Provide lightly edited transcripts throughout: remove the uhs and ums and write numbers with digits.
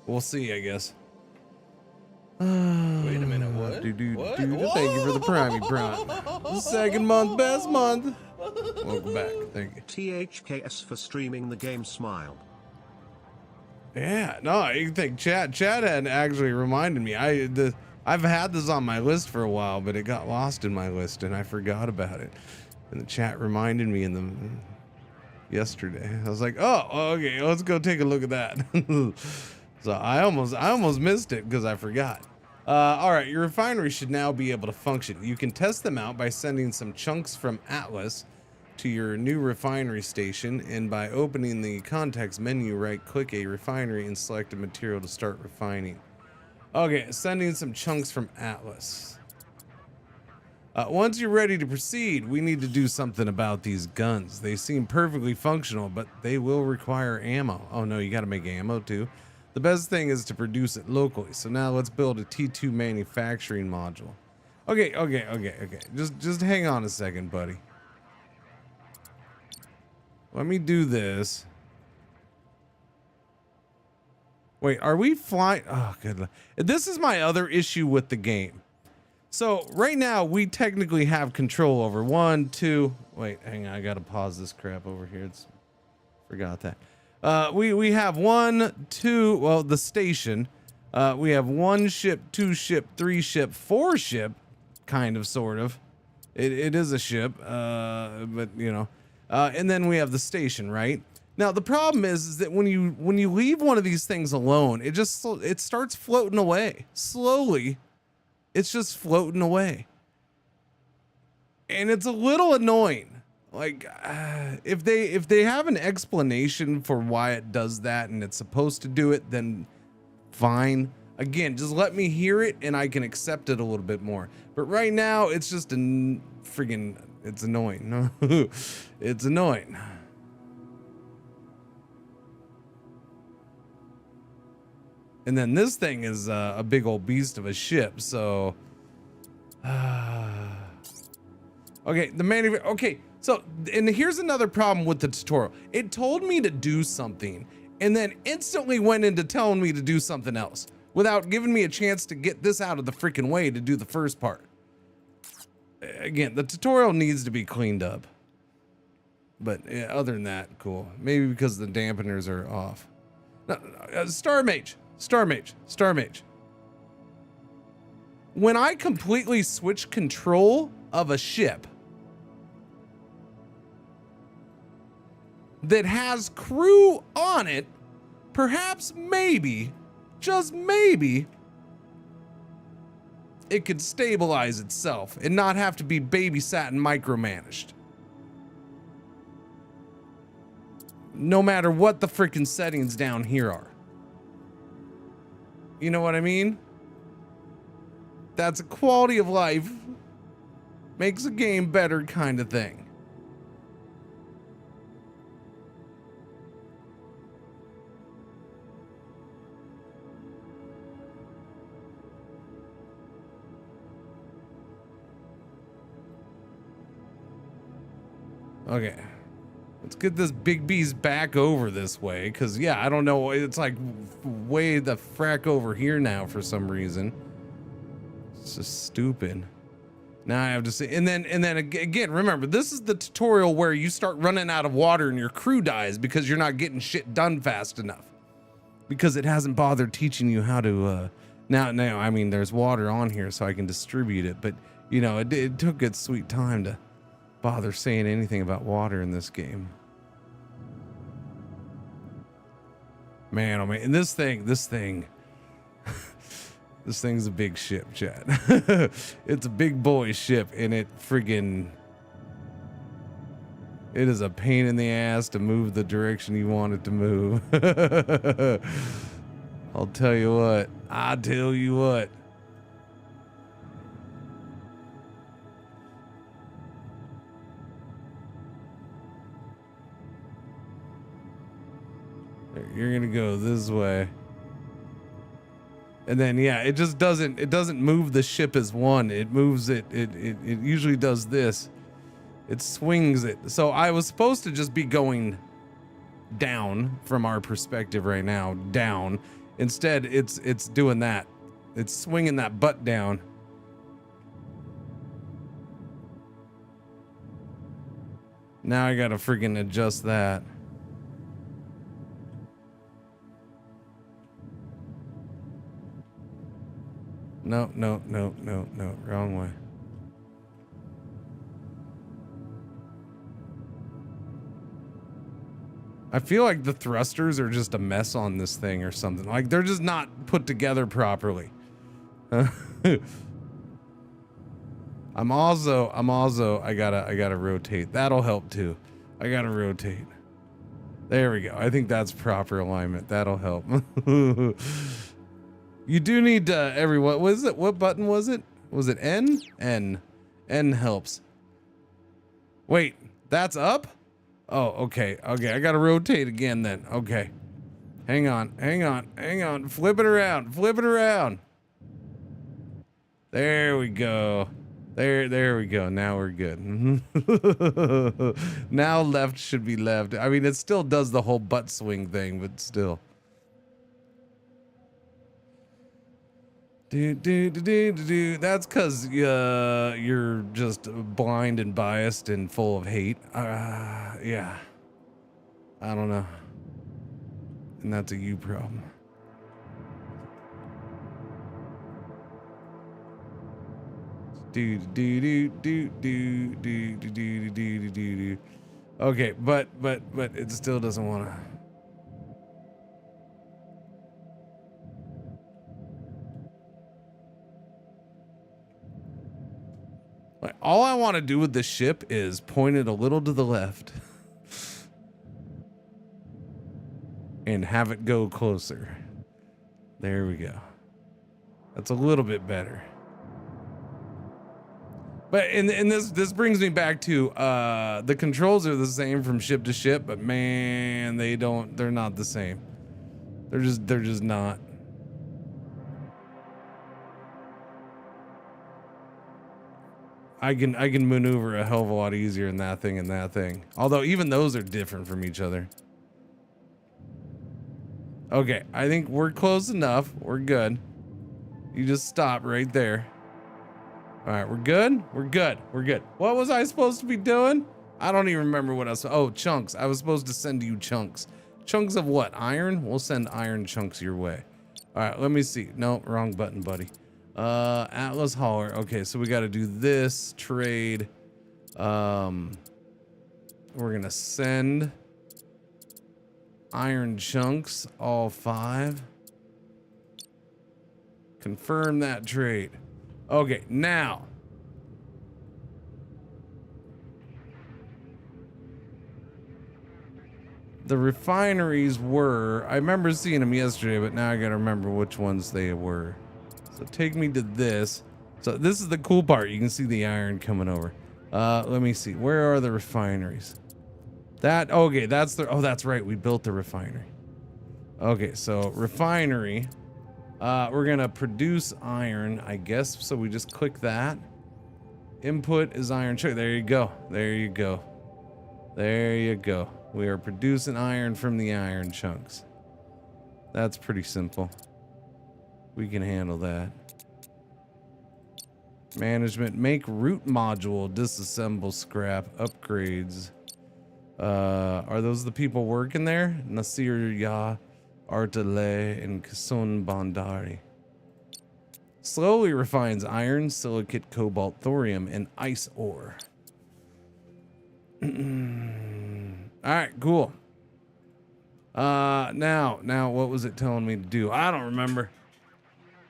We'll see, I guess. Wait a minute, what? What? Thank you for the Prime Prime. Second month, best month. Welcome back. Thank you. THKS for streaming the game. Smile. Yeah, no, you think Chad had actually reminded me. I've had this on my list for a while, but it got lost in my list and I forgot about it. And the chat reminded me yesterday. I was like, oh, okay, let's go take a look at that. So I almost missed it because I forgot. All right, your refinery should now be able to function. You can test them out by sending some chunks from Atlas to your new refinery station, and by opening the context menu, right-click a refinery and select a material to start refining. Okay, sending some chunks from Atlas. Once you're ready to proceed, we need to do something about these guns. They seem perfectly functional, but they will require ammo. Oh no, you gotta make ammo too. The best thing is to produce it locally. So now let's build a T2 manufacturing module. Okay. Just hang on a second, buddy. Let me do this. Wait, are we flying? Oh, good. This is my other issue with the game. So right now we technically have control over 1, 2. Wait, hang on. I got to pause this crap over here. Forgot that. We have 1, 2, well, the station. We have 1 ship, 2 ship, 3 ship, 4 ship, kind of, sort of. It is a ship, but you know. And then we have the station, right? Now the problem is that when you leave one of these things alone, it starts floating away slowly. It's just floating away, and it's a little annoying. Like, if they have an explanation for why it does that and it's supposed to do it, then fine. Again, just let me hear it and I can accept it a little bit more. But right now, it's just it's annoying. It's annoying. And then this thing is a big old beast of a ship, so... Okay, okay. So, and here's another problem with the tutorial. It told me to do something and then instantly went into telling me to do something else without giving me a chance to get this out of the freaking way to do the first part. Again, the tutorial needs to be cleaned up. But yeah, other than that, cool. Maybe because the dampeners are off. No, Star Mage. When I completely switch control of a ship that has crew on it, perhaps maybe, just maybe, it could stabilize itself and not have to be babysat and micromanaged. No matter what the freaking settings down here are. You know what I mean? That's a quality of life, makes a game better kind of thing. Okay, let's get this big beast back over this way, because yeah, I don't know, it's like way the frack over here now for some reason. It's just stupid. Now I have to say, and then again, remember, this is the tutorial where you start running out of water and your crew dies because you're not getting shit done fast enough, because it hasn't bothered teaching you how to now I mean, there's water on here so I can distribute it, but you know, it took its sweet time to bother saying anything about water in this game. Man, oh man, and this thing's a big ship, chat. It's a big boy ship, and it is a pain in the ass to move the direction you want it to move. I'll tell you what. You're gonna go this way. And then yeah, it just doesn't move the ship as one. It moves it usually does this. It swings it. So I was supposed to just be going down from our perspective right now, down, Instead, it's doing that. It's swinging that butt down. Now I gotta freaking adjust that. No, wrong way. I feel like the thrusters are just a mess on this thing or something. Like they're just not put together properly. I'm also, I gotta rotate. That'll help too. I gotta rotate. There we go. I think that's proper alignment. That'll help. You do need what was it? What button was it? Was it N? N. N helps. Wait, that's up? Oh, okay. Okay, I gotta rotate again then. Okay. Hang on. Flip it around. There we go. There we go. Now we're good. Now left should be left. I mean, it still does the whole butt swing thing, but still. That's because you're just blind and biased and full of hate. Yeah. I don't know. And that's a you problem. Okay, but it still doesn't want to. Like, all I want to do with this ship is point it a little to the left and have it go closer. There we go. That's a little bit better. But and this brings me back to the controls are the same from ship to ship, but man, they're not the same. They're just not. I can maneuver a hell of a lot easier in that thing and that thing. Although even those are different from each other. Okay, I think we're close enough. We're good. You just stop right there. All right, we're good. We're good. What was I supposed to be doing? I don't even remember what else. Oh, chunks. I was supposed to send you chunks. Chunks of what? Iron? We'll send iron chunks your way. All right, let me see. No, wrong button, buddy. Atlas hauler. Okay, so we got to do this trade. We're gonna send iron chunks, all 5. Confirm that trade. Okay, now the refineries were, I remember seeing them yesterday, but now I gotta remember which ones they were. So take me to this. So this is the cool part. You can see the iron coming over. Let me see. Where are the refineries? Okay, that's that's right. We built the refinery. Okay, so refinery. We're gonna produce iron, I guess. So we just click that. Input is iron. There you go. We are producing iron from the iron chunks. That's pretty simple. We can handle that. Management, make root module, disassemble scrap, upgrades. Are those the people working there? Nasir Yah, Artale, and Kasun Bandari. Slowly refines iron, silicate, cobalt, thorium, and ice ore. All right, cool. Now, what was it telling me to do? I don't remember.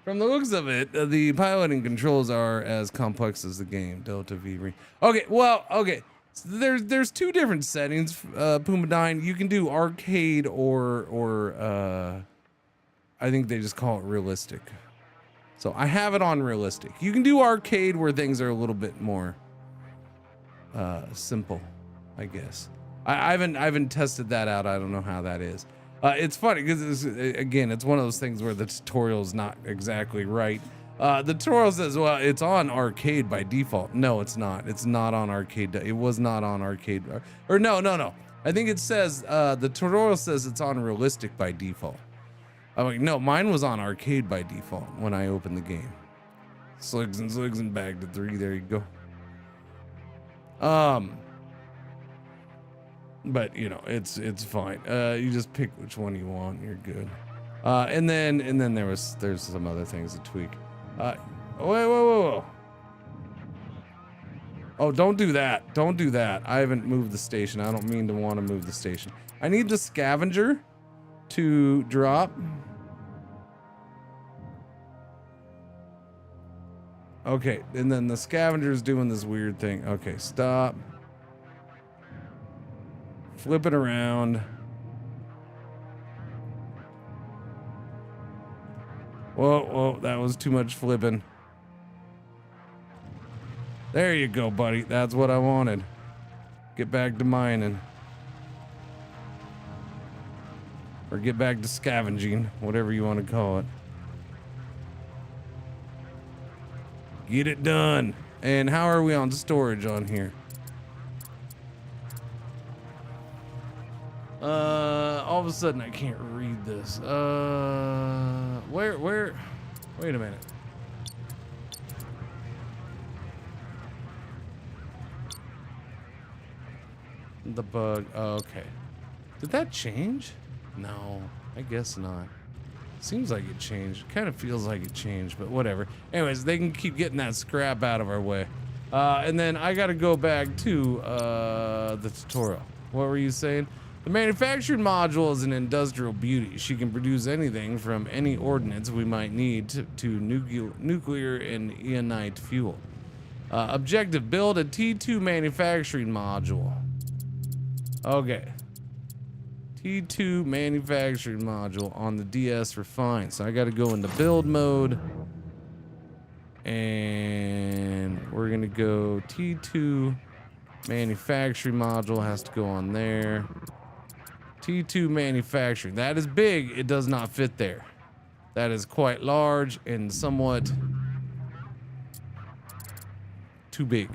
From the looks of it, the piloting controls are as complex as the game. Delta V. Okay, well, okay. So there's 2 different settings, Pumadine. You can do arcade or I think they just call it realistic. So I have it on realistic. You can do arcade where things are a little bit more simple, I guess. I haven't tested that out. I don't know how that is. It's funny because it's one of those things where the tutorial is not exactly right. The tutorial says, well, it's on arcade by default. No, it's not. It's not on arcade. It was not on arcade. No. I think it says, the tutorial says it's on realistic by default. Oh wait, no, mine was on arcade by default when I opened the game. Slugs and back to 3. There you go. But you know, it's fine. You just pick which one you want. You're good. And then there's some other things to tweak. Whoa. Oh, don't do that. Don't do that. I haven't moved the station. I don't mean to want to move the station. I need the scavenger to drop. Okay, and then the scavenger's doing this weird thing. Okay, stop. Flip it around. Whoa, that was too much flipping. There you go, buddy. That's what I wanted. Get back to mining. Or get back to scavenging, whatever you want to call it. Get it done. And how are we on storage on here? All of a sudden I can't read this. Where? Wait a minute. The bug. Oh, okay. Did that change? No, I guess not. Seems like it changed. Kind of feels like it changed, but whatever. Anyways, they can keep getting that scrap out of our way. And then I got to go back to the tutorial. What were you saying? The manufactured module is an industrial beauty. She can produce anything from any ordnance we might need to nuclear and ionite fuel. Objective: build a T2 manufacturing module. Okay. T2 manufacturing module on the DS Refine. So I got to go into build mode. And we're going to go T2 manufacturing module has to go on there. T2 manufacturing. That is big. It does not fit there. That is quite large and somewhat too big.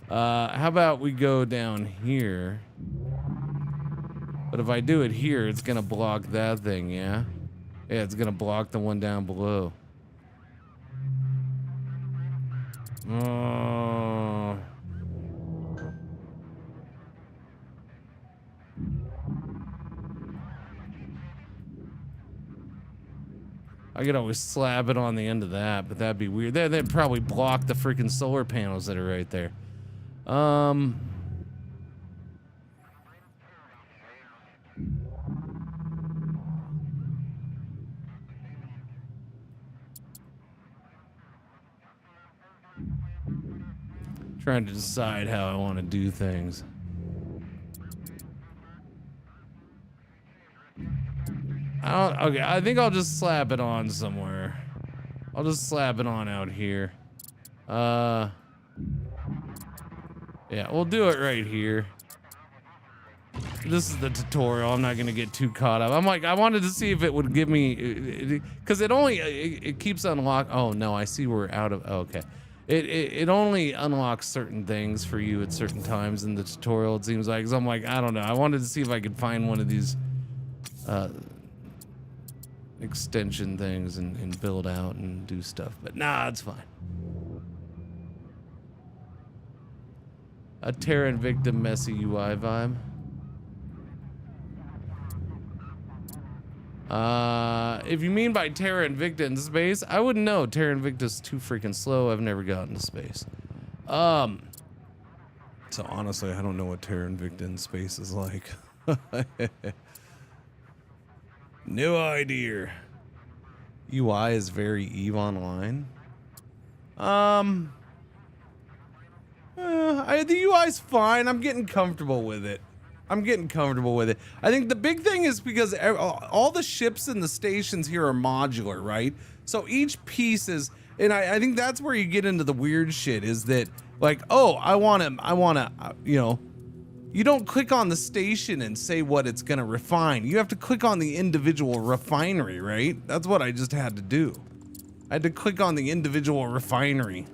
How about we go down here? But if I do it here, it's gonna block that thing, yeah? Yeah, it's gonna block the one down below. Oh. I could always slap it on the end of that, but that'd be weird. They'd probably block the freaking solar panels that are right there. Trying to decide how I want to do things. Okay, I think I'll just slap it on somewhere. I'll just slap it on out here. Yeah, we'll do it right here. This is the tutorial. I'm not gonna get too caught up. I'm like, I wanted to see if it would give me, because it keeps unlock. Oh no, I see we're out of. Oh, okay, it only unlocks certain things for you at certain times in the tutorial. It seems like. So I'm like, I don't know. I wanted to see if I could find one of these extension things and build out and do stuff. But nah, it's fine. A Terra Invicta messy UI vibe. If you mean by Terra Invicta in space, I wouldn't know. Terra Invicta's too freaking slow. I've never gotten to space. So honestly, I don't know what Terra Invicta in space is like. No idea. UI is very EVE Online. The UI's fine. I'm getting comfortable with it. I think the big thing is because all the ships and the stations here are modular, right? So each piece is, and I think that's where you get into the weird shit is that like, oh, I want to, you know, you don't click on the station and say what it's going to refine. You have to click on the individual refinery, right? That's what I just had to do. I had to click on the individual refinery.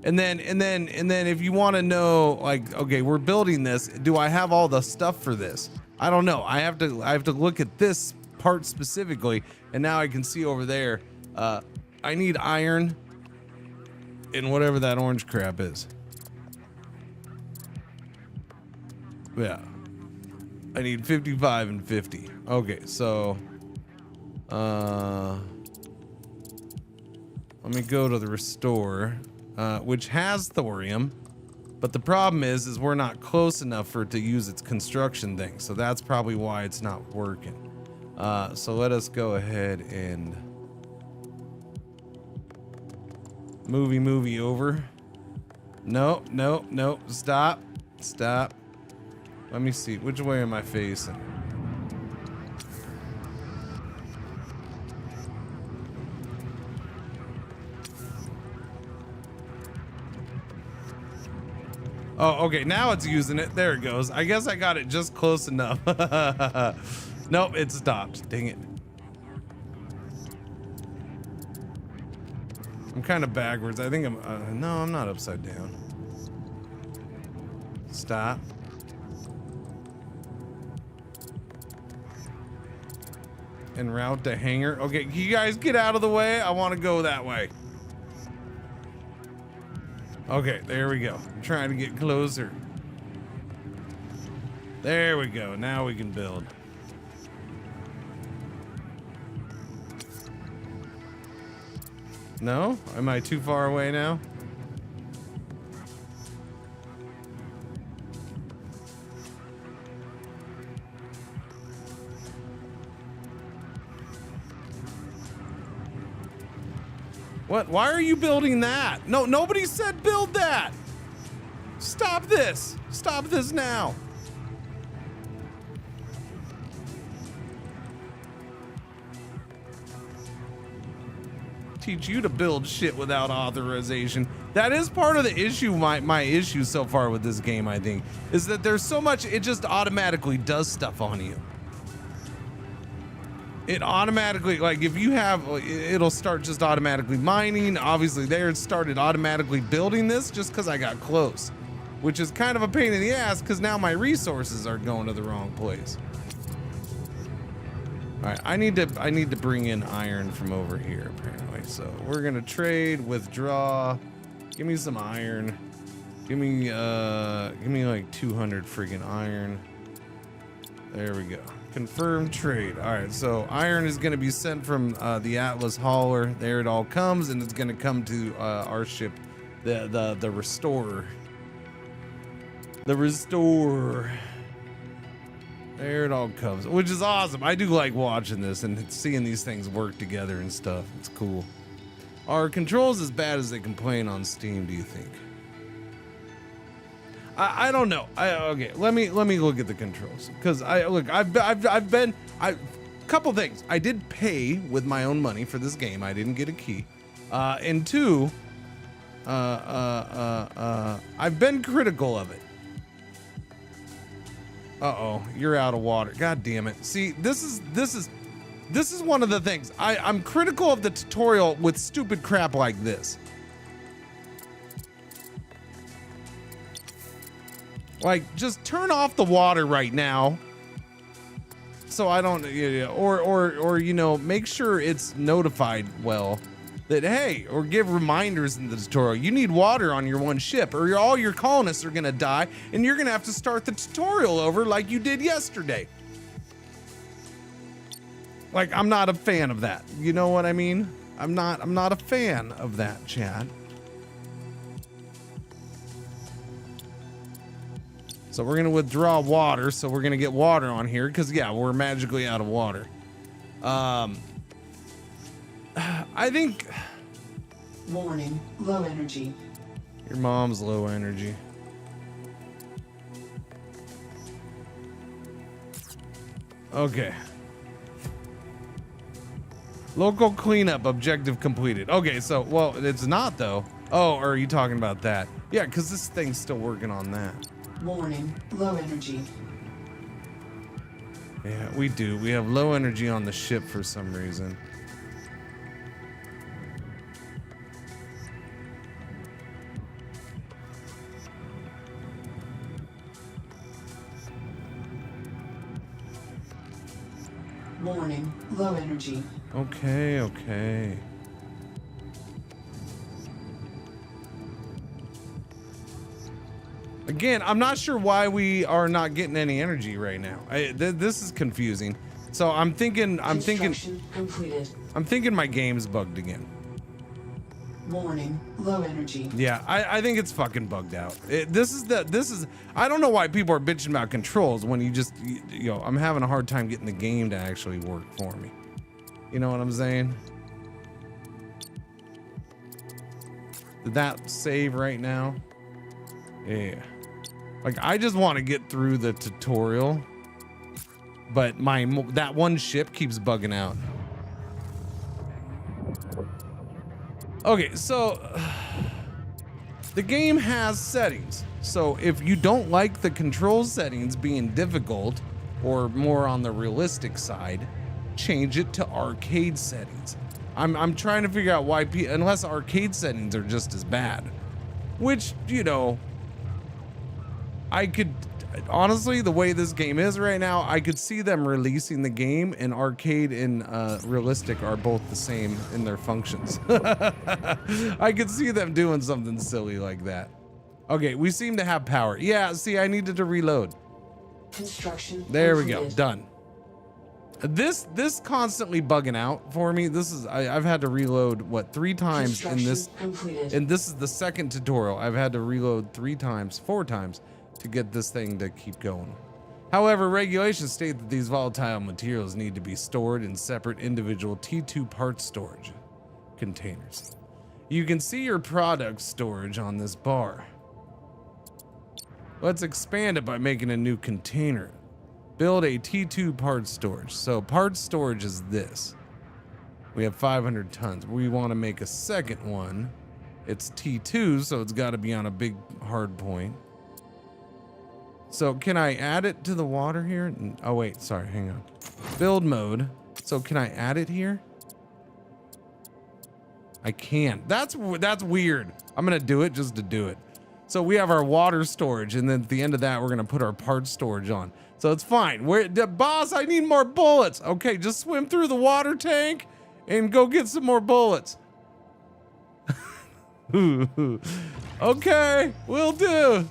And then if you want to know, like, okay, we're building this. Do I have all the stuff for this? I don't know. I have to look at this part specifically, and now I can see over there. I need iron in whatever that orange crap is. Yeah. I need 55 and 50. Okay, so let me go to the restore, which has thorium, but the problem is we're not close enough for it to use its construction thing, so that's probably why it's not working. So let us go ahead and movie over. No, stop. Let me see, which way am I facing? Oh, okay, now it's using it. There it goes. I guess I got it just close enough. Nope, it stopped. Dang it. I'm kind of backwards. I think I'm, no, I'm not upside down. Stop. En route to hangar. Okay, you guys get out of the way. I want to go that way. Okay, there we go. I'm trying to get closer. There we go. Now we can build. No? Am I too far away now? What? Why are you building that? No, nobody said build that. Stop this. Stop this now. Teach you to build shit without authorization. That is part of the issue, my issue so far with this game, I think, is that there's so much, it just automatically does stuff on you. It automatically, like if you have, it'll start just automatically mining. Obviously there it started automatically building this just because I got close, which is kind of a pain in the ass because now my resources are going to the wrong place. All right, I need to bring in iron from over here apparently. So we're gonna trade, withdraw. Give me some iron. Give me like 200 freaking iron. There we go. Confirm trade. All right, so iron is going to be sent from the Atlas hauler. There it all comes, and it's going to come to our ship, the Restorer. The Restorer. There it all comes, which is awesome. I do like watching this and seeing these things work together and stuff. It's cool. Are controls as bad as they complain on Steam, do you think? I don't know. Okay, let me look at the controls because I've been couple things. I did pay with my own money for this game. I didn't get a key, and two, I've been critical of it. Uh-oh, you're out of water. God damn it. See, this is one of the things. I'm critical of the tutorial with stupid crap like this. Like, just turn off the water right now. So I don't, or you know, make sure it's notified well that, hey, or give reminders in the tutorial. You need water on your one ship or all your colonists are gonna die and you're gonna have to start the tutorial over like you did yesterday. Like, I'm not a fan of that. You know what I mean? I'm not a fan of that, Chad. So we're gonna withdraw water, so we're gonna get water on here, because yeah, we're magically out of water. I think... Warning, low energy. Your mom's low energy. Okay. Local cleanup objective completed. Okay, so, well, it's not though. Oh, or are you talking about that? Yeah, because this thing's still working on that. Warning, low energy. Yeah, we do. We have low energy on the ship for some reason. low energy. Okay, okay. Again, I'm not sure why we are not getting any energy right now. This is confusing. So I'm thinking Completed. I'm thinking my game's bugged again. Warning, low energy. Yeah, I think it's fucking bugged out. This is I don't know why people are bitching about controls when you know, I'm having a hard time getting the game to actually work for me. You know what I'm saying? Did that save right now? Yeah. Like, I just want to get through the tutorial, but that one ship keeps bugging out. Okay, so the game has settings. So if you don't like the control settings being difficult or more on the realistic side, change it to arcade settings. I'm trying to figure out why unless arcade settings are just as bad, which, you know, I could honestly, the way this game is right now, I could see them releasing the game, and arcade and realistic are both the same in their functions. I could see them doing something silly like that. Okay, we seem to have power. Yeah, see, I needed to reload. Construction. There completed. we go, done. This constantly bugging out for me. This is I've had to reload what 3 times in this, completed. and this is the second tutorial. I've had to reload 4 times to get this thing to keep going. However, regulations state that these volatile materials need to be stored in separate individual T2 part storage containers. You can see your product storage on this bar. Let's expand it by making a new container. Build a T2 part storage. So part storage is this. We have 500 tons. We want to make a second one. It's T2, so it's got to be on a big hard point. So can I add it to the water here? Oh wait, sorry, hang on. Build mode. So can I add it here? I can't. That's weird. I'm gonna do it just to do it. So we have our water storage, and then at the end of that, we're gonna put our parts storage on. So it's fine. Boss, I need more bullets. Okay, just swim through the water tank and go get some more bullets. Okay, will do.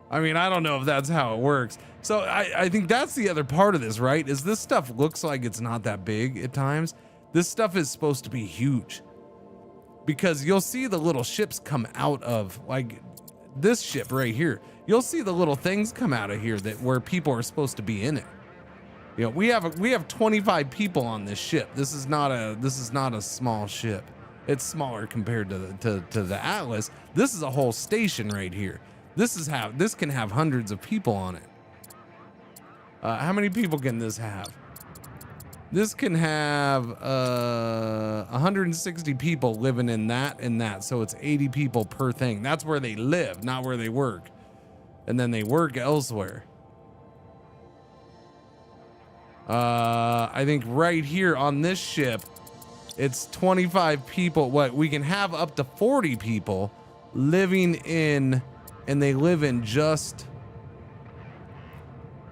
I mean, I don't know if that's how it works. So I think that's the other part of this, right? Is this stuff looks like it's not that big at times. This stuff is supposed to be huge. Because you'll see the little ships come out of, like this ship right here. You'll see the little things come out of here that where people are supposed to be in it. You know, we have 25 people on this ship. This is not a small ship. It's smaller compared to the Atlas. This is a whole station right here. This can have hundreds of people on it. How many people can this have? This can have 160 people living in that and that. So it's 80 people per thing. That's where they live, not where they work. And then they work elsewhere. I think right here on this ship, it's 25 people. What we can have up to 40 people living in, and they live in just,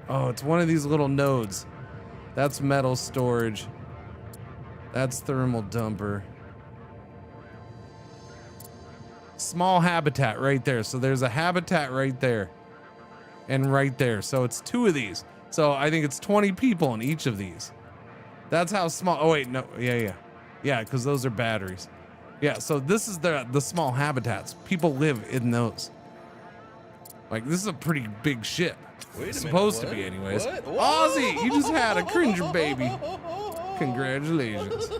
oh, it's one of these little nodes. That's metal storage. That's thermal dumper. Small habitat right there. So there's a habitat right there and right there. So it's 2 of these. So I think it's 20 people in each of these. That's how small. Oh wait, no, yeah, because those are batteries. Yeah, so this is the small habitats. People live in those. Like, this is a pretty big ship. Supposed to be, anyways. Ozzy, you just had a Cringer baby. Congratulations.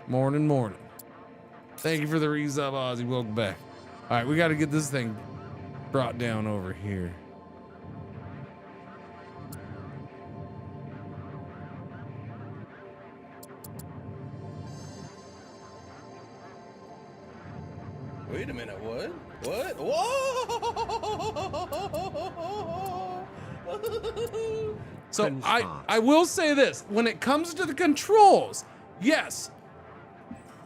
Morning. Thank you for the resub, Ozzy. Welcome back. All right, we got to get this thing brought down over here. Wait a minute, what? What? Whoa! So I will say this, when it comes to the controls, yes,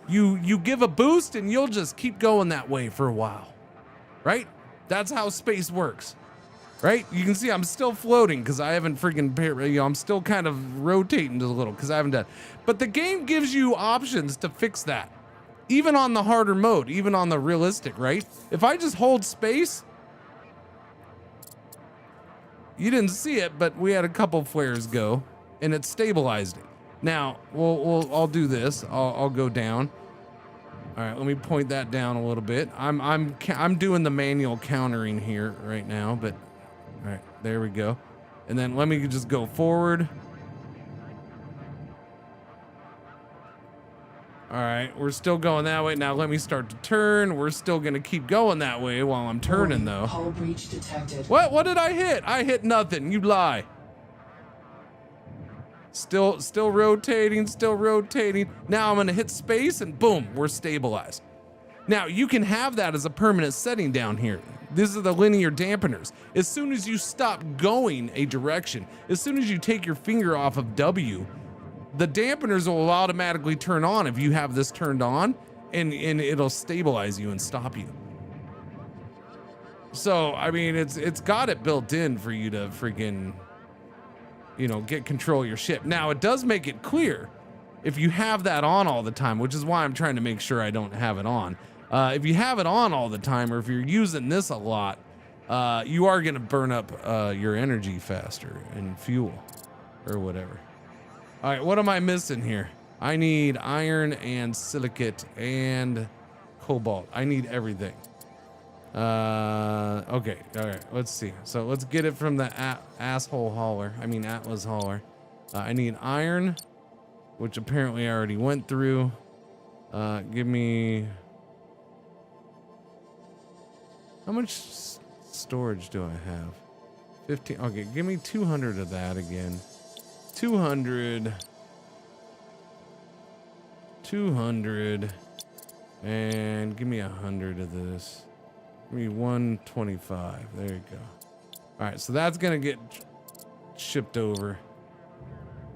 you give a boost and you'll just keep going that way for a while, right? That's how space works, right? You can see I'm still floating because I haven't freaking, you know, I'm still kind of rotating a little because I haven't done. But the game gives you options to fix that, even on the harder mode, even on the realistic, right? If I just hold space, you didn't see it, but we had a couple flares go, and it stabilized it. Now I'll do this. I'll go down. All right, let me point that down a little bit. I'm doing the manual countering here right now, but all right, there we go. And then let me just go forward. All right, we're still going that way. Now let me start to turn. We're still gonna keep going that way while I'm turning though. Hull breach detected. What did I hit? I hit nothing. You lie. Still rotating, still rotating. Now I'm gonna hit space and boom, we're stabilized. Now you can have that as a permanent setting down here. These are the linear dampeners. As soon as you stop going a direction, as soon as you take your finger off of W, the dampeners will automatically turn on if you have this turned on, and it'll stabilize you and stop you. So, I mean, it's got it built in for you to freaking, you know, get control of your ship. Now, it does make it clear if you have that on all the time, which is why I'm trying to make sure I don't have it on. If you have it on all the time, or if you're using this a lot, you are going to burn up your energy faster and fuel or whatever. All right, what am I missing here? I need iron and silicate and cobalt. I need everything. Okay, all right, let's see. So let's get it from the asshole hauler. I mean, Atlas hauler. I need iron, which apparently I already went through. Give me... How much storage do I have? 15. Okay, give me 200 of that again. 200. 200. And give me 100 of this. Give me 125. There you go. All right, so that's gonna get shipped over.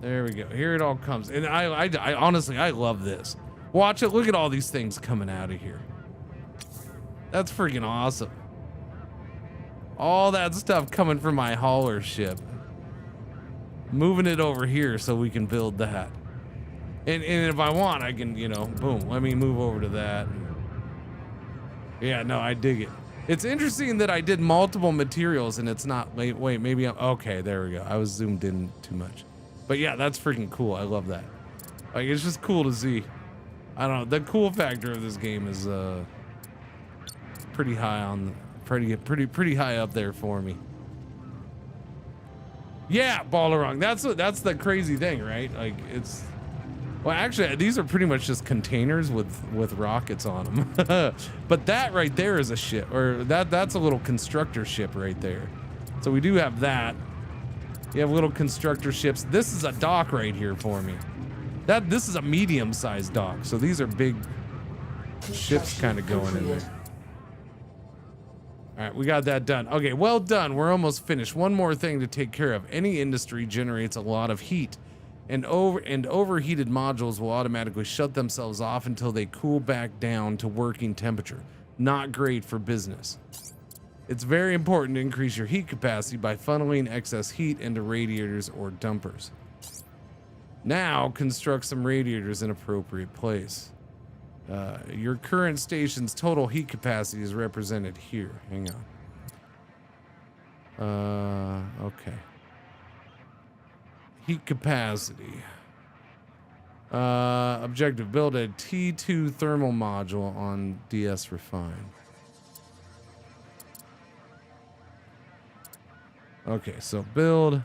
There we go. Here it all comes. And I honestly, I love this. Watch it. Look at all these things coming out of here. That's freaking awesome. All that stuff coming from my hauler ship. Moving it over here so we can build that. And if I want, I can, you know, boom, let me move over to that. Yeah, no, I dig it. It's interesting that I did multiple materials and it's not, wait, maybe I'm, okay, there we go. I was zoomed in too much. But yeah, that's freaking cool. I love that. Like, it's just cool to see. I don't know, the cool factor of this game is pretty high on, pretty high up there for me. Yeah, Ballerong. That's the crazy thing, right? Like, it's, well, actually, these are pretty much just containers with rockets on them. But that right there is a ship, or that's a little constructor ship right there. So we do have that. You have little constructor ships. This is a dock right here for me. This is a medium-sized dock. So these are big ships kind of going in there. All right, we got that done. Okay, well done. We're almost finished. One more thing to take care of. Any industry generates a lot of heat, and overheated modules will automatically shut themselves off until they cool back down to working temperature. Not great for business. It's very important to increase your heat capacity by funneling excess heat into radiators or dumpers. Now, construct some radiators in appropriate place. Your current station's total heat capacity is represented here. Hang on. Okay. Heat capacity. Objective, build a T2 thermal module on DS Refine. Okay, so build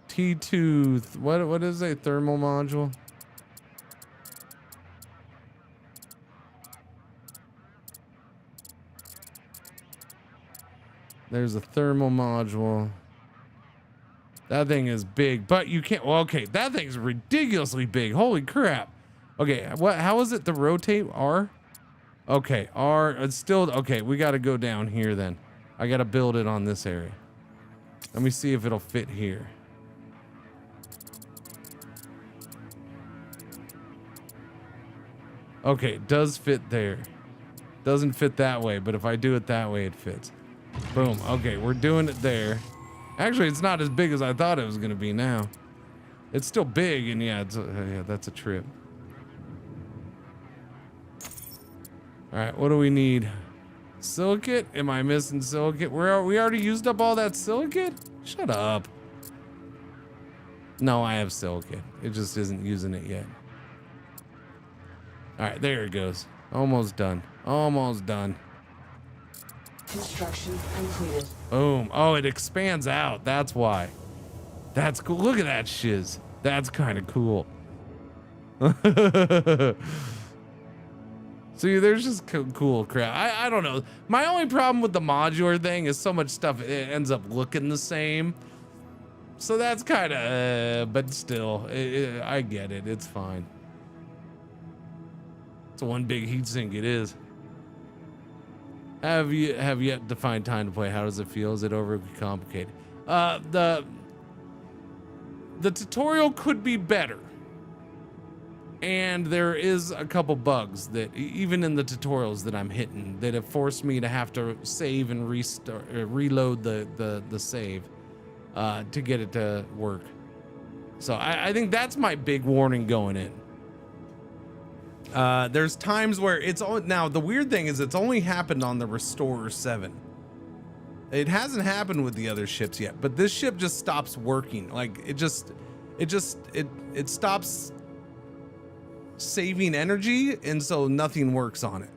T2, what is a thermal module? There's a thermal module. That thing is big, but you can't, well, okay, that thing's ridiculously big. Holy crap. Okay, how is it to rotate? R? Okay, R, it's still, okay, we got to go down here then. I got to build it on this area. Let me see if it'll fit here. Okay, it does fit there. Doesn't fit that way, but if I do it that way, it fits. Boom. Okay, we're doing it there. Actually, it's not as big as I thought it was gonna be now. It's still big, and yeah, yeah, that's a trip. All right, what do we need? Silicate? Am I missing silicate? We already used up all that silicate? Shut up. No, I have silicate. It just isn't using it yet. All right, there it goes. Almost done. Almost done. Construction completed. Boom. Oh, it expands out. That's why. That's cool. Look at that shiz. That's kind of cool. See, there's just cool crap. I don't know. My only problem with the modular thing is so much stuff it ends up looking the same. So that's kind of, but still, I get it. It's fine. It's one big heatsink. It is. Have yet to find time to play. How does it feel? Is it overly complicated? The tutorial could be better. And there is a couple bugs that even in the tutorials that I'm hitting that have forced me to have to save and restart, reload the save to get it to work. So I think that's my big warning going in. There's times where it's now the weird thing is it's only happened on the Restorer 7. It hasn't happened with the other ships yet, but this ship just stops working. Like it stops saving energy, and so nothing works on it.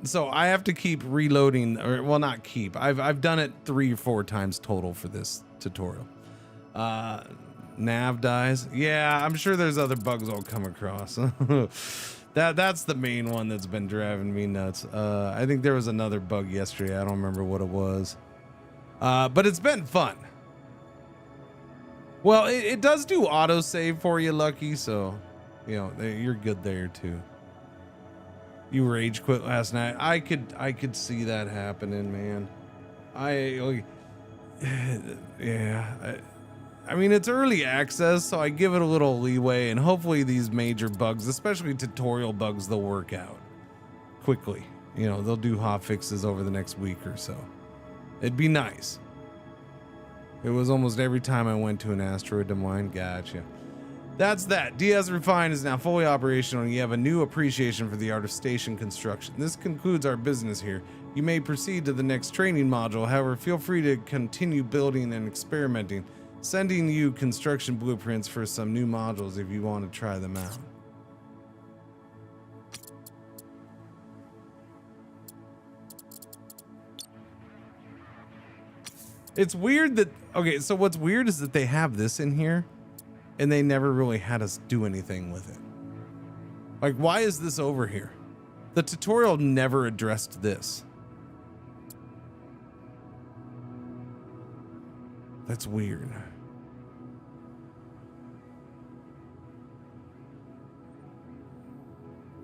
So I have to keep reloading, or well, not keep. I've done it 3 or 4 times total for this tutorial. Nav dies. Yeah, I'm sure there's other bugs I'll come across. That's the main one that's been driving me nuts. I think there was another bug yesterday. I don't remember what it was. But it's been fun. Well, it does do autosave for you, Lucky, so you know you're good there too. You rage quit last night. I could see that happening, man. I mean, it's early access, so I give it a little leeway, and hopefully these major bugs, especially tutorial bugs, they'll work out quickly. You know, they'll do hot fixes over the next week or so. It'd be nice. It was almost every time I went to an asteroid to mine. Gotcha. That's that. DS Refine is now fully operational, and you have a new appreciation for the art of station construction. This concludes our business here. You may proceed to the next training module. However, feel free to continue building and experimenting. Sending you construction blueprints for some new modules if you want to try them out. It's weird that, okay, so what's weird is that they have this in here and they never really had us do anything with it. Like, why is this over here? The tutorial never addressed this. That's weird.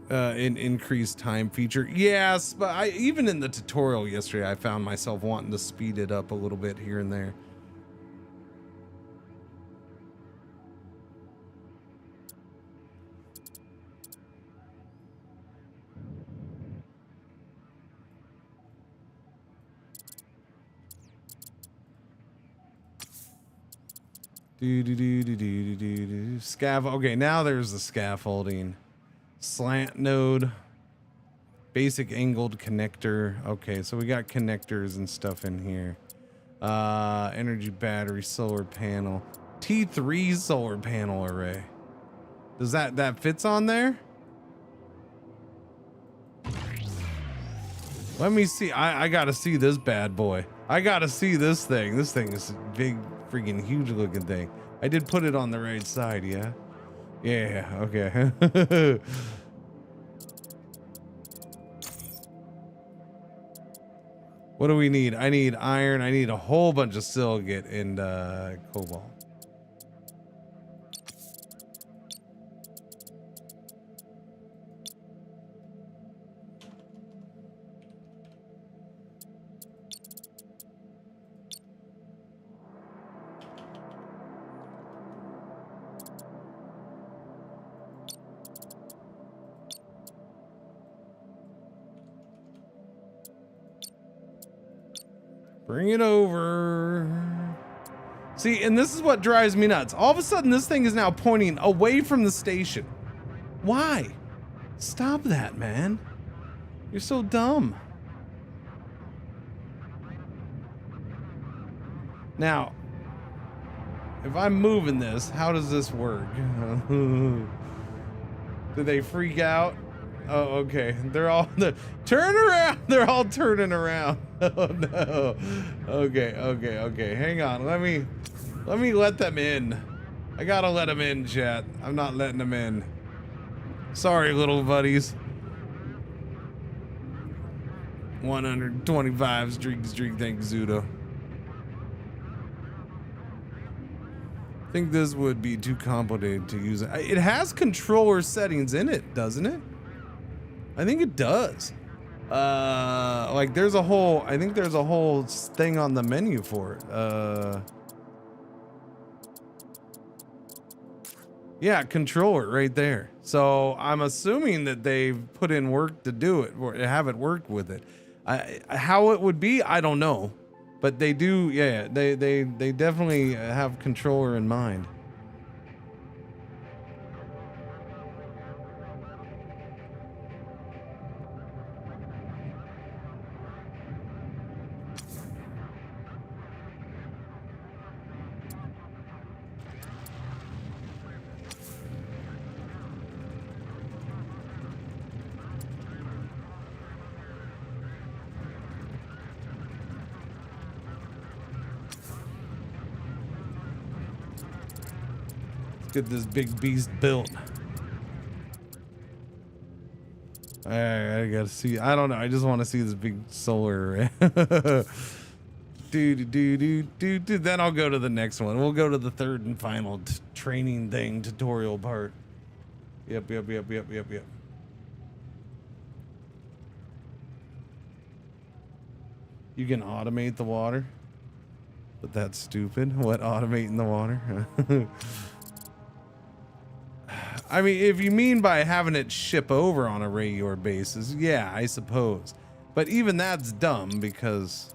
An increased time feature. Yes, but even in the tutorial yesterday, I found myself wanting to speed it up a little bit here and there. Scaffold. Okay, now there's the scaffolding. Slant node. Basic angled connector. Okay, so we got connectors and stuff in here. Energy battery, solar panel. T3 solar panel array. Does that fits on there? Let me see. I gotta see this bad boy. I gotta see this thing. This thing is a big, freaking huge looking thing. I did put it on the right side, yeah? Yeah, okay. What do we need? I need iron. I need a whole bunch of silicate and cobalt. Bring it over. See, and this is what drives me nuts. All of a sudden, this thing is now pointing away from the station. Why? Stop that, man. You're so dumb. Now, if I'm moving this, how does this work? Do they freak out? Oh, okay. They're all turn around. They're all turning around. Oh no. Okay. Hang on. Let me let them in. I gotta let them in, chat. I'm not letting them in. Sorry, little buddies. 125 streak. Thanks, Zudo. I think this would be too complicated to use. It has controller settings in it, doesn't it? I think it does. Like there's a whole, I think there's a whole thing on the menu for it. Yeah, controller right there. So I'm assuming that they've put in work to do it, or have it work with it. How it would be, I don't know, but they do. Yeah, they definitely have controller in mind. Get this big beast built. I gotta see. I don't know. I just want to see this big solar. Then I'll go to the next one. We'll go to the third and final training thing, tutorial part. Yep. You can automate the water, but that's stupid. What, automating the water? I mean, if you mean by having it ship over on a regular basis, yeah, I suppose. But even that's dumb because,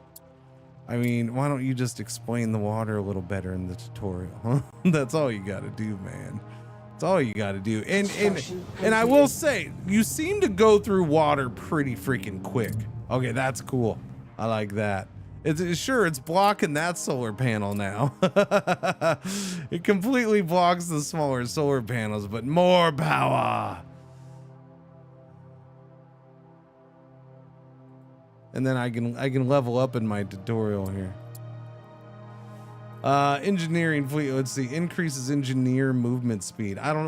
I mean, why don't you just explain the water a little better in the tutorial? Huh? That's all you got to do, man. That's all you got to do. And I will say, you seem to go through water pretty freaking quick. Okay, that's cool. I like that. It's blocking that solar panel now. It completely blocks the smaller solar panels, but more power. And then I can level up in my tutorial here. Engineering fleet. Let's see. Increases engineer movement speed. I don't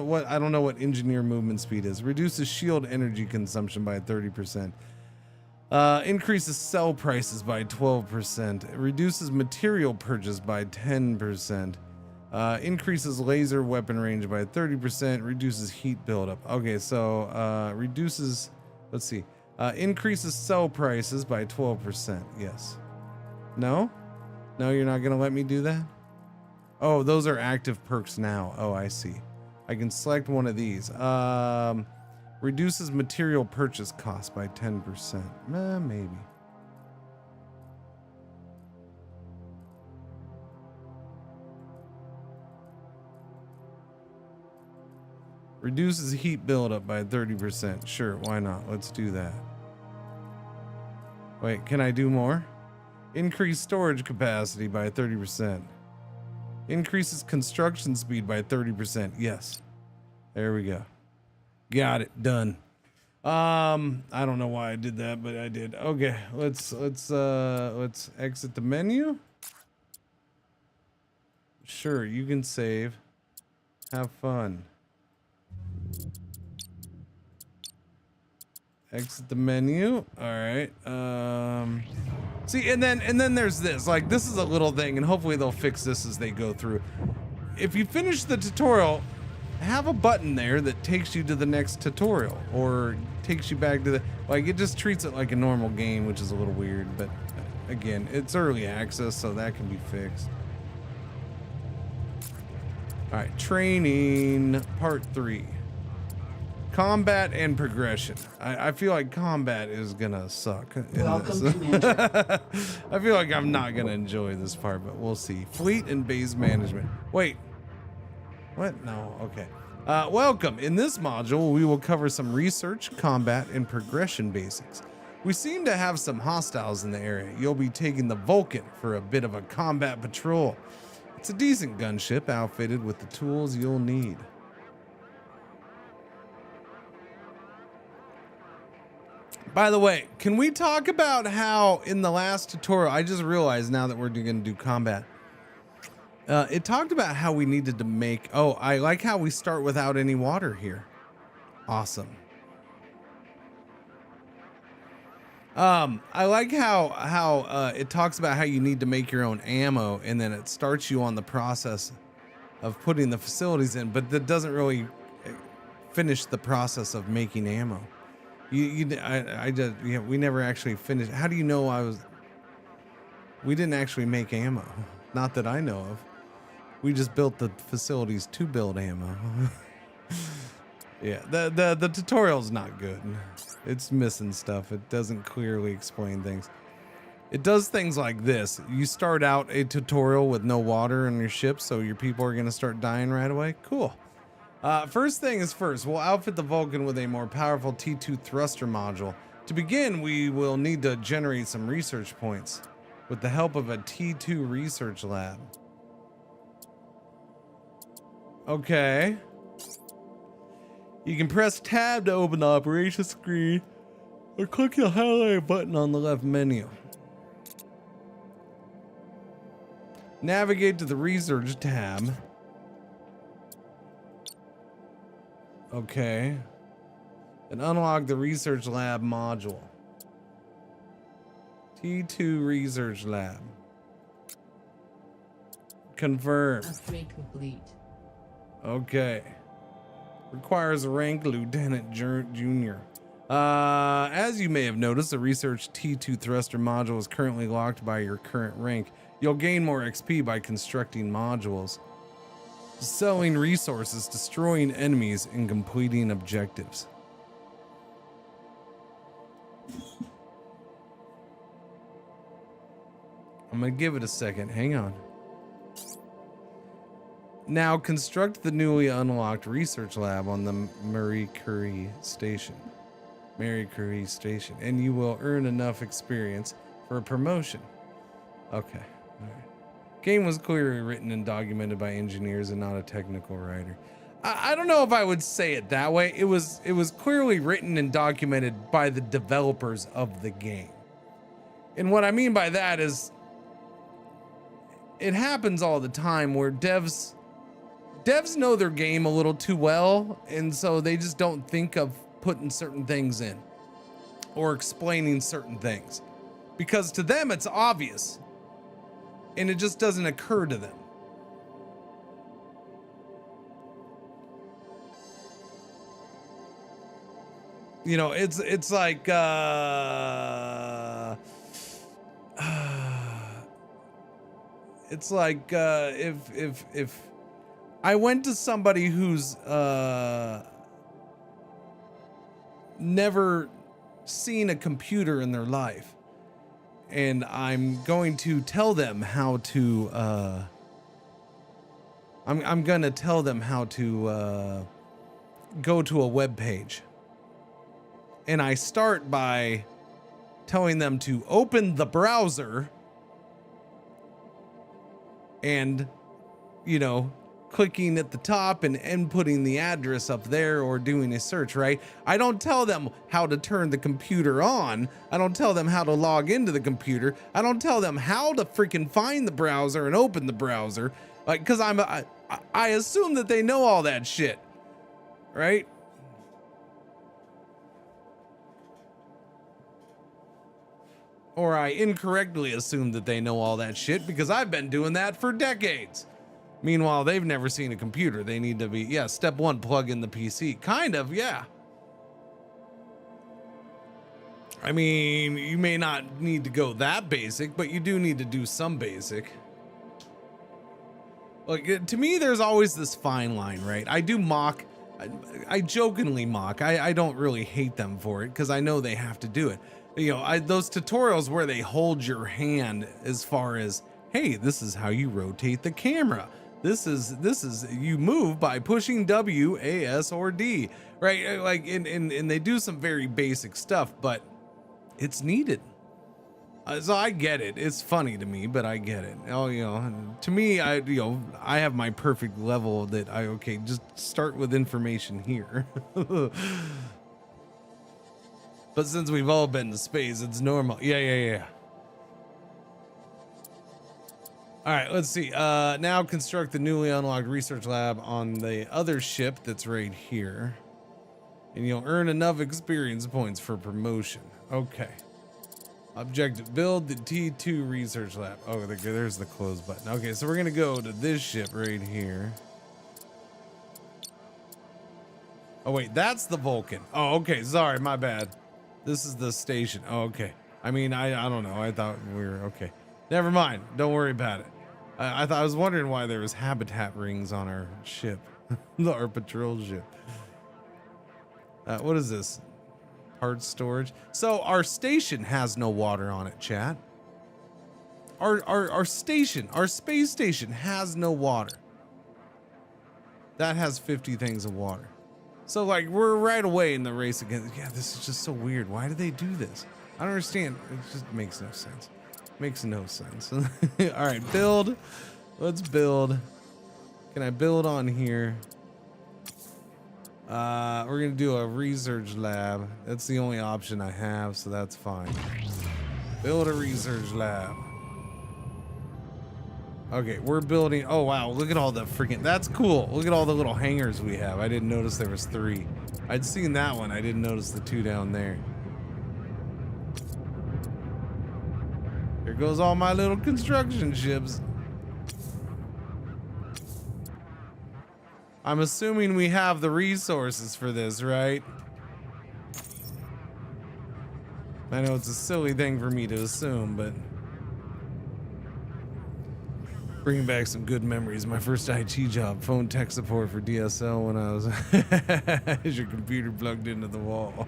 know what engineer movement speed is. Reduces shield energy consumption by 30%. Increases sell prices by 12%. Reduces material purchase by 10%. Increases laser weapon range by 30%. Reduces heat buildup. Okay, so reduces. Let's see. Increases sell prices by 12%. Yes. No, you're not gonna let me do that. Oh, those are active perks now. Oh, I see. I can select one of these. Reduces material purchase cost by 10%. Maybe. Reduces heat buildup by 30%. Sure, why not? Let's do that. Wait, can I do more? Increase storage capacity by 30%. Increases construction speed by 30%. Yes. There we go. Got it. Done. I don't know why I did that, but I did. Okay, let's exit the menu. Sure, you can save. Have fun. Exit the menu. All right. See, and then there's this. Like, this is a little thing, and hopefully they'll fix this as they go through. If you finish the tutorial, have a button there that takes you to the next tutorial or takes you back to the, like, it just treats it like a normal game, which is a little weird, but again, it's early access, so that can be fixed. All right, training part 3. Combat and progression. I feel like combat is gonna suck. in Welcome, this. Commander. I feel like I'm not gonna enjoy this part, but we'll see. Fleet and base management. Wait. What? No. Okay. Welcome. In this module, we will cover some research, combat, and progression basics. We seem to have some hostiles in the area. You'll be taking the Vulcan for a bit of a combat patrol. It's a decent gunship outfitted with the tools you'll need. By the way, can we talk about how in the last tutorial, I just realized now that we're going to do combat, it talked about how we needed to make, oh, I like how we start without any water here. Awesome. I like how it talks about how you need to make your own ammo, and then it starts you on the process of putting the facilities in, but that doesn't really finish the process of making ammo. We never actually finished. How do you know we didn't actually make ammo? Not that I know of. We just built the facilities to build ammo. Yeah, the tutorial's not good. It's missing stuff. It doesn't clearly explain things. It does things like this. You start out a tutorial with no water in your ship, so your people are gonna start dying right away. Cool. First thing is first, we'll outfit the Vulcan with a more powerful T2 thruster module. To begin, we will need to generate some research points with the help of a T2 research lab. Okay. You can press tab to open the operation screen or click the highlight button on the left menu. Navigate to the research tab. Okay. And unlock the research lab module. T2 research lab. Confirm. Upgrade complete. Okay. Requires a rank Lieutenant Junior. As you may have noticed, the research T2 thruster module is currently locked by your current rank. You'll gain more XP by constructing modules, selling resources, destroying enemies, and completing objectives. I'm gonna give it a second. Hang on. Now construct the newly unlocked research lab on the Marie Curie station. And you will earn enough experience for a promotion. Okay. All right. Game was clearly written and documented by engineers and not a technical writer. I don't know if I would say it that way. It was clearly written and documented by the developers of the game. And what I mean by that is it happens all the time where devs know their game a little too well, and so they just don't think of putting certain things in or explaining certain things because to them it's obvious and it just doesn't occur to them. You know, it's like it's like if I went to somebody who's never seen a computer in their life, and I'm going to tell them how to I'm gonna tell them how to go to a web page, and I start by telling them to open the browser and, you know, clicking at the top and inputting the address up there or doing a search, right? I don't tell them how to turn the computer on. I don't tell them how to log into the computer. I don't tell them how to freaking find the browser and open the browser. Like, because I assume that they know all that shit, right? Or I incorrectly assume that they know all that shit because I've been doing that for decades. Meanwhile, they've never seen a computer. They need to be, yeah, step one, plug in the PC. Kind of, yeah. I mean, you may not need to go that basic, but you do need to do some basic. Like, to me, there's always this fine line, right? I do mock I jokingly mock. I don't really hate them for it because I know they have to do it. You know, those tutorials where they hold your hand as far as, hey, this is how you rotate the camera. This is you move by pushing W, A, S, or D, right? Like, and they do some very basic stuff, but it's needed. So I get it. It's funny to me, but I get it. Oh, you know, to me, I have my perfect level that okay, just start with information here. But since we've all been to space, it's normal. Yeah. All right, let's see. Now construct the newly unlocked research lab on the other ship that's right here. And you'll earn enough experience points for promotion. Okay. Objective, build the T2 research lab. Oh, there's the close button. Okay, so we're gonna go to this ship right here. Oh wait, that's the Vulcan. Oh, okay, sorry, my bad. This is the station. Oh, okay. I mean, I don't know. I thought we were okay. Never mind. Don't worry about it. I was wondering why there was habitat rings on our ship, our patrol ship. What is this? Parts storage. So our station has no water on it, chat. Our station, our space station has no water. That has 50 things of water. So like we're right away in the race again. Yeah, this is just so weird. Why do they do this? I don't understand. It just makes no sense. Makes no sense. All right, build. Let's build. Can I build on here? We're gonna do a research lab. That's the only option I have, so that's fine. Build a research lab. Okay, we're building. Oh wow, look at all the freaking. That's cool. Look at all the little hangars we have. I didn't notice there was 3. I'd seen that one. I didn't notice the 2 down there. There goes all my little construction ships. I'm assuming we have the resources for this, right? I know it's a silly thing for me to assume, but bringing back some good memories. My first IT job, phone tech support for DSL when I was is your computer plugged into the wall.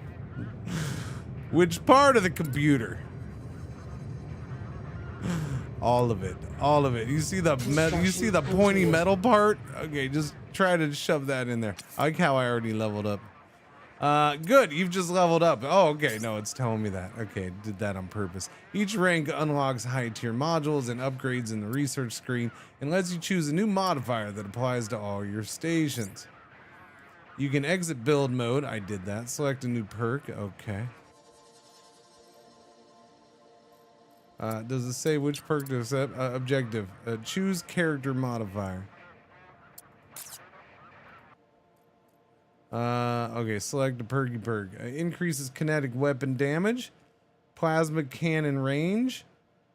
Which part of the computer? All of it. All of it. You see the metal, you see the pointy metal part? Okay, just try to shove that in there. I like how I already leveled up. Good, you've just leveled up. Oh, okay, no, it's telling me that. Okay, did that on purpose. Each rank unlocks high tier modules and upgrades in the research screen and lets you choose a new modifier that applies to all your stations. You can exit build mode. I did that. Select a new perk. Okay. Does it say which perk to accept? Objective. Choose character modifier. Okay, select a perky perk. Increases kinetic weapon damage. Plasma cannon range.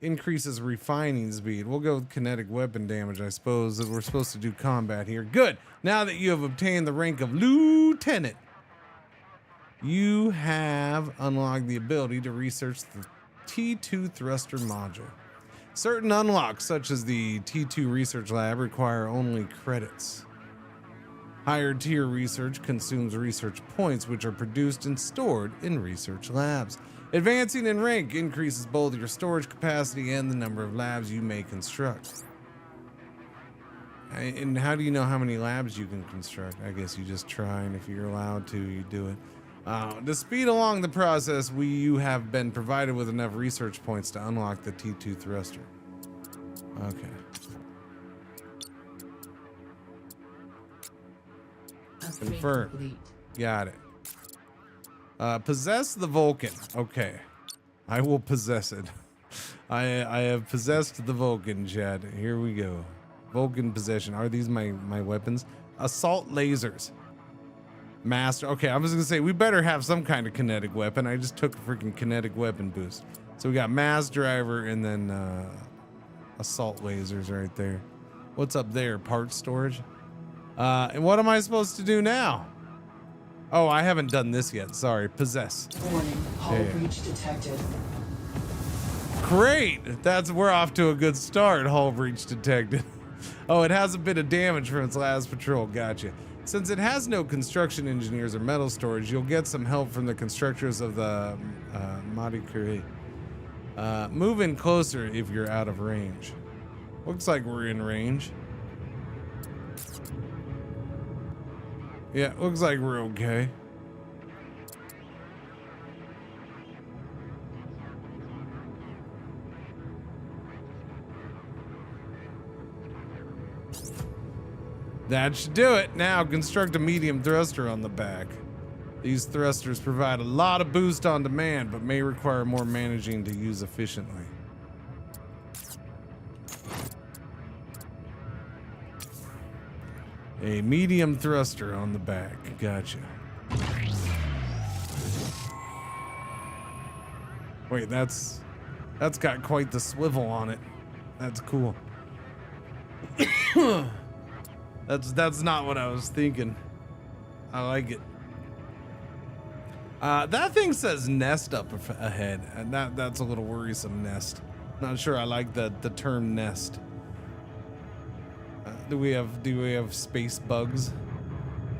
Increases refining speed. We'll go with kinetic weapon damage, I suppose. We're supposed to do combat here. Good. Now that you have obtained the rank of lieutenant, you have unlocked the ability to research the T2 thruster module. Certain unlocks, such as the T2 research lab, require only credits. Higher tier research consumes research points, which are produced and stored in research labs. Advancing in rank increases both your storage capacity and the number of labs you may construct. And how do you know how many labs you can construct? I guess you just try, and if you're allowed to, you do it. To speed along the process, you have been provided with enough research points to unlock the T2 thruster. Okay. Confirm. Got it. Possess the Vulcan. Okay. I will possess it. I have possessed the Vulcan, Chad. Here we go. Vulcan possession. Are these my weapons? Assault lasers. Master. Okay, I was gonna say we better have some kind of kinetic weapon. I just took a freaking kinetic weapon boost. So we got mass driver and then assault lasers right there. What's up there? Part storage. And what am I supposed to do now? Oh, I haven't done this yet. Sorry. Possess. Warning, hull breach detected. Great. We're off to a good start. Hull breach detected. Oh, it has a bit of damage from its last patrol. Gotcha. Since it has no construction engineers or metal storage, you'll get some help from the constructors of the Maricure. Move in closer if you're out of range. Looks like we're in range. Yeah, looks like we're okay. That should do it. Now construct a medium thruster on the back. These thrusters provide a lot of boost on demand, but may require more managing to use efficiently. A medium thruster on the back. Gotcha. Wait, that's got quite the swivel on it. That's cool. That's not what I was thinking. I like it. That thing says nest up ahead, and that's a little worrisome. Nest. Not sure I like the term nest. Do we have space bugs?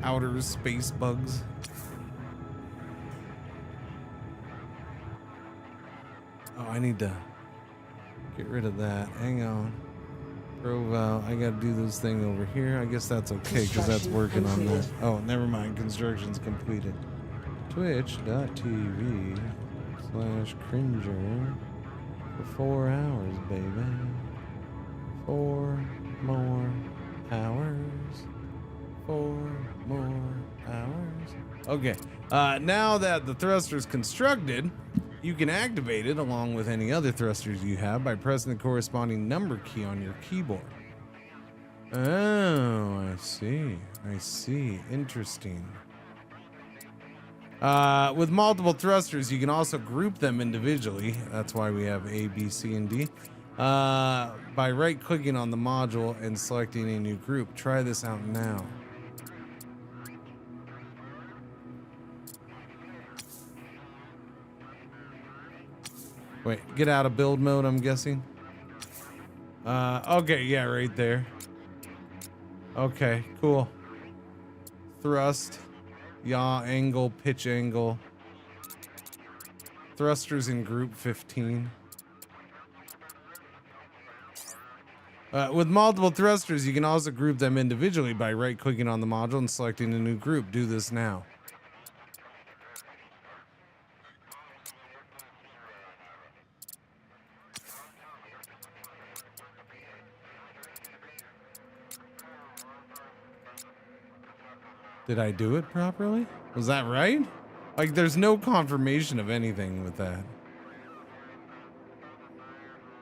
Outer space bugs? Oh, I need to get rid of that. Hang on. Profile. I gotta do this thing over here. I guess that's okay because that's working on that. Oh, never mind. Construction's completed. Twitch.tv/Cringer for 4 hours, baby. 4 more hours. 4 more hours. Okay. Now that the thruster's constructed, you can activate it along with any other thrusters you have by pressing the corresponding number key on your keyboard. Oh, I see. I see. Interesting. With multiple thrusters, you can also group them individually. That's why we have A, B, C, and D. By right-clicking on the module and selecting a new group. Try this out now. Wait, get out of build mode, I'm guessing. Okay, yeah, right there. Okay, cool. Thrust, yaw angle, pitch angle. Thrusters in group 15. With multiple thrusters, you can also group them individually by right-clicking on the module and selecting a new group. Do this now. Did I do it properly? Was that right? Like, there's no confirmation of anything with that.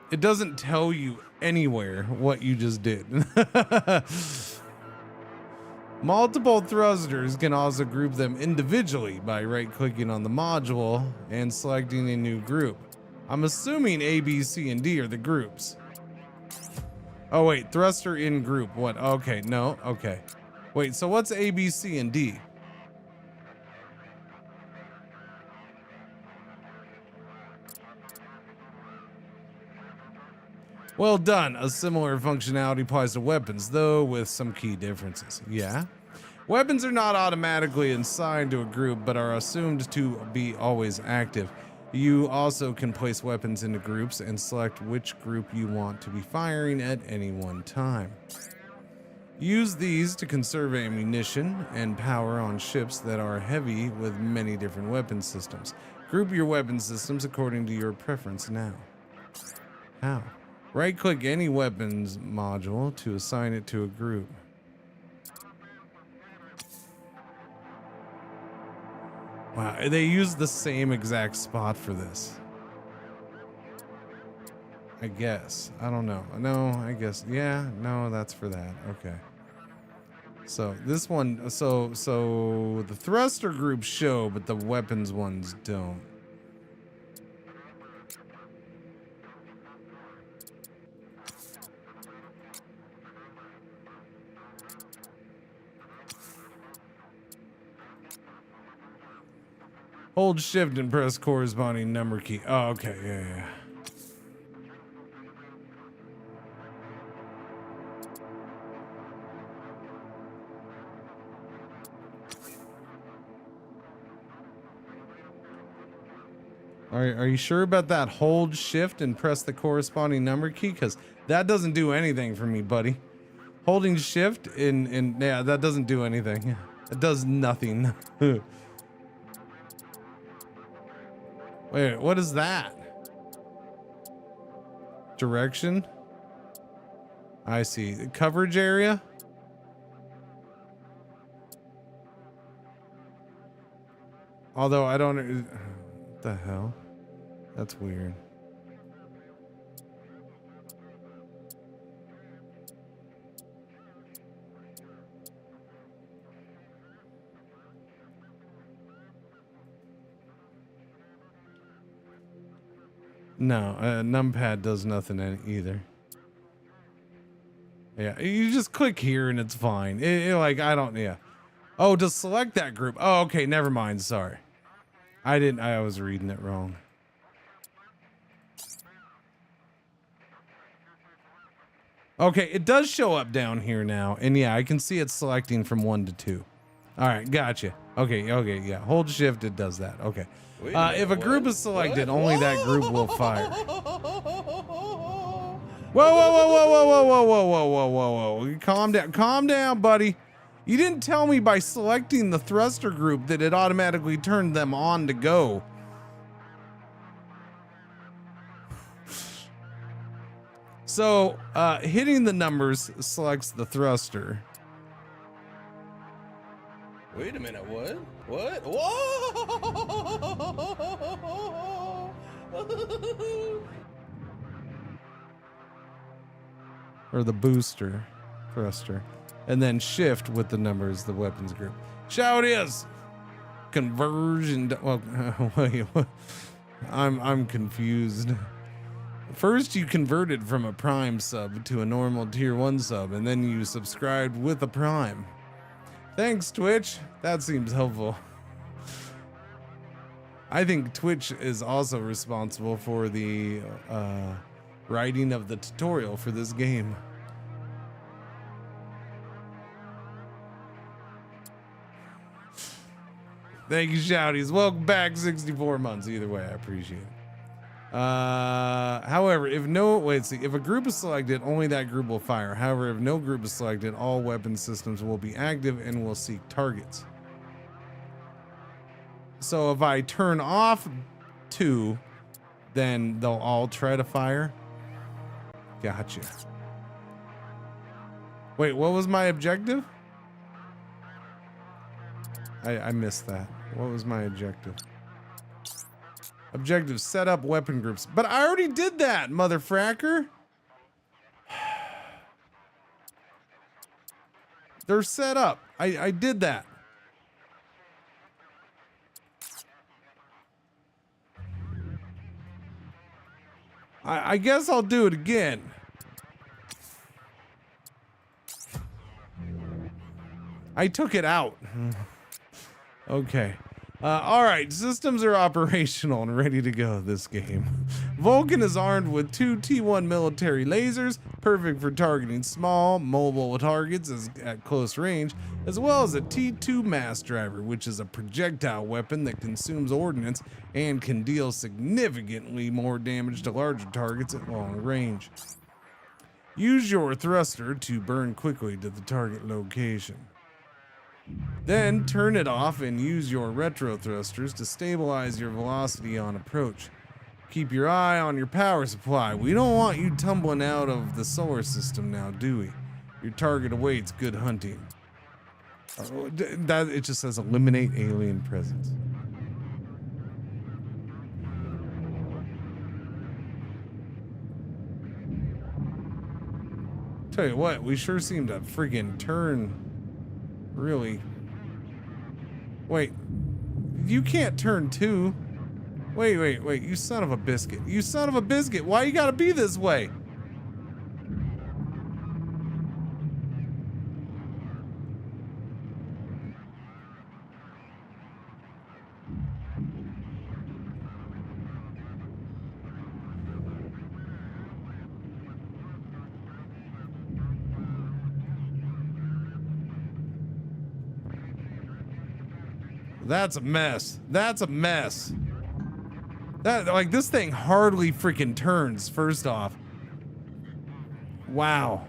It doesn't tell you anywhere what you just did. Multiple thrusters can also group them individually by right-clicking on the module and selecting a new group. I'm assuming A, B, C, and D are the groups. Oh, wait, thruster in group. What? Okay, no, okay. Wait, so what's A, B, C, and D? Well done. A similar functionality applies to weapons, though with some key differences. Yeah? Weapons are not automatically assigned to a group, but are assumed to be always active. You also can place weapons into groups and select which group you want to be firing at any one time. Use these to conserve ammunition and power on ships that are heavy with many different weapon systems. Group your weapon systems according to your preference now. How? Right-click any weapons module to assign it to a group. Wow, they use the same exact spot for this. I guess. I don't know. No, I guess. Yeah, no, that's for that. Okay. So this one, so the thruster groups show, but the weapons ones don't. Hold shift and press corresponding number key. Oh, okay, yeah. Are you sure about that? Hold shift and press the corresponding number key, because that doesn't do anything for me, buddy. Holding shift yeah, that doesn't do anything. It does nothing. Wait, what is that? Direction? I see. The coverage area? Although I don't... What the hell? That's weird. No, numpad does nothing either. Yeah, you just click here and it's fine. Like, I don't, yeah. Oh, to select that group. Oh, okay, never mind, sorry. I was reading it wrong. Okay, it does show up down here now. And yeah, I can see it selecting from 1 to 2. All right, gotcha. Okay, yeah. Hold shift, it does that. Okay. If a group is selected, only that group will fire. Whoa. Calm down, buddy. You didn't tell me by selecting the thruster group that it automatically turned them on to go. So, hitting the numbers selects the thruster. Wait a minute, what? What? Whoa! Or the booster thruster. And then shift with the numbers, the weapons group. Shout is conversion. Well, wait, I'm confused. First, you converted from a Prime sub to a normal Tier 1 sub, and then you subscribed with a Prime. Thanks, Twitch. That seems helpful. I think Twitch is also responsible for the writing of the tutorial for this game. Thank you, Shouties. Welcome back, 64 months. Either way, I appreciate it. However, if a group is selected, only that group will fire. However, if no group is selected, all weapon systems will be active and will seek targets. So if I turn off 2, then they'll all try to fire. Gotcha. Wait, what was my objective? I missed that. What was my objective? Objective, set up weapon groups. But I already did that, motherfracker. They're set up. I did that. I guess I'll do it again. I took it out. Okay. All right, systems are operational and ready to go this game. Vulcan is armed with 2 T1 military lasers, perfect for targeting small, mobile targets at close range, as well as a T2 mass driver, which is a projectile weapon that consumes ordnance and can deal significantly more damage to larger targets at long range. Use your thruster to burn quickly to the target location. Then turn it off and use your retro thrusters to stabilize your velocity on approach. Keep your eye on your power supply. We don't want you tumbling out of the solar system now, do we? Your target awaits good hunting. It just says eliminate alien presence. Tell you what, we sure seem to friggin' turn. Really? Wait, you can't turn 2. Wait, you son of a biscuit. You son of a biscuit. Why you gotta be this way? That's a mess. That's a mess. That, like, this thing hardly freaking turns, first off. Wow.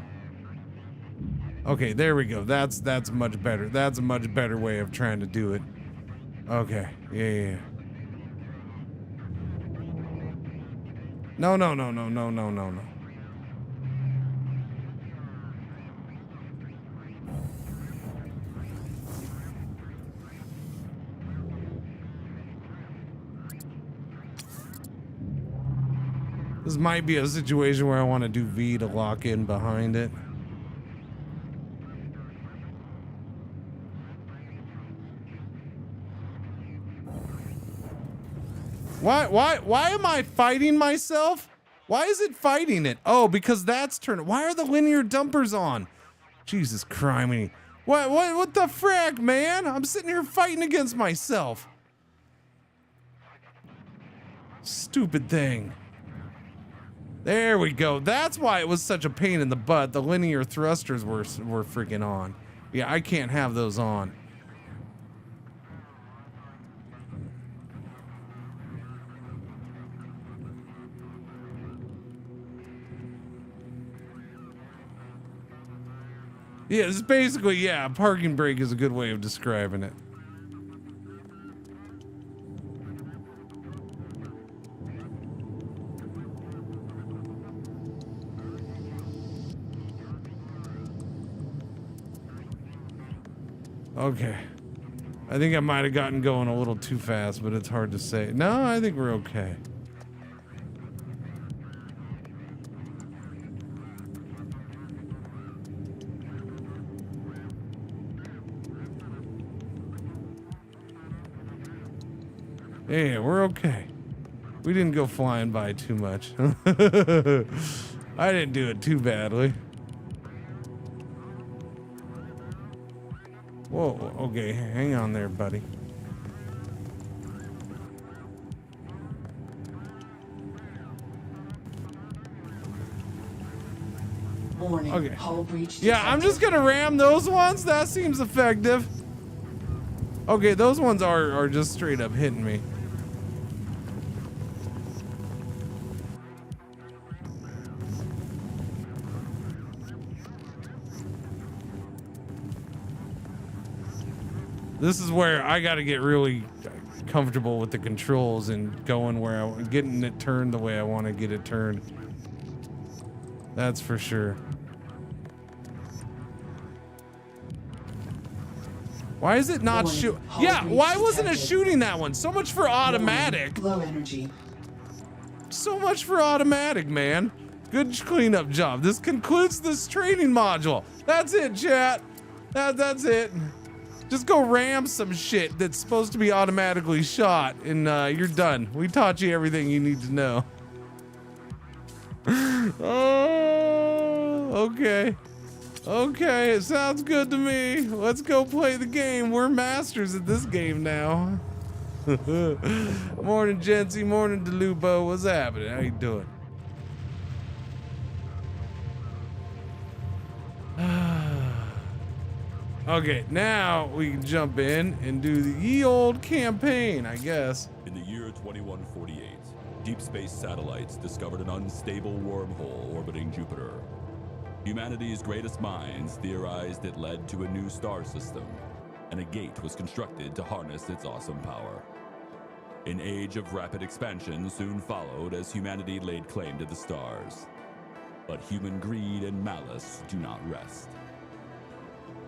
Okay, there we go. That's much better. That's a much better way of trying to do it. Okay. Yeah. No. This might be a situation where I want to do V to lock in behind it. Why am I fighting myself? Why is it fighting it? Oh, because that's turning. Why are the linear dumpers on? Jesus criminy. What the frack, man? I'm sitting here fighting against myself. Stupid thing. There we go. That's why it was such a pain in the butt. The linear thrusters were freaking on. Yeah, I can't have those on. Yeah, it's basically, yeah, parking brake is a good way of describing it. Okay. I think I might have gotten going a little too fast, but it's hard to say. No, I think we're okay. Yeah, we're okay. We didn't go flying by too much. I didn't do it too badly. Whoa, okay, hang on there, buddy. Warning, Okay. hull breach Yeah, I'm just detected. gonna ram those ones. That seems effective. Okay, those ones are just straight up hitting me. This is where I gotta get really comfortable with the controls and going where getting it turned the way I want to get it turned. That's for sure. Why is it not shoot? Yeah, why wasn't it shooting that one? So much for automatic. Low energy. So much for automatic, man. Good cleanup job. This concludes this training module. That's it, chat. That's it. Just go ram some shit that's supposed to be automatically shot, and you're done. We taught you everything you need to know. Oh, okay. Okay, it sounds good to me. Let's go play the game. We're masters at this game now. Morning, Jency. Morning, DeLubo. What's happening? How you doing? Okay, now we can jump in and do the ye old campaign, I guess. In the year 2148, deep space satellites discovered an unstable wormhole orbiting Jupiter. Humanity's greatest minds theorized it led to a new star system, and a gate was constructed to harness its awesome power. An age of rapid expansion soon followed as humanity laid claim to the stars. But human greed and malice do not rest.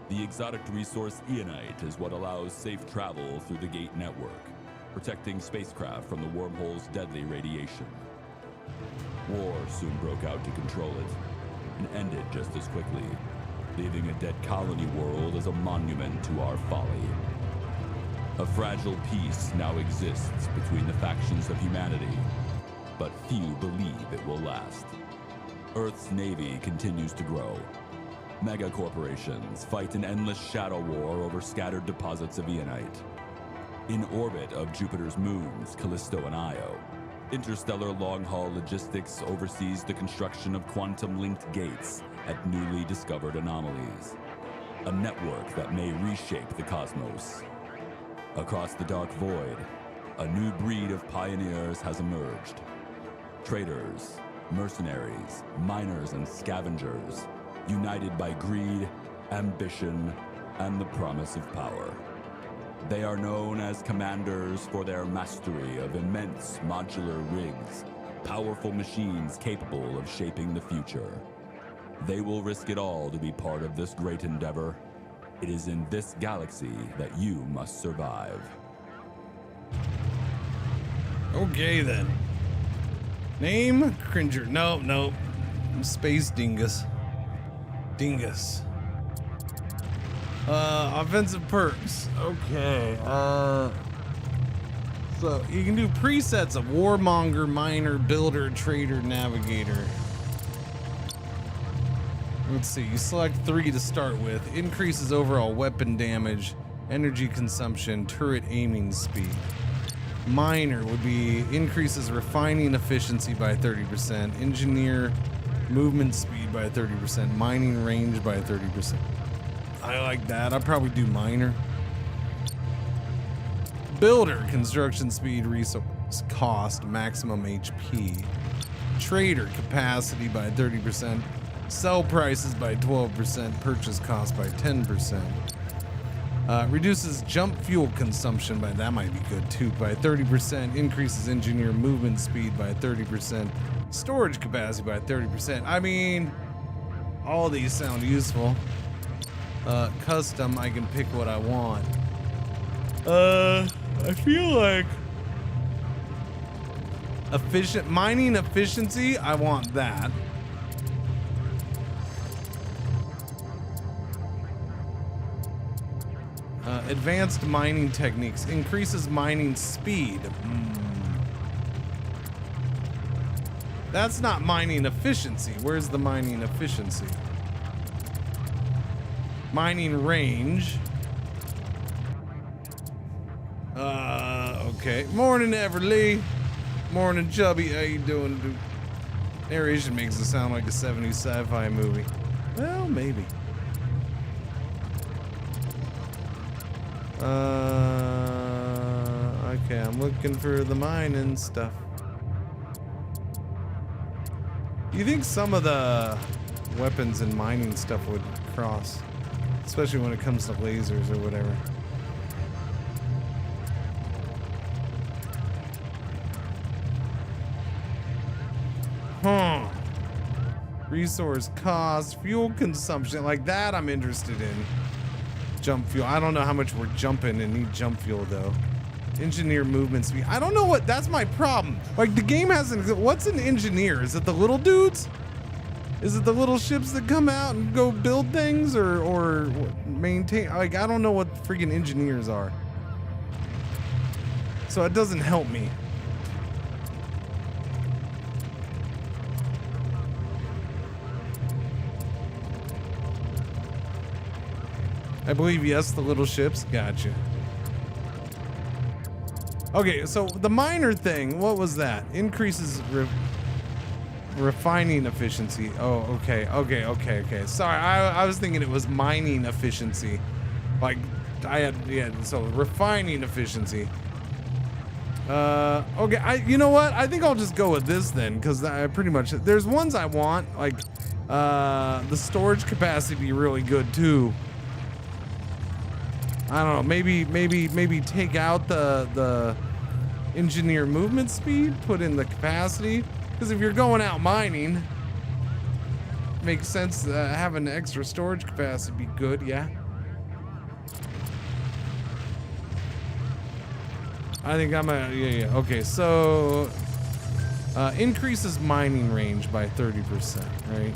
The exotic resource Ionite is what allows safe travel through the Gate network, protecting spacecraft from the wormhole's deadly radiation. War soon broke out to control it, and ended just as quickly, leaving a dead colony world as a monument to our folly. A fragile peace now exists between the factions of humanity, but few believe it will last. Earth's navy continues to grow. Mega corporations fight an endless shadow war over scattered deposits of Ionite. In orbit of Jupiter's moons, Callisto and Io, interstellar long-haul logistics oversees the construction of quantum-linked gates at newly discovered anomalies. A network that may reshape the cosmos. Across the dark void, a new breed of pioneers has emerged. Traders, mercenaries, miners, and scavengers, united by greed, ambition, and the promise of power. They are known as commanders for their mastery of immense modular rigs, powerful machines capable of shaping the future. They will risk it all to be part of this great endeavor. It is in this galaxy that you must survive. Okay then. Name Cringer. No. Space Dingus. Offensive perks. Okay. So you can do presets of warmonger, miner, builder, trader, navigator. Let's see. You select 3 to start with. Increases overall weapon damage, energy consumption, turret aiming speed. Miner would be increases refining efficiency by 30%, engineer movement speed by 30%, mining range by 30%. I like that. I'll probably do miner. Builder, construction speed, resource cost, maximum HP. Trader, capacity by 30%, sell prices by 12%, purchase cost by 10%. Reduces jump fuel consumption by, that might be good too, by 30%, increases engineer movement speed by 30%, storage capacity by 30%. I mean, all these sound useful. Custom, I can pick what I want. I feel like mining efficiency, I want that. Advanced mining techniques increases mining speed. That's not mining efficiency. Where's the mining efficiency? Mining range. Okay. Morning, Everly. Morning, Chubby. How you doing, dude? Narration makes it sound like a 70s sci-fi movie. Well, maybe. Okay, I'm looking for the mining stuff. You think some of the weapons and mining stuff would cross? Especially when it comes to lasers or whatever. Resource cost, fuel consumption, like that I'm interested in. Jump fuel. I don't know how much we're jumping and need jump fuel though. Engineer movement speed. I don't know what, that's my problem. Like the game hasn't, what's an engineer? Is it the little dudes? Is it the little ships that come out and go build things or maintain? Like, I don't know what freaking engineers are. So it doesn't help me. I believe, yes, the little ships. Gotcha. Okay, so the miner thing, what was that? Increases refining efficiency. Oh, okay. Sorry, I was thinking it was mining efficiency. Like, so refining efficiency. Okay, you know what? I think I'll just go with this then, because I pretty much, there's ones I want, like, the storage capacity be really good too. I don't know, maybe take out the engineer movement speed, put in the capacity. Because if you're going out mining, makes sense having extra storage capacity be good, yeah. I think I'm yeah. Okay, so increases mining range by 30%, right?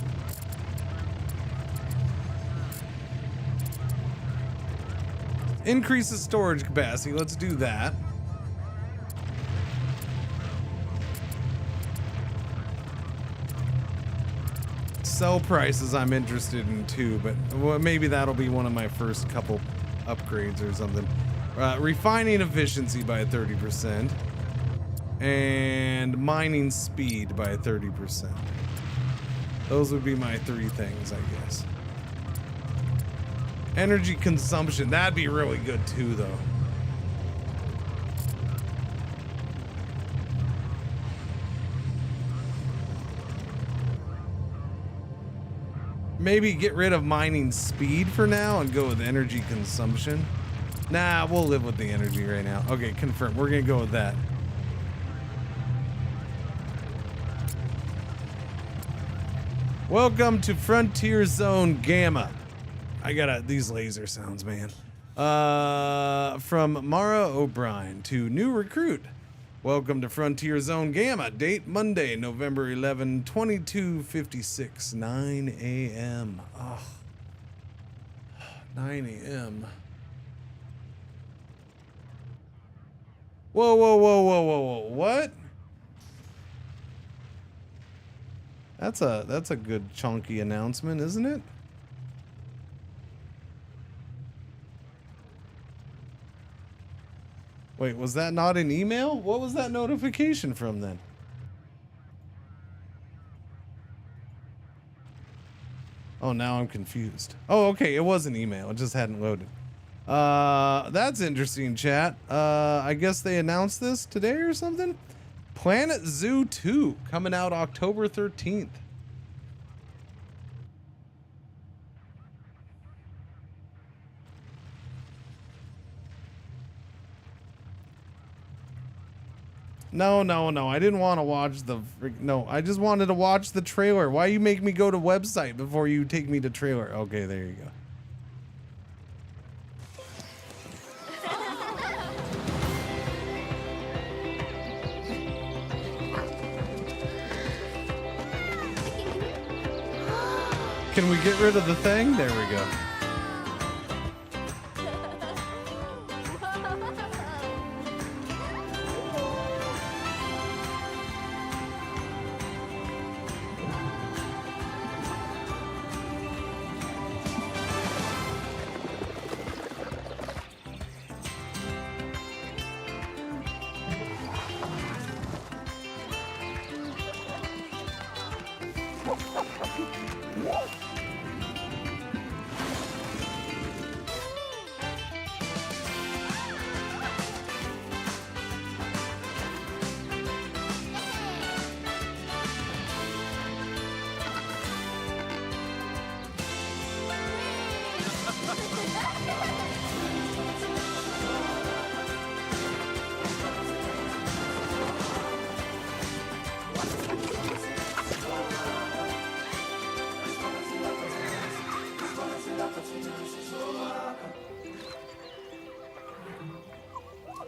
Increases storage capacity. Let's do that. Sell prices I'm interested in too, but well, maybe that'll be one of my first couple upgrades or something. Refining efficiency by 30% and mining speed by 30%. Those would be my 3 things, I guess. Energy consumption, that'd be really good too, though. maybe get rid of mining speed for now and go with energy consumption. Nah, we'll live with the energy right now. Okay, confirm. We're gonna go with that. Welcome to Frontier Zone Gamma. I gotta these laser sounds, man. From Mara O'Brien to new recruit. Welcome to Frontier Zone Gamma. Date Monday, November 11, 22:56, 9 a.m. Oh, 9 a.m. Whoa, whoa, whoa, whoa, whoa, whoa. What? That's a good chunky announcement, isn't it? Wait, was that not an email? What was that notification from then? Oh, now I'm confused. Oh, okay, it was an email. It just hadn't loaded. That's interesting, chat. I guess they announced this today or something? Planet Zoo 2 coming out October 13th. No, no, no. I didn't want to watch the... No, I just wanted to watch the trailer. Why you make me go to website before you take me to trailer? Okay, there you go. Can we get rid of the thing? There we go.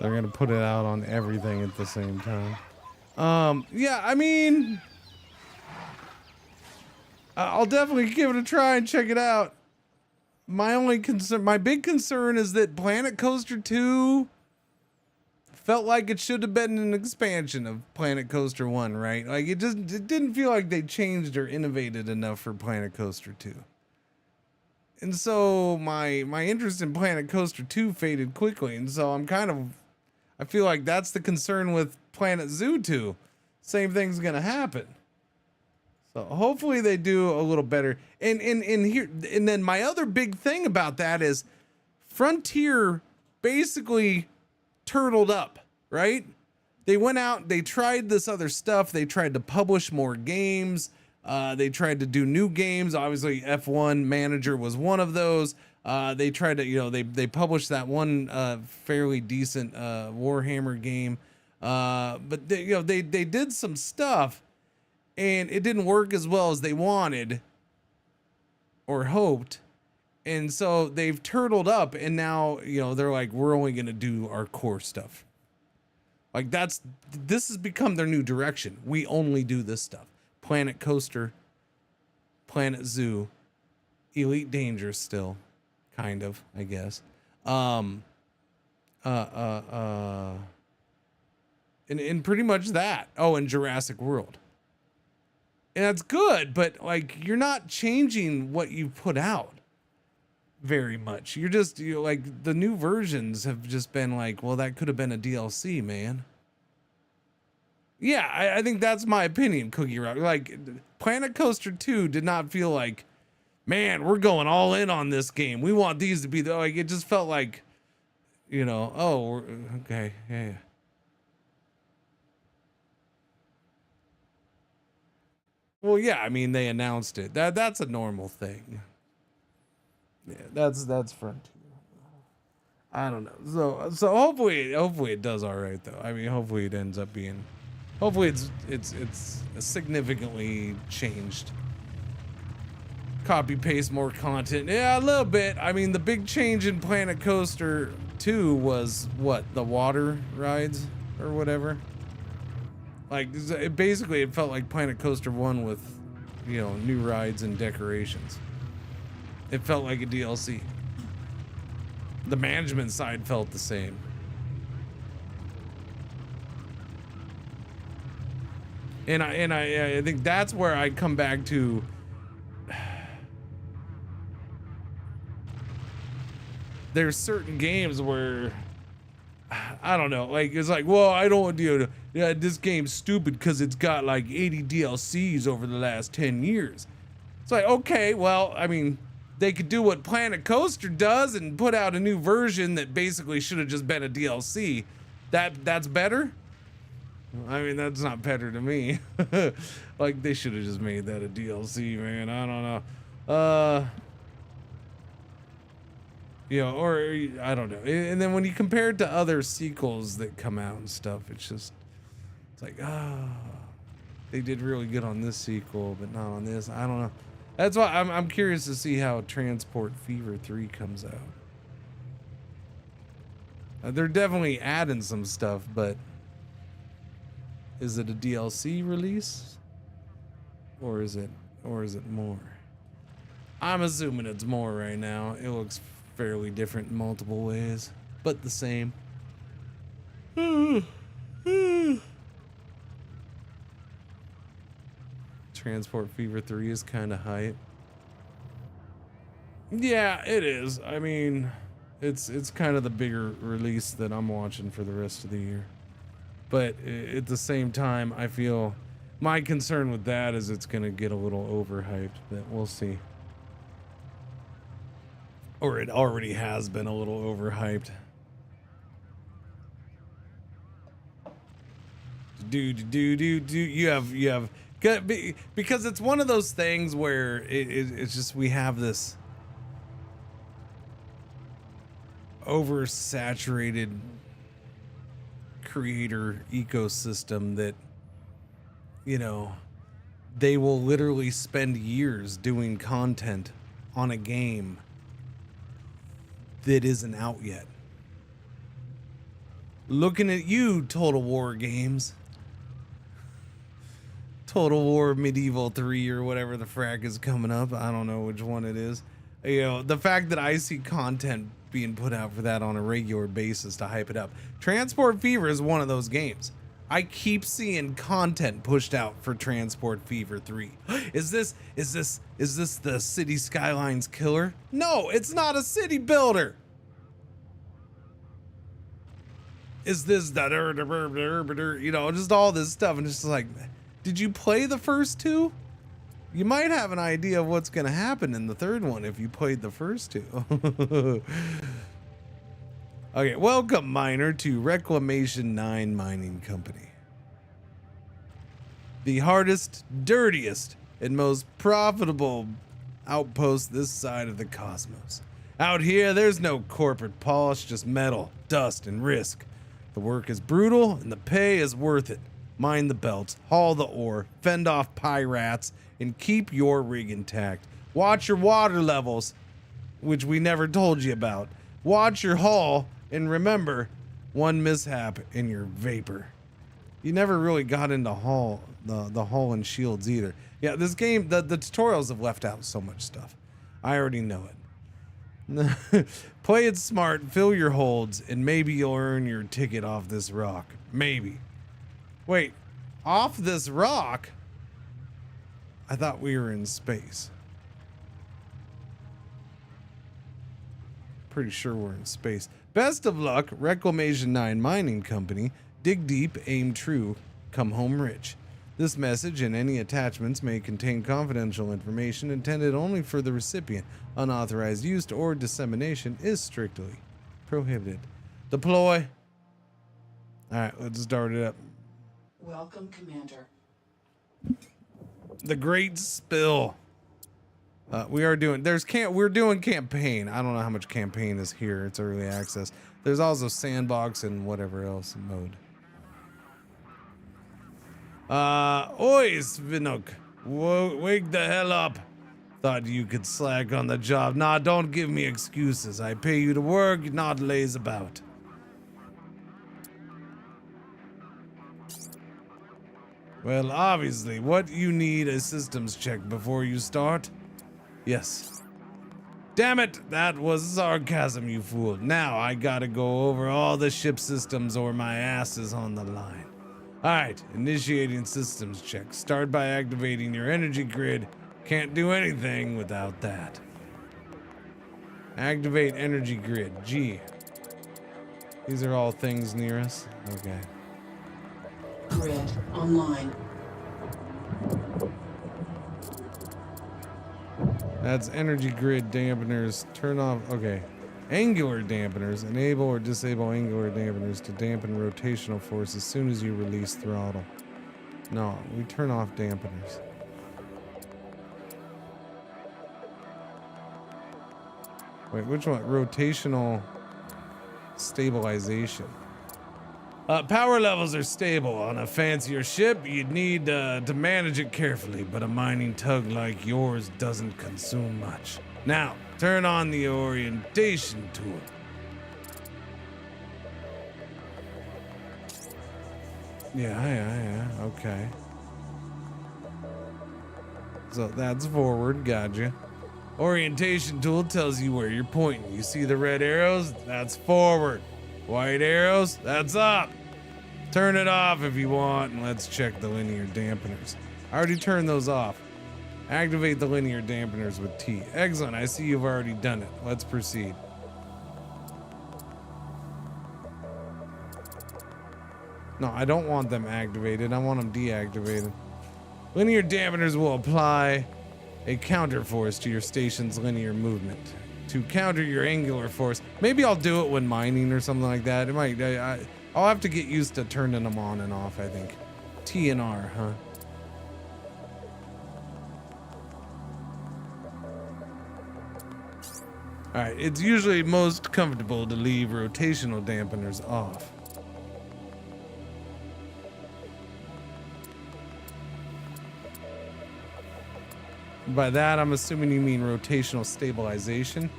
They're gonna put it out on everything at the same time. Yeah, I mean, I'll definitely give it a try and check it out. My only concern, my big concern is that Planet Coaster 2 felt like it should have been an expansion of Planet Coaster 1, right? Like it didn't feel like they changed or innovated enough for Planet Coaster 2. And so my interest in Planet Coaster 2 faded quickly, and so I feel like that's the concern with Planet Zoo 2. Same thing's gonna happen. So hopefully they do a little better. And here, and then my other big thing about that is Frontier basically turtled up, right? They went out, they tried this other stuff, they tried to publish more games, they tried to do new games. Obviously F1 Manager was one of those. They tried to, you know, they published that one fairly decent Warhammer game, but they did some stuff, and it didn't work as well as they wanted or hoped, and so they've turtled up, and now they're like, we're only gonna do our core stuff. Like this has become their new direction. We only do this stuff. Planet Coaster, Planet Zoo, Elite Dangerous still. Kind of, I guess. And pretty much that. Oh, and Jurassic World. And that's good, but like you're not changing what you put out very much. You're like the new versions have just been like, well, that could have been a DLC, man. Yeah, I think that's my opinion, Cookie Rock. Like Planet Coaster 2 did not feel like, man, we're going all in on this game. We want these to be like, it just felt like, oh, okay, yeah. Well, yeah, I mean, they announced it. That's a normal thing. Yeah, that's Frontier. I don't know. So hopefully it does all right though. I mean, hopefully it ends up being, hopefully it's significantly changed. Copy paste more content. Yeah, a little bit. I mean, the big change in Planet Coaster 2 was what, the water rides or whatever. Like basically it felt like Planet Coaster 1 with, you know, new rides and decorations. It felt like a DLC. The management side felt the same. And I think that's where I come back to. There's certain games where I don't know, like it's like, well, I don't do it. Yeah, this game's stupid because it's got like 80 DLCs over the last 10 years. It's like, okay, well, I mean, they could do what Planet Coaster does and put out a new version that basically should have just been a DLC. That's better? I mean, that's not better to me. Like, they should have just made that a DLC, man. I don't know. You know, or I don't know. And then when you compare it to other sequels that come out and stuff, it's like, they did really good on this sequel, but not on this. I don't know. That's why I'm curious to see how Transport Fever 3 comes out. They're definitely adding some stuff, but is it a DLC release? Or is it more? I'm assuming it's more right now. It looks fairly different in multiple ways, but the same. Transport Fever 3 is kind of hype. Yeah, it is. I mean, it's kind of the bigger release that I'm watching for the rest of the year. But at the same time, I feel my concern with that is it's going to get a little overhyped, but we'll see. Or it already has been a little overhyped. You have because it's one of those things where it's just, we have this oversaturated creator ecosystem that, you know, they will literally spend years doing content on a game that isn't out yet. Looking at you, Total War Games. Total War Medieval 3 or whatever the frack is coming up. I don't know which one it is. You know, the fact that I see content being put out for that on a regular basis to hype it up. Transport Fever is one of those games. I keep seeing content pushed out for Transport Fever 3. Is this the City Skylines killer? No, it's not a city builder. Is this the you know, just all this stuff, and it's just like, did you play the first two? You might have an idea of what's going to happen in the third one if you played the first two. Okay, welcome, miner, to Reclamation 9 Mining Company. The hardest, dirtiest, and most profitable outpost this side of the cosmos. Out here, there's no corporate polish, just metal, dust, and risk. The work is brutal, and the pay is worth it. Mine the belts, haul the ore, fend off pirates, and keep your rig intact. Watch your water levels, which we never told you about. Watch your hull, and remember, one mishap and you're vapor. You never really got into hull, the hull and shields either. Yeah, this game, the tutorials have left out so much stuff. I already know it. Play it smart, fill your holds, and maybe you'll earn your ticket off this rock. Maybe. Wait, off this rock? I thought we were in space. Pretty sure we're in space. Best of luck, Reclamation 9 Mining Company. Dig deep, aim true, come home rich. This message and any attachments may contain confidential information intended only for the recipient. Unauthorized use or dissemination is strictly prohibited. Deploy. All right, let's start it up. Welcome, Commander. The great spill. We are doing, we're doing campaign. I don't know how much campaign is here. It's early access. There's also sandbox and whatever else mode. Oi, Svinuk. Wake the hell up. Thought you could slack on the job. Nah, don't give me excuses. I pay you to work, not laze about. Well, obviously, what you need a systems check before you start? Yes. Damn it, that was sarcasm, you fool. Now I gotta go over all the ship systems or my ass is on the line. Alright, initiating systems check. Start by activating your energy grid. Can't do anything without that. Activate energy grid, G. These are all things near us? Okay. Grid online. That's energy grid dampeners. Turn off, okay. Angular dampeners. Enable or disable angular dampeners to dampen rotational force as soon as you release throttle. No, we turn off dampeners. Wait, which one? Rotational stabilization. Power levels are stable. On a fancier ship, you'd need to manage it carefully, but a mining tug like yours doesn't consume much. Now, turn on the orientation tool. Yeah, okay. So that's forward, gotcha. Orientation tool tells you where you're pointing. You see the red arrows? That's forward. White arrows? That's up. Turn it off if you want, and let's check the linear dampeners. I already turned those off. Activate the linear dampeners with T. Excellent, I see you've already done it. Let's proceed. No, I don't want them activated. I want them deactivated. Linear dampeners will apply a counter force to your station's linear movement. To counter your angular force, maybe I'll do it when mining or something like that. It might, I'll have to get used to turning them on and off, I think. T and R, huh? Alright, it's usually most comfortable to leave rotational dampeners off. By that, I'm assuming you mean rotational stabilization.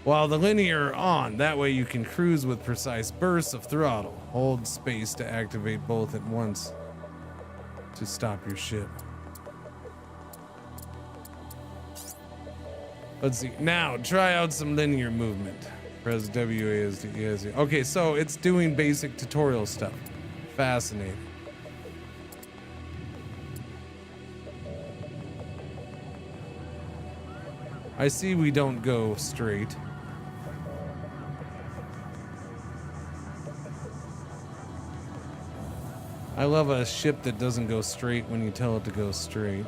While the linear are on, that way you can cruise with precise bursts of throttle. Hold space to activate both at once to stop your ship. Let's see. Now, try out some linear movement. Press WASD. Okay, so it's doing basic tutorial stuff. Fascinating. I see we don't go straight. I love a ship that doesn't go straight when you tell it to go straight.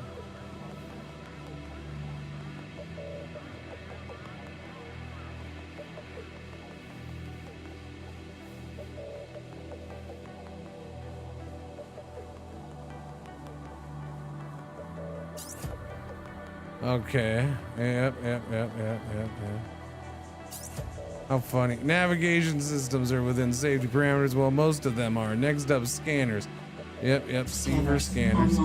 Okay. Yep. How funny. Navigation systems are within safety parameters. Well, most of them are. Next up, scanners. Yep. C for scanners.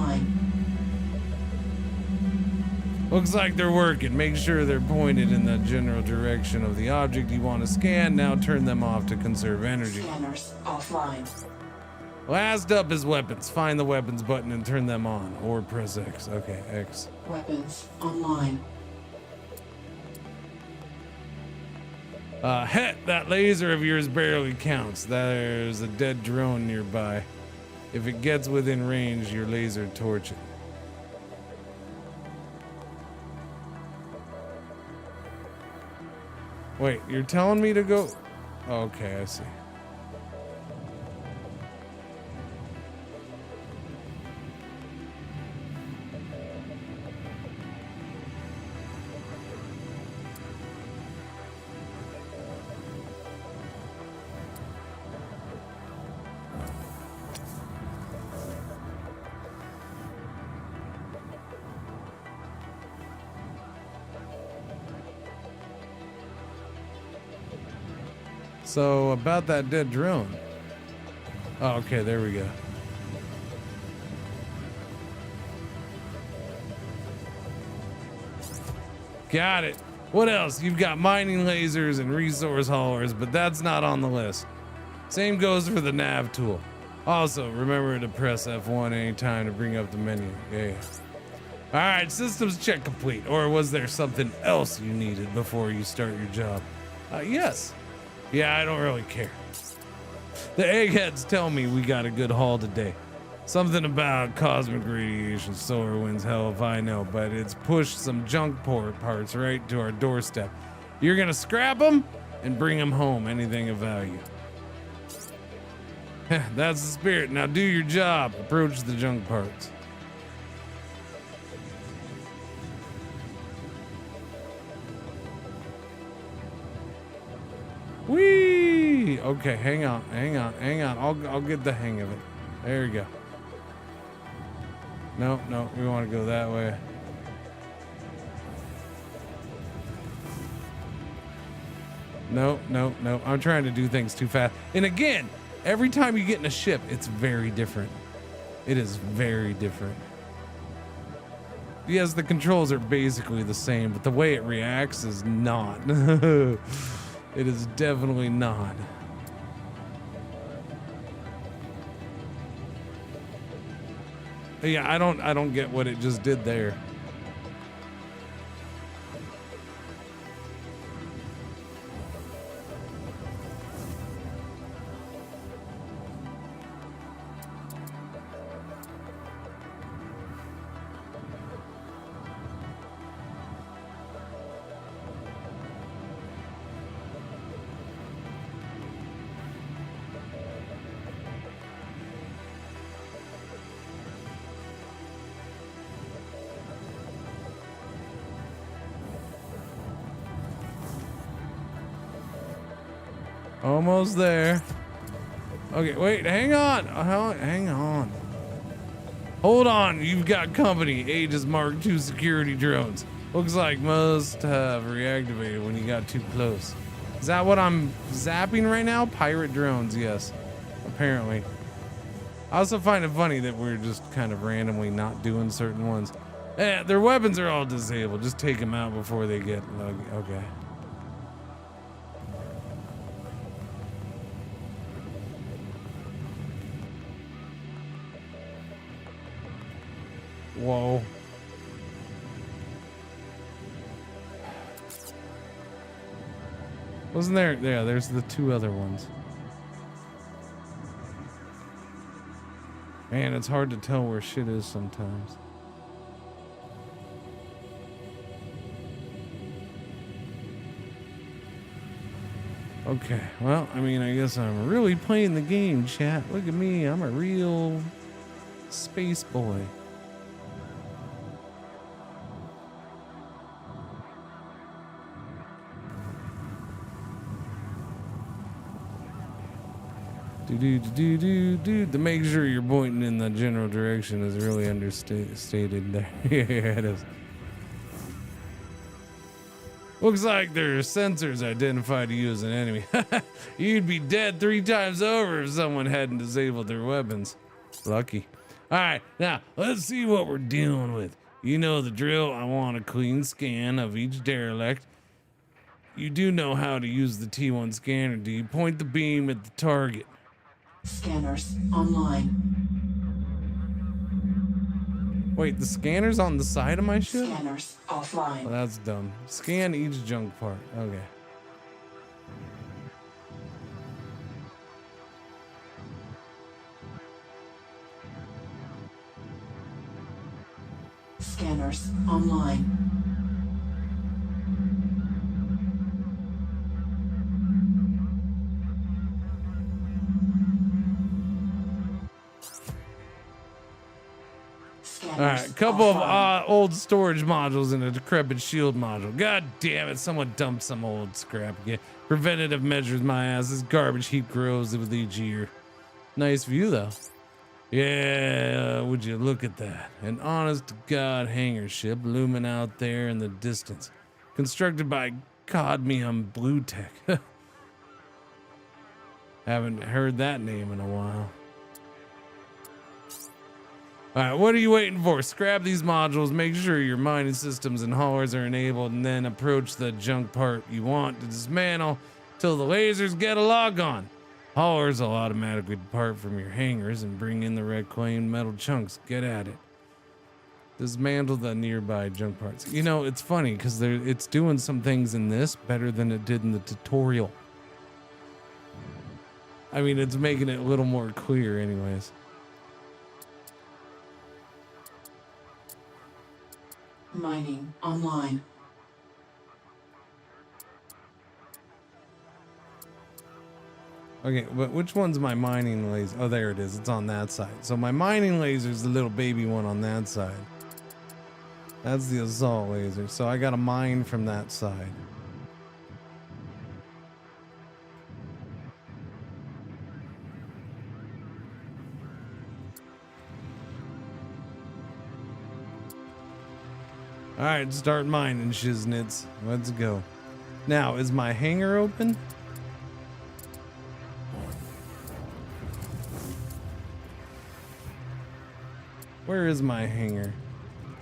Looks like they're working. Make sure they're pointed in the general direction of the object you want to scan. Now turn them off to conserve energy. Scanners offline. Last up is weapons. Find the weapons button and turn them on. Or press X. Okay, X. Weapons online. That laser of yours barely counts. There's a dead drone nearby. If it gets within range, your laser torch it. Wait, you're telling me to go? Okay, I see. So about that dead drone. Oh, okay, there we go. Got it. What else? You've got mining lasers and resource haulers, but that's not on the list. Same goes for the nav tool. Also, remember to press F1 anytime to bring up the menu. Yeah. All right, systems check complete. Or was there something else you needed before you start your job? Yes. Yeah, I don't really care. The eggheads tell me we got a good haul today. Something about cosmic radiation, solar winds, hell if I know, but it's pushed some junk parts right to our doorstep. You're gonna scrap them and bring them home, anything of value. That's the spirit. Now do your job. Approach the junk parts. Whee! Okay, hang on. I'll get the hang of it. There we go. No, we want to go that way. No. I'm trying to do things too fast. And again, every time you get in a ship, it's very different. It is very different. Yes, the controls are basically the same, but the way it reacts is not. It is definitely not. Yeah, I don't get what it just did there. Almost there. Okay, wait, hang on. Hang on. Hold on, you've got company. Aegis Mark II security drones. Looks like must have reactivated when you got too close. Is that what I'm zapping right now? Pirate drones, yes. Apparently. I also find it funny that we're just kind of randomly not doing certain ones. Their weapons are all disabled. Just take them out before they get okay. Whoa. Wasn't there? Yeah, there's the two other ones. Man, it's hard to tell where shit is sometimes. Okay, well, I mean, I guess I'm really playing the game, chat. Look at me, I'm a real space boy. To make sure you're pointing in the general direction is really understated there. Yeah, it is. Looks like their sensors identified you as an enemy. You'd be dead 3 times over if someone hadn't disabled their weapons. Lucky. All right, now let's see what we're dealing with. You know the drill. I want a clean scan of each derelict. You do know how to use the T1 scanner, do you? Point the beam at the target. Scanners online. Wait, the scanner's on the side of my ship? Scanners offline. Well, that's dumb. Scan each junk part. Okay. Scanners online. All right, a couple of old storage modules and a decrepit shield module. God damn it, someone dumped some old scrap again. Preventative measures, my ass. This garbage heap grows with each year. Nice view, though. Yeah, would you look at that? An honest-to-God hangar ship looming out there in the distance. Constructed by Cadmium Blue Tech. Haven't heard that name in a while. All right, what are you waiting for? Scrap these modules, make sure your mining systems and haulers are enabled, and then approach the junk part you want to dismantle till the lasers get a log on. Haulers will automatically depart from your hangars and bring in the reclaimed metal chunks. Get at it. Dismantle the nearby junk parts. You know, it's funny because it's doing some things in this better than it did in the tutorial. I mean, it's making it a little more clear anyways. Mining online. Okay, but which one's my mining laser? Oh, there it is. It's on that side. So my mining laser is the little baby one on that side. That's the assault laser. So I got to mine from that side. All right, start mining, shiznits. Let's go. Now, is my hangar open? Where is my hangar?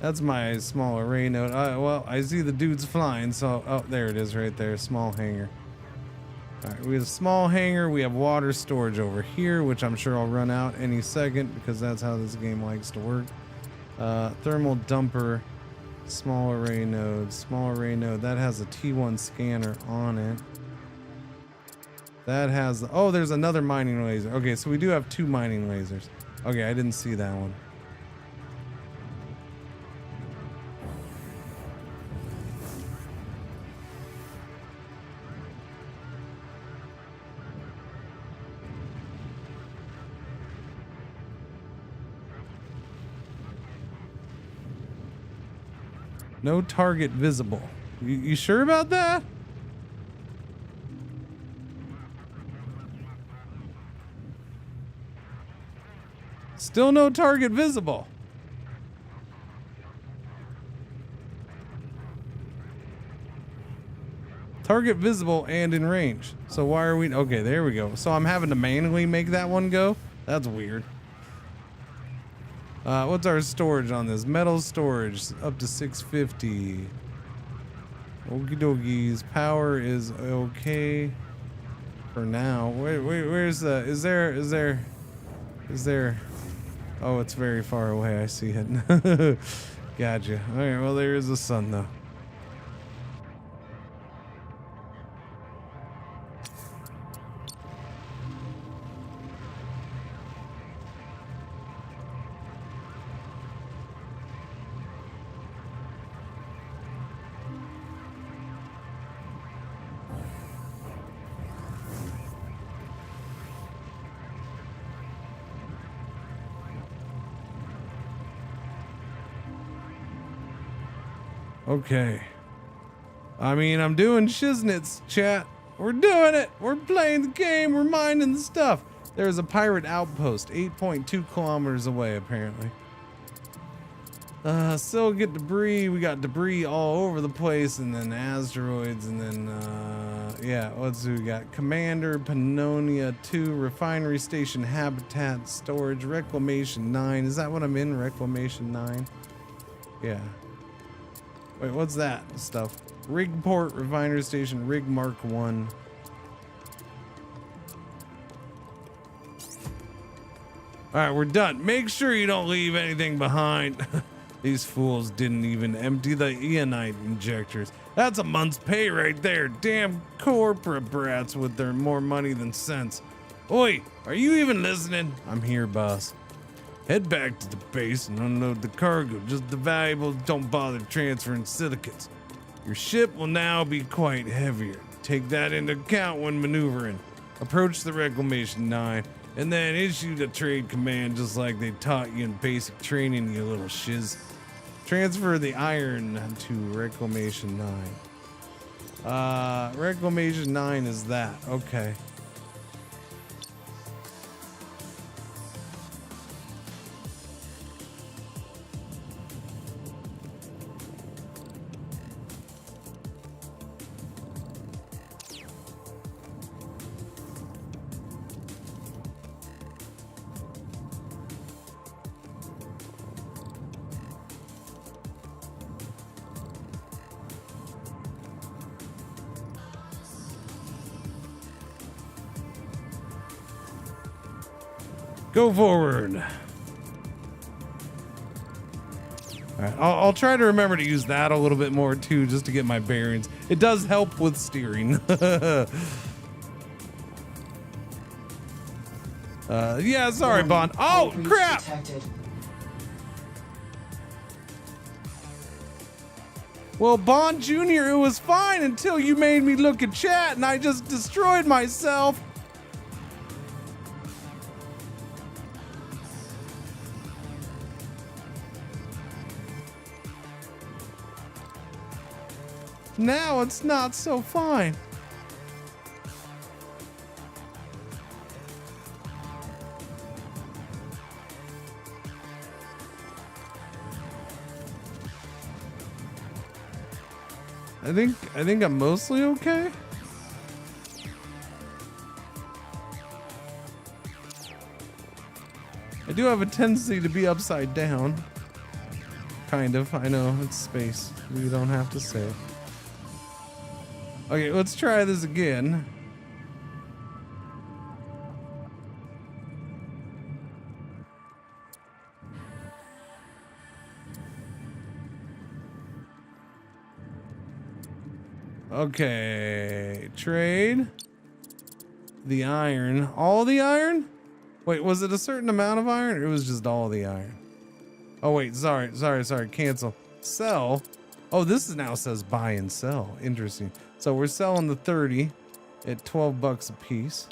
That's my small array node. Well, I see the dudes flying, so... Oh, there it is right there, small hangar. All right, we have a small hangar. We have water storage over here, which I'm sure I'll run out any second because that's how this game likes to work. Thermal dumper. Small array node, that has a T1 scanner on it. That has, oh, there's another mining laser. Okay, so we do have 2 mining lasers. Okay, I didn't see that one. No target visible. You sure about that? Still no target visible. Target visible and in range. So why are we... Okay, there we go. So I'm having to manually make that one go? That's weird. What's our storage on this? Metal storage up to 650. Okie dokies. Power is okay for now. Where's the... Is there... Oh, it's very far away. I see it. Gotcha. All right, well, there is the sun, though. Okay. I mean, I'm doing shiznits, chat. We're doing it. We're playing the game. We're mining the stuff. There's a pirate outpost 8.2 kilometers away, apparently. Still get debris. We got debris all over the place, and then asteroids, and then, yeah, what's we got? Commander, Pannonia 2, Refinery Station, Habitat, Storage, Reclamation 9. Is that what I'm in? Reclamation 9? Yeah. Wait, what's that stuff? Rig port, Refinery Station, Rig Mark 1. Alright, we're done. Make sure you don't leave anything behind. These fools didn't even empty the Eonite injectors. That's a month's pay right there. Damn corporate brats with their more money than sense. Oi, are you even listening? I'm here, boss. Head back to the base and unload the cargo. Just the valuables, don't bother transferring silicates. Your ship will now be quite heavier. Take that into account when maneuvering. Approach the Reclamation 9 and then issue the trade command just like they taught you in basic training, you little shiz. Transfer the iron to Reclamation 9. Reclamation 9 is that. Okay. Go forward. All right, I'll try to remember to use that a little bit more too, just to get my bearings. It does help with steering. Yeah, sorry, Bond. Oh, Breach crap! detected. Well, Bond Jr., it was fine until you made me look at chat and I just destroyed myself. Now it's not so fine. I think I'm mostly okay. I do have a tendency to be upside down. Kind of. I know, it's space. We don't have to say it. Okay, let's try this again. Okay, trade the iron. All the iron? Wait, was it a certain amount of iron or it was just all the iron? Oh wait, sorry, cancel. Sell. Oh, this is now says buy and sell. Interesting. So we're selling the 30 at 12 bucks a piece.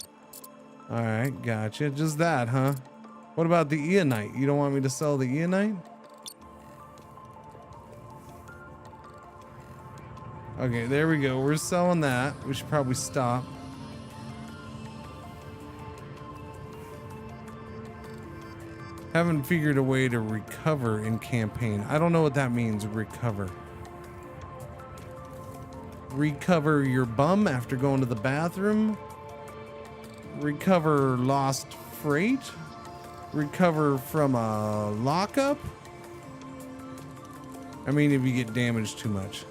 All right, gotcha. Just that, huh? What about the Eonite? You don't want me to sell the Eonite? Okay, there we go. We're selling that. We should probably stop. Haven't figured a way to recover in campaign. I don't know what that means, recover. Recover your bum after going to the bathroom. Recover lost freight. Recover from a lockup. I mean, if you get damaged too much.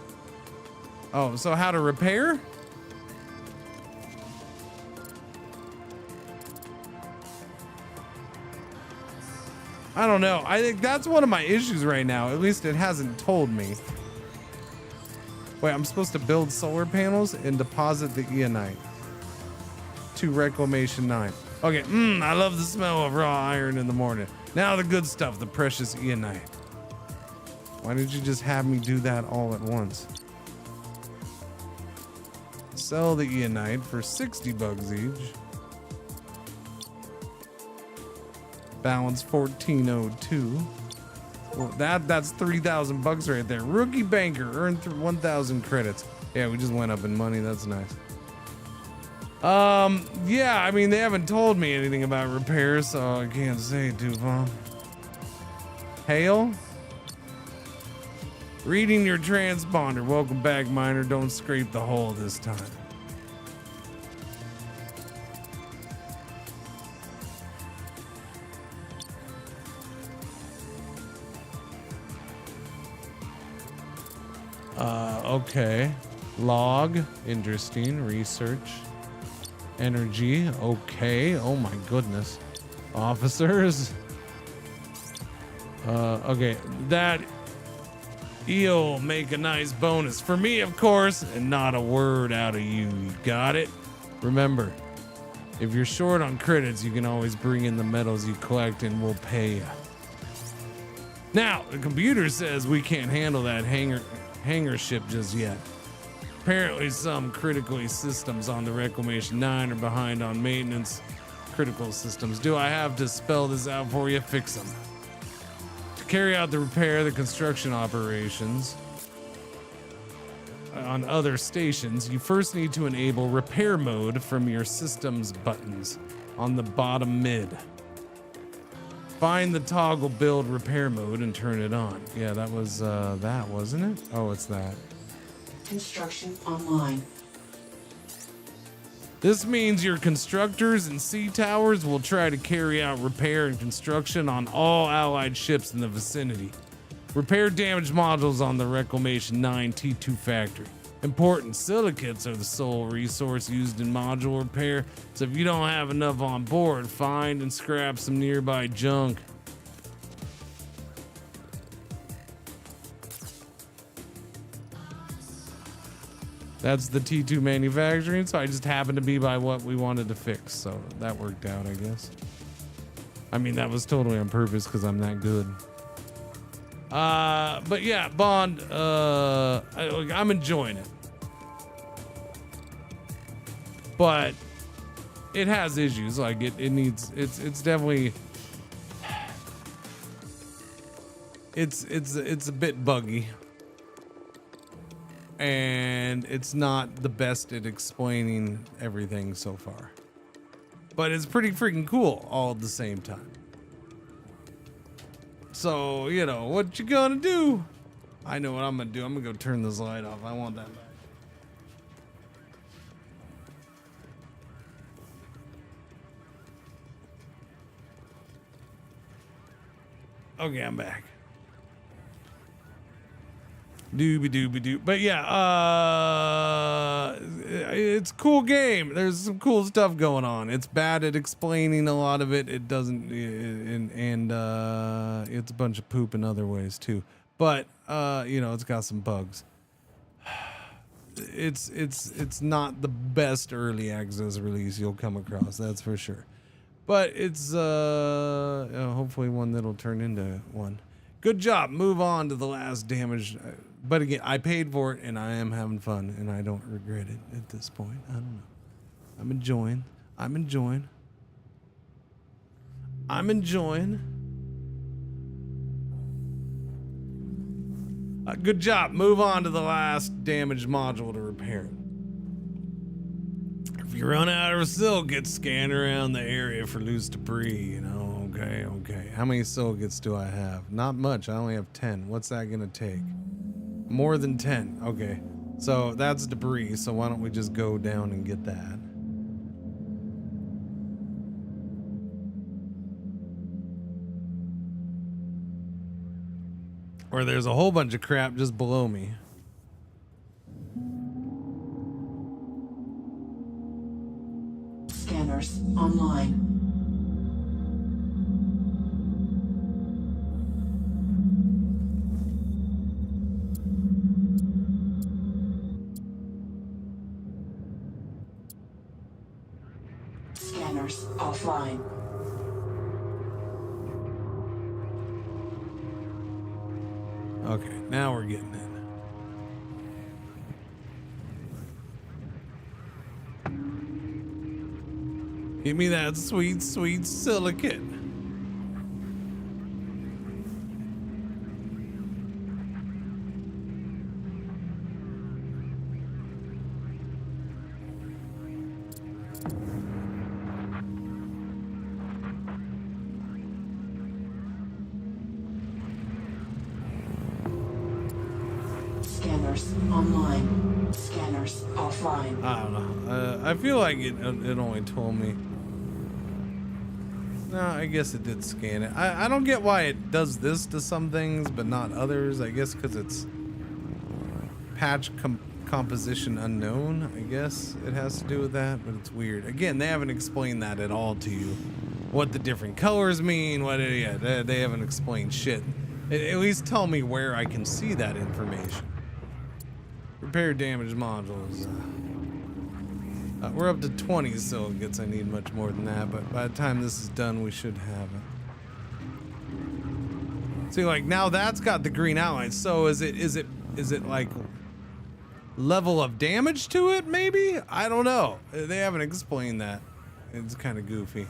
Oh, so how to repair? I don't know. I think that's one of my issues right now. At least it hasn't told me. Wait, I'm supposed to build solar panels and deposit the Eonite to Reclamation 9. Okay, I love the smell of raw iron in the morning. Now the good stuff, the precious Eonite. Why did you just have me do that all at once? Sell the Eonite for 60 bucks each. Balance 1402. Well, that's 3,000 bucks right there. Rookie banker earned 1,000 credits. Yeah, we just went up in money. That's nice. Yeah, I mean, they haven't told me anything about repairs, so I can't say too far. Hail? Reading your transponder. Welcome back, miner. Don't scrape the hole this time. Okay. Log. Interesting. Research. Energy. Okay. Oh my goodness. Officers. Okay. That eel make a nice bonus for me, of course, and not a word out of you. You got it? Remember, if you're short on credits, you can always bring in the metals you collect and we'll pay you. Now, the computer says we can't handle that hangar ship just yet. Apparently some critical systems on the Reclamation 9 are behind on maintenance. Critical systems. Do I have to spell this out for you? Fix them. To carry out the repair, the construction operations on other stations, you first need to enable repair mode from your system's buttons on the bottom mid. Find the toggle build repair mode and turn it on. Yeah, that was that, wasn't it? Oh, it's that. Construction online. This means your constructors and sea towers will try to carry out repair and construction on all allied ships in the vicinity. Repair damaged modules on the Reclamation 9 T2 factory. Important silicates are the sole resource used in module repair, so if you don't have enough on board, find and scrap some nearby junk. That's the T2 manufacturing, so I just happened to be by what we wanted to fix, so that worked out, I guess. I mean, that was totally on purpose because I'm that good. But yeah, Bond, I'm enjoying it. But it has issues. Like it needs, it's definitely, it's a bit buggy. And it's not the best at explaining everything so far. But it's pretty freaking cool all at the same time. So, you know, what you gonna do? I know what I'm gonna do. I'm gonna go turn this light off. I want that back. Okay, I'm back. Dooby. But yeah, it's a cool game. There's some cool stuff going on. It's bad at explaining a lot of it. It doesn't, and it's a bunch of poop in other ways too. But you know, it's got some bugs. It's not the best early access release you'll come across, that's for sure. But it's hopefully one that'll turn into one. Good job. Move on to the last damage. But again, I paid for it and I am having fun and I don't regret it at this point. I don't know. I'm enjoying. Good job. Move on to the last damaged module to repair it. If you run out of silicates, scan around the area for loose debris, you know. Okay. How many silicates do I have? Not much. I only have 10. What's that gonna take? More than 10. Okay. So that's debris, so why don't we just go down and get that? Or there's a whole bunch of crap just below me. Scanners online. Scanners offline. Okay, now we're getting in. Give me that sweet silicate. Scanners online. Scanners offline. I don't know. I feel like it only told me. No, I guess it did scan it. I don't get why it does this to some things, but not others. I guess because it's patch composition unknown. I guess it has to do with that, but it's weird. Again, they haven't explained that at all to you. What the different colors mean, they haven't explained shit. At least tell me where I can see that information. Repair damaged modules. We're up to 20 silicates. I need much more than that, but by the time this is done, we should have it. See, like now that's got the green outline. So is it like level of damage to it? Maybe, I don't know. They haven't explained that. It's kind of goofy.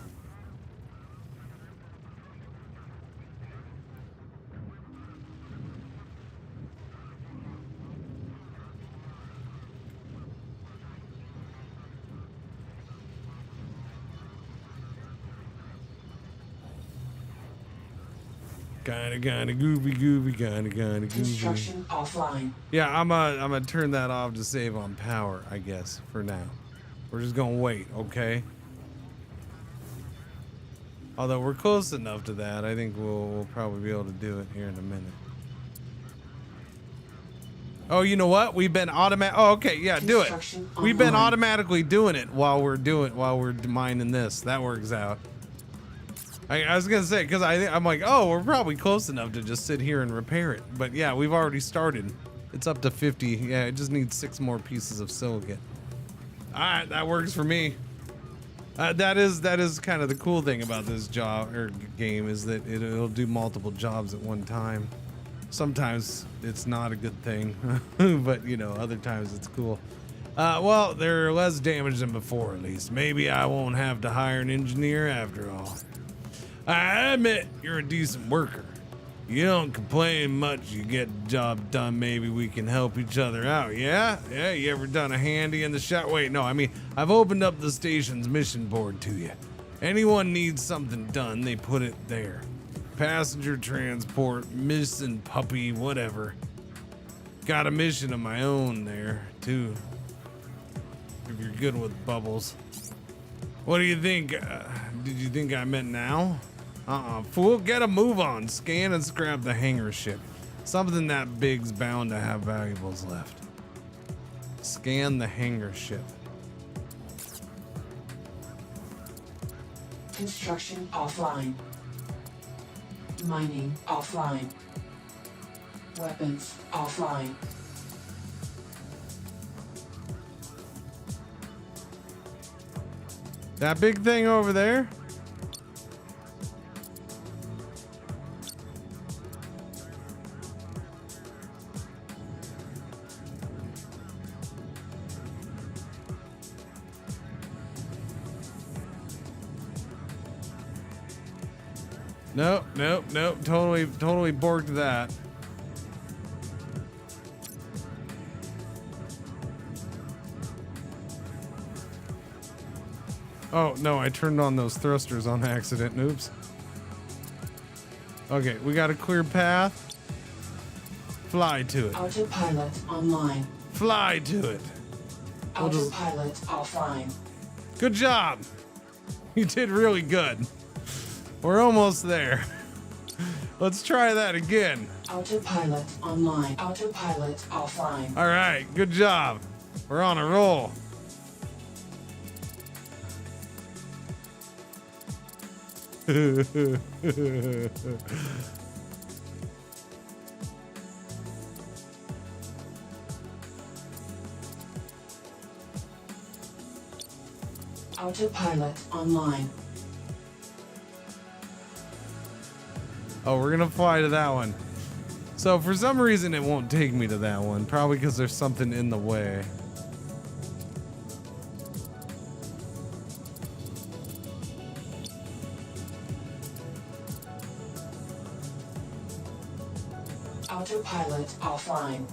Kinda goofy, kinda goofy. Construction offline. Yeah, I'm gonna turn that off to save on power, I guess, for now. We're just gonna wait, okay? Although we're close enough to that, I think we'll probably be able to do it here in a minute. Oh, you know what? We've been automatic. Oh, okay, yeah, do it. Construction We've been online. automatically doing it while we're mining this. That works out. I was gonna say because I'm like, oh, we're probably close enough to just sit here and repair it. But yeah, we've already started. It's up to 50. Yeah, it just needs 6 more pieces of silicate. All right, that works for me. That is kind of the cool thing about this job or game is that it'll do multiple jobs at one time. Sometimes it's not a good thing, but you know, other times it's cool. Well, they're less damage than before, at least. Maybe I won't have to hire an engineer after all. I admit you're a decent worker. You don't complain much. You get the job done. Maybe we can help each other out. Yeah? Yeah, you ever done a handy in the shop? Wait, no, I mean, I've opened up the station's mission board to you. Anyone needs something done, they put it there. Passenger transport, missing puppy, whatever. Got a mission of my own there, too. If you're good with bubbles. What do you think? Did you think I meant now? Fool, get a move on. Scan and scrap the hangar ship. Something that big's bound to have valuables left. Scan the hangar ship. Construction offline. Mining offline. Weapons offline. That big thing over there? Nope, nope, nope. Totally borked that. Oh, no, I turned on those thrusters on accident. Oops. Okay, we got a clear path. Fly to it. Autopilot online. Fly to it. We'll just- Autopilot offline. Good job. You did really good. We're almost there. Let's try that again. Autopilot online. Autopilot offline. All right, good job. We're on a roll. Autopilot online. Oh, we're gonna fly to that one. So for some reason it won't take me to that one. Probably because there's something in the way. Autopilot offline.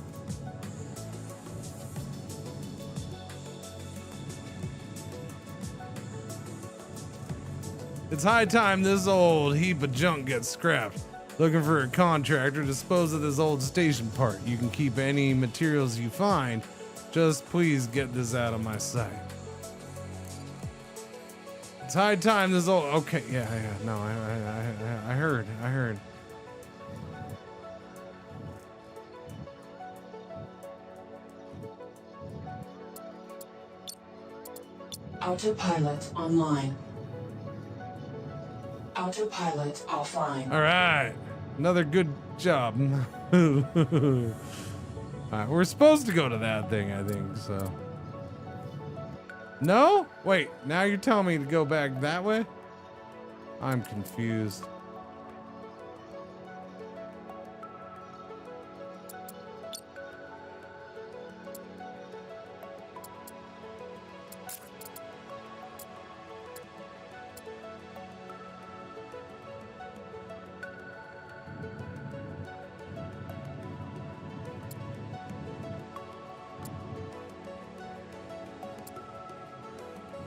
It's high time this old heap of junk gets scrapped. Looking for a contractor to dispose of this old station part. You can keep any materials you find. Just please get this out of my sight. It's high time this old... Okay, yeah, no, I heard. Autopilot online. Autopilot offline. All right, another good job. All right, we're supposed to go to that thing, I think, so. No? Wait, now you're telling me to go back that way? I'm confused.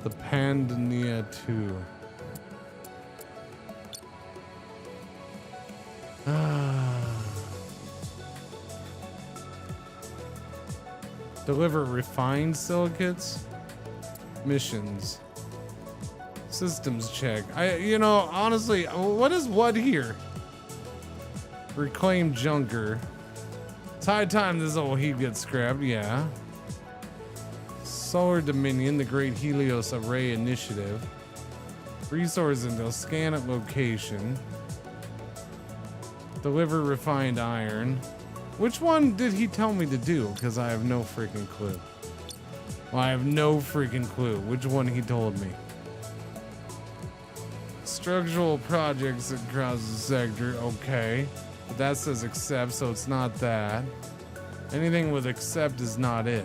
The Pandania 2. Deliver refined silicates. Missions. Systems check. You know, honestly, what is what here? Reclaim junker. It's high time this old heap gets scrapped, yeah. Solar Dominion, the Great Helios Array Initiative. Resource intel, scan at location. Deliver refined iron. Which one did he tell me to do? Because I have no freaking clue. Well, I have no freaking clue which one he told me. Structural projects across the sector, okay. But that says accept, so it's not that. Anything with accept is not it.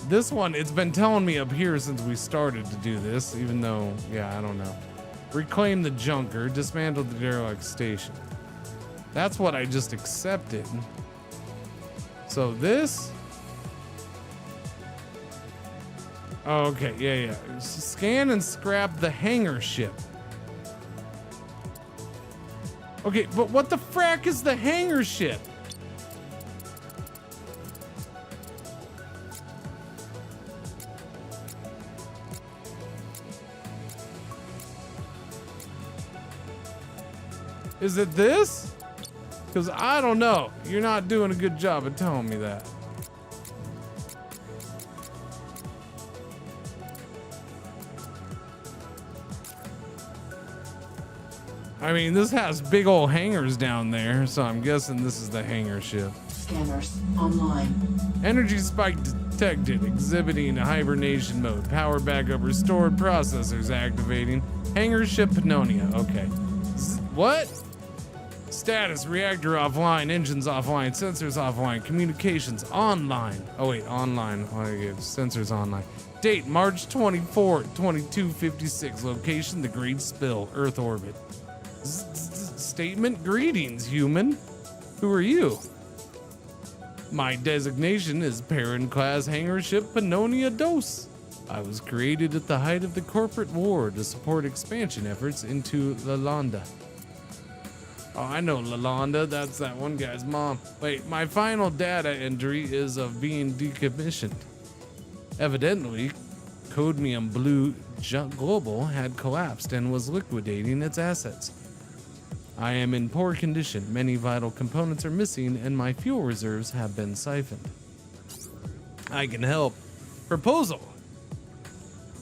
This one, it's been telling me up here since we started to do this, even though, yeah, I don't know. Reclaim the junker, dismantle the derelict station. That's what I just accepted. So this? Oh, okay, yeah. Scan and scrap the hangar ship. Okay, but what the frack is the hangar ship? Is it this? Because I don't know. You're not doing a good job of telling me that. I mean, this has big old hangars down there, so I'm guessing this is the hangar ship. Scanners online. Energy spike detected, exhibiting a hibernation mode. Power backup restored, processors activating. Hangar ship Pannonia, okay. What? Status, reactor offline, engines offline, sensors offline, communications online. Oh wait, online, sensors online. Date, March 24, 2256. Location, the Great Spill, Earth orbit. Statement, greetings, human. Who are you? My designation is Parent Class Hangar Ship Pannonia Dos. I was created at the height of the corporate war to support expansion efforts into Lalanda. Oh, I know Lalanda. That's that one guy's mom. Wait, my final data entry is of being decommissioned. Evidently, Cadmium Blue Global had collapsed and was liquidating its assets. I am in poor condition. Many vital components are missing, and my fuel reserves have been siphoned. I can help. Proposal.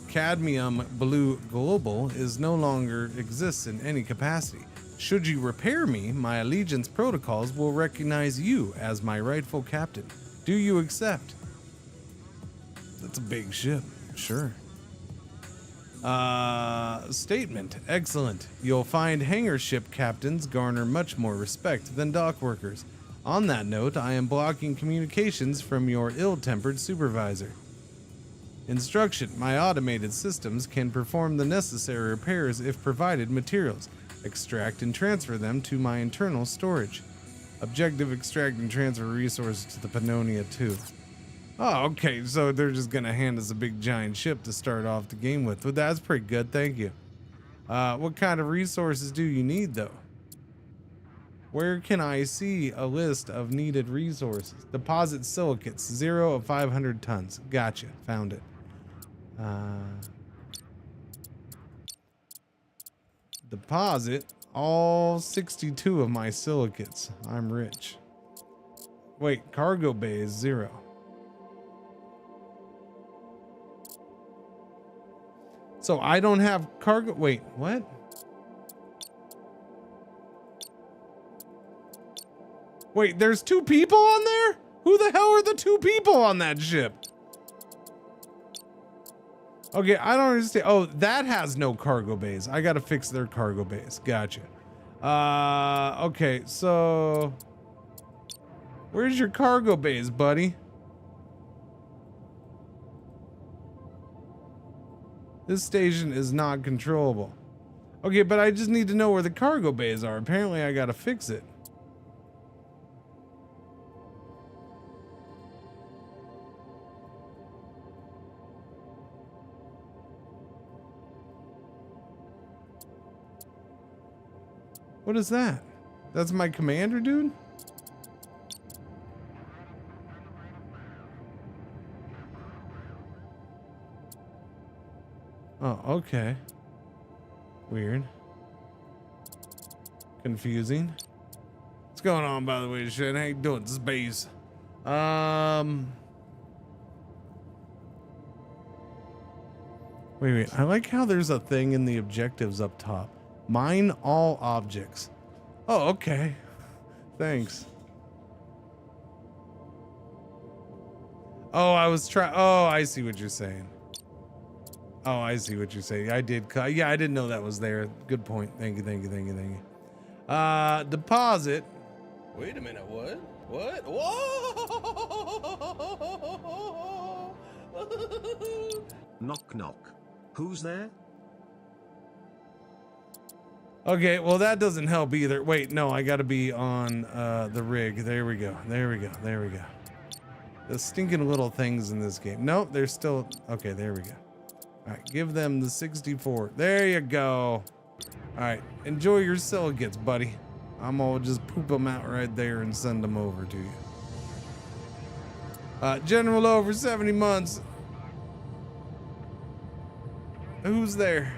Cadmium Blue Global is no longer exists in any capacity. Should you repair me, my allegiance protocols will recognize you as my rightful captain. Do you accept? That's a big ship. Sure. Statement. Excellent. You'll find hangar ship captains garner much more respect than dock workers. On that note, I am blocking communications from your ill-tempered supervisor. Instruction. My automated systems can perform the necessary repairs if provided materials. Extract and transfer them to my internal storage. Objective, extract and transfer resources to the Pannonia 2. Oh, okay, so they're just gonna hand us a big giant ship to start off the game with. Well, that's pretty good, thank you. What kind of resources do you need, though? Where can I see a list of needed resources? Deposit silicates, 0 of 500 tons. Gotcha, found it. Deposit all 62 of my silicates. I'm rich. Wait, cargo bay is 0. So I don't have cargo. Wait, what? Wait, there's 2 people on there? Who the hell are the 2 people on that ship? Okay, I don't understand. Oh, that has no cargo bays. I gotta fix their cargo bays. Gotcha. Okay, so where's your cargo bays, buddy? This station is not controllable. Okay, but I just need to know where the cargo bays are. Apparently, I gotta fix it. What is that? That's my commander, dude? Oh, okay. Weird. Confusing. It's going on, by the way, Shane? How you doing, Space? Wait. I like how there's a thing in the objectives up top. Mine all objects. Oh, okay. Thanks. Oh, I see what you're saying. Oh, I see what you're saying. I did. Yeah, I didn't know that was there. Good point. Thank you. Deposit. Wait a minute, what? What? Whoa! Knock knock. Who's there? Okay, well that doesn't help either. Wait, no, I gotta be on the rig. There we go. The stinking little things in this game. Nope, they're still okay. There we go. All right, give them the 64. There you go. All right, enjoy your silicates, buddy. I'm gonna just poop them out right there and send them over to you. General over 70 months. Who's there?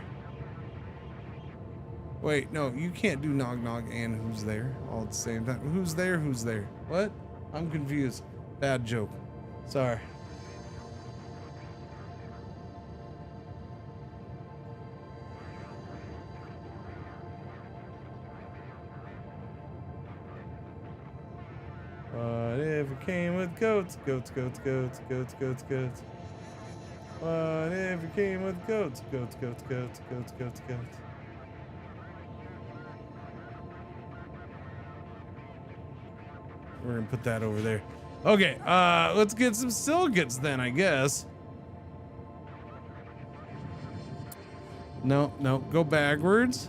Wait, no, you can't do knock knock and who's there all at the same time. Who's there? What? I'm confused. Bad joke. Sorry. What if it came with goats? Goats. What if it came with goats? Goats. We're gonna put that over there. Okay, let's get some silicates then, I guess. No, go backwards.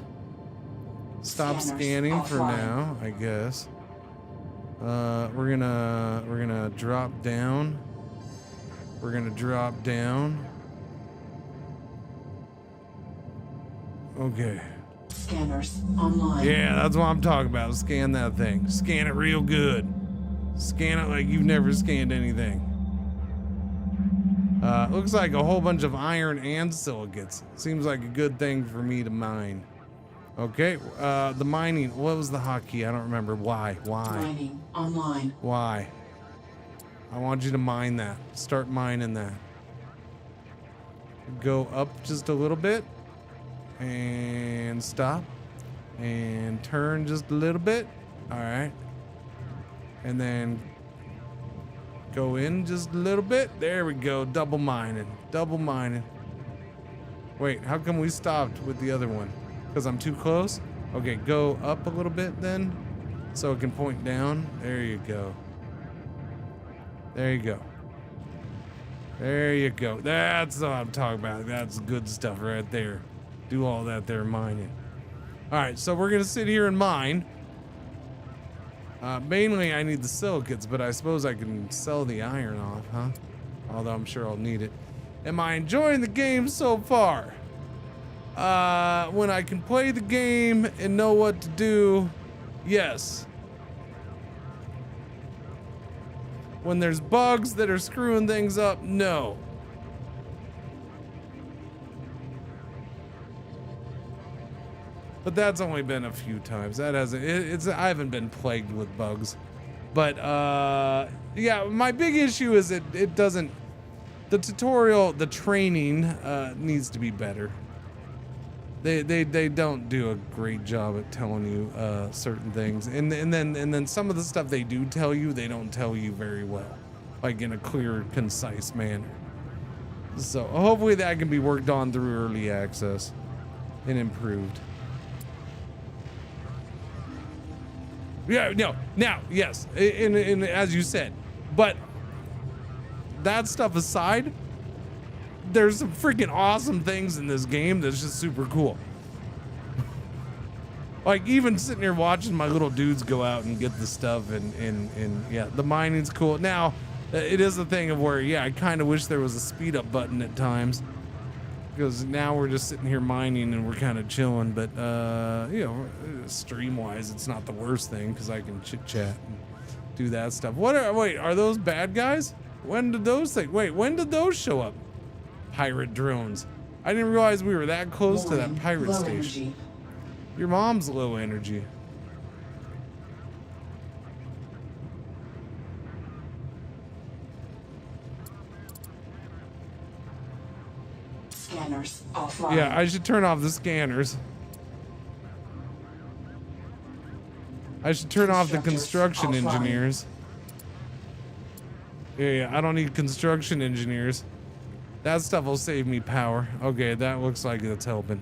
Stop Scanners scanning for offline. now, I guess. We're gonna drop down. Okay. Scanners online. Yeah, that's what I'm talking about. Scan that thing. Scan it real good. Scan it like you've never scanned anything. Looks like a whole bunch of iron and silicates. Seems like a good thing for me to mine. Okay, the mining. What was the hotkey? I don't remember. Why? Mining online. Why? I want you to mine that. Start mining that. Go up just a little bit. And stop. And turn just a little bit. All right. And then go in just a little bit. There we go. Double mining. Wait, how come we stopped with the other one? Because I'm too close? Okay, go up a little bit then. So it can point down. There you go. That's what I'm talking about. That's good stuff right there. Do all that there mining. All right, so we're gonna sit here and mine. Mainly I need the silicates, but I suppose I can sell the iron off, huh? Although I'm sure I'll need it. Am I enjoying the game so far? When I can play the game and know what to do, yes. When there's bugs that are screwing things up, no. But that's only been a few times. That hasn't. I haven't been plagued with bugs. But yeah, my big issue is it doesn't. The tutorial, the training needs to be better. They don't do a great job at telling you certain things, and then some of the stuff they do tell you, they don't tell you very well, like in a clear, concise manner. So hopefully that can be worked on through early access and improved. Yeah, no, now, yes, and as you said, but that stuff aside, there's some freaking awesome things in this game that's just super cool. Like even sitting here watching my little dudes go out and get the stuff and yeah, the mining's cool. Now, it is a thing of where, yeah, I kind of wish there was a speed up button at times, because now we're just sitting here mining and we're kind of chilling, but you know, stream wise, it's not the worst thing because I can chit chat and do that stuff. Wait, are those bad guys? When did those show up? Pirate drones. I didn't realize we were that close to that pirate Low station. energy. Your mom's low energy. Scanners offline. Yeah, I should turn off the scanners. I should turn off the construction Offline. engineers. Yeah, I don't need construction engineers. That stuff will save me power. Okay, that looks like it's helping.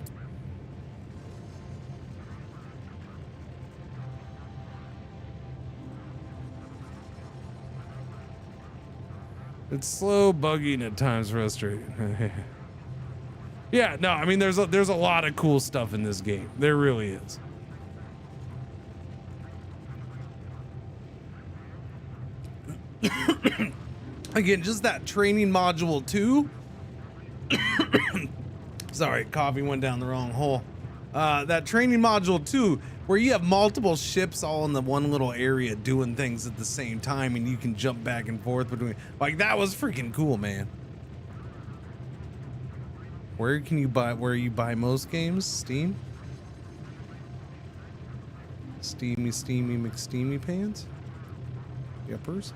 It's slow, buggy, and at times frustrating. Yeah, no, I mean, there's a lot of cool stuff in this game. There really is. Again, just that training module too. Sorry, coffee went down the wrong hole. That training module too, where you have multiple ships all in the one little area doing things at the same time, and you can jump back and forth between. Like, that was freaking cool, man. Where can you buy? Where you buy most games? Steam. Steamy, McSteamy pants. Yuppers.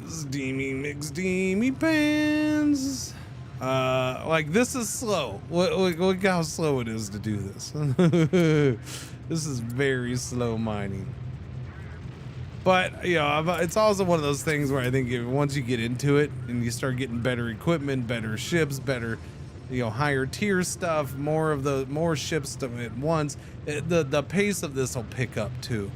Steamy McSteamy pants. Like, this is slow. Look how slow it is to do this. This is very slow mining. But, you know, it's also one of those things where I think once you get into it and you start getting better equipment, better ships, better, you know, higher tier stuff, more ships at once, the pace of this will pick up too.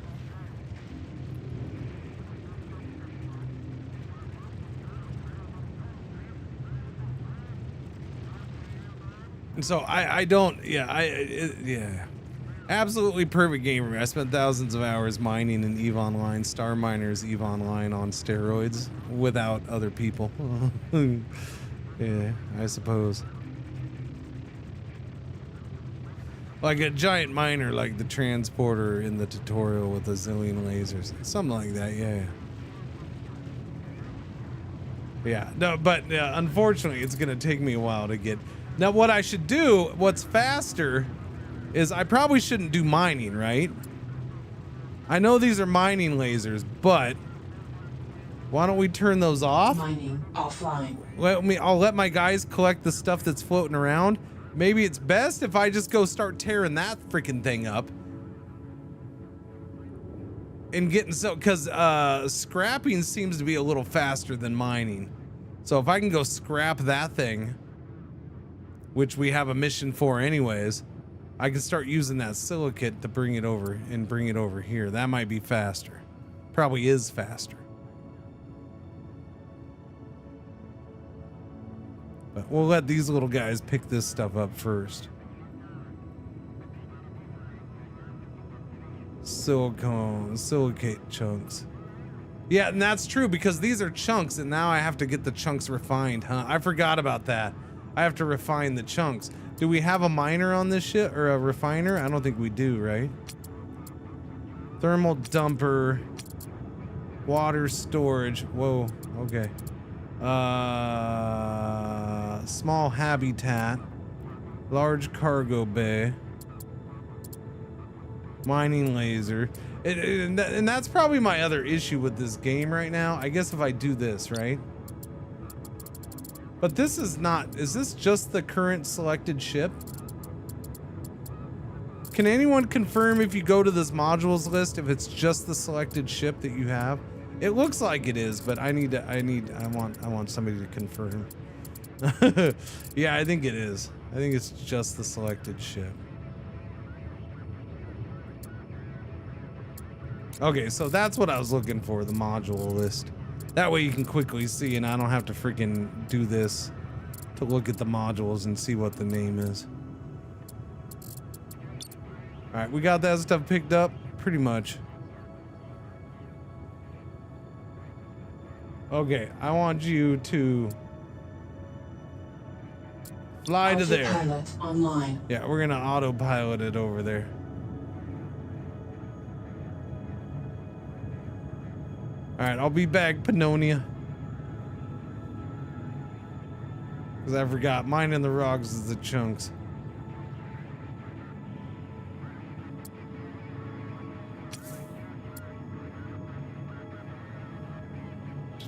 And so yeah. Absolutely perfect game for me. I spent thousands of hours mining in EVE Online. Starminer's EVE Online on steroids without other people. Yeah, I suppose. Like a giant miner, like the transporter in the tutorial with a zillion lasers. Something like that, yeah. Yeah, no, but unfortunately, it's going to take me a while to get... Now, what I should do, what's faster, is I probably shouldn't do mining, right? I know these are mining lasers, but why don't we turn those off? Mining offline. I'll let my guys collect the stuff that's floating around. Maybe it's best if I just go start tearing that freaking thing up. And getting because scrapping seems to be a little faster than mining. So if I can go scrap that thing, which we have a mission for anyways, I can start using that silicate to bring it over and bring it over here. That might be faster. Probably is faster. But we'll let these little guys pick this stuff up first. Silicate chunks. Yeah, and that's true because these are chunks and now I have to get the chunks refined, huh? I forgot about that. I have to refine the chunks. Do we have a miner on this shit or a refiner? I don't think we do, right? Thermal dumper, water storage. Whoa, okay. Small habitat, large cargo bay, mining laser. And that's probably my other issue with this game right now. I guess if I do this, right? But this is not, is this just the current selected ship? Can anyone confirm if you go to this modules list, if it's just the selected ship that you have? It looks like it is, but I want somebody to confirm. Yeah, I think it is. I think it's just the selected ship. Okay, so that's what I was looking for, the module list. That way you can quickly see and I don't have to freaking do this to look at the modules and see what the name is. All right, we got that stuff picked up pretty much. Okay, I want you to fly to there. Autopilot online. Yeah, we're gonna autopilot it over there. All right, I'll be back, Pannonia. Because I forgot, mining the rocks is the chunks.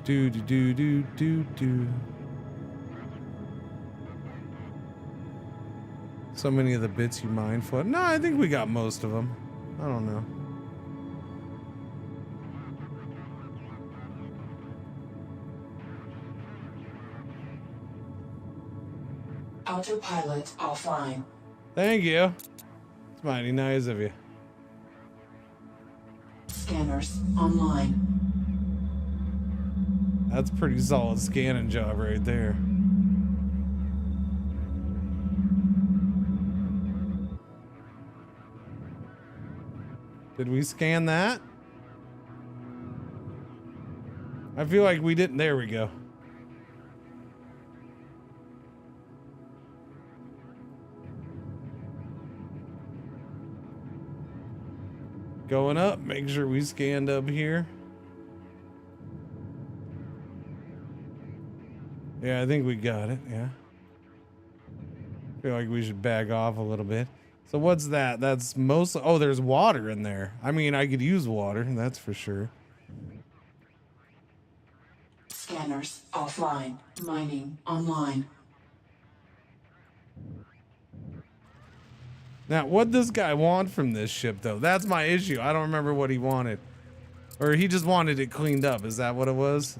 Do. So many of the bits you mine flood. No, I think we got most of them. I don't know. Autopilot offline. Thank you. It's mighty nice of you. Scanners online. That's a pretty solid scanning job right there. Did we scan that? I feel like we didn't. There we go. Going up, make sure we scanned up here. Yeah, I think we got it, yeah. Feel like we should back off a little bit. So what's that? That's mostly, oh, there's water in there. I mean, I could use water, that's for sure. Scanners offline. Mining online. Now, what'd this guy want from this ship, though? That's my issue. I don't remember what he wanted. Or he just wanted it cleaned up. Is that what it was?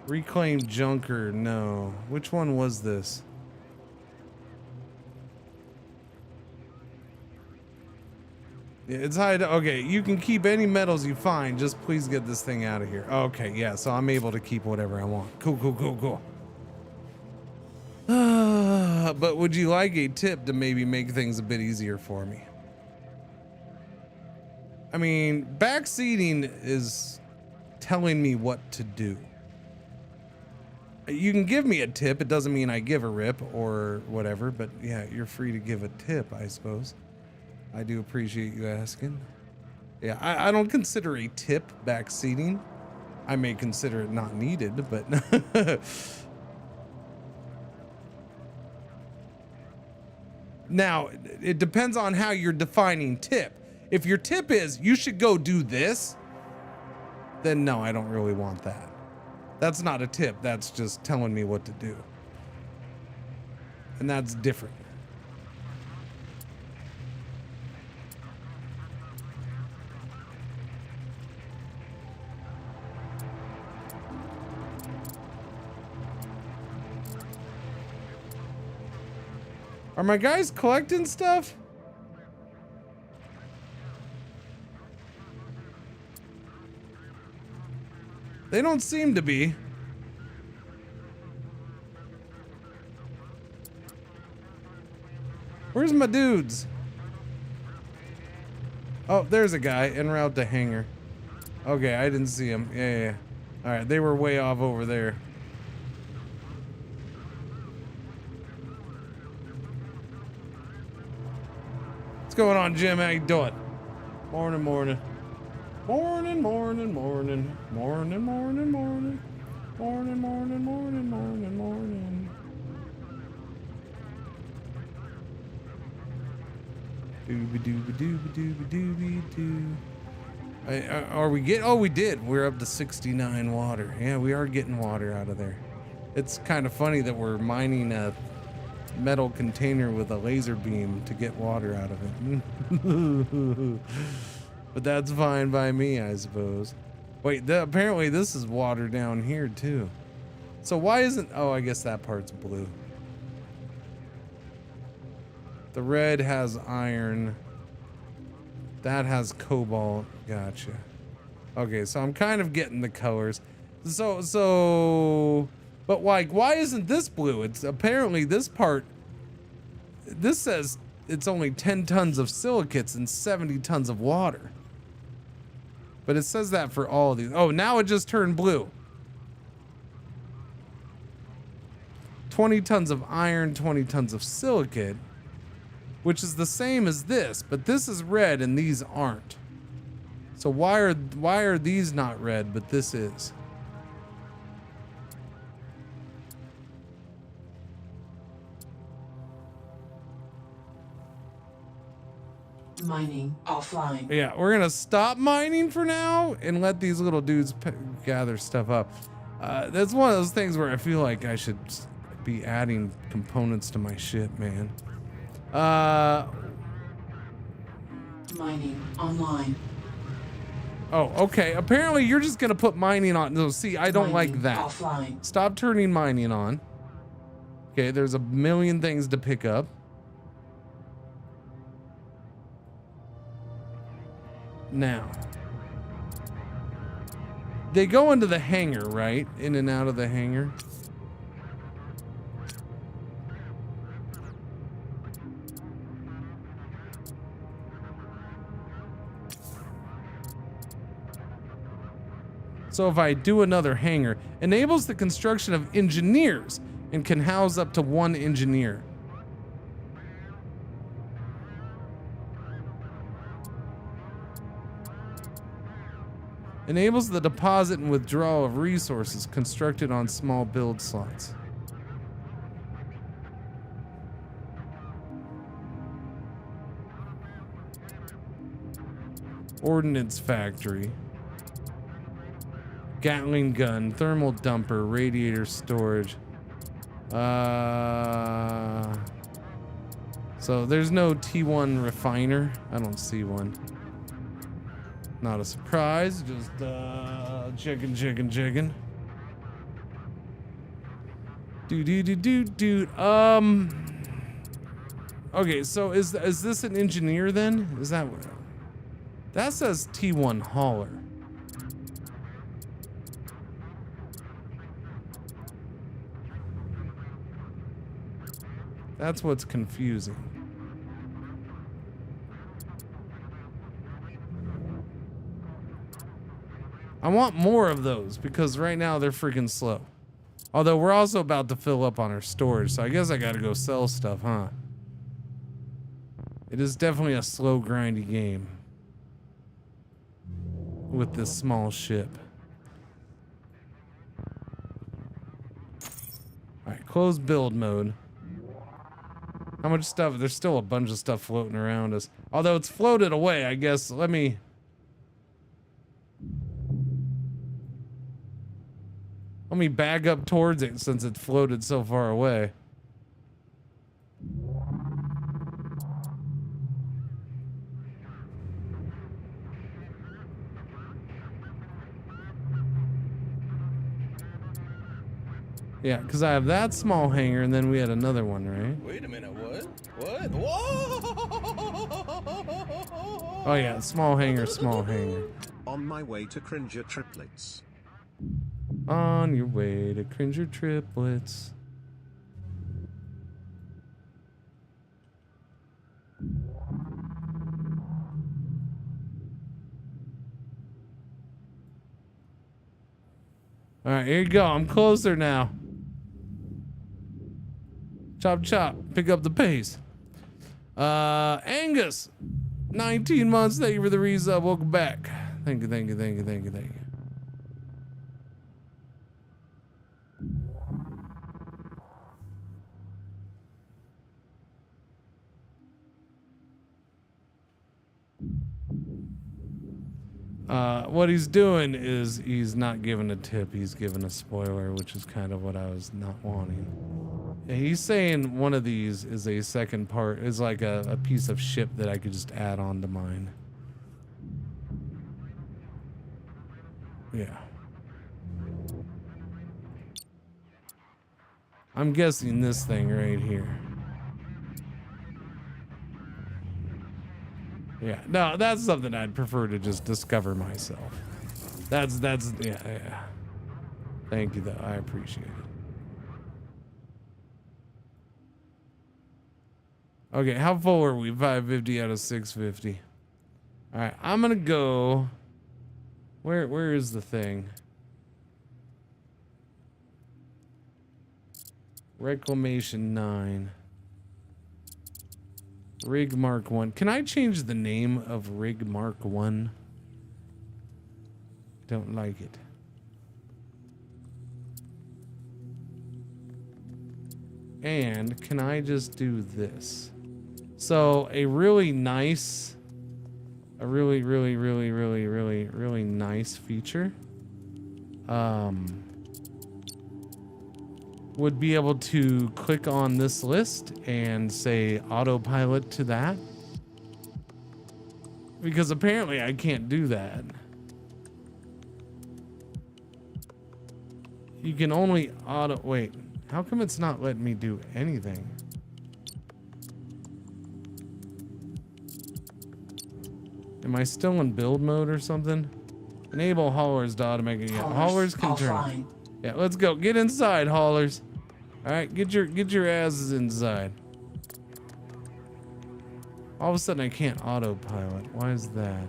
Reclaimed junker. No. Which one was this? Yeah, it's high. Okay, you can keep any metals you find. Just please get this thing out of here. Okay, yeah, so I'm able to keep whatever I want. Cool, cool, cool, cool. But would you like a tip to maybe make things a bit easier for me? I mean, backseating is telling me what to do. You can give me a tip. It doesn't mean I give a rip or whatever, but yeah, you're free to give a tip, I suppose. I do appreciate you asking. Yeah, I don't consider a tip backseating. I may consider it not needed, but... Now, it depends on how you're defining tip. If your tip is, you should go do this, then no, I don't really want that. That's not a tip. That's just telling me what to do. And that's different. Are my guys collecting stuff? They don't seem to be. Where's my dudes? Oh, there's a guy en route to hangar. Okay, I didn't see him. Yeah. All right, they were way off over there. What's going on, Jim? How you doing? Morning, morning. Morning, morning, morning. Morning, morning, morning. Morning, morning, morning, morning, morning. Dooby dooby dooby dooby dooby doo. Are we get? Oh, we did. We're up to 69 water. Yeah, we are getting water out of there. It's kind of funny that we're mining a metal container with a laser beam to get water out of it. But that's fine by me, I suppose. Wait, apparently this is water down here too. So why isn't, oh, I guess that part's blue. The red has iron. That has cobalt. Gotcha. Okay, so I'm kind of getting the colors. But like, why isn't this blue? It's apparently this part, this says it's only 10 tons of silicates and 70 tons of water. But it says that for all of these. Oh, now it just turned blue. 20 tons of iron, 20 tons of silicate, which is the same as this, but this is red and these aren't. So why are these not red, but this is? Mining offline. Yeah, we're gonna stop mining for now and let these little dudes gather stuff up. That's one of those things where I feel like I should be adding components to my ship, man. Mining online. Oh, okay. Apparently you're just gonna put mining on. No, see, I don't Mining like that. offline. Stop turning mining on. Okay, there's a million things to pick up. Now, they go into the hangar, right? In and out of the hangar. So if I do another hangar, enables the construction of engineers and can house up to 1 engineer. Enables the deposit and withdrawal of resources constructed on small build slots. Ordnance factory. Gatling gun, thermal dumper, radiator storage. So there's no T1 refiner. I don't see one. Not a surprise, just chicken. Okay, so is this an engineer then? Is that what? That says T1 hauler. That's what's confusing. I want more of those because right now they're freaking slow. Although we're also about to fill up on our storage, so I guess I gotta go sell stuff, huh? It is definitely a slow, grindy game with this small ship. Alright, close build mode. How much stuff? There's still a bunch of stuff floating around us. Although it's floated away, I guess. Let me bag up towards it since it floated so far away. Yeah, because I have that small hangar and then we had another one, right? Wait a minute, what? What? Whoa! Oh yeah, small hangar, small hangar. On my way to Cringer triplets. On your way to Cringer triplets. All right, here you go. I'm closer now. Chop, chop. Pick up the pace. Angus, 19 months. Thank you for the resub. Welcome back. Thank you, thank you, thank you, thank you, thank you. What he's doing is he's not giving a tip, he's giving a spoiler, which is kind of what I was not wanting. Yeah, he's saying one of these is a second part, is like a piece of ship that I could just add on to mine. Yeah. I'm guessing this thing right here. Yeah, no, that's something I'd prefer to just discover myself. That's, yeah. Thank you, though. I appreciate it. Okay, how full are we? 550 out of 650. All right, I'm gonna go. Where is the thing? Reclamation 9. Rig Mark 1. Can I change the name of Rig Mark 1? Don't like it. And can I just do this? So a really nice, really nice feature would be able to click on this list and say autopilot to that. Because apparently I can't do that. You can only wait, how come it's not letting me do anything? Am I still in build mode or something? Enable haulers to automatically. Yeah, haulers can turn. Yeah, let's go. Get inside, haulers. All right, get your asses inside. All of a sudden I can't autopilot. Why is that?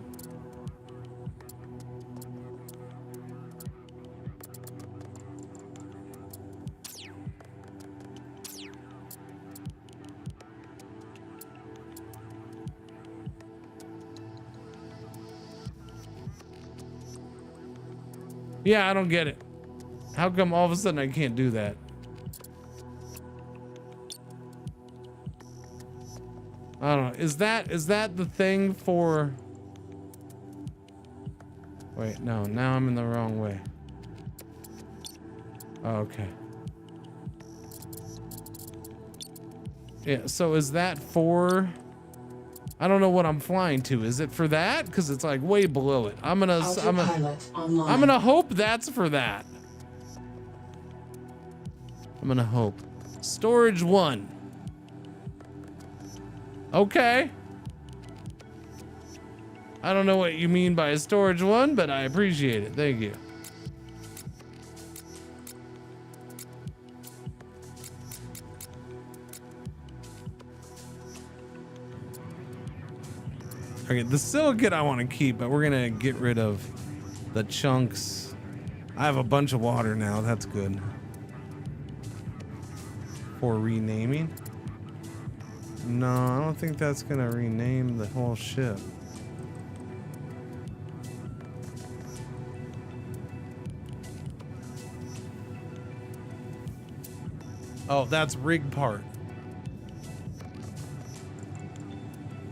Yeah, I don't get it. How come all of a sudden I can't do that? I don't know. Is that the thing for... Wait, no. Now I'm in the wrong way. Oh, okay. Yeah, so is that for... I don't know what I'm flying to. Is it for that? Because it's like way below it. I'm gonna hope that's for that. I'm gonna hope. Storage 1. Okay. I don't know what you mean by storage 1, but I appreciate it. Thank you. Okay, the silicate I want to keep, but we're gonna get rid of the chunks. I have a bunch of water now. That's good. For renaming? No, I don't think that's gonna rename the whole ship. Oh, that's rig part.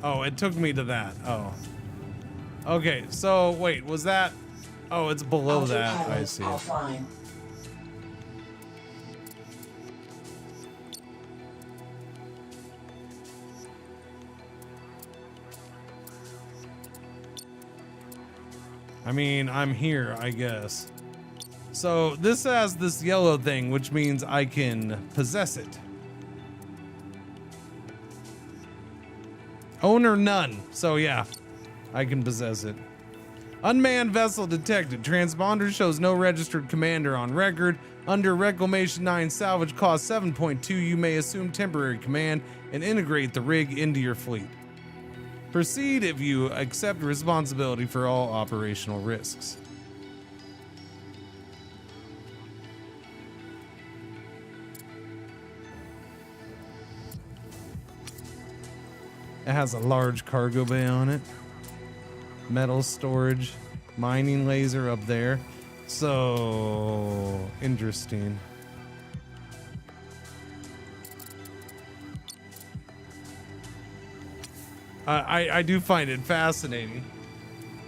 Oh, it took me to that. Oh. Okay, so wait, was that... Oh, it's below that. I see. Offline. I mean, I'm here, I guess. So this has this yellow thing, which means I can possess it. Owner none. So yeah, I can possess it. Unmanned vessel detected. Transponder shows no registered commander on record. Under Reclamation 9 salvage cost 7.2, you may assume temporary command and integrate the rig into your fleet. Proceed if you accept responsibility for all operational risks. It has a large cargo bay on it. Metal storage. Mining laser up there. So interesting. I do find it fascinating.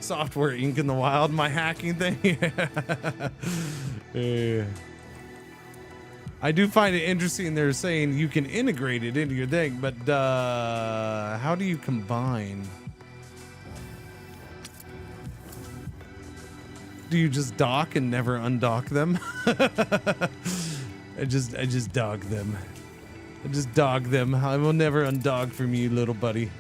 Software Inc. in the wild, my hacking thing. Yeah. I do find it interesting they're saying you can integrate it into your thing, but how do you combine? Do you just dock and never undock them? I just dock them. I just dog them. I will never undog from you, little buddy.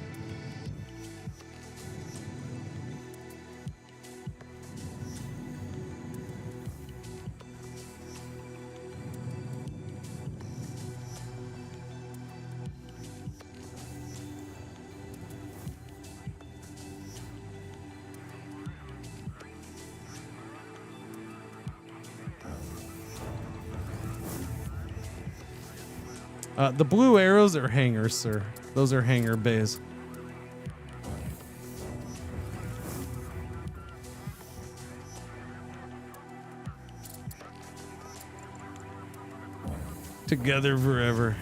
The blue arrows are hangars, sir. Those are hangar bays. Together forever.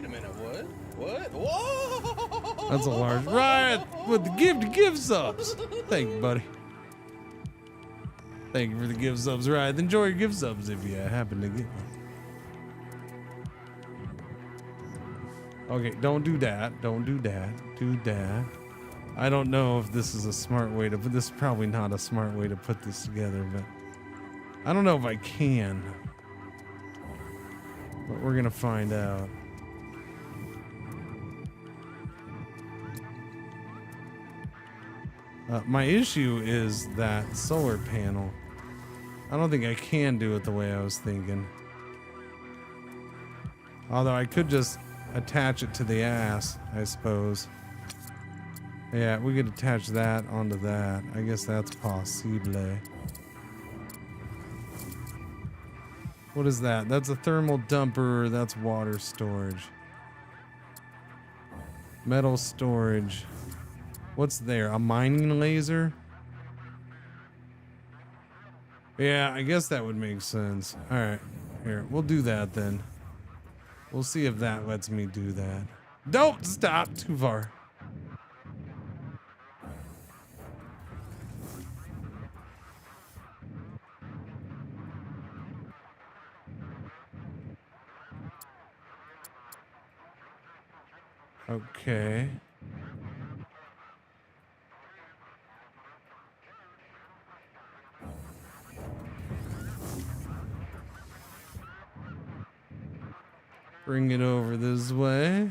Wait a minute, what? What? Whoa! That's a large riot with the give subs. Thank you, buddy. Thank you for the give subs, Riot. Enjoy your give subs if you happen to get one. Okay, don't do that. Don't do that. Do that. I don't know if this is a smart way to put this. Is probably not a smart way to put this together, but I don't know if I can. But we're gonna find out. My issue is that solar panel. I don't think I can do it the way I was thinking. Although I could just attach it to the ass, I suppose. Yeah, we could attach that onto that. I guess that's possible. What is that? That's a thermal dumper. That's water storage. Metal storage. What's there? A mining laser? Yeah, I guess that would make sense. All right, here, we'll do that then. We'll see if that lets me do that. Don't stop too far. Okay. Bring it over this way.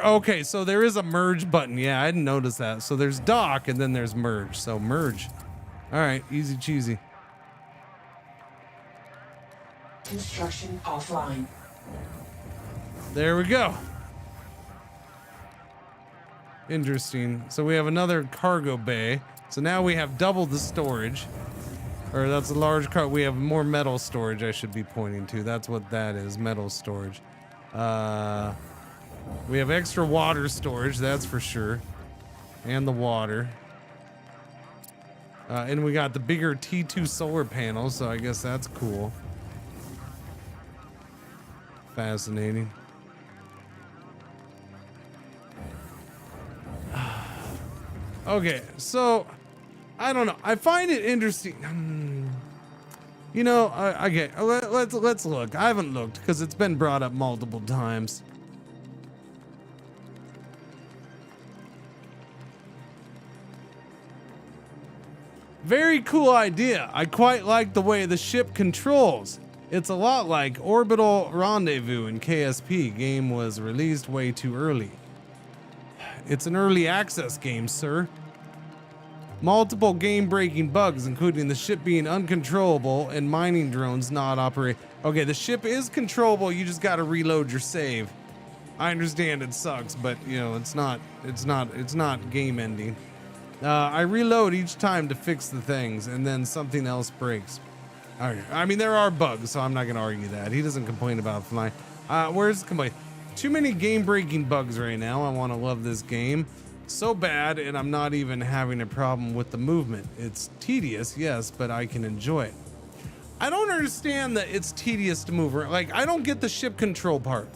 Okay, so there is a merge button. Yeah, I didn't notice that. So there's dock and then there's merge. So merge. All right, easy cheesy. Construction offline. There we go. Interesting. So we have another cargo bay. So now we have double the storage. Or that's a large car. We have more metal storage I should be pointing to. That's what that is, metal storage. We have extra water storage, that's for sure. And the water. And we got the bigger T2 solar panels, so I guess that's cool. Fascinating. Okay, so I don't know. I find it interesting. You know, okay, let's look. I haven't looked because it's been brought up multiple times. Very cool idea. I quite like the way the ship controls. It's a lot like Orbital Rendezvous in KSP. Game was released way too early. It's an early access game, sir. Multiple game-breaking bugs, including the ship being uncontrollable and mining drones not operate. Okay, the ship is controllable. You just got to reload your save. I understand it sucks, but you know it's not game ending. I reload each time to fix the things, and then something else breaks. All right. I mean, there are bugs, so I'm not going to argue that. He doesn't complain about flying. Where's the complaint? Too many game-breaking bugs right now. I want to love this game so bad, and I'm not even having a problem with the movement. It's tedious, yes, but I can enjoy it. I don't understand that it's tedious to move. Like, I don't get the ship control part.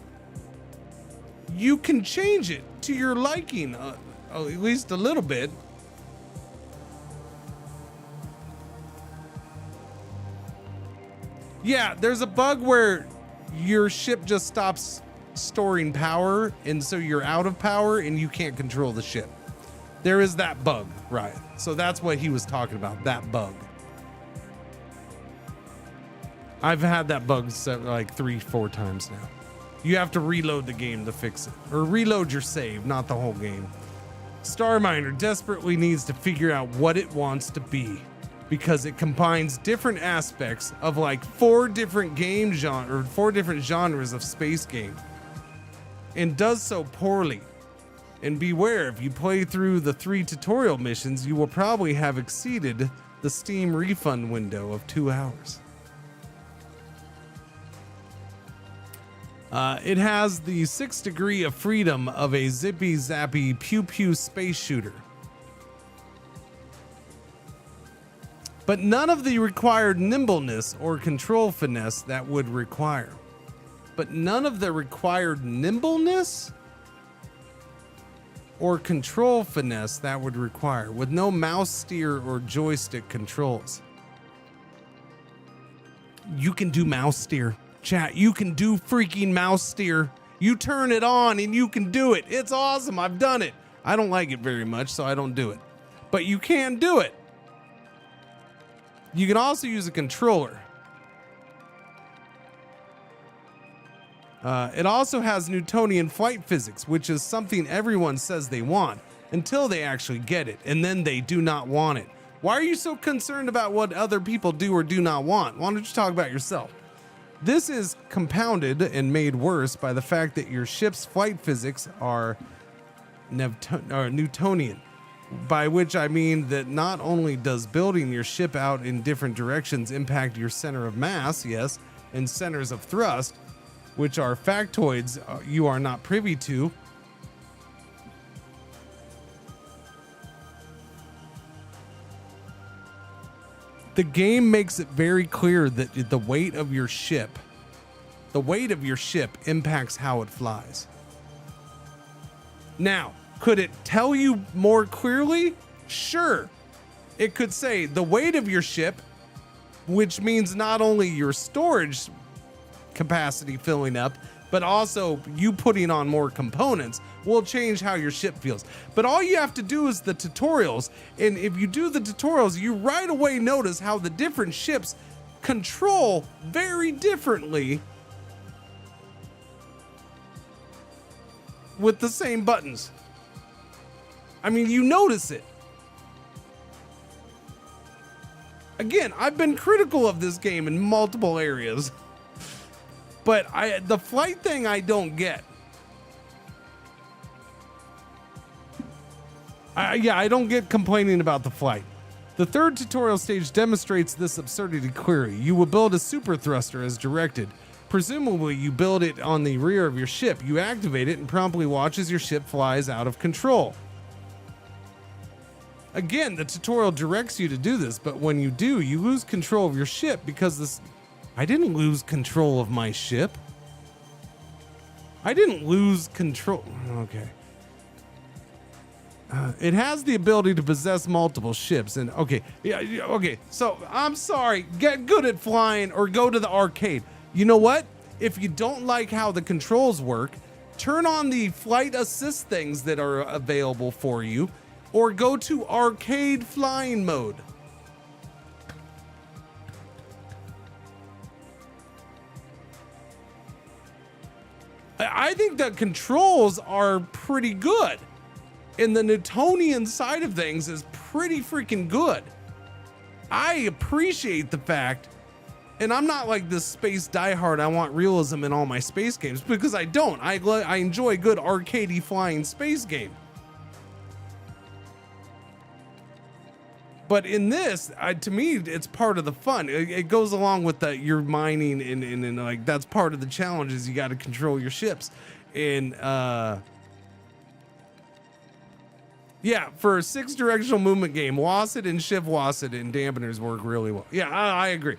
You can change it to your liking, at least a little bit. Yeah, there's a bug where your ship just stops storing power, and so you're out of power and you can't control the ship. There is that bug, right? So that's what he was talking about, that bug. I've had that bug like 3-4 times now. You have to reload the game to fix it, or reload your save, not the whole game. Starminer desperately needs to figure out what it wants to be, because it combines different aspects of like 4 different game genre, or 4 different genres of space game, and does so poorly. And beware, if you play through the 3 tutorial missions, you will probably have exceeded the Steam refund window of 2 hours. It has the 6th degree of freedom of a zippy zappy pew pew space shooter. But none of the required nimbleness or control finesse that would require. But none of the required nimbleness or control finesse that would require, with no mouse steer or joystick controls. You can do mouse steer. Chat, you can do freaking mouse steer. You turn it on and you can do it. It's awesome. I've done it. I don't like it very much, so I don't do it. But you can do it. You can also use a controller. It also has Newtonian flight physics, which is something everyone says they want until they actually get it, and then they do not want it. Why are you so concerned about what other people do or do not want? Why don't you talk about yourself? This is compounded and made worse by the fact that your ship's flight physics are Newtonian, by which I mean that not only does building your ship out in different directions impact your center of mass, yes, and centers of thrust, which are factoids you are not privy to. The game makes it very clear that the weight of your ship impacts how it flies. Now, could it tell you more clearly? Sure. It could say the weight of your ship, which means not only your storage capacity filling up, but also you putting on more components will change how your ship feels. But all you have to do is the tutorials, and if you do the tutorials, you right away notice how the different ships control very differently with the same buttons. I mean, you notice it. Again, I've been critical of this game in multiple areas. But the flight thing I don't get. I don't get complaining about the flight. The 3rd tutorial stage demonstrates this absurdity clearly. You will build a super thruster as directed. Presumably, you build it on the rear of your ship. You activate it and promptly watch as your ship flies out of control. Again, the tutorial directs you to do this, but when you do, you lose control of your ship because this... I didn't lose control of my ship. I didn't lose control. Okay. It has the ability to possess multiple ships. And okay. Yeah. Okay. So I'm sorry. Get good at flying or go to the arcade. You know what? If you don't like how the controls work, turn on the flight assist things that are available for you or go to arcade flying mode. I think the controls are pretty good. And the Newtonian side of things is pretty freaking good. I appreciate the fact, and I'm not like this space diehard, I want realism in all my space games, because I don't. I enjoy good arcadey flying space game. But in this, to me, it's part of the fun. It goes along with that you're mining and like that's part of the challenge is you got to control your ships. And yeah, for a 6-directional movement game, WASD and Shift WASD and dampeners work really well. Yeah, I agree.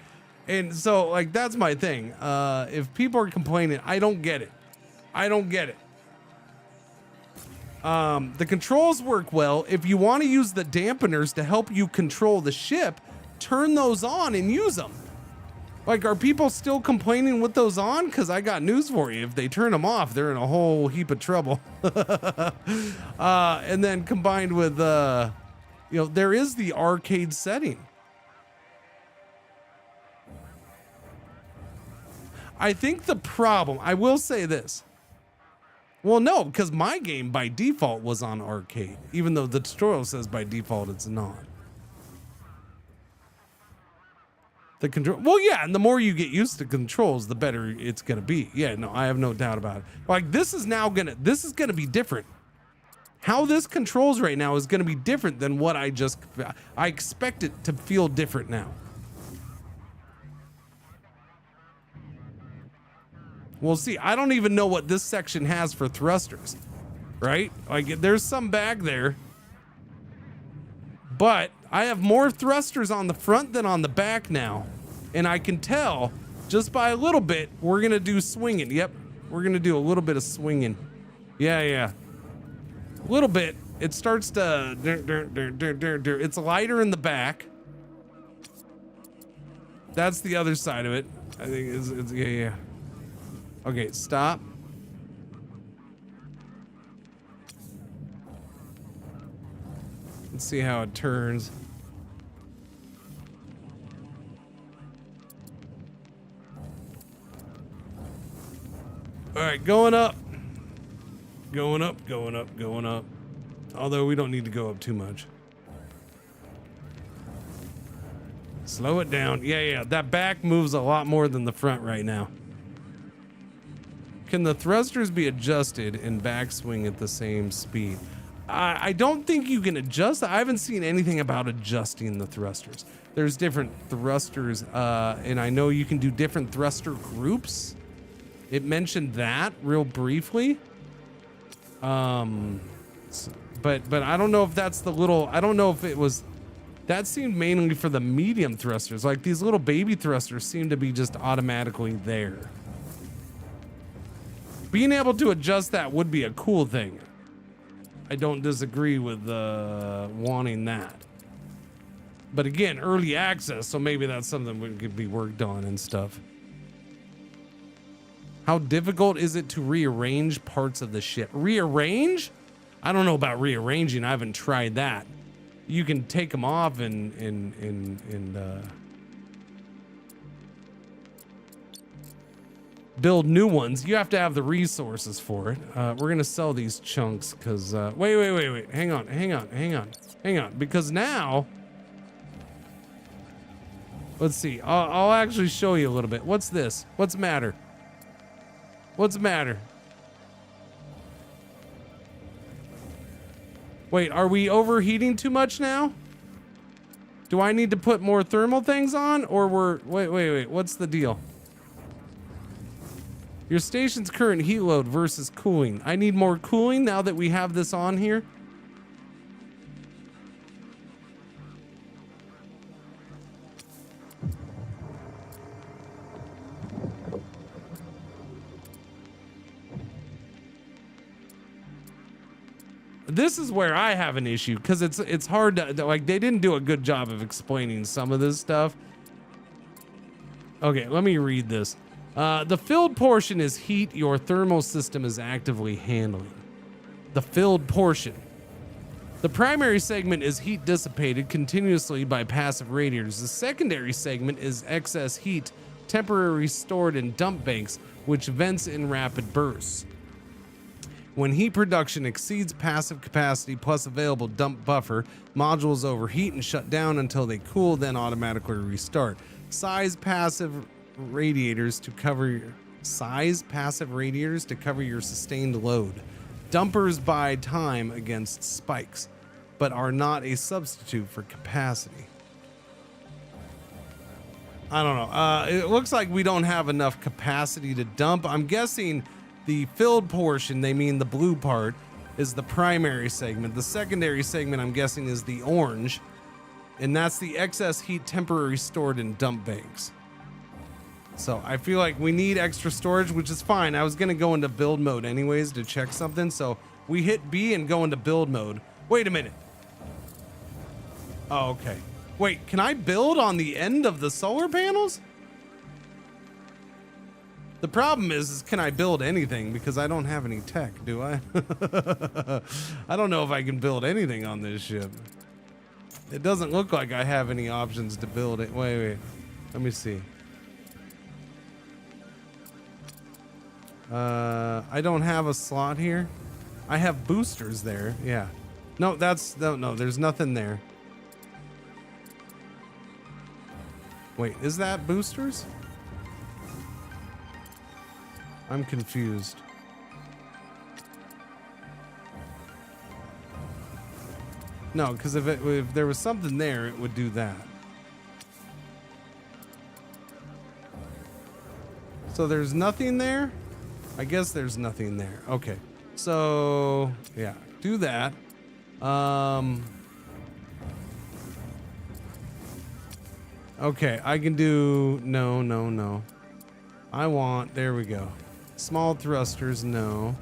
And so like that's my thing. If people are complaining, I don't get it. I don't get it. The controls work well. If you want to use the dampeners to help you control the ship, turn those on and use them. Like, are people still complaining with those on? Because I got news for you. If they turn them off, they're in a whole heap of trouble. And then combined with, there is the arcade setting. I think the problem, I will say this. Well, no, because my game by default was on arcade, even though the tutorial says by default it's not. The control, well, yeah, and the more you get used to controls, the better it's gonna be. Yeah, no, I have no doubt about it. Like this is gonna be different. How this controls right now is going to be different than what I expect it to feel different now. We'll see. I don't even know what this section has for thrusters, right? Like there's some back there, but I have more thrusters on the front than on the back now. And I can tell just by a little bit, we're going to do swinging. Yep. We're going to do a little bit of swinging. Yeah. A little bit. It starts to, it's lighter in the back. That's the other side of it. I think it's yeah. Okay, stop. Let's see how it turns. All right, going up. Going up, going up, going up. Although we don't need to go up too much. Slow it down. Yeah. That back moves a lot more than the front right now. Can the thrusters be adjusted and backswing at the same speed? I don't think you can adjust. I haven't seen anything about adjusting the thrusters. There's different thrusters, and I know you can do different thruster groups. It mentioned that real briefly. But I don't know if that's the little, I don't know if it was, that seemed mainly for the medium thrusters. Like these little baby thrusters seem to be just automatically there. Being able to adjust that would be a cool thing. I don't disagree with wanting that. But again, early access, so maybe that's something that could be worked on and stuff. How difficult is it to rearrange parts of the ship? Rearrange? I don't know about rearranging. I haven't tried that. You can take them off and build new ones. You have to have the resources for it. We're gonna sell these chunks because wait. Hang on. Because now, let's see. I'll actually show you a little bit. What's this? What's the matter? What's the matter? Wait, are we overheating too much now? Do I need to put more thermal things on, or wait, what's the deal? Your station's current heat load versus cooling. I need more cooling now that we have this on here. This is where I have an issue because it's hard to, like, they didn't do a good job of explaining some of this stuff. Okay, let me read this. The filled portion is heat your thermal system is actively handling. The filled portion. The primary segment is heat dissipated continuously by passive radiators. The secondary segment is excess heat temporarily stored in dump banks, which vents in rapid bursts. When heat production exceeds passive capacity plus available dump buffer, modules overheat and shut down until they cool, then automatically restart. Size passive radiators to cover your sustained load. Dumpers buy time against spikes, but are not a substitute for capacity. I don't know. It looks like we don't have enough capacity to dump. I'm guessing the filled portion, they mean the blue part, is the primary segment. The secondary segment, I'm guessing, is the orange, and that's the excess heat temporarily stored in dump banks. So I feel like we need extra storage, which is fine. I was going to go into build mode anyways to check something. So we hit B and go into build mode. Wait a minute. Oh, okay. Wait, can I build on the end of the solar panels? The problem is can I build anything? Because I don't have any tech, do I? I don't know if I can build anything on this ship. It doesn't look like I have any options to build it. Wait. Let me see. I don't have a slot here. I have boosters there. Yeah. No, no, there's nothing there. Wait, is that boosters? I'm confused. No, because if there was something there, it would do that. So there's nothing there? I guess there's nothing there. Okay. So, yeah, do that. Okay, I can do no. I want, there we go. Small thrusters, no.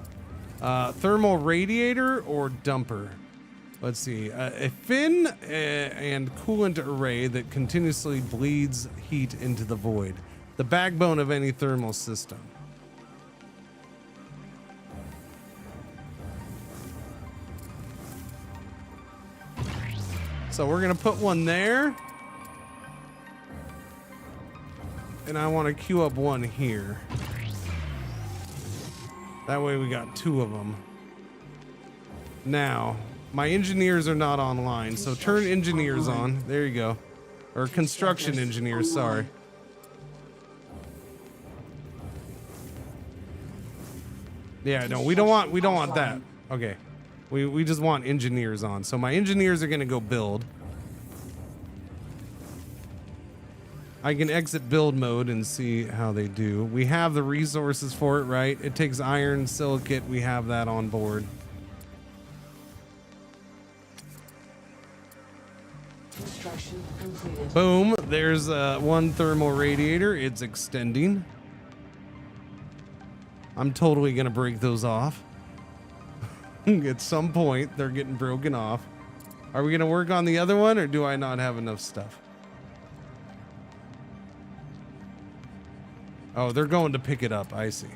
Thermal radiator or dumper? Let's see. A fin and coolant array that continuously bleeds heat into the void. The backbone of any thermal system. So we're gonna put one there. And I want to queue up one here. That way we got two of them. Now, my engineers are not online, so turn engineers on. There you go. Or construction engineers, sorry. Yeah, no, we don't want that. Okay. We just want engineers on. So my engineers are gonna go build. I can exit build mode and see how they do. We have the resources for it, right? It takes iron, silicate. We have that on board. Construction completed. Boom. There's one thermal radiator. It's extending. I'm totally going to break those off. At some point, they're getting broken off. Are we going to work on the other one, or do I not have enough stuff? Oh, they're going to pick it up. I see.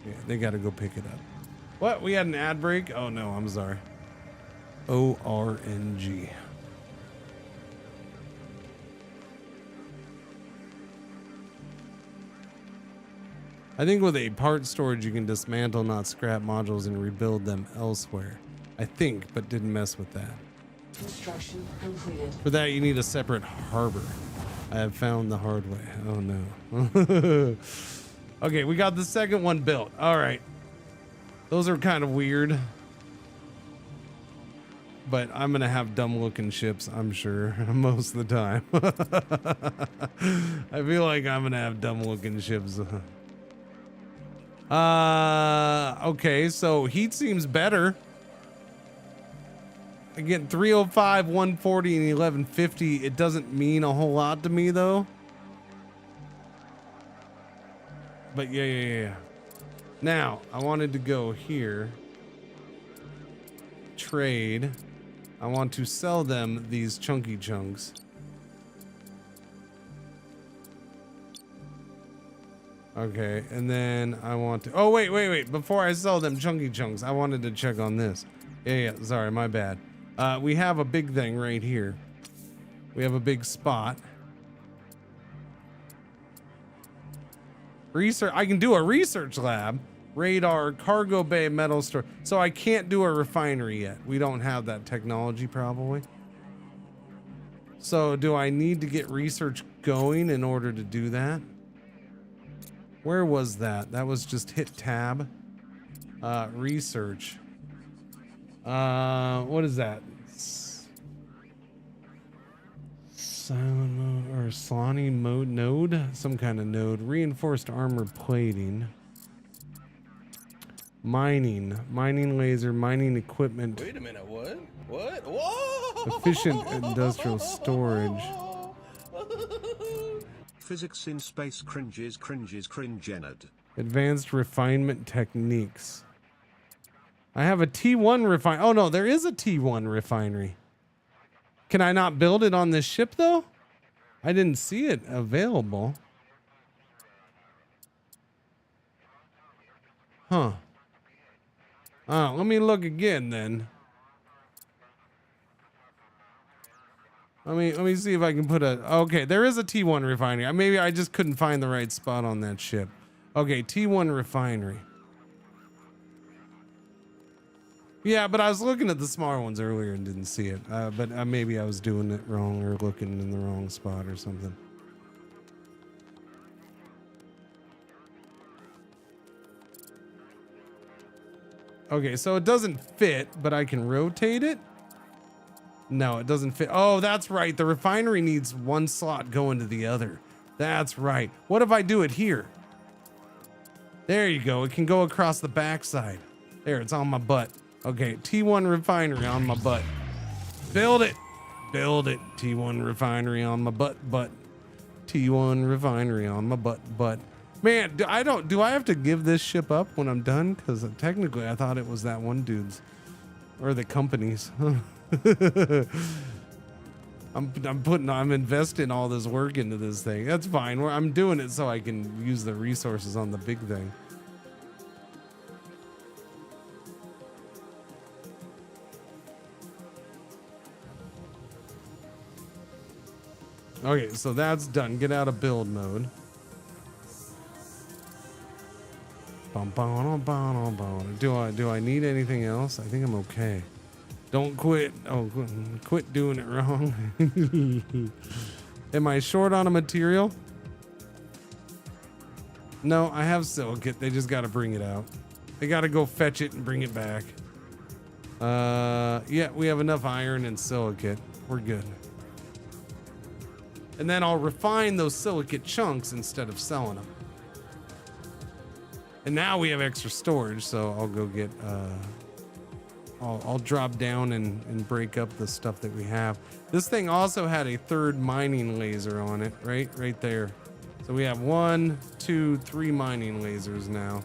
Yeah, they got to go pick it up. What? We had an ad break? Oh, no, I'm sorry. ORNG. I think with a part storage, you can dismantle, not scrap modules and rebuild them elsewhere. I think, but didn't mess with that. Construction completed. For that, you need a separate harbor. I have found the hard way. Oh no. Okay, we got the second one built. All right. Those are kind of weird. But I'm going to have dumb looking ships, I'm sure, most of the time. I feel like I'm going to have dumb looking ships. Okay, so heat seems better. Again, 305, 140, and 1150. It doesn't mean a whole lot to me, though. But yeah. Now, I wanted to go here. Trade. I want to sell them these chunky chunks. Okay, and then I want to... Oh, wait. Before I sell them chunky chunks, I wanted to check on this. Yeah, sorry, my bad. We have a big thing right here. We have a big spot. Research. I can do a research lab. Radar, cargo bay, metal store. So I can't do a refinery yet. We don't have that technology probably. So do I need to get research going in order to do that? Where was that? That was just hit tab. Research. What is that? Silent mode or Slaney mode node? Some kind of node. Reinforced armor plating. Mining laser, mining equipment. Wait a minute, what? Whoa! Efficient industrial storage. Physics in space cringes cringened. Advanced refinement techniques. I have a T1 refine. Oh no, there is a T1 refinery. Can I not build it on this ship though? I didn't see it available. Huh. Oh, let me look again then. Let me see if I can put a... Okay, there is a T1 refinery. Maybe I just couldn't find the right spot on that ship. Okay, T1 refinery. Yeah, but I was looking at the smaller ones earlier and didn't see it. But maybe I was doing it wrong or looking in the wrong spot or something. Okay, so it doesn't fit, but I can rotate it. No, it doesn't fit. Oh, that's right. The refinery needs one slot going to the other. That's right. What if I do it here? There you go. It can go across the backside. There, it's on my butt. Okay, T1 refinery on my butt. Build it. Build it. T1 refinery on my butt. T1 refinery on my butt. Man, do I have to give this ship up when I'm done? Because technically I thought it was that one dude's. Or the company's. I'm investing all this work into this thing. That's fine. I'm doing it so I can use the resources on the big thing. Okay, so that's done. Get out of build mode. Do I need anything else? I think I'm okay. Don't quit. Oh, quit doing it wrong. Am I short on a material? No, I have silicate. They just got to bring it out. They got to go fetch it and bring it back. Yeah, we have enough iron and silicate. We're good. And then I'll refine those silicate chunks instead of selling them. And now we have extra storage, so I'll go get, I'll drop down and break up the stuff that we have. This thing also had a third mining laser on it, right there. So we have 1, 2, 3 mining lasers now.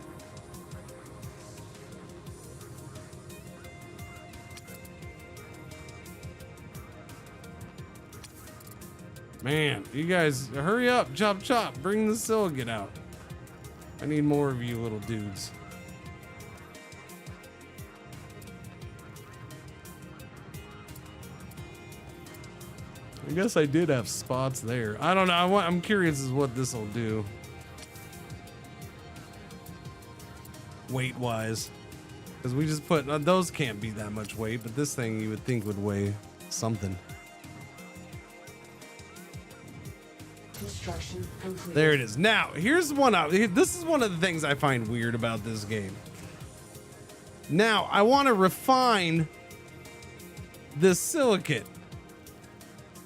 Man, you guys, hurry up, chop, bring the silicate out. I need more of you little dudes. I guess I did have spots there. I don't know. I'm curious as what this will do. Weight-wise. Because we just put... those can't be that much weight, but this thing you would think would weigh something. Construction complete. There it is. Now, here's one out. This is one of the things I find weird about this game. Now, I want to refine this silicate.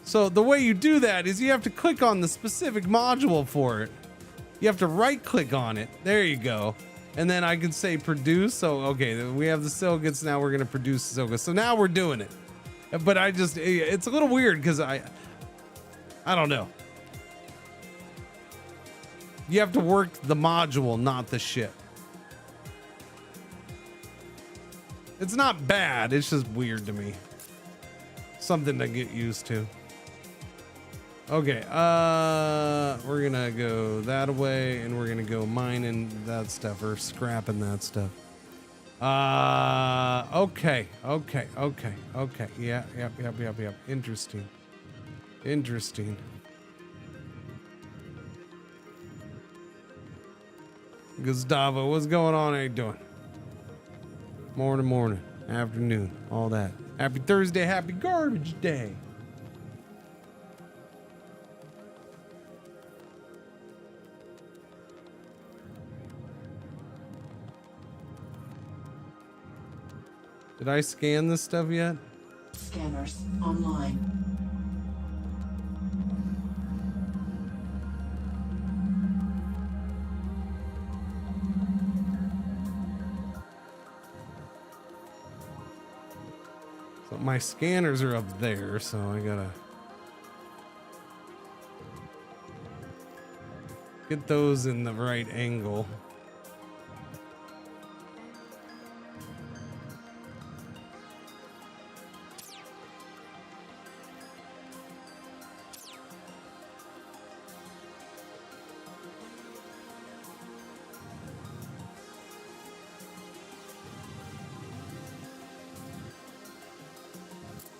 So the way you do that is you have to click on the specific module for it. You have to right click on it. There you go. And then I can say produce. So, okay, we have the silicates. Now we're going to produce the silicates. So now we're doing it. But it's a little weird because I don't know. You have to work the module, not the ship. It's not bad. It's just weird to me. Something to get used to. Okay, we're gonna go that way, and we're gonna go mining that stuff or scrapping that stuff. Okay. Yep. Interesting. Gustavo, what's going on? How you doing? Morning, afternoon, all that. Happy Thursday, happy garbage day. Did I scan this stuff yet? Scanners online. So my scanners are up there, so I gotta get those in the right angle.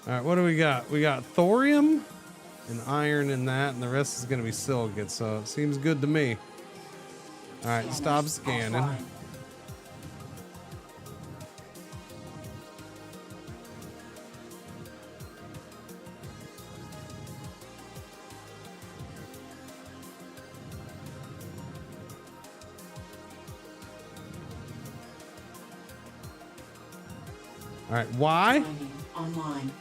All right, what do we got? We got thorium and iron in that, and the rest is going to be silicate, so it seems good to me. All right, stop scanning. All right, why? Online.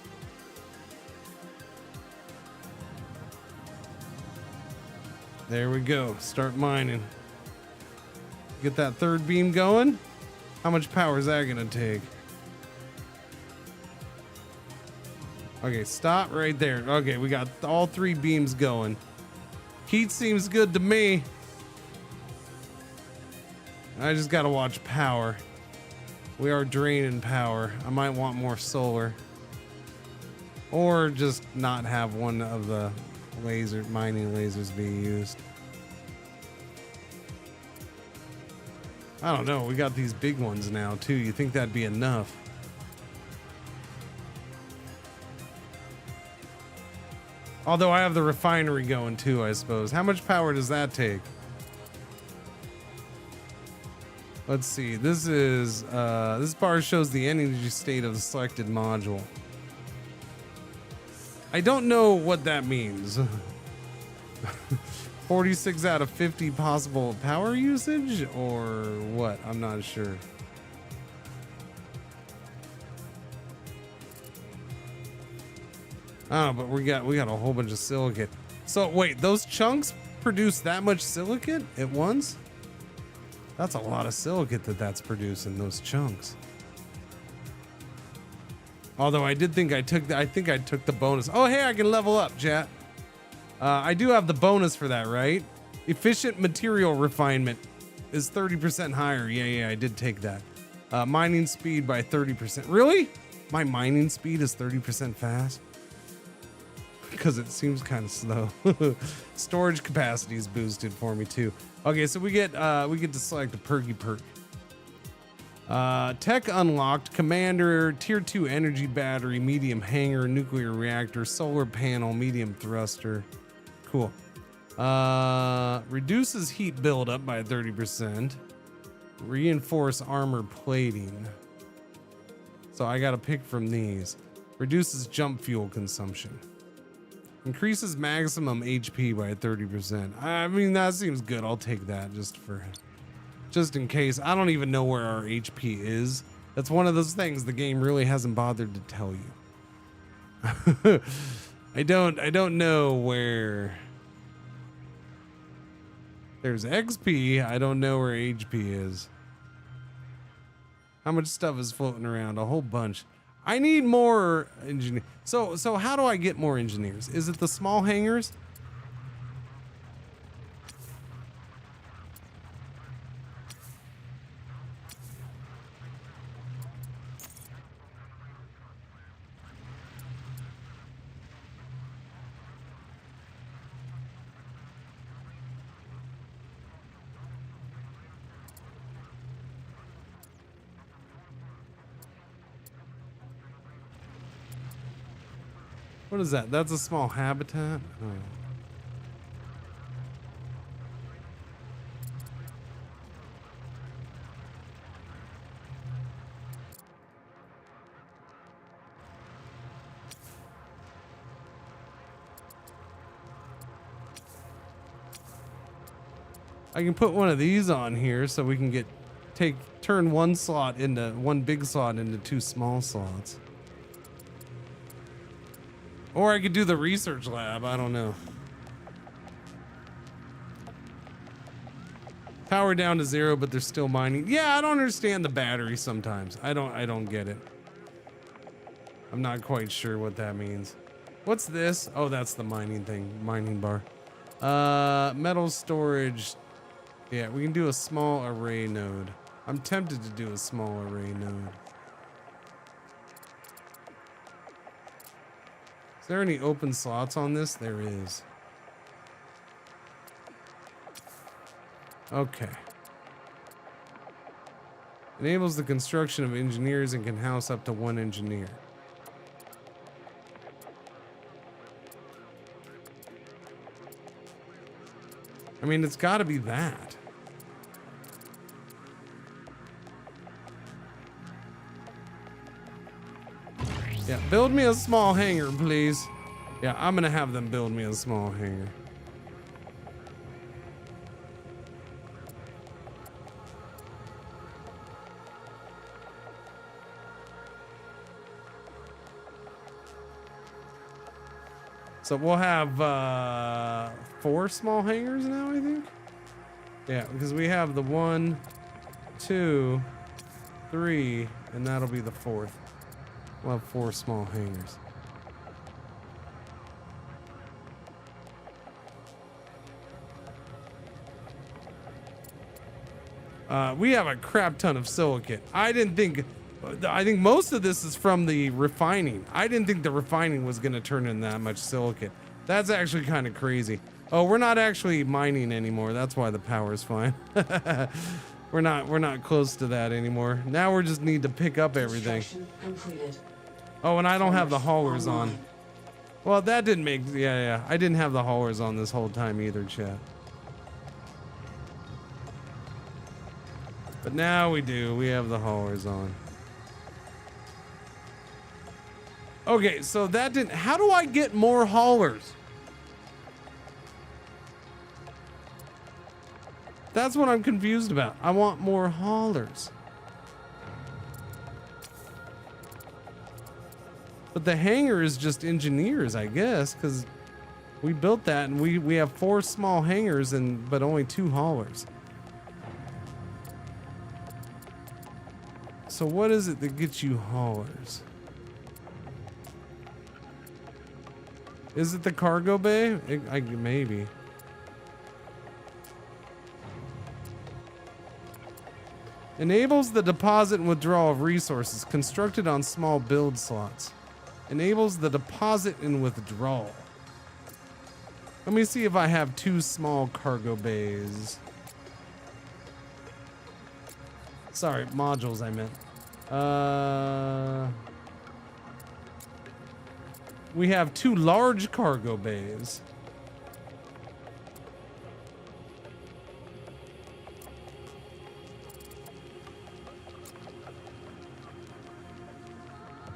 There we go. Start mining. Get that third beam going. How much power is that gonna take? Okay, stop right there. Okay, we got all 3 beams going. Heat seems good to me. I just gotta watch power. We are draining power. I might want more solar. Or just not have one of the mining lasers be used. I don't know. We got these big ones now too. You think that'd be enough? Although I have the refinery going too, I suppose. How much power does that take? Let's see. This is this bar shows the energy state of the selected module. I don't know what that means. 46 out of 50 possible power usage or what? I'm not sure. Oh, but we got a whole bunch of silicate. So wait, those chunks produce that much silicate at once? That's a lot of silicate that's producing, those chunks. Although I did think I took the bonus. Oh, hey, I can level up, chat. I do have the bonus for that, right? Efficient material refinement is 30% higher. Yeah, I did take that. Mining speed by 30%. Really? My mining speed is 30% fast? Because it seems kind of slow. Storage capacity is boosted for me too. Okay, so we get to select a perky perk. Tech unlocked: commander, tier 2 energy battery, medium hangar, nuclear reactor, solar panel, medium thruster. Cool. Reduces heat buildup by 30%. Reinforce armor plating. So I gotta pick from these. Reduces jump fuel consumption. Increases maximum HP by 30%. I mean, that seems good. I'll take that just in case. I don't even know where our HP is. That's one of those things the game really hasn't bothered to tell you. I don't know where. There's XP. I don't know where HP is. How much stuff is floating around? A whole bunch. I need more engineers. So how do I get more engineers? Is it the small hangars? What is that? That's a small habitat? Oh. I can put one of these on here so we can turn one big slot into 2 small slots. Or I could do the research lab. I don't know. Power down to 0, but they're still mining. Yeah, I don't understand the battery sometimes. I don't get it. I'm not quite sure what that means. What's this? Oh, that's the mining thing. Mining bar. Metal storage. Yeah, we can do a small array node. I'm tempted to do a small array node. Is there any open slots on this? There is. Okay. Enables the construction of engineers and can house up to 1 engineer. I mean, it's got to be that. Yeah, build me a small hangar, please. Yeah, I'm gonna have them build me a small hangar. So we'll have 4 small hangars now, I think. Yeah, because we have the 1, 2, 3, and that'll be the 4th. We'll have 4 small hangars. We have a crap ton of silicate. I think most of this is from the refining. I didn't think the refining was going to turn in that much silicate. That's actually kind of crazy. Oh, we're not actually mining anymore. That's why the power's fine. We're not close to that anymore. Now we just need to pick up everything. Completed. Oh, and I don't have the haulers on. Online. Well, that didn't make, yeah. I didn't have the haulers on this whole time either, chat. But now we do. We have the haulers on. Okay, so that didn't, how do I get more haulers? That's what I'm confused about. I want more haulers. But the hangar is just engineers, I guess, because we built that and we have 4 small hangars but only 2 haulers. So what is it that gets you haulers? Is it the cargo bay? Maybe. Enables the deposit and withdrawal of resources constructed on small build slots. Enables the deposit and withdrawal. Let me see if I have 2 small cargo bays. Sorry, modules I meant. We have 2 large cargo bays.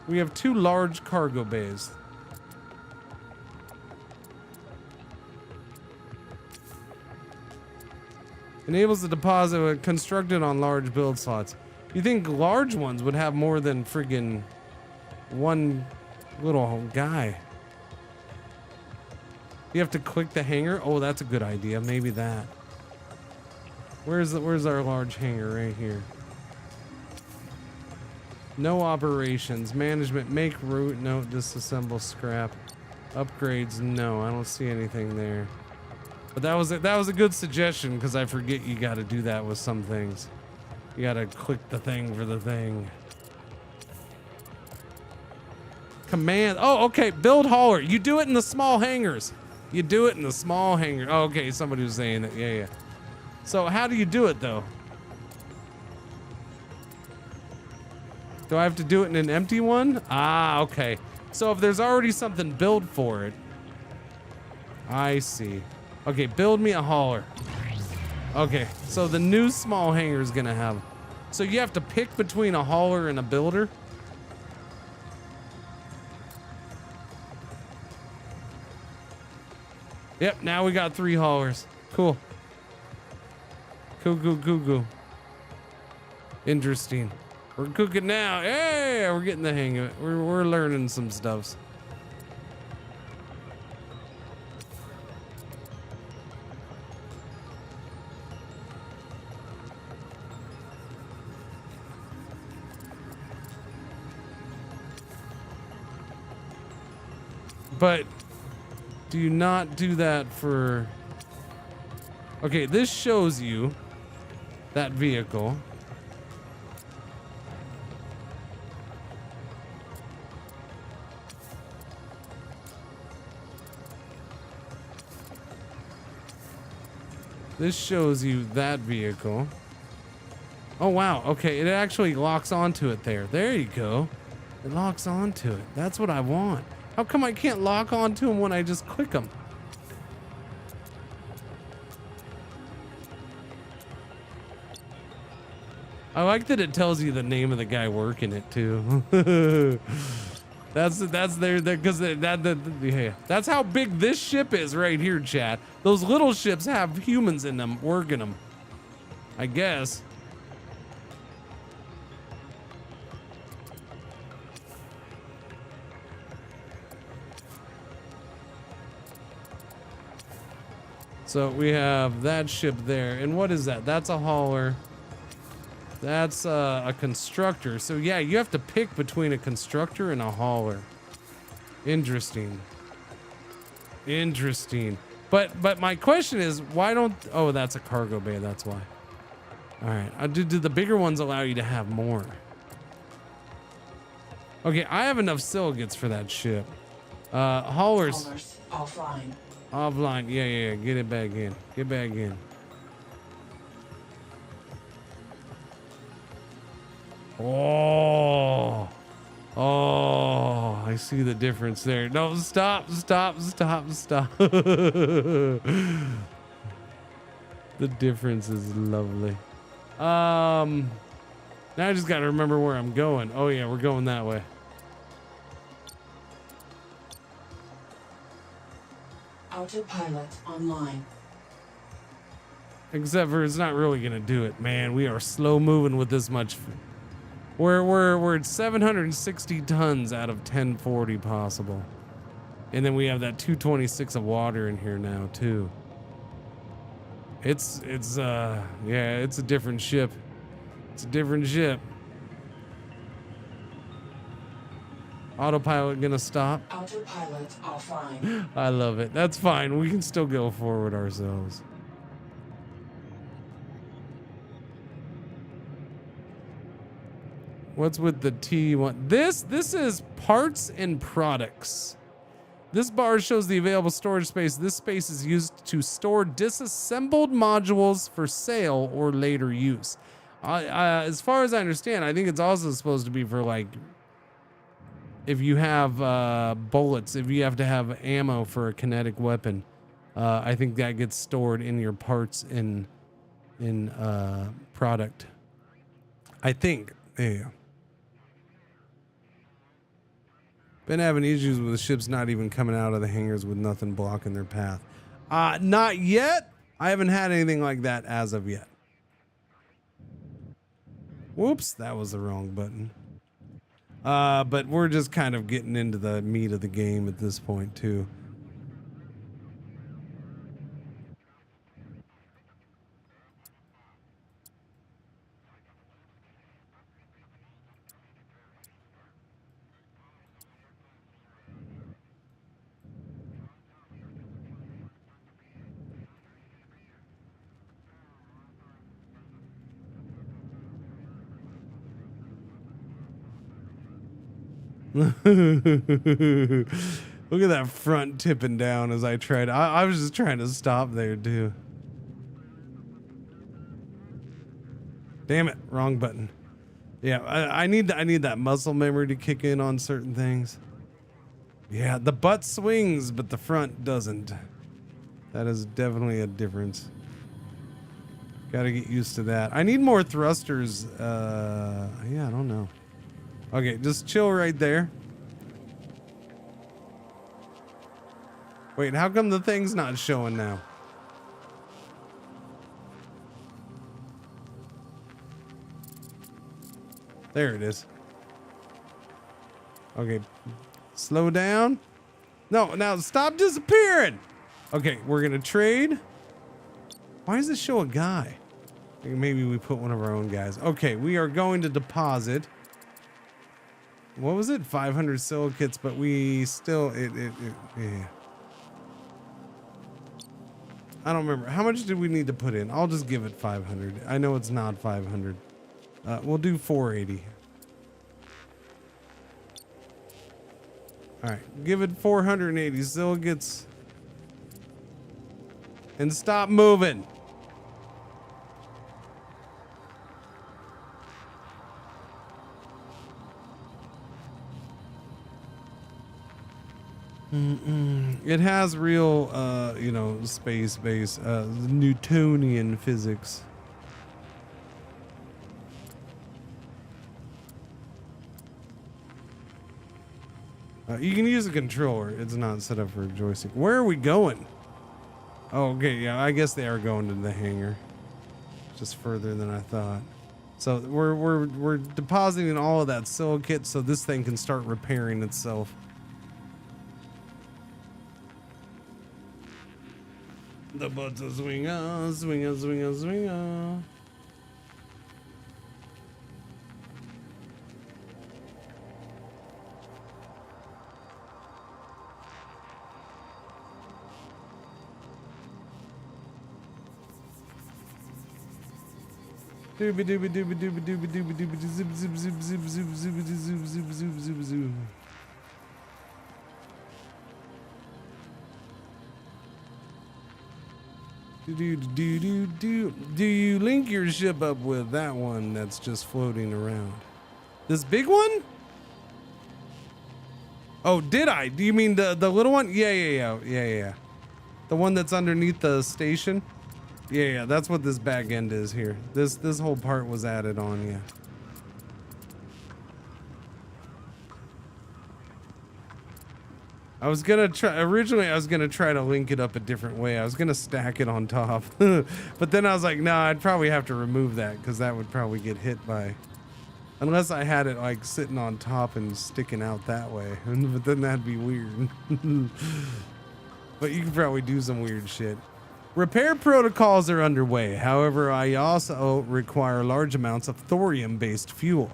We have 2 large cargo bays. Enables the deposit when constructed on large build slots. You think large ones would have more than friggin' 1 little guy? You have to click the hangar? Oh, that's a good idea. Maybe that. Where's our large hangar? Right here. No operations. Management. Make route. No. Disassemble. Scrap. Upgrades. No, I don't see anything there. But that was a good suggestion because I forget you got to do that with some things. You got to click the thing for the thing. Command. Oh, okay. Build hauler. You do it in the small hangars. You do it in the small hangar. Oh, okay. Somebody was saying that. Yeah. So how do you do it though? Do I have to do it in an empty one? Ah, okay. So if there's already something built for it. I see. Okay, build me a hauler. Okay, so the new small hangar is gonna have. So you have to pick between a hauler and a builder? Yep, now we got 3 haulers. Cool. Cool. Interesting. We're cooking now. Yeah, we're getting the hang of it. We're learning some stuffs. But do you not do that for... Okay, this shows you that vehicle. This shows you that vehicle. Oh, wow. Okay, it actually locks onto it there. There you go. It locks onto it. That's what I want. How come I can't lock onto them when I just click them? I like that it tells you the name of the guy working it too. That's there because yeah. That's how big this ship is right here, chat. Those little ships have humans in them working them, I guess. So we have that ship there. And what is that? That's a hauler. That's a constructor. So yeah, you have to pick between a constructor and a hauler. Interesting. Interesting. But my question is, why don't... Oh, that's a cargo bay. That's why. All right. Do the bigger ones allow you to have more? Okay, I have enough silicates for that ship. Haulers. Haulers offline. Offline. Yeah. Get it back in. Get back in. Oh, I see the difference there. No, stop. The difference is lovely. Now I just got to remember where I'm going. Oh yeah, we're going that way. Autopilot online. Except for it's not really gonna do it, man. We are slow moving with this much. We're at 760 tons out of 1040 possible, and then we have that 226 of water in here now too. It's yeah, it's a different ship. It's a different ship. Autopilot gonna stop. Autopilot offline. I love it. That's fine. We can still go forward ourselves. What's with the T1? This is parts and products. This bar shows the available storage space. This space is used to store disassembled modules for sale or later use. As far as I understand, I think it's also supposed to be for like if you have bullets, if you have to have ammo for a kinetic weapon. I think that gets stored in your parts in product. I think. Yeah. Been having issues with the ships not even coming out of the hangars with nothing blocking their path. Not yet. I haven't had anything like that as of yet. Whoops, that was the wrong button. But we're just kind of getting into the meat of the game at this point too. Look at that front tipping down as I tried. I was just trying to stop there too. Damn it, wrong button. Yeah, I need that muscle memory to kick in on certain things. Yeah, the butt swings, but the front doesn't. That is definitely a difference. Gotta get used to that. I need more thrusters. Yeah, I don't know. Okay, just chill right there. Wait, how come the thing's not showing now? There it is. Okay, slow down. No, now stop disappearing. Okay, we're gonna trade. Why does it show a guy? Maybe we put one of our own guys. Okay, we are going to deposit. What was it? 500 silicates, but we still yeah. I don't remember. How much did we need to put in? I'll just give it 500. I know it's not 500. We'll do 480. All right, give it 480 silicates. And stop moving. It has real, you know, space-based, Newtonian physics. You can use a controller. It's not set up for a joystick. Where are we going? Oh, okay, yeah, I guess they are going to the hangar. Just further than I thought. So we're depositing all of that silicate so this thing can start repairing itself. the butts a swinger, swinger, swinger, swinger. Dooby dooby dooby dooby dooby dooby dooby zip zip zip zip zip zip zip zip zip zip zip. Do you link your ship up with that one that's just floating around? This big one? Oh, did I? Do you mean the little one? Yeah. The one that's underneath the station? Yeah, that's what this back end is here. This whole part was added on, yeah. Originally I was gonna try to link it up a different way. I was gonna stack it on top. But then I was like, nah, I'd probably have to remove that because that would probably get hit by, unless I had it like sitting on top and sticking out that way. But then that'd be weird. But you could probably do some weird shit. Repair protocols are underway. However, I also require large amounts of thorium-based fuel.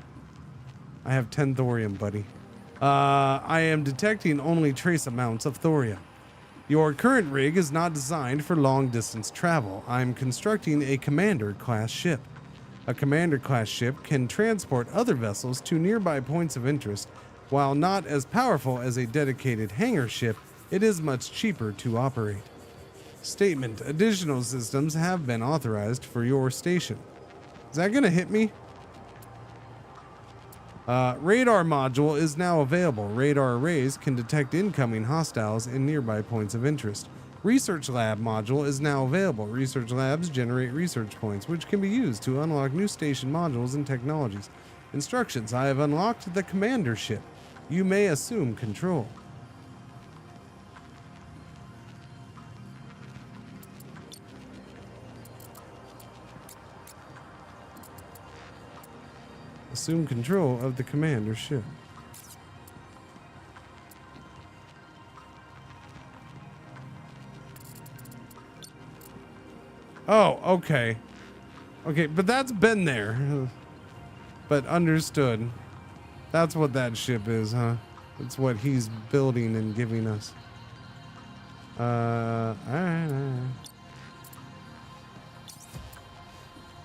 I have 10 thorium, buddy. I am detecting only trace amounts of thorium. Your current rig is not designed for long-distance travel. I'm constructing a commander-class ship. A commander-class ship can transport other vessels to nearby points of interest. While not as powerful as a dedicated hangar ship, it is much cheaper to operate. Statement: additional systems have been authorized for your station. Is that gonna hit me? Radar module is now available. Radar arrays can detect incoming hostiles in nearby points of interest. Research lab module is now available. Research labs generate research points, which can be used to unlock new station modules and technologies. Instructions: I have unlocked the commander ship. You may assume control. Assume control of the commander ship. Oh, okay. Okay, but that's been there. But understood. That's what that ship is, huh? That's what he's building and giving us. Alright.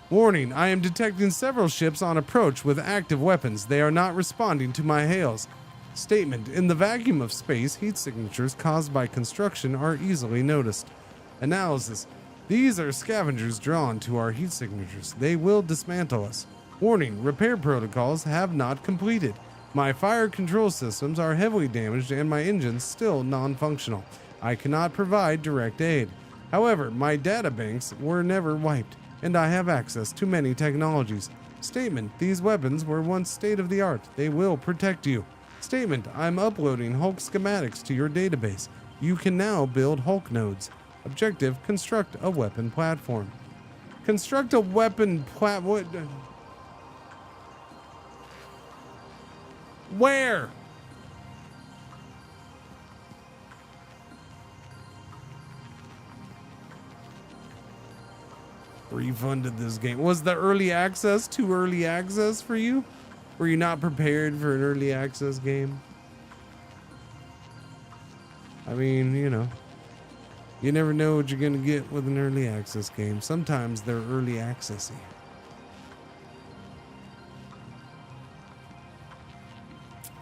Warning, I am detecting several ships on approach with active weapons. They are not responding to my hails. Statement: in the vacuum of space, heat signatures caused by construction are easily noticed. Analysis: these are scavengers drawn to our heat signatures. They will dismantle us. Warning, repair protocols have not completed. My fire control systems are heavily damaged and my engines still non-functional. I cannot provide direct aid. However, my data banks were never wiped, and I have access to many technologies. Statement: these weapons were once state-of-the-art. They will protect you. Statement: I'm uploading Hulk schematics to your database. You can now build Hulk nodes. Objective: construct a weapon platform. Construct a weapon what? Where? Refunded this game. Was the early access too early access for you? Were you not prepared for an early access game? I mean, you know, you never know what you're gonna get with an early access game. Sometimes they're early accessy.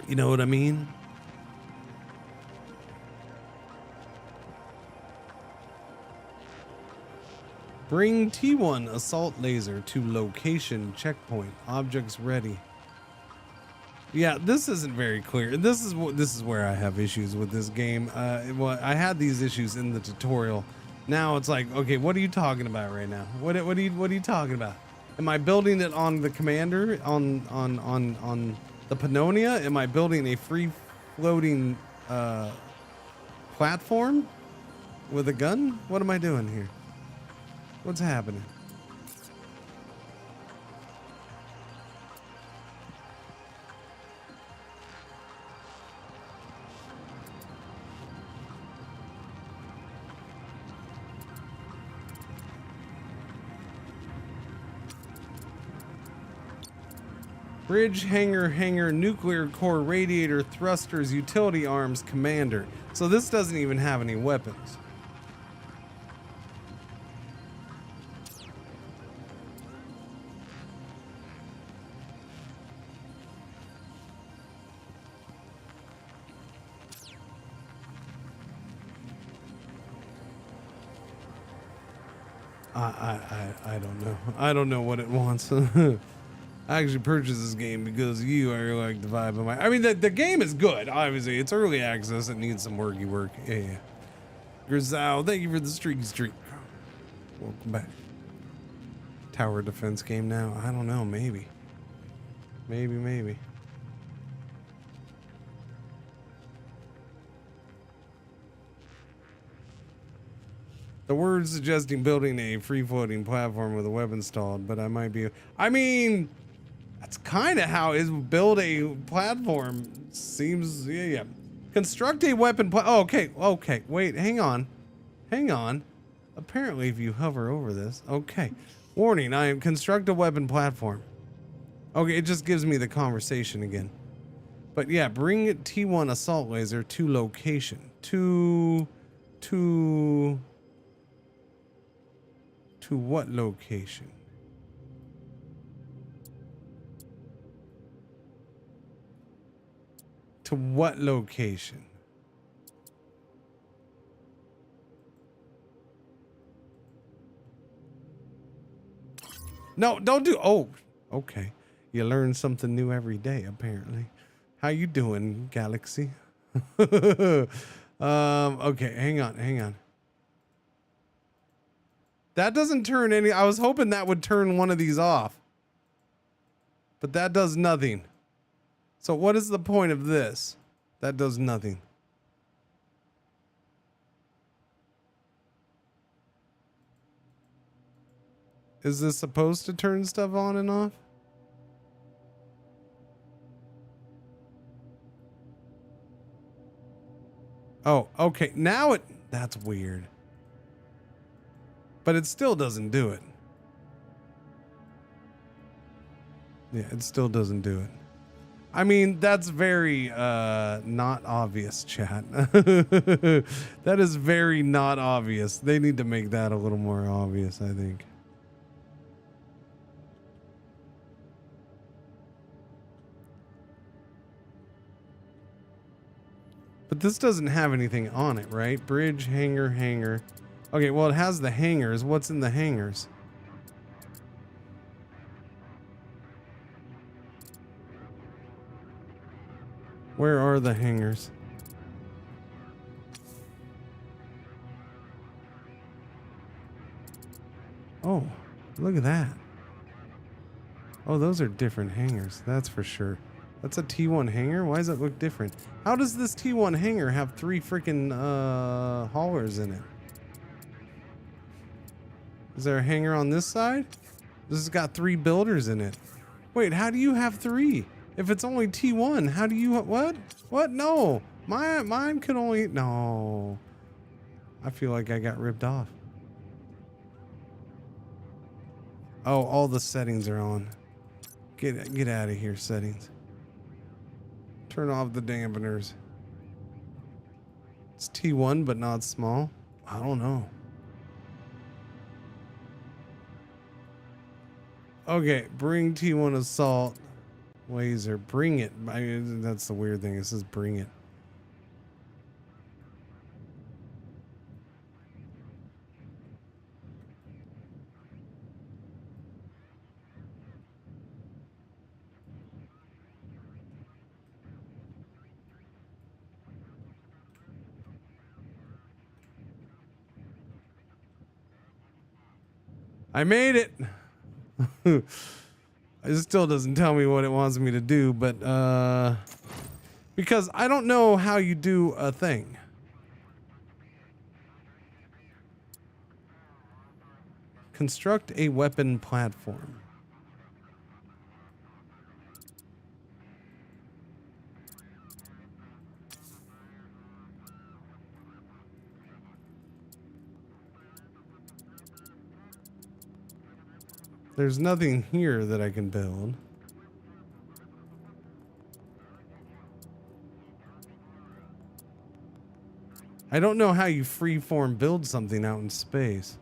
You know what I mean? Bring T1 assault laser to location checkpoint. Objects ready. Yeah, this isn't very clear. This is where I have issues with this game. Well, I had these issues in the tutorial. Now it's like, okay, what are you talking about right now? What are you talking about? Am I building it on the commander on the Pannonia? Am I building a free floating platform with a gun? What am I doing here? What's happening? Bridge, hangar, nuclear core, radiator, thrusters, utility arms, commander. So this doesn't even have any weapons. I don't know. I don't know what it wants. I actually purchased this game because of you. I really like the vibe of my. I mean, the game is good. Obviously, it's early access. It needs some worky work. Yeah. Grizel, thank you for the streak. Welcome back. Tower defense game now. I don't know. Maybe. The word suggesting building a free-floating platform with a weapon installed, but I might be. I mean, that's kind of how is build a platform seems. Yeah. Construct a weapon. Okay. Wait. Hang on. Apparently, if you hover over this, okay. Warning: I am construct a weapon platform. Okay, it just gives me the conversation again. But yeah, bring T1 assault laser to location. To what location? To what location? No, don't do. Oh, okay. You learn something new every day, apparently. How you doing, Galaxy? Okay, hang on. That doesn't turn any. I was hoping that would turn one of these off. But that does nothing. So what is the point of this? That does nothing. Is this supposed to turn stuff on and off? Oh, okay. Now it. That's weird. But it still doesn't do it. Yeah, it still doesn't do it. I mean, that's very not obvious, chat. That is very not obvious. They need to make that a little more obvious, I think. But this doesn't have anything on it, right? Bridge, hangar. Okay, well, it has the hangars. What's in the hangars? Where are the hangars? Oh, look at that. Oh, those are different hangars. That's for sure. That's a T1 hangar? Why does it look different? How does this T1 hangar have 3 freaking haulers in it? Is there a hangar on this side? This has got 3 builders in it. Wait, how do you have 3? If it's only T1, how do you... What? What? No. Mine could only... No. I feel like I got ripped off. Oh, all the settings are on. Get out of here, settings. Turn off the dampeners. It's T1, but not small. I don't know. Okay, bring T1 assault laser. Bring it. I mean, that's the weird thing. It says bring it. I made it. It still doesn't tell me what it wants me to do, but because I don't know how you do a thing. Construct a weapon platform. There's nothing here that I can build. I don't know how you freeform build something out in space.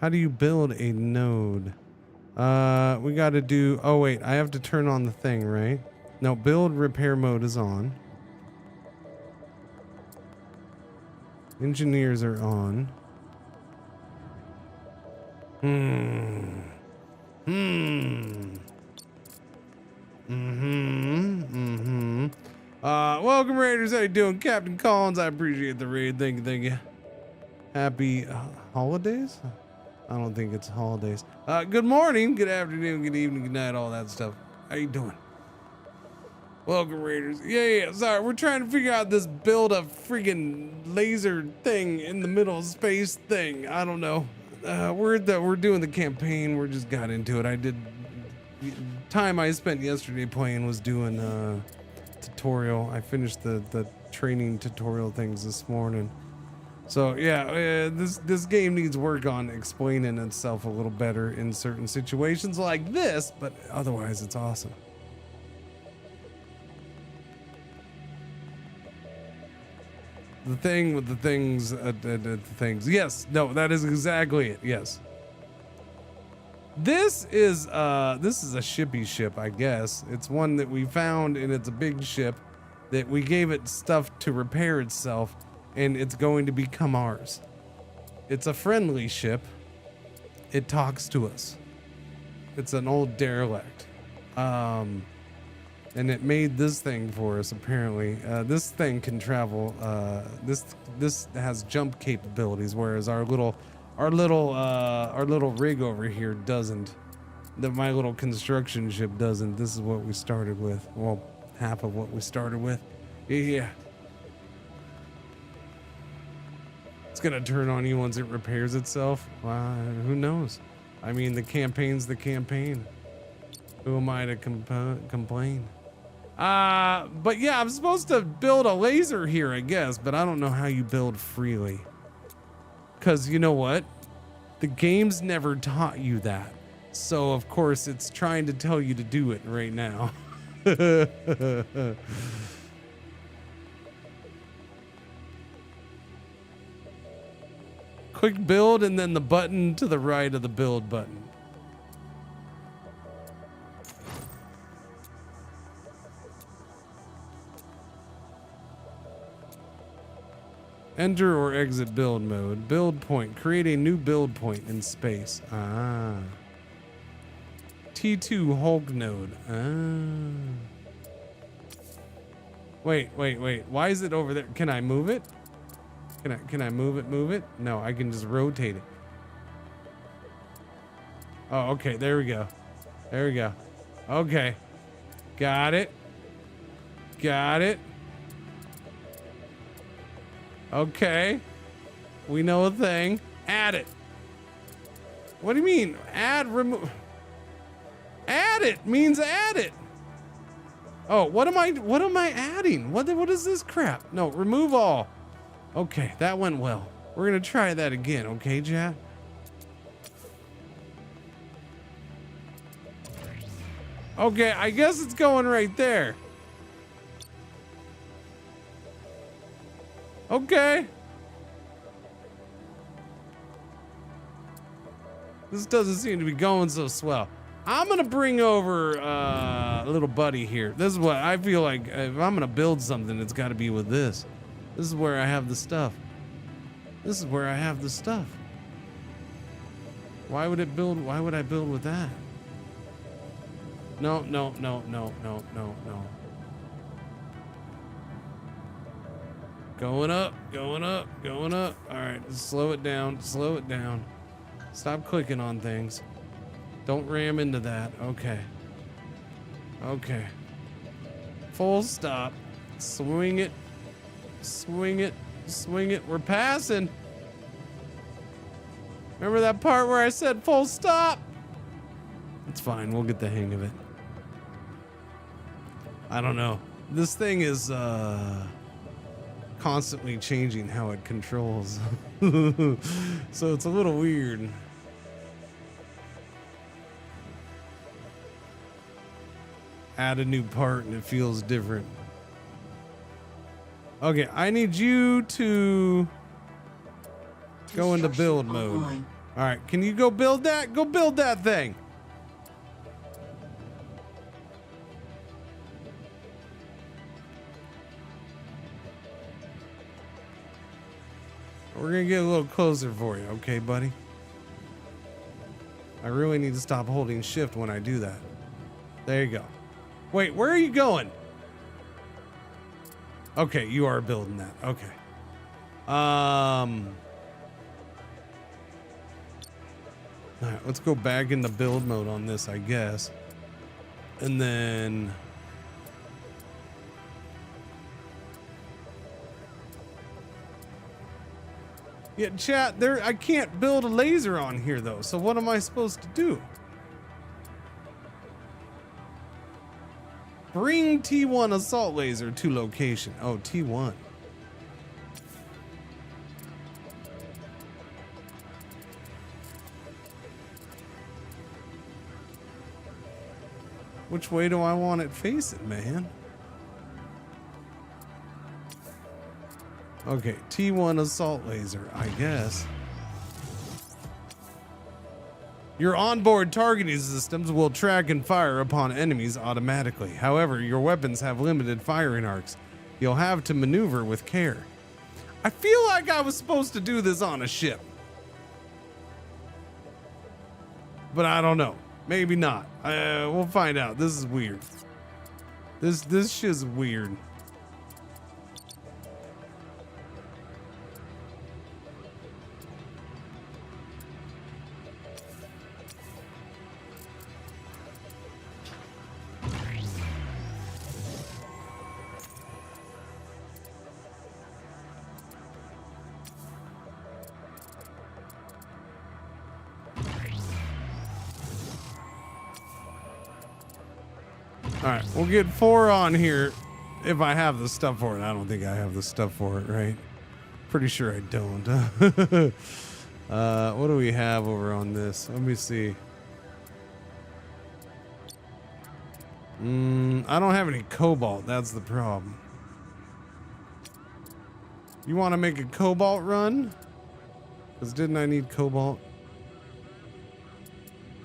How do you build a node? We got to do, oh wait, I have to turn on the thing, right? No, build repair mode is on. Engineers are on. Welcome Raiders, how you doing? Captain Collins, I appreciate the raid. Thank you. Happy holidays? I don't think it's holidays. Good morning, good afternoon, good evening, good night, all that stuff. How you doing? Welcome Raiders. Yeah, sorry, we're trying to figure out this build a freaking laser thing in the middle of space thing. I don't know. We're doing the campaign. We're just got into it. I did time I spent yesterday playing was doing tutorial. I finished the training tutorial things this morning. So yeah, this game needs work on explaining itself a little better in certain situations like this, but otherwise it's awesome. The thing with the things. Yes, no, that is exactly it. Yes. This is a shippy ship, I guess. It's one that we found, and it's a big ship that we gave it stuff to repair itself, and it's going to become ours. It's a friendly ship. It talks to us. It's an old derelict. And it made this thing for us, apparently. This thing can travel. This has jump capabilities, whereas our little rig over here doesn't. My little construction ship doesn't. This is what we started with. Well, half of what we started with. Yeah. It's gonna turn on you once it repairs itself. Who knows? I mean, the campaign's the campaign. Who am I to complain? But yeah, I'm supposed to build a laser here, I guess, but I don't know how you build freely. Cause you know what? The game's never taught you that. So of course it's trying to tell you to do it right now. Quick build and then the button to the right of the build button. Enter or exit build mode. Build point. Create a new build point in space. T2 Hulk node. Wait. Why is it over there? Can I move it? Can I move it? No, I can just rotate it. Oh, okay. There we go. Okay. Got it. Okay. We know a thing. Add it. What do you mean? Remove. Add it means add it. Oh, what am I adding? What is this crap? No, remove all. Okay, that went well. We're gonna try that again, okay, chat? Okay, I guess it's going right there. Okay. This doesn't seem to be going so swell. I'm gonna bring over a little buddy here. This is what I feel like. If I'm gonna build something, it's gotta be with this. This is where I have the stuff. Why would it build? Why would I build with that? No. Going up. All right, slow it down. Stop clicking on things. Don't ram into that. Okay. Full stop. Swing it. We're passing. Remember that part where I said full stop? It's fine. We'll get the hang of it. I don't know. This thing is constantly changing how it controls. So it's a little weird. Add a new part and it feels different. Okay, I need you to go into build mode. Online. All right, can you go build that? Go build that thing. We're gonna get a little closer for you, okay, buddy? I really need to stop holding shift when I do that. There you go. Wait, where are you going? Okay, you are building that. Okay. All right, let's go back into build mode on this, I guess. And then yeah, chat, I can't build a laser on here though. So what am I supposed to do? Bring T1 assault laser to location. Oh, T1. Which way do I want it facing, man? Okay, T1 assault laser, I guess. Your onboard targeting systems will track and fire upon enemies automatically. However, your weapons have limited firing arcs. You'll have to maneuver with care. I feel like I was supposed to do this on a ship. But I don't know. Maybe not. We'll find out. This is weird. This shit's weird. All right, we'll get 4 on here if I have the stuff for it. I don't think I have the stuff for it, right? Pretty sure I don't. What do we have over on this? Let me see. I don't have any cobalt. That's the problem. You want to make a cobalt run? Because didn't I need cobalt?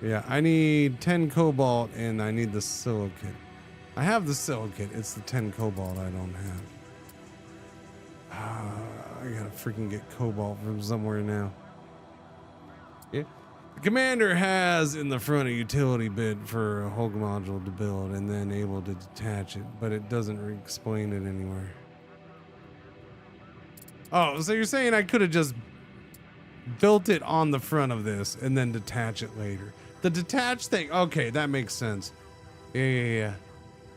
Yeah, I need 10 cobalt and I need the silicate. I have the silicate. It's the 10 cobalt I don't have. I gotta freaking get cobalt from somewhere now. Yeah. The commander has in the front a utility bit for a Hulk module to build and then able to detach it, but it doesn't explain it anywhere. Oh, so you're saying I could have just built it on the front of this and then detach it later. The detached thing, okay, that makes sense. Yeah.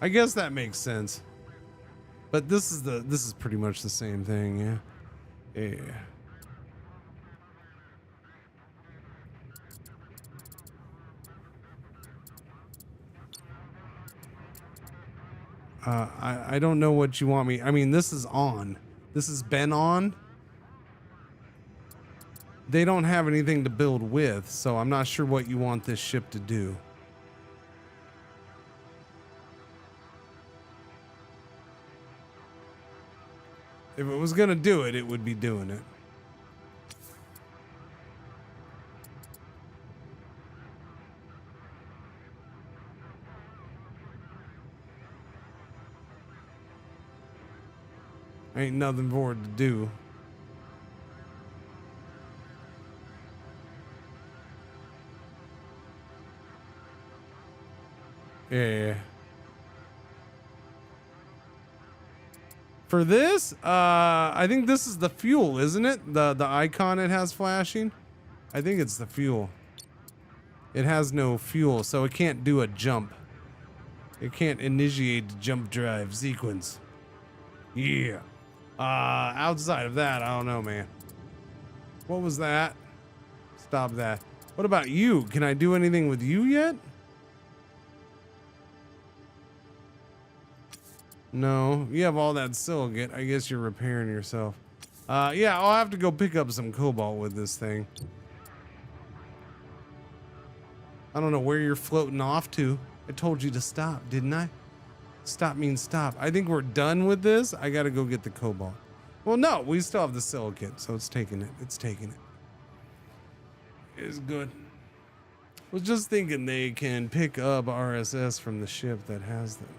I guess that makes sense. But this is pretty much the same thing, yeah. I don't know what you want me. I mean, this is on. This has been on. They don't have anything to build with, so I'm not sure what you want this ship to do. If it was gonna do it, it would be doing it. Ain't nothing for it to do. Yeah. For this, I think this is the fuel, isn't it? The icon it has flashing. I think it's the fuel. It has no fuel, so it can't do a jump. It can't initiate the jump drive sequence. Yeah. Outside of that, I don't know, man. What was that? Stop that. What about you? Can I do anything with you yet? No, you have all that silicate. I guess you're repairing yourself. Yeah, I'll have to go pick up some cobalt with this thing. I don't know where you're floating off to. I told you to stop, didn't I? Stop means stop. I think we're done with this. I gotta go get the cobalt. Well, no, we still have the silicate, so it's taking it. It's taking it. It's good. Was just thinking they can pick up RSS from the ship that has them.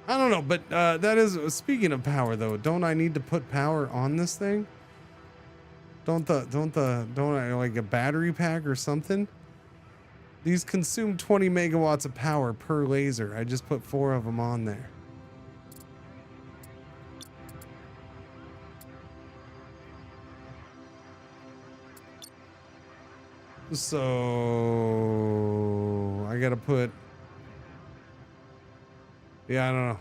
I don't know, but that is, speaking of power though, don't I need to put power on this thing? Don't I like a battery pack or something? These consume 20 megawatts of power per laser. I just put 4 of them on there. So I gotta put, yeah, I don't know.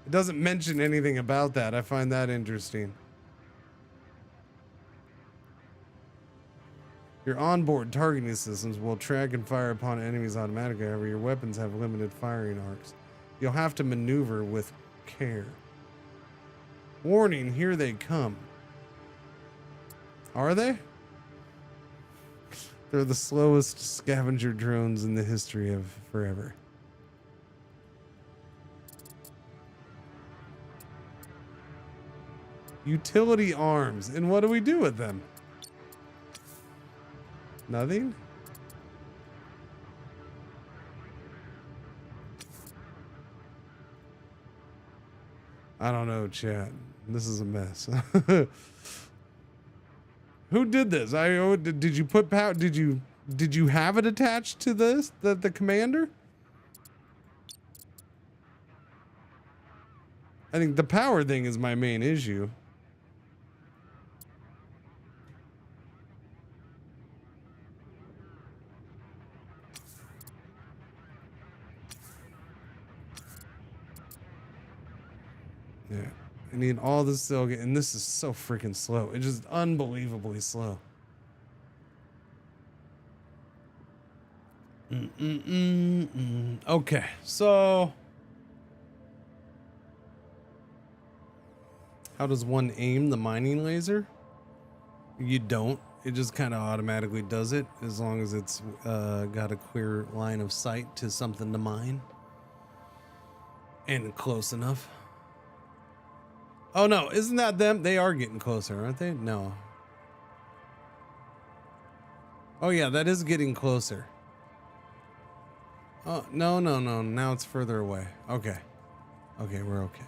It doesn't mention anything about that. I find that interesting. Your onboard targeting systems will track and fire upon enemies automatically. However, your weapons have limited firing arcs. You'll have to maneuver with care. Warning, here they come. Are they? They're the slowest scavenger drones in the history of forever. Utility arms. And what do we do with them? Nothing? I don't know, chat. This is a mess. Who did this? Did you put power? Did you have it attached to this? The commander? I think the power thing is my main issue. Yeah, I need all this silicate, and this is so freaking slow. It's just unbelievably slow. Okay, so how does one aim the mining laser? You don't. It just kind of automatically does it as long as it's got a clear line of sight to something to mine and close enough. Oh no, isn't that them? They are getting closer, aren't they? No. Oh yeah, that is getting closer. Oh, no. Now it's further away. Okay. Okay, we're okay.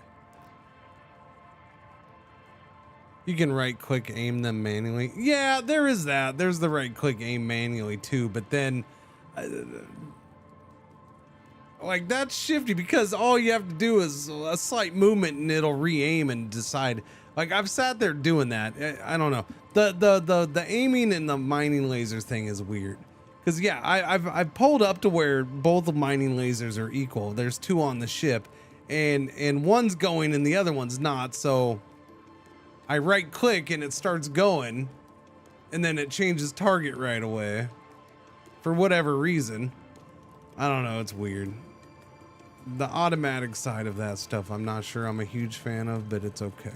You can right click aim them manually. Yeah, there is that. There's the right click aim manually too, but then like that's shifty because all you have to do is a slight movement and it'll re-aim and decide. Like I've sat there doing that. I don't know. The aiming and the mining lasers thing is weird. Cause yeah, I've pulled up to where both the mining lasers are equal. There's 2 on the ship and one's going and the other one's not. So I right click and it starts going and then it changes target right away for whatever reason. I don't know. It's weird. The automatic side of that stuff, I'm not sure I'm a huge fan of, but it's okay.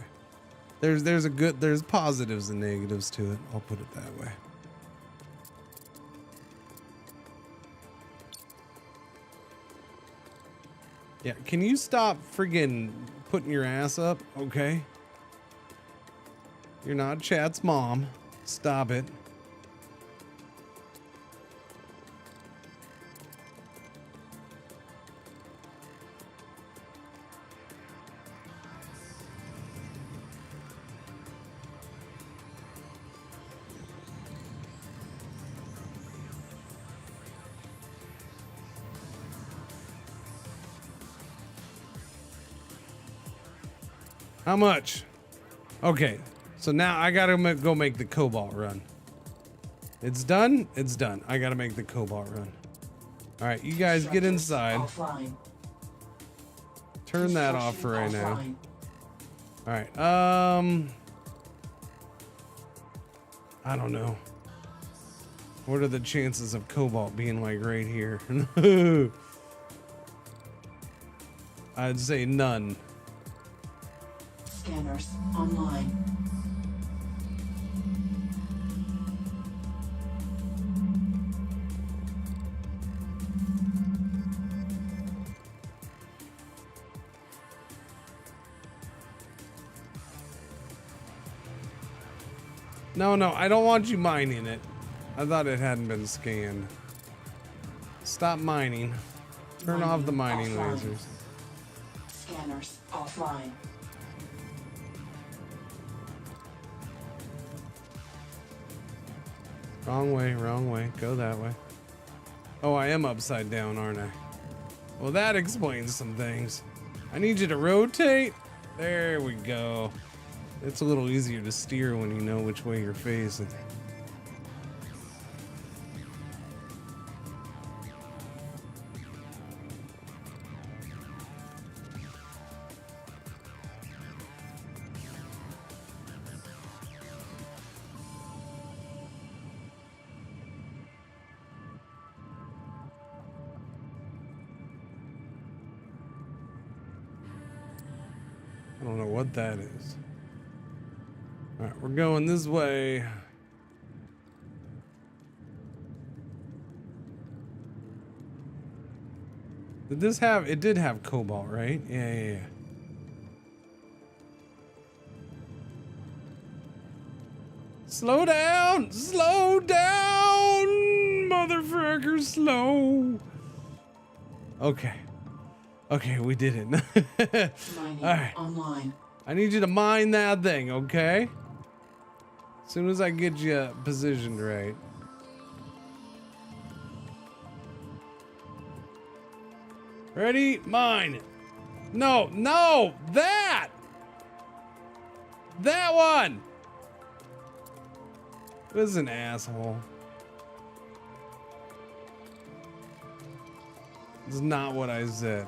There's positives and negatives to it. I'll put it that way. Yeah, can you stop friggin' putting your ass up? Okay. You're not chat's mom. Stop it. How much? Okay, so now I gotta go make the cobalt run. It's done? It's done. I gotta make the cobalt run. All right, you guys get inside. Offline. Turn that off for right now. Offline. All right, I don't know. What are the chances of cobalt being like right here? I'd say none. Scanners online. No, no, I don't want you mining it. I thought it hadn't been scanned. Stop mining. Turn off the mining offline. lasers. Scanners offline. Wrong way, wrong way. Go that way. Oh, I am upside down, aren't I? Well, that explains some things. I need you to rotate. There we go. It's a little easier to steer when you know which way you're facing. I don't know what that is. All right, we're going this way. Did this have, it did have cobalt, right? Yeah. Slow down, motherfucker, slow. Okay, we did it. Mining All right. online. I need you to mine that thing, okay? As soon as I get you positioned right. Ready? Mine. No, that! That one! This is an asshole. This is not what I said.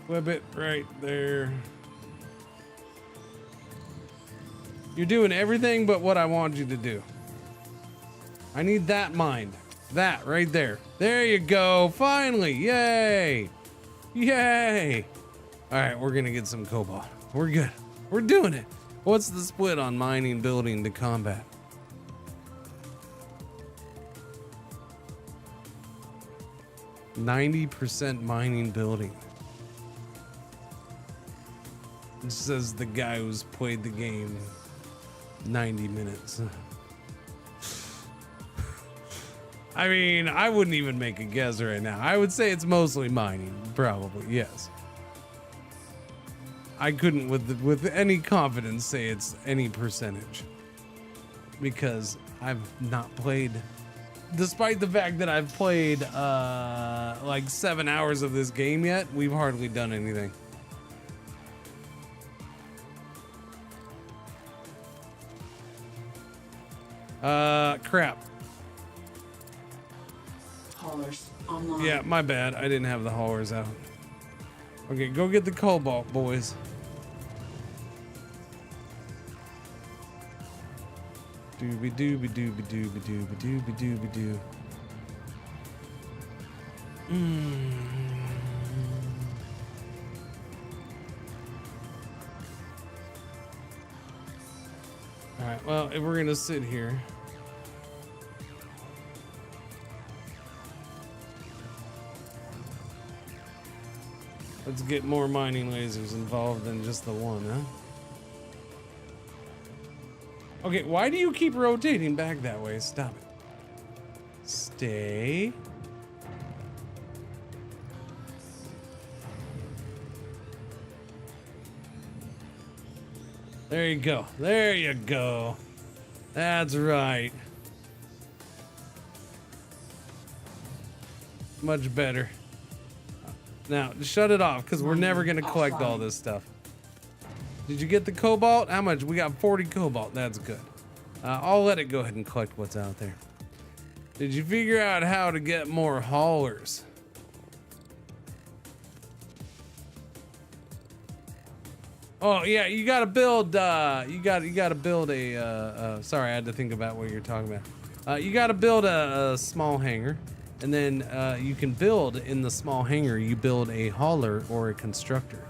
Flip it right there. You're doing everything but what I want you to do. I need that mined. That right there. There you go. Finally. Yay. Yay. All right, we're going to get some cobalt. We're good. We're doing it. What's the split on mining, building to combat? %, mining, building. This says the guy who's played the game 90 minutes. I mean, I wouldn't even make a guess right now. I would say it's mostly mining, probably, yes. I couldn't with any confidence say it's any percentage. Because I've not played, despite the fact that I've played like 7 hours of this game yet, we've hardly done anything. Crap. Haulers online. Yeah, my bad. I didn't have the haulers out. Okay, go get the cobalt, boys. Dooby dooby dooby dooby dooby dooby dooby doo. Alright, well, if we're gonna sit here. Let's get more mining lasers involved than just the one, huh? Okay, why do you keep rotating back that way? Stop it. Stay. There you go. There you go. That's right. Much better. Now, shut it off, because we're never going to collect all this stuff. Did you get the cobalt? How much? We got 40 cobalt. That's good. I'll let it go ahead and collect what's out there. Did you figure out how to get more haulers? Oh yeah, you gotta build. You gotta build a. Sorry, I had to think about what you're talking about. You gotta build a small hangar, and then you can build in the small hangar. You build a hauler or a constructor.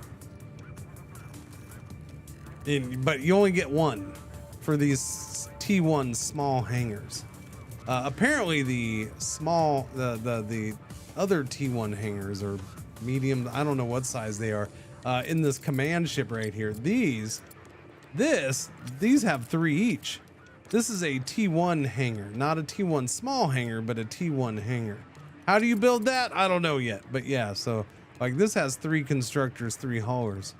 But you only get one for these T1 small hangars. Apparently, the other T1 hangars are medium. I don't know what size they are. In this command ship right here, these have 3 each. This is a T1 hangar, not a T1 small hangar, but a T1 hangar. How do you build that? I don't know yet, but yeah. So like this has 3 constructors, 3 haulers.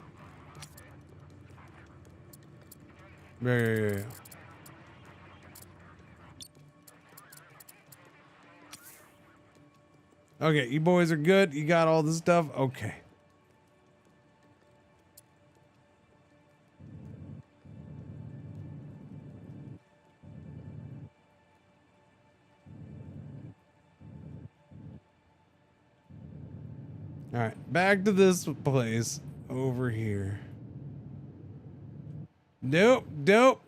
Yeah. Okay, you boys are good. You got all the stuff. Okay. All right, back to this place over here. Nope.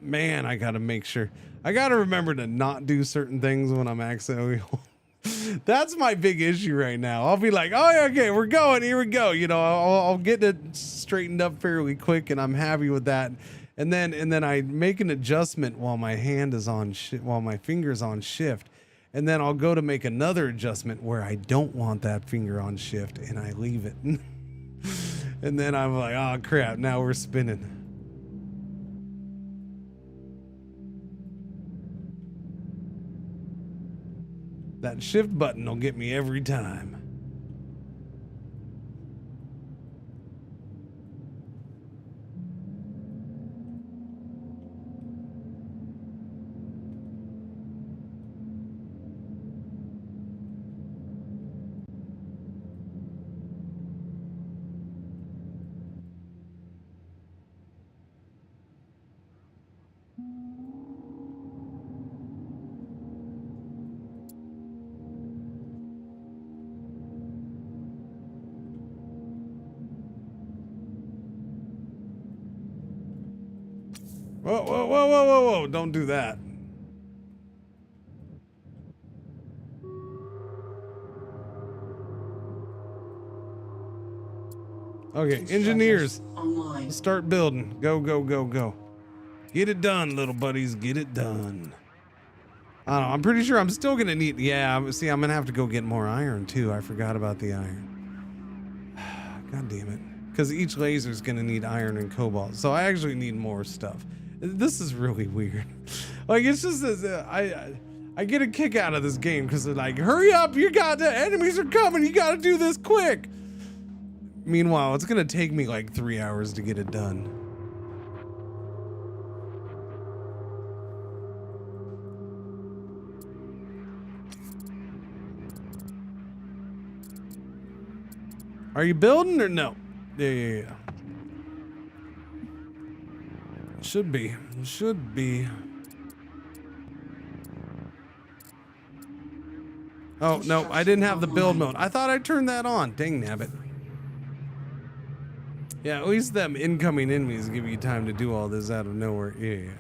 Man, I gotta make sure. I gotta remember to not do certain things when I'm accidentally. That's my big issue right now. I'll be like, oh, yeah, okay, we're going. Here we go. You know, I'll get it straightened up fairly quick, and I'm happy with that. And then I make an adjustment while my hand is on while my finger's on shift. And then I'll go to make another adjustment where I don't want that finger on shift, and I leave it. And then I'm like, oh crap, now we're spinning. That shift button will get me every time. Whoa, don't do that. Okay, engineers, Online. start building. Go. Get it done, little buddies, get it done. I don't know, I'm pretty sure I'm still gonna need, yeah, see, I'm gonna have to go get more iron too. I forgot about the iron. God damn it. Because each laser is gonna need iron and cobalt. So I actually need more stuff. This is really weird. Like, it's just this, I get a kick out of this game because they're like, hurry up, you got the enemies are coming, you gotta do this quick. Meanwhile, it's gonna take me like 3 hours to get it done. Are you building or no? Yeah. Should be. Oh, no, I didn't have the build mode. I thought I turned that on. Dang nabbit. Yeah, at least them incoming enemies give you time to do all this out of nowhere. Yeah.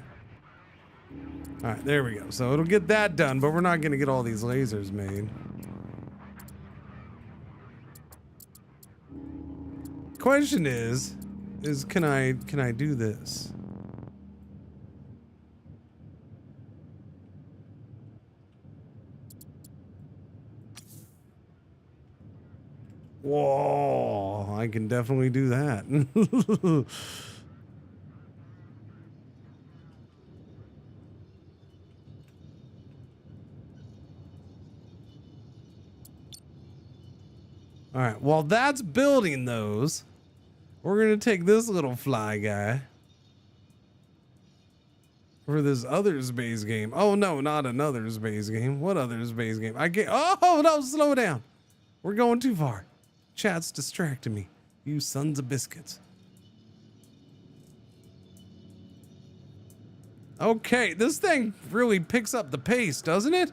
All right, there we go. So it'll get that done, but we're not going to get all these lasers made. Question is can I do this? Whoa, I can definitely do that. All right, while that's building those, we're gonna take this little fly guy for this Others base game. Oh no, not an Others base game. What Others base game? I can't. Oh no, slow down. We're going too far. Chat's distracting me. You sons of biscuits. Okay, this thing really picks up the pace, doesn't it?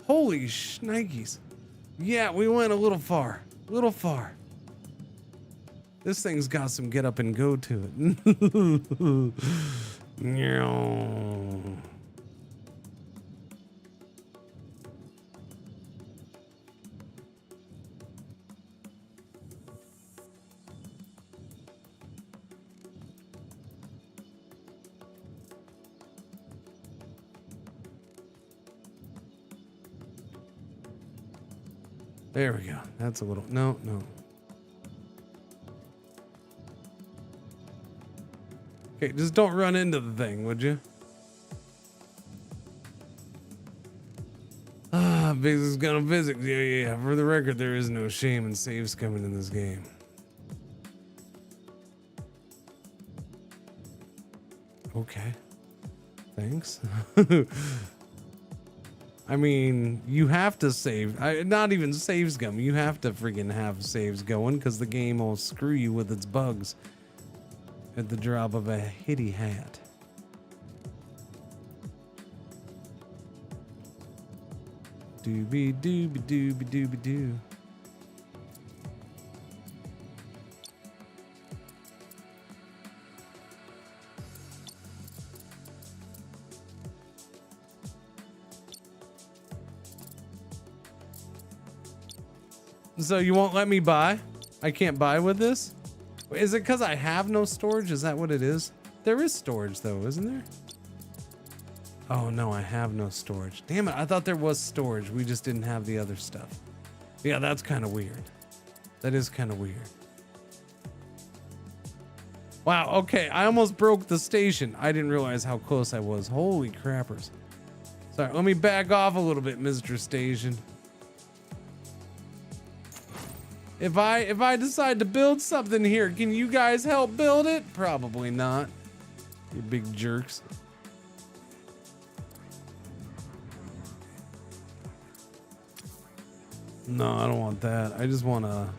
Holy shnikes. Yeah, we went a little far. This thing's got some get up and go to it. There we go. That's a little, no. Okay, just don't run into the thing, would you? Biggs is gonna visit. Yeah. For the record, there is no shame in saves coming in this game. Okay. Thanks. I mean, you have to save. Not even saves going. You have to friggin' have saves going because the game will screw you with its bugs at the drop of a hitty hat. Doobie doobie doobie doobie doo. So you won't let me buy? I can't buy with this? Is it because I have no storage? Is that what it is? There is storage though, isn't there? Oh no, I have no storage. Damn it, I thought there was storage. We just didn't have the other stuff. Yeah, that's kind of weird. That is kind of weird. Wow, okay, I almost broke the station. I didn't realize how close I was. Holy crappers. Sorry, let me back off a little bit, Mr. Station. If I decide to build something here, can you guys help build it? Probably not. You big jerks. No, I don't want that. I just want to...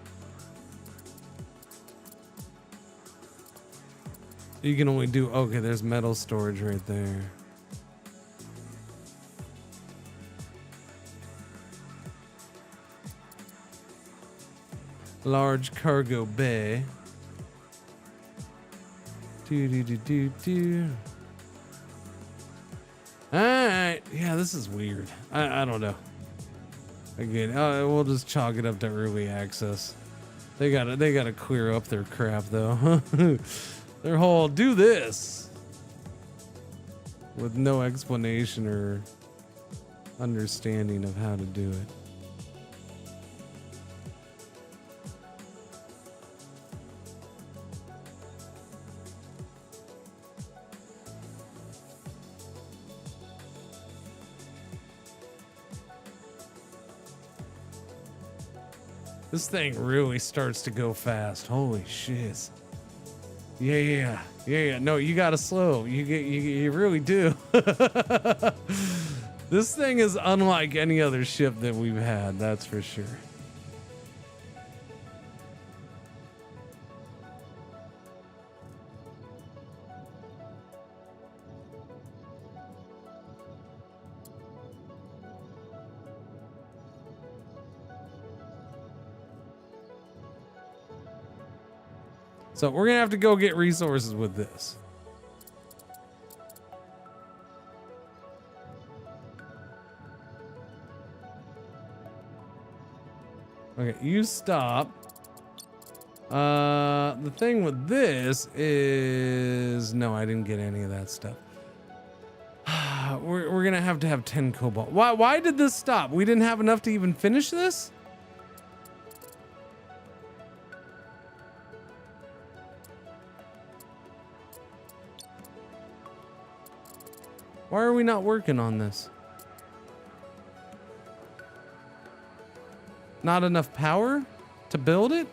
You can only do... Okay, there's metal storage right there. Large cargo bay. Do. Alright. Yeah, this is weird. I don't know. Again, we'll just chalk it up to early access. They gotta clear up their crap though. Their whole do this with no explanation or understanding of how to do it. This thing really starts to go fast. Holy shit. Yeah. No, you gotta slow. You really do. This thing is unlike any other ship that we've had, that's for sure. So we're gonna have to go get resources with this. Okay, you stop. The thing with this is... No, I didn't get any of that stuff. We're gonna have to have 10 cobalt. Why did this stop? We didn't have enough to even finish this? Why are we not working on this? Not enough power to build it?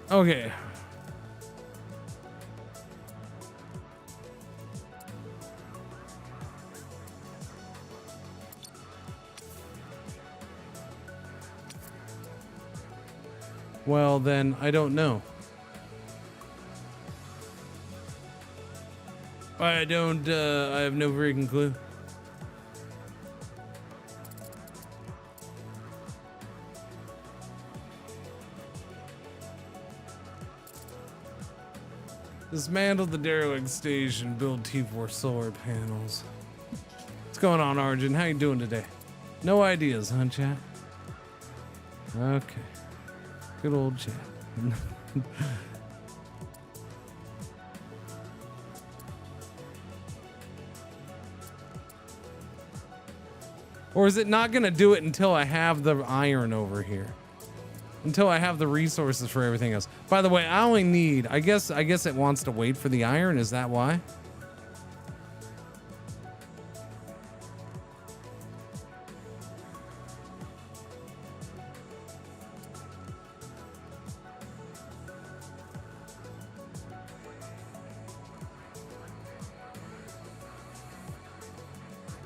Okay. Well, then I don't know. I have no freaking clue. Dismantle the derelict station, build T4 solar panels. What's going on, Arjun? How you doing today? No ideas, huh, chat? Okay. Good old chat. Or is it not going to do it until I have the iron over here? Until I have the resources for everything else. By the way, I only need, I guess it wants to wait for the iron. Is that why?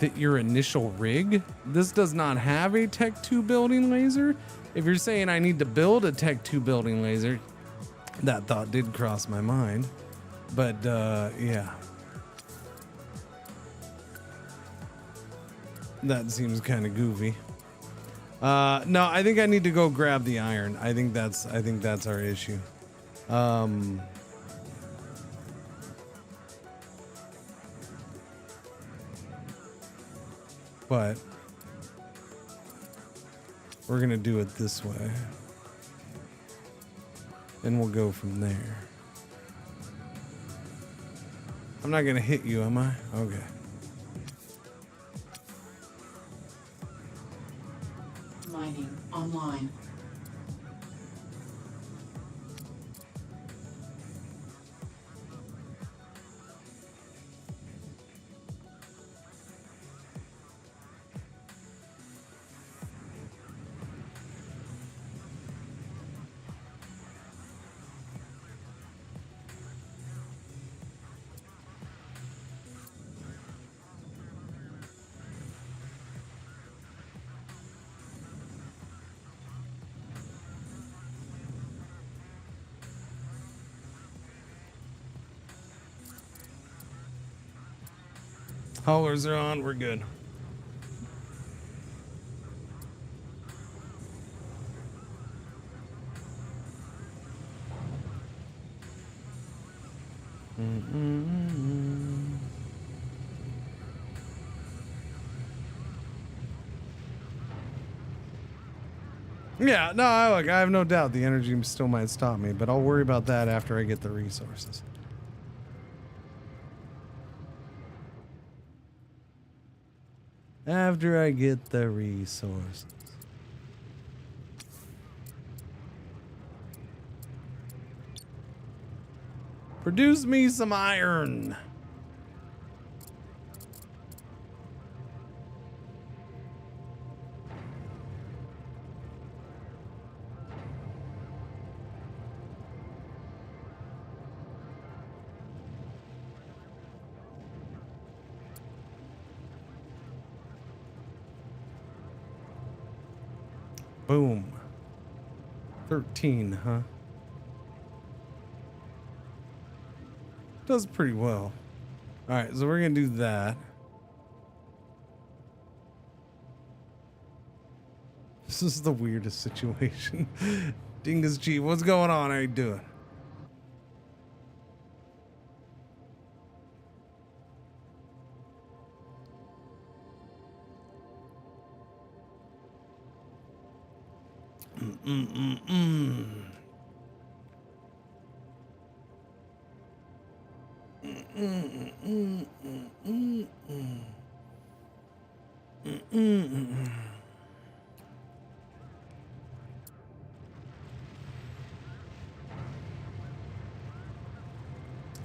That your initial rig? This does not have a Tech 2 building laser? If you're saying I need to build a Tech 2 building laser, that thought did cross my mind. But, yeah. That seems kind of goofy. No, I think I need to go grab the iron. I think that's our issue. But we're gonna do it this way, and we'll go from there. I'm not gonna hit you, am I? Okay. Mining online. Haulers are on, we're good. Yeah, no, look, I have no doubt the energy still might stop me, but I'll worry about that after I get the resources. After I get the resources. Produce me some iron. Boom. 13, huh? Does pretty well. All right, so we're gonna do that. This is the weirdest situation. Dingus G, what's going on? How you doing?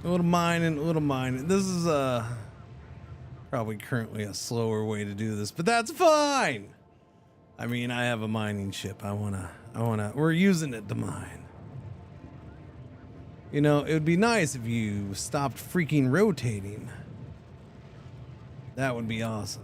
A little mining. This is probably currently a slower way to do this, but that's fine. I mean, I have a mining ship. We're using it to mine. You know, it would be nice if you stopped freaking rotating. That would be awesome.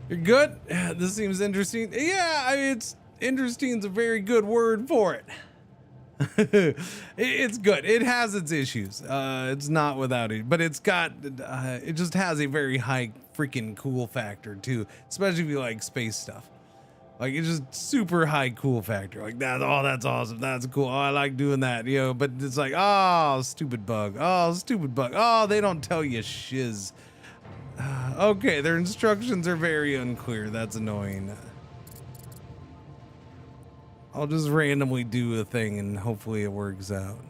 You're good? This seems interesting. Yeah, I mean, it's interesting is a very good word for it. It's good. It has its issues. It's not without it, but it's got, it just has a very high freaking cool factor too, especially if you like space stuff. Like it's just super high cool factor. Like that. Oh, that's awesome. That's cool. Oh, I like doing that. You know, but it's like, oh, stupid bug. Oh, stupid bug. Oh, they don't tell you shiz. Okay, their instructions are very unclear. That's annoying. I'll just randomly do a thing and hopefully it works out.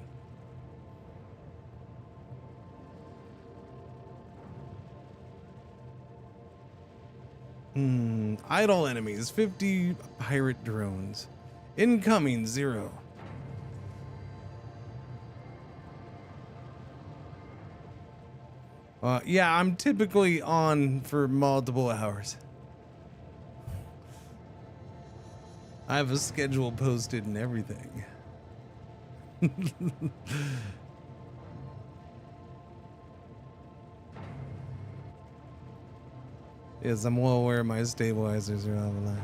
Idle enemies, 50 pirate drones. Incoming, 0. Yeah, I'm typically on for multiple hours. I have a schedule posted and everything. Yes, I'm well aware my stabilizers are offline.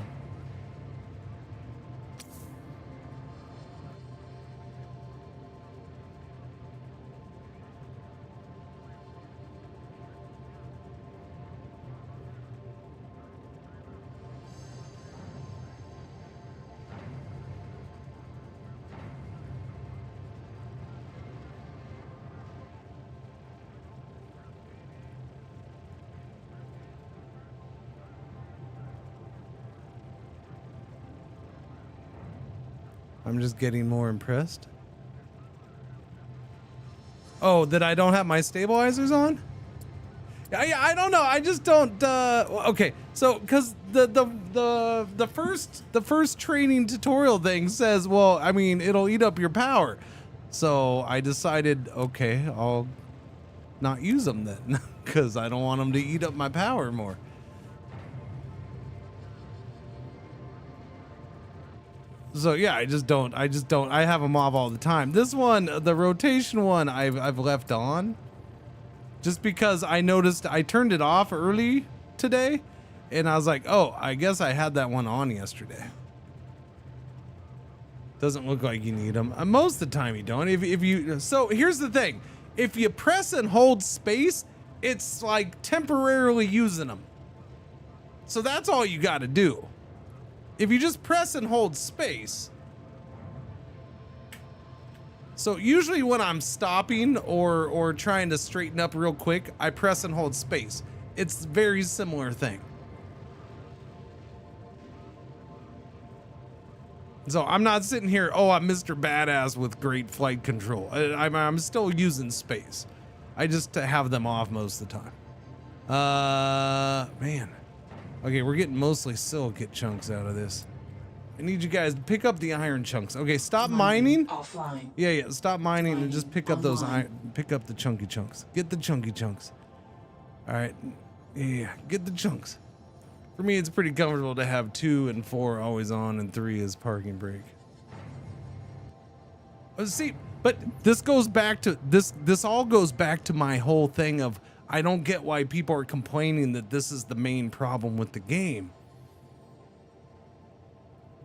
I'm just getting more impressed. Oh, that I don't have my stabilizers on? Yeah, I don't know. I just don't. Okay, so because the first training tutorial thing says, well, I mean, it'll eat up your power. So I decided, okay, I'll not use them then, because I don't want them to eat up my power more. So yeah, I just don't. I have them off all the time. This one, the rotation one, I've left on, just because I noticed I turned it off early today, and I was like, oh, I guess I had that one on yesterday. Doesn't look like you need them. Most of the time you don't. If you, so here's the thing: if you press and hold space, it's like temporarily using them. So that's all you got to do. If you just press and hold space. So usually when I'm stopping or trying to straighten up real quick, I press and hold space. It's a very similar thing. So I'm not sitting here, oh, I'm Mr. Badass with great flight control. I'm still using space. I just have them off most of the time. Man. Okay, we're getting mostly silicate chunks out of this. I need you guys to pick up the iron chunks. Okay, stop mining. Offline. Yeah, stop mining and just pick up those pick up the chunky chunks. Get the chunky chunks. All right. Yeah, get the chunks. For me, it's pretty comfortable to have 2 and 4 always on and 3 is parking brake. See, but this goes back to this all goes back to my whole thing of I don't get why people are complaining that this is the main problem with the game.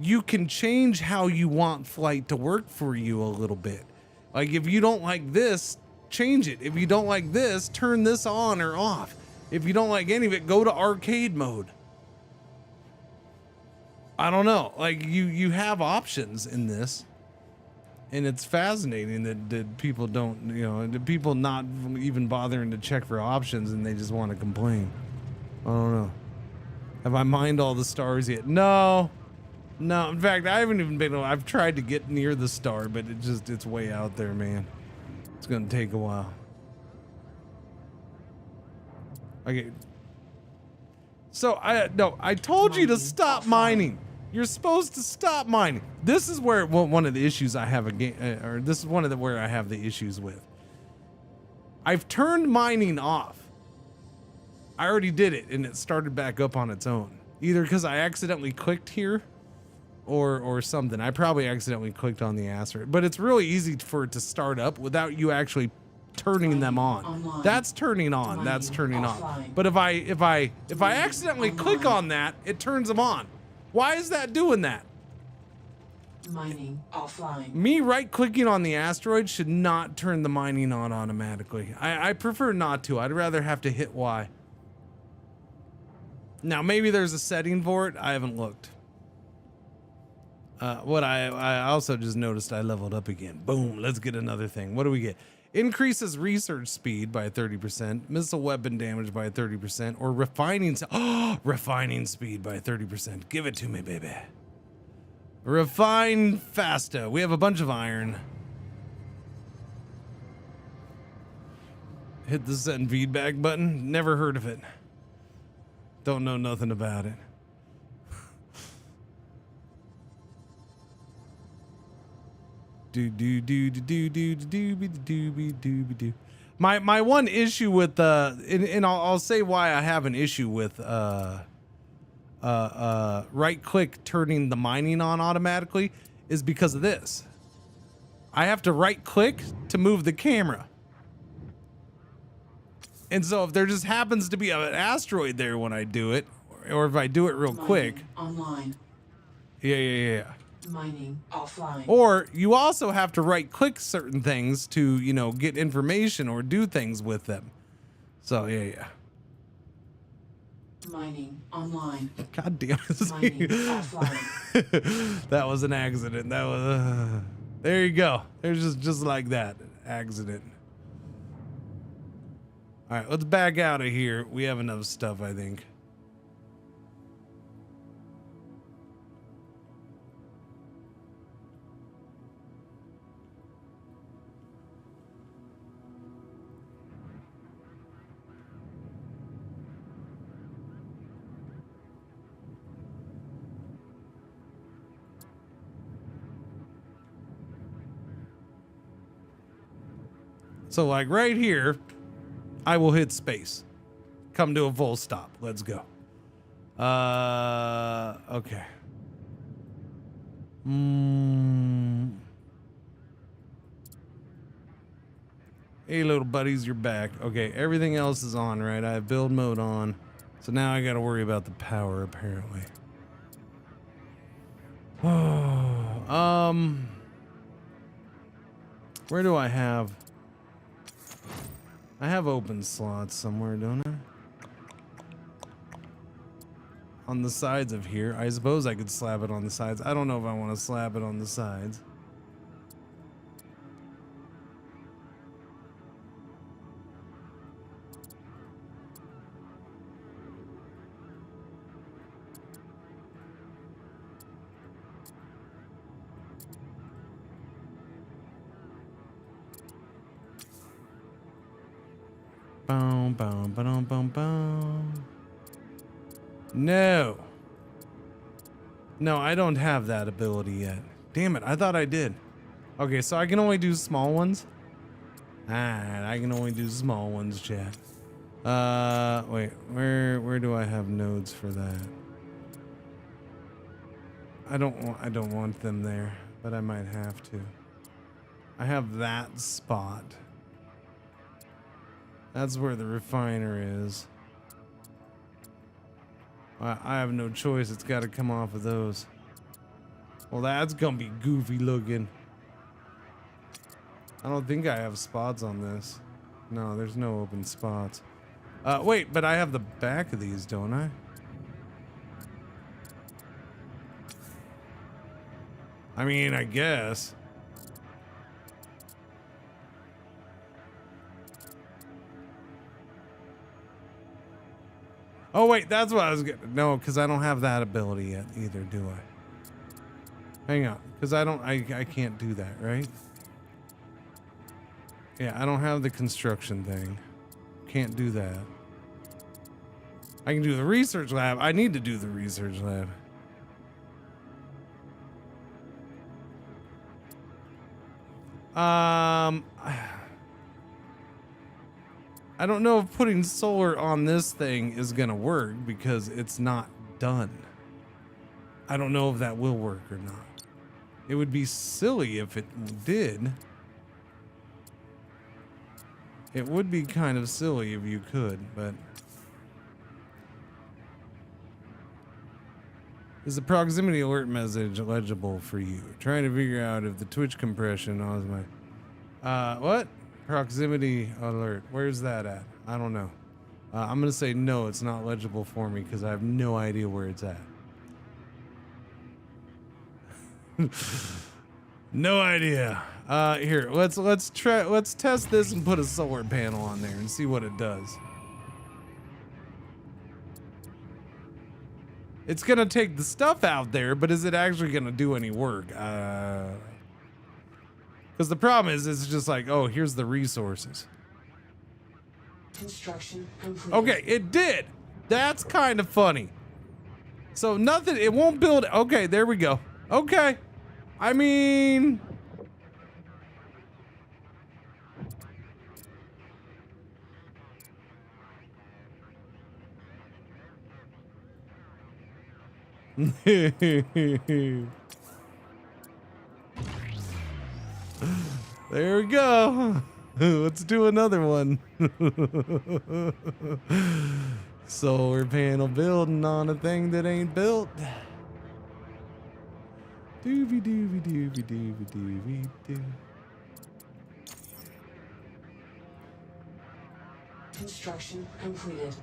You can change how you want flight to work for you a little bit. Like if you don't like this, change it. If you don't like this, turn this on or off. If you don't like any of it, go to arcade mode. I don't know. Like you have options in this. And it's fascinating that people don't, you know, the people not even bothering to check for options and they just want to complain. I don't know. Have I mined all the stars yet? No. No, in fact, I haven't even been, I've tried to get near the star, but it's way out there, man. It's going to take a while. Okay. So I told you to stop mining. You're supposed to stop mining. This is where one of the issues I have or this is one of the where I have the issues with. I've turned mining off. I already did it and it started back up on its own. Either because I accidentally clicked here or something. I probably accidentally clicked on the asterisk, but it's really easy for it to start up without you actually turning them on. Online. That's turning on. That's turning on. Offline. But if I accidentally click on that, it turns them on. Why is that doing that? Mining offline. Me right-clicking on the asteroid should not turn the mining on automatically. I prefer not to. I'd rather have to hit Y. Now, maybe there's a setting for it. I haven't looked. What I also just noticed I leveled up again. Boom, let's get another thing. What do we get? Increases research speed by 30%, missile weapon damage by 30%, or refining speed by 30%. Give it to me, baby. Refine faster. We have a bunch of iron. Hit the send feedback button. Never heard of it. Don't know nothing about it. My one issue with and I'll say why I have an issue with right click turning the mining on automatically is because of this. I have to right click to move the camera. And so if there just happens to be an asteroid there when I do it, or if I do it real quick. Online. Yeah. Mining offline. Or you also have to right click certain things to, you know, get information or do things with them. So yeah. Mining online. God damn it. Mining offline. That was an accident. That was there you go. There's just like that. Accident. All right, let's back out of here. We have enough stuff, I think. So like right here, I will hit space. Come to a full stop. Let's go. Okay. Hey little buddies, you're back. Okay, everything else is on, right? I have build mode on. So now I gotta worry about the power apparently. Where do I have? I have open slots somewhere, don't I? On the sides of here. I suppose I could slap it on the sides. I don't know if I want to slap it on the sides. Boom, boom, boom, boom, boom. No. No, I don't have that ability yet. Damn it, I thought I did. Okay, so I can only do small ones? Alright, I can only do small ones, chat. Wait, where do I have nodes for that? I don't want them there, but I might have to. I have that spot. That's where the refiner is. I have no choice. It's got to come off of those. Well, that's gonna be goofy looking. I don't think I have spots on this. No, there's no open spots. Wait, but I have the back of these, don't I? I mean, I guess. Oh wait, that's what I was getting. No, because I don't have that ability yet either, do I? Hang on, because I can't do that, right? Yeah, I don't have the construction thing. Can't do that. I can do the research lab. I need to do the research lab. I don't know if putting solar on this thing is gonna work because it's not done. I don't know if that will work or not. It would be silly if it did. It would be kind of silly if you could, but... Is the proximity alert message legible for you? Trying to figure out if the Twitch compression on my... what? Proximity alert. Where's that at? I don't know. I'm gonna say no, it's not legible for me because I have no idea where it's at. No idea. Here, let's test this and put a solar panel on there and see what it does. It's gonna take the stuff out there, but is it actually gonna do any work? Because the problem is, it's just like, oh, here's the resources. Construction complete. Okay, it did. That's kind of funny. So nothing, it won't build. Okay, there we go. Okay. I mean... There we go. Let's do another one. Solar panel building on a thing that ain't built. Doobie doobie doobie doobie doobie doo. Construction completed.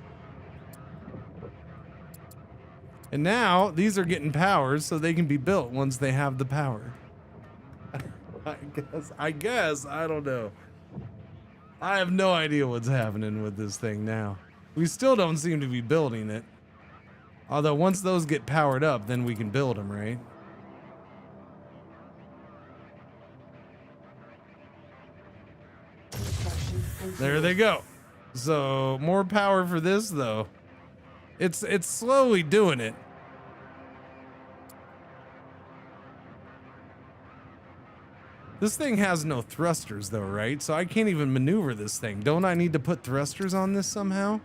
And now these are getting powers so they can be built once they have the power. I guess, I don't know. I have no idea what's happening with this thing now. We still don't seem to be building it. Although once those get powered up, then we can build them, right? Construction complete. There they go. So more power for this though. It's slowly doing it. This thing has no thrusters though, right? So I can't even maneuver this thing. Don't I need to put thrusters on this somehow?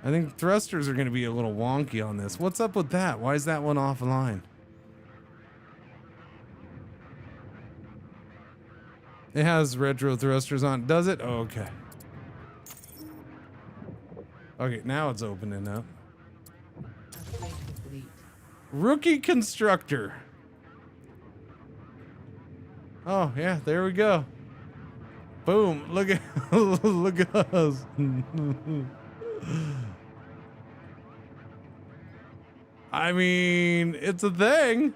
I think thrusters are going to be a little wonky on this. What's up with that? Why is that one offline? It has retro thrusters on. Does it? Oh, okay. Okay, now it's opening up. Rookie constructor. Oh, yeah, there we go. Boom. Look at look at us. I mean, it's a thing.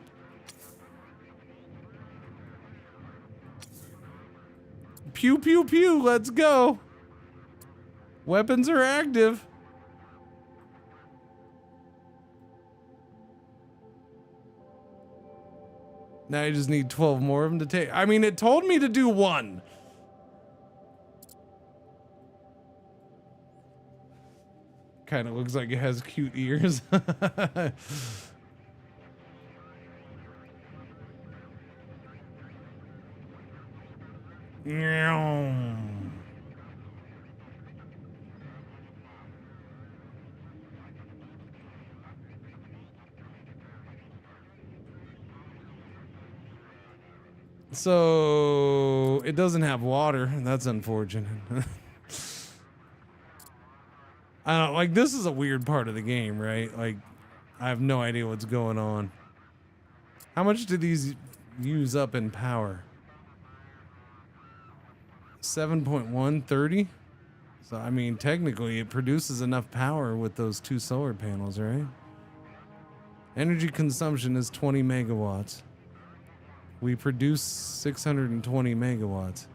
Pew, pew, pew. Let's go. Weapons are active. Now you just need 12 more of them to take. I mean, it told me to do one. Kind of looks like it has cute ears. So it doesn't have water. That's unfortunate. I don't like, this is a weird part of the game, right? Like, I have no idea what's going on. How much do these use up in power? 7.130. So I mean, technically it produces enough power with those two solar panels, right? Energy consumption is 20 megawatts. We produce 620 megawatts.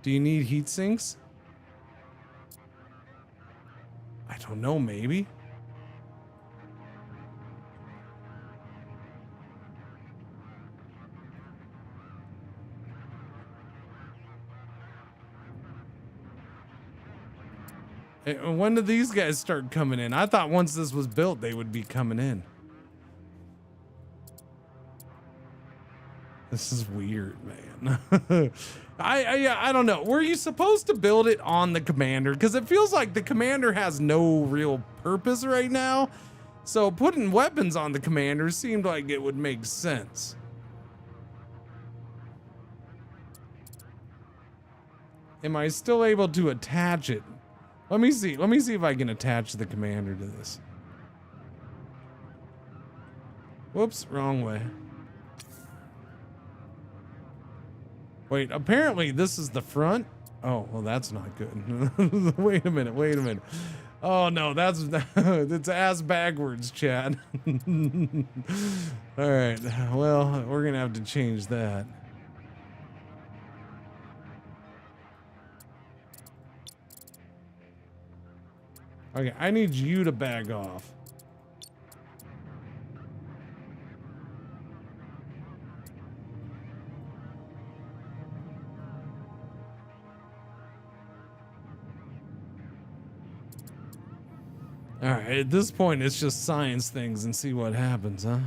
Do you need heat sinks? I don't know, maybe. When did these guys start coming in? I thought once this was built, they would be coming in. This is weird, man. I don't know. Were you supposed to build it on the commander? Because it feels like the commander has no real purpose right now. So putting weapons on the commander seemed like it would make sense. Am I still able to attach it? Let me see. Let me see if I can attach the commander to this. Whoops, wrong way. Wait, apparently this is the front. Oh, well, that's not good. Wait a minute, wait a minute. Oh no, that's it's ass backwards, Chad. All right, well, we're gonna have to change that. Okay, I need you to back off. All right, at this point, it's just science things and see what happens, huh?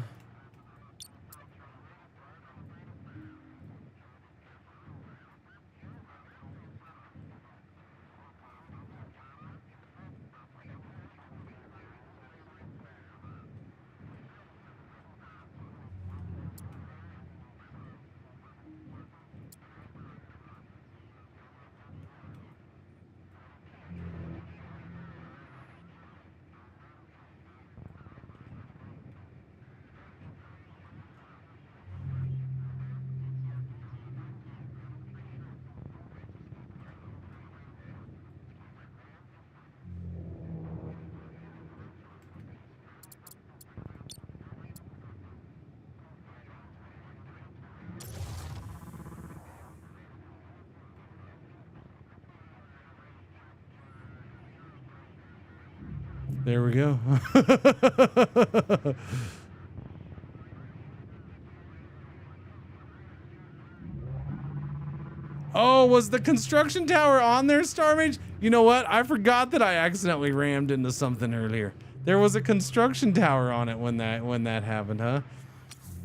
There we go. Oh, was the construction tower on there, Starmage? You know what? I forgot that I accidentally rammed into something earlier. There was a construction tower on it when that happened, huh?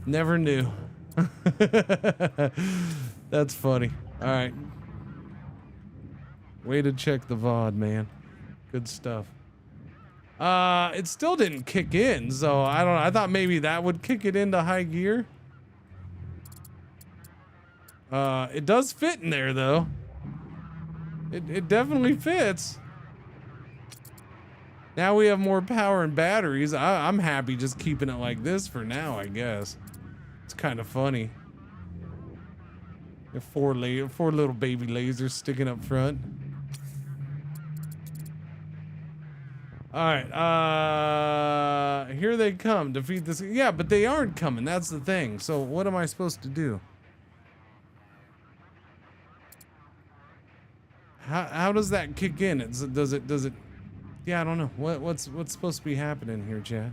Never knew. That's funny. All right. Way to check the VOD, man. Good stuff. It still didn't kick in, so I don't know. I thought maybe that would kick it into high gear. It does fit in there though. It definitely fits. Now we have more power and batteries. I'm happy just keeping it like this for now, I guess. It's kind of funny. Four little baby lasers sticking up front. All right, here they come. Defeat this. Yeah, but they aren't coming. That's the thing. So what am I supposed to do? How does that kick in? Does it? Yeah, I don't know. What's supposed to be happening here, Chad?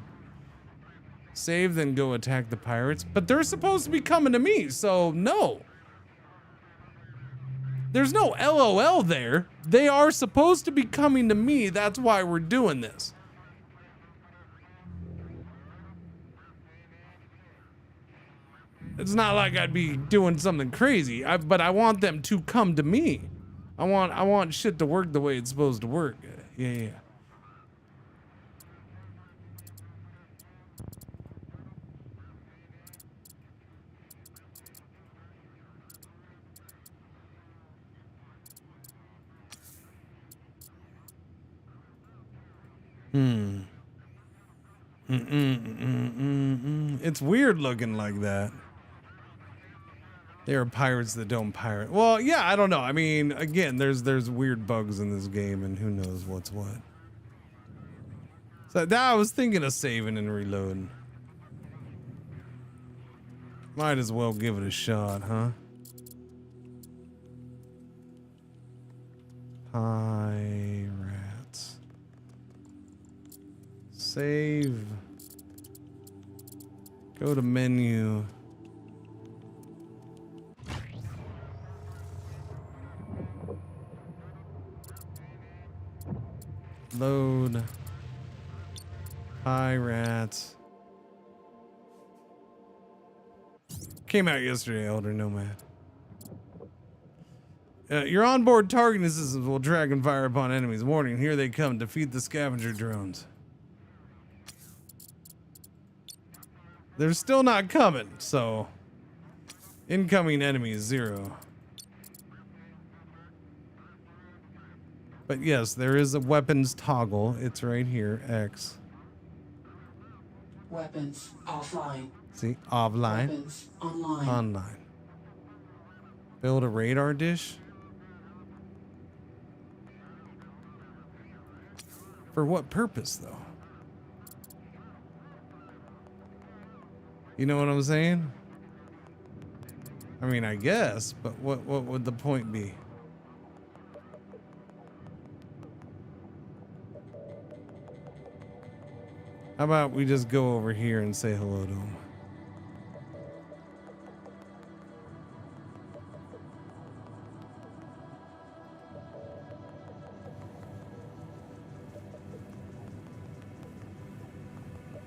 Save, then go attack the pirates. But they're supposed to be coming to me, so no. There's no LOL there. They are supposed to be coming to me. That's why we're doing this. It's not like I'd be doing something crazy, but I want them to come to me. I want shit to work the way it's supposed to work. Yeah. It's weird looking like that. There are pirates that don't pirate. Well, yeah, I don't know. I mean, again, there's weird bugs in this game, and who knows what's what. So now I was thinking of saving and reloading. Might as well give it a shot, huh? Pirates. Save. Go to menu. Load. Pirates. Came out yesterday, Elder Nomad. Your onboard targeting systems will track and fire upon enemies. Warning, here they come. Defeat the scavenger drones. They're still not coming, so... Incoming enemies, 0. But yes, there is a weapons toggle. It's right here, X. Weapons offline. See, offline. Weapons online. Online. Build a radar dish? For what purpose, though? You know what I'm saying? I mean, I guess, but what would the point be? How about we just go over here and say hello to him?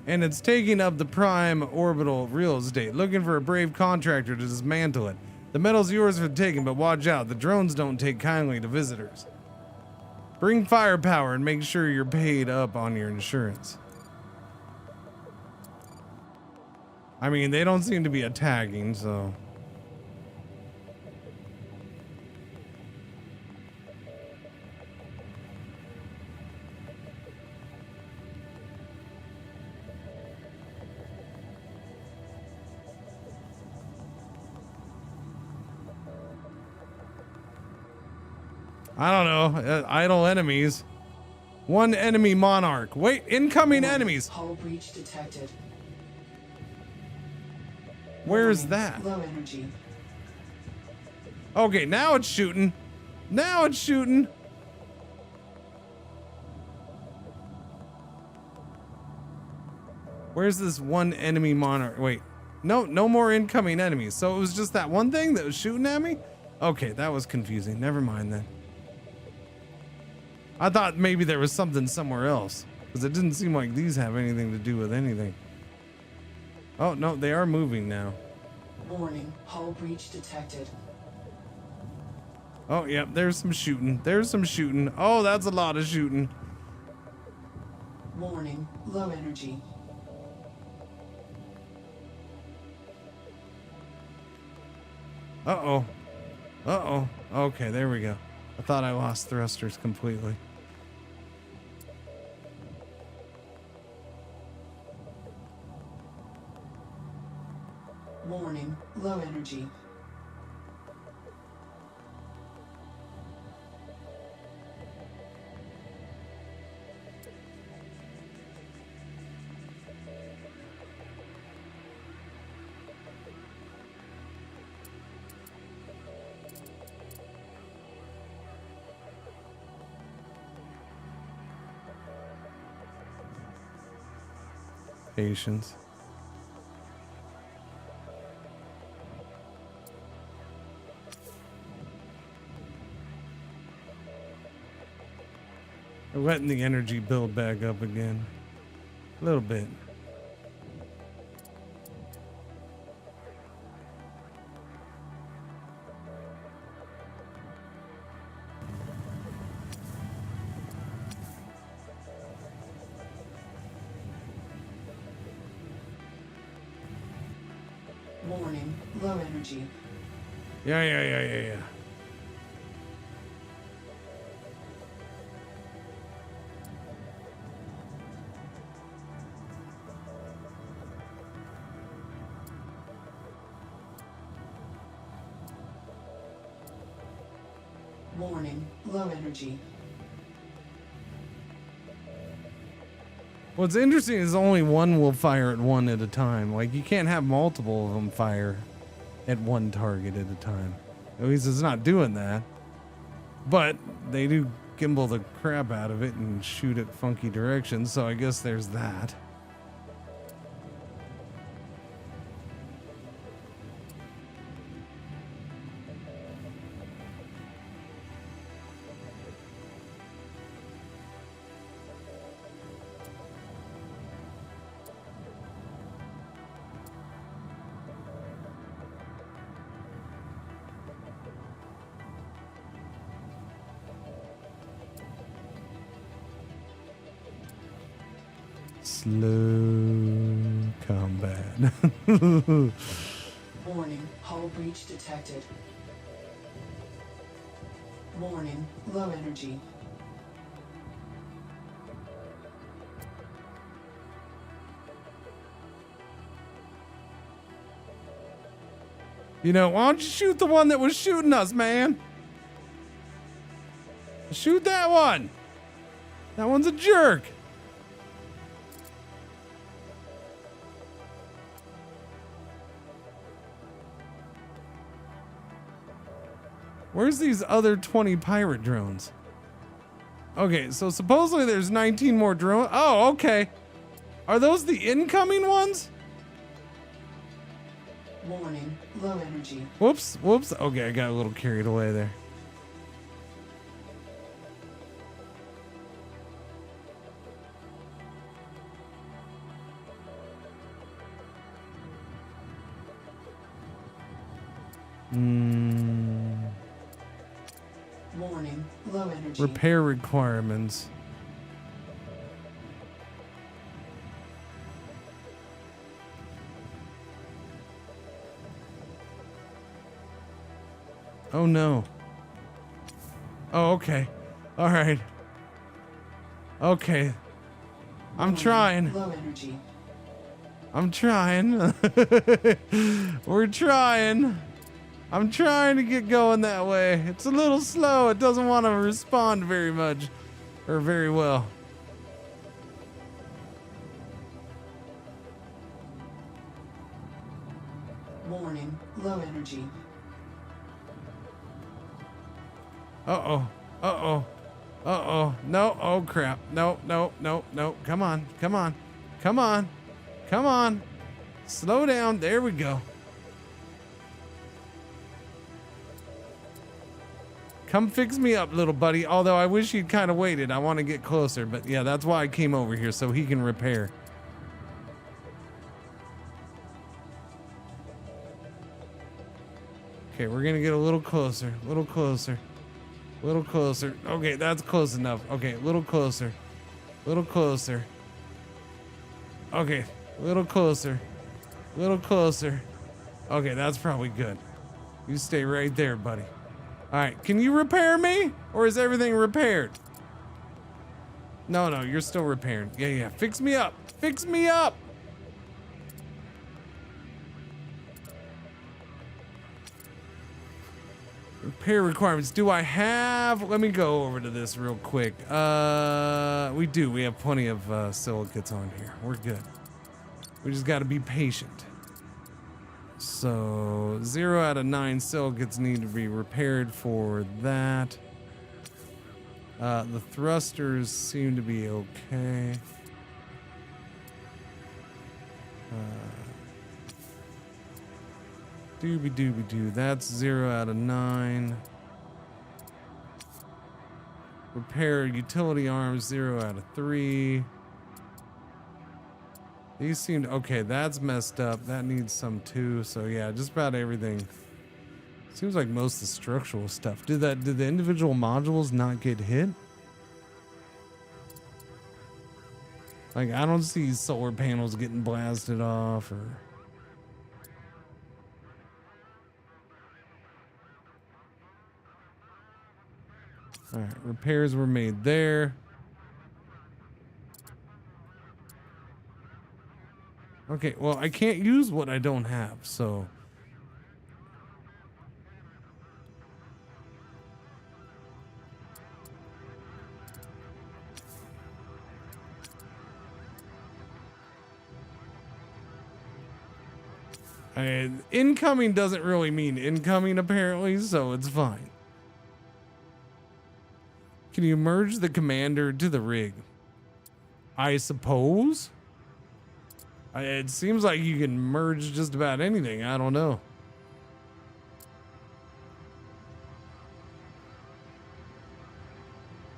And it's taking up the prime orbital real estate, looking for a brave contractor to dismantle it. The metal's yours for the taking, but watch out. The drones don't take kindly to visitors. Bring firepower and make sure you're paid up on your insurance. I mean, they don't seem to be attacking, so... I don't know. Idle enemies. One enemy monarch. Wait, incoming enemies. Hull breach detected. Where is Warning, that? Low energy. Okay, now it's shooting. Now it's shooting. Where's this one enemy monarch? Wait, no more incoming enemies. So it was just that one thing that was shooting at me? Okay, that was confusing. Never mind then. I thought maybe there was something somewhere else, because it didn't seem like these have anything to do with anything. Oh, no, they are moving now. Warning, hull breach detected. Oh, yeah, there's some shooting. There's some shooting. Oh, that's a lot of shooting. Warning, low energy. Uh-oh. Uh-oh. Okay, there we go. I thought I lost thrusters completely. Warning, low energy. Patience. We're letting the energy build back up again. A little bit. Warning, low energy. Yeah. Warning, low energy. What's interesting is only one will fire at one at a time. Like, you can't have multiple of them fire at one target at a time. At least it's not doing that. But they do gimbal the crap out of it and shoot at funky directions, so I guess there's that. Slow combat. Warning, hull breach detected. Warning, low energy. You know, why don't you shoot the one that was shooting us, man? Shoot that one. That one's a jerk. Where's these other 20 pirate drones? Okay, so supposedly there's 19 more drones. Oh, okay. Are those the incoming ones? Warning, low energy. Whoops, whoops. Okay, I got a little carried away there. Warning, low energy. Repair requirements. Oh no. Oh, okay. All right. Okay. I'm Warning, trying. Low energy. I'm trying. We're trying. I'm trying to get going that way. It's a little slow. It doesn't want to respond very much or very well. Warning, low energy. Uh-oh. Uh-oh. Uh-oh. No. Oh, crap. No, no, no, no. Come on. Come on. Come on. Come on. Slow down. There we go. Come fix me up, little buddy. Although I wish he'd kind of waited. I want to get closer. But yeah, that's why I came over here, so he can repair. Okay, we're going to get a little closer. A little closer. A little closer. Okay, that's close enough. Okay, a little closer. A little closer. Okay, a little closer. A little closer. Okay, that's probably good. You stay right there, buddy. All right, can you repair me? Or is everything repaired? No, no, you're still repaired. Yeah, yeah, fix me up. Fix me up. Repair requirements. Do I have? Let me go over to this real quick. We do. We have plenty of silicates on here. We're good. We just got to be patient. So 0 out of 9 silicates need to be repaired for that. The thrusters seem to be okay. Dooby dooby doo. That's 0 out of 9. Repair utility arms 0 out of 3. These seem okay. That's messed up. That needs some too. So yeah, just about everything. Seems like most of the structural stuff. Did the individual modules not get hit? Like I don't see solar panels getting blasted off or. All right, repairs were made there. Okay, well, I can't use what I don't have, so. Incoming doesn't really mean incoming, apparently, so it's fine. Can you merge the commander to the rig? I suppose. It seems like you can merge just about anything. I don't know.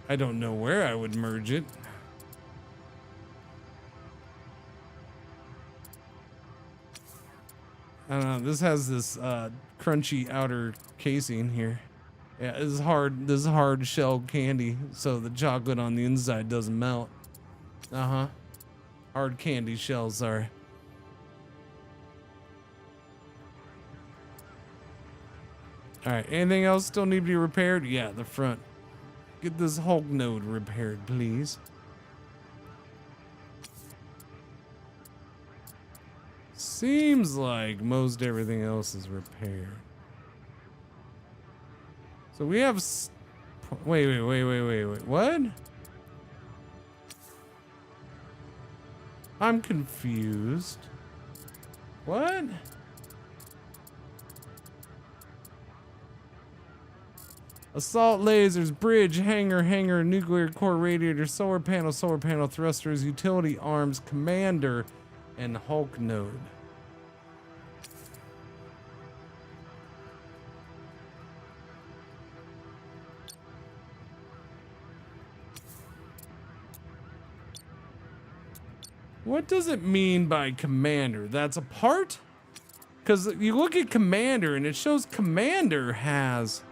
I don't know where I would merge it. I don't know. This has this crunchy outer casing here. Yeah, this is hard. This is hard shell candy, so the chocolate on the inside doesn't melt. Uh-huh. Hard candy shells, sorry. All right, anything else still need to be repaired? Yeah, the front. Get this Hulk node repaired, please. Seems like most everything else is repaired. So we have... Wait. What? I'm confused. What? Assault lasers, bridge, hangar, nuclear core radiator, solar panel, thrusters, utility arms, commander, and Hulk node. What does it mean by commander? That's a part? Because you look at commander and it shows commander has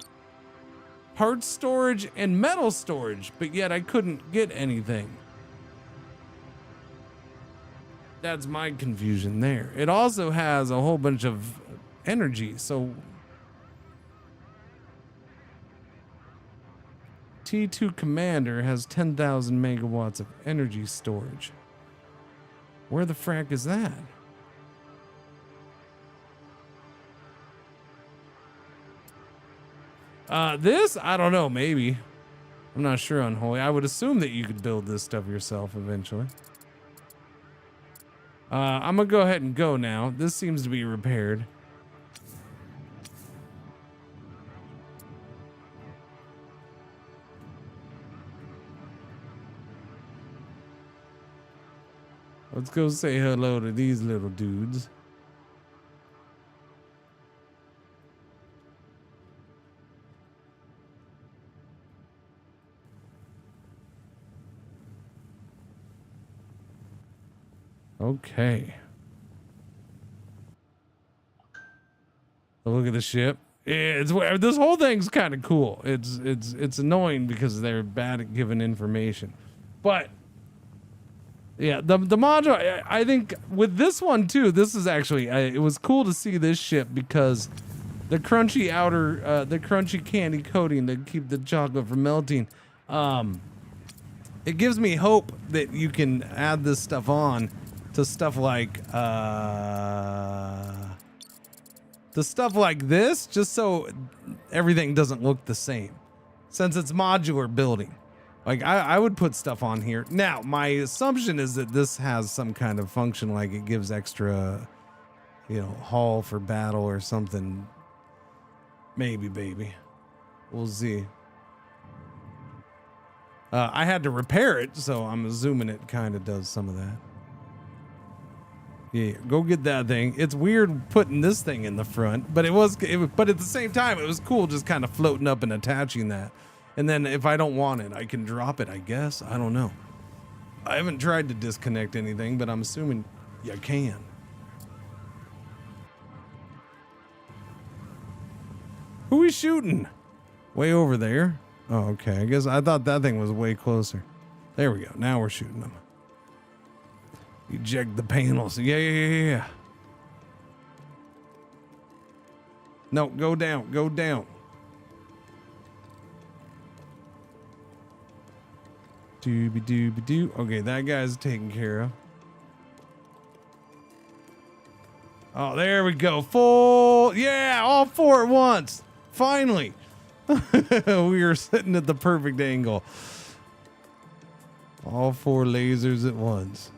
parts storage and metal storage, but yet I couldn't get anything. That's my confusion there. It also has a whole bunch of energy, so T2 Commander has 10,000 megawatts of energy storage. Where the frack is that? This? I don't know, maybe. I'm not sure, Unholy. I would assume that you could build this stuff yourself eventually. I'm gonna go ahead and go now. This seems to be repaired. Let's go say hello to these little dudes. Okay. Look at the ship. It's this whole thing's kind of cool. It's annoying because they're bad at giving information, but yeah, the module. I think with this one too. This is actually it was cool to see this ship because the crunchy outer, the crunchy candy coating to keep the chocolate from melting. It gives me hope that you can add this stuff on to stuff like this, just so everything doesn't look the same, since it's modular building. Like I would put stuff on here. Now, my assumption is that this has some kind of function, like it gives extra, you know, hull for battle or something. Maybe, baby. We'll see. I had to repair it, so I'm assuming it kind of does some of that. Yeah, go get that thing. It's weird putting this thing in the front, but but at the same time, it was cool just kind of floating up and attaching that. And then if I don't want it, I can drop it, I guess. I don't know. I haven't tried to disconnect anything, but I'm assuming you can. Who is shooting? Way over there. Oh, okay. I guess I thought that thing was way closer. There we go. Now we're shooting them. Eject the panels. Yeah. No, go down. Go down. Dooby-dooby-doo. Okay, that guy's taken care of. Oh, there we go. Full. Yeah, all four at once. Finally. We are sitting at the perfect angle. All four lasers at once.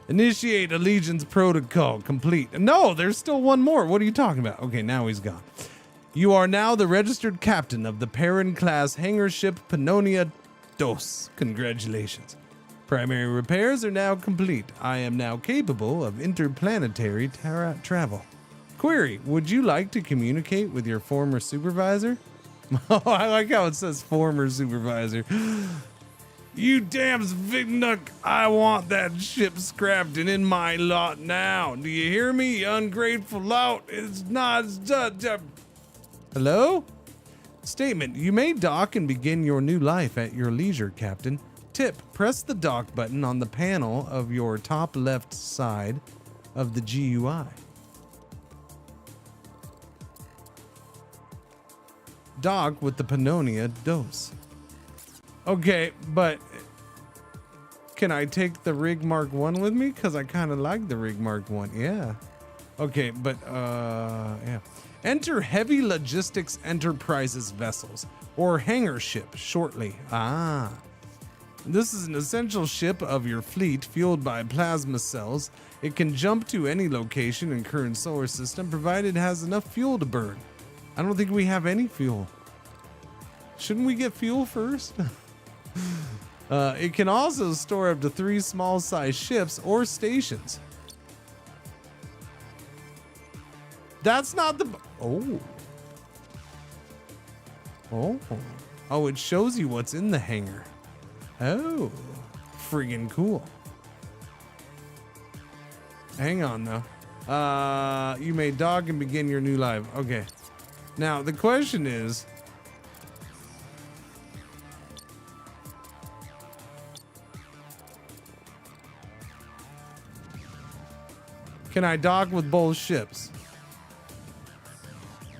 Initiate Allegiance protocol complete. No, there's still one more. What are you talking about? Okay, now he's gone. You are now the registered captain of the Perrin class hangar ship Pannonia Dos. Congratulations. Primary repairs are now complete. I am now capable of interplanetary travel. Query, would you like to communicate with your former supervisor? Oh, I like how it says former supervisor. You damn Zvignuck, I want that ship scrapped and in my lot now. Do you hear me, you ungrateful lout? It's not... Hello? Statement: you may dock and begin your new life at your leisure, Captain. Tip: press the dock button on the panel of your top left side of the GUI. Dock with the Pannonia Dose. Okay, but can I take the Rig Mark 1 with me? Because I kind of like the Rig Mark 1. Yeah. Okay, but yeah. Enter Heavy Logistics Enterprises vessels, or hangar ship shortly. This is an essential ship of your fleet fueled by plasma cells. It can jump to any location in current solar system provided it has enough fuel to burn. I don't think we have any fuel. Shouldn't we get fuel first? It can also store up to 3 small-sized ships or stations. That's not the... Oh, it shows you what's in the hangar. Oh, friggin' cool. Hang on, though. You may dock and begin your new life. Okay. Now, the question is... can I dock with both ships?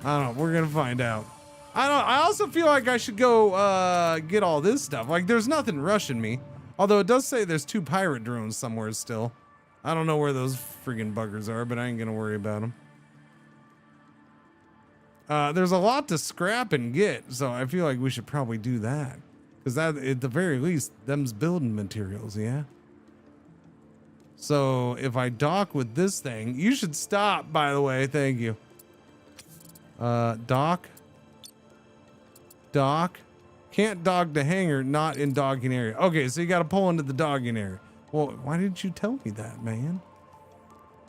I don't know. We're going to find out. I also feel like I should go get all this stuff. Like, there's nothing rushing me. Although it does say there's 2 pirate drones somewhere still. I don't know where those friggin' buggers are, but I ain't going to worry about them. There's a lot to scrap and get, so I feel like we should probably do that. Because that, at the very least, them's building materials, yeah? So if I dock with this thing, you should stop, by the way. Thank you. Dock. Dock. Can't dock the hangar, not in docking area. Okay, so you got to pull into the docking area. Well, why didn't you tell me that, man?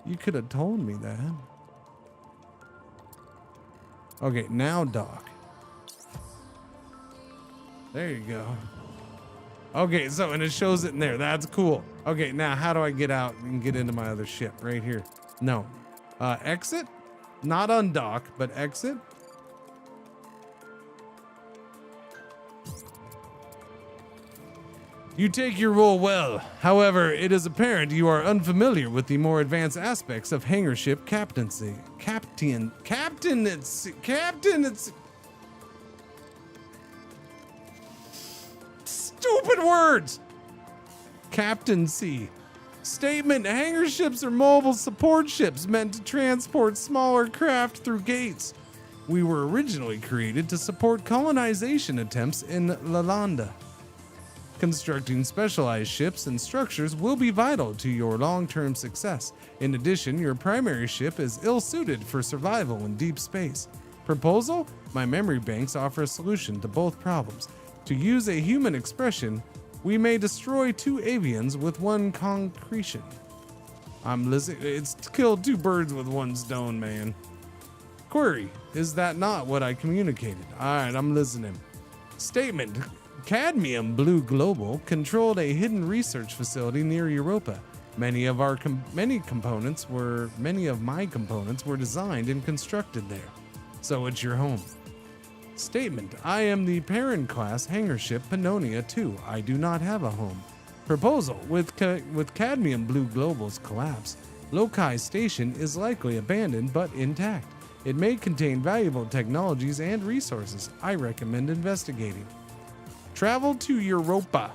You could have told me that. Okay, now dock. There you go. Okay, so, and it shows it in there. That's cool. Okay, now how do I get out and get into my other ship? Right here. No. Exit? Not undock, but exit. You take your role well. However, it is apparent you are unfamiliar with the more advanced aspects of hangar ship captaincy. Captain, it's stupid words. Captaincy. Statement: hangar ships are mobile support ships meant to transport smaller craft through gates. We were originally created to support colonization attempts in Lalanda. Constructing specialized ships and structures will be vital to your long-term success. In addition, your primary ship is ill-suited for survival in deep space. Proposal: my memory banks offer a solution to both problems. To use a human expression, we may destroy 2 avians with 1 concretion. I'm listening. It's killed 2 birds with 1 stone, man. Query: is that not what I communicated? All right, I'm listening. Statement: Cadmium Blue Global controlled a hidden research facility near Europa. Many of my components were designed and constructed there. So it's your home. Statement: I am the Perrin class hangar ship Pannonia 2. I do not have a home. Proposal: with Cadmium Blue Global's collapse, Lokai Station is likely abandoned but intact. It may contain valuable technologies and resources. I recommend investigating. Travel to Europa.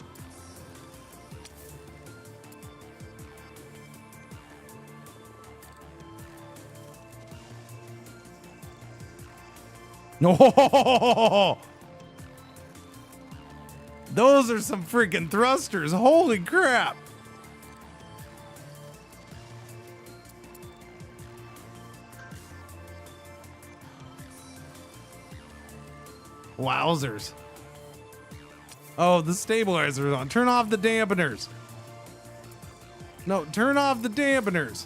No, those are some freaking thrusters. Holy crap. Wowzers. Oh, the stabilizer is on. Turn off the dampeners. No, turn off the dampeners.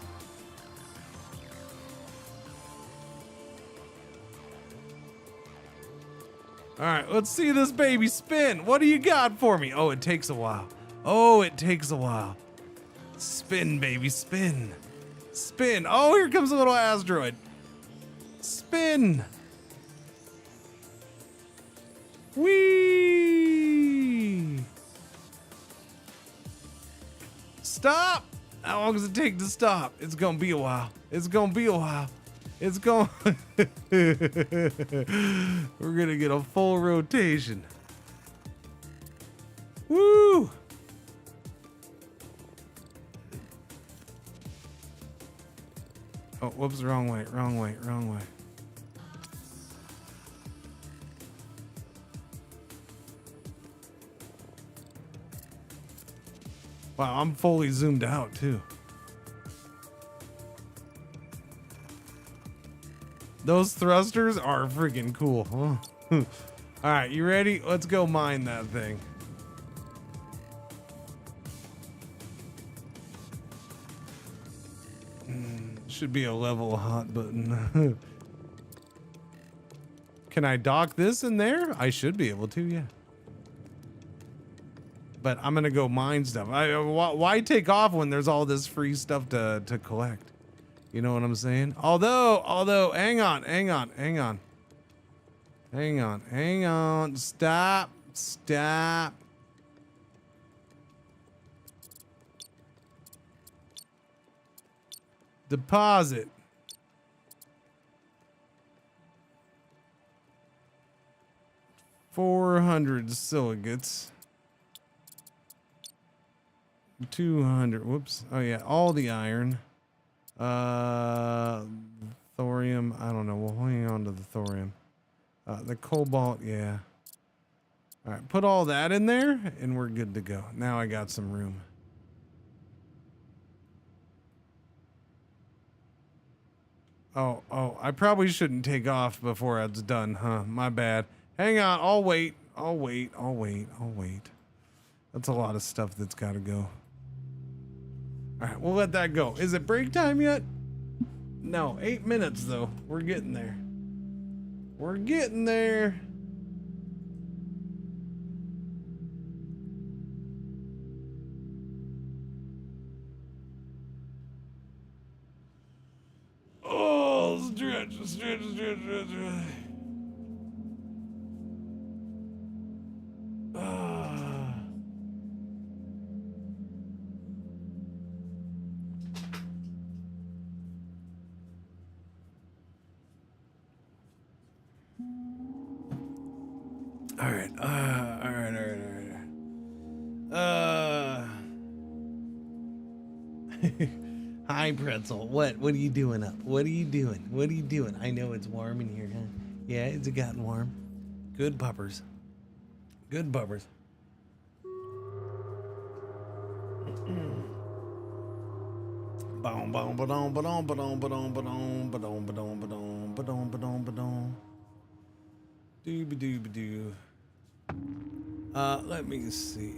All right, let's see this baby spin. What do you got for me? Oh, it takes a while. Oh, it takes a while. Spin, baby, spin. Spin. Oh, here comes a little asteroid. Spin. Whee! Stop! How long does it take to stop? It's gonna be a while. It's gonna be a while. It's going. We're gonna get a full rotation. Woo! Oh, whoops, wrong way, wrong way, wrong way. Wow, I'm fully zoomed out too. Those thrusters are freaking cool. All right, you ready? Let's go mine that thing. Should be a level hot button. Can I dock this in there? I should be able to, yeah. But I'm gonna go mine stuff. Why take off when there's all this free stuff to collect? You know what I'm saying? Although, hang on. Stop. Deposit. $400 silicates. 200. Whoops. Oh yeah, all the iron. Thorium. I don't know. We'll hang on to the thorium. The cobalt. Yeah. All right. Put all that in there, and we're good to go. Now I got some room. Oh, I probably shouldn't take off before it's done, huh? My bad. Hang on, I'll wait. That's a lot of stuff that's gotta go. All right, we'll let that go. Is it break time yet? No, 8 minutes though. We're getting there. Oh, stretch. All right. Hi, Pretzel. What are you doing up? What are you doing? I know it's warm in here, huh? Yeah, it's gotten warm. Good puppers. Dooby-dooby-doo. Let me see.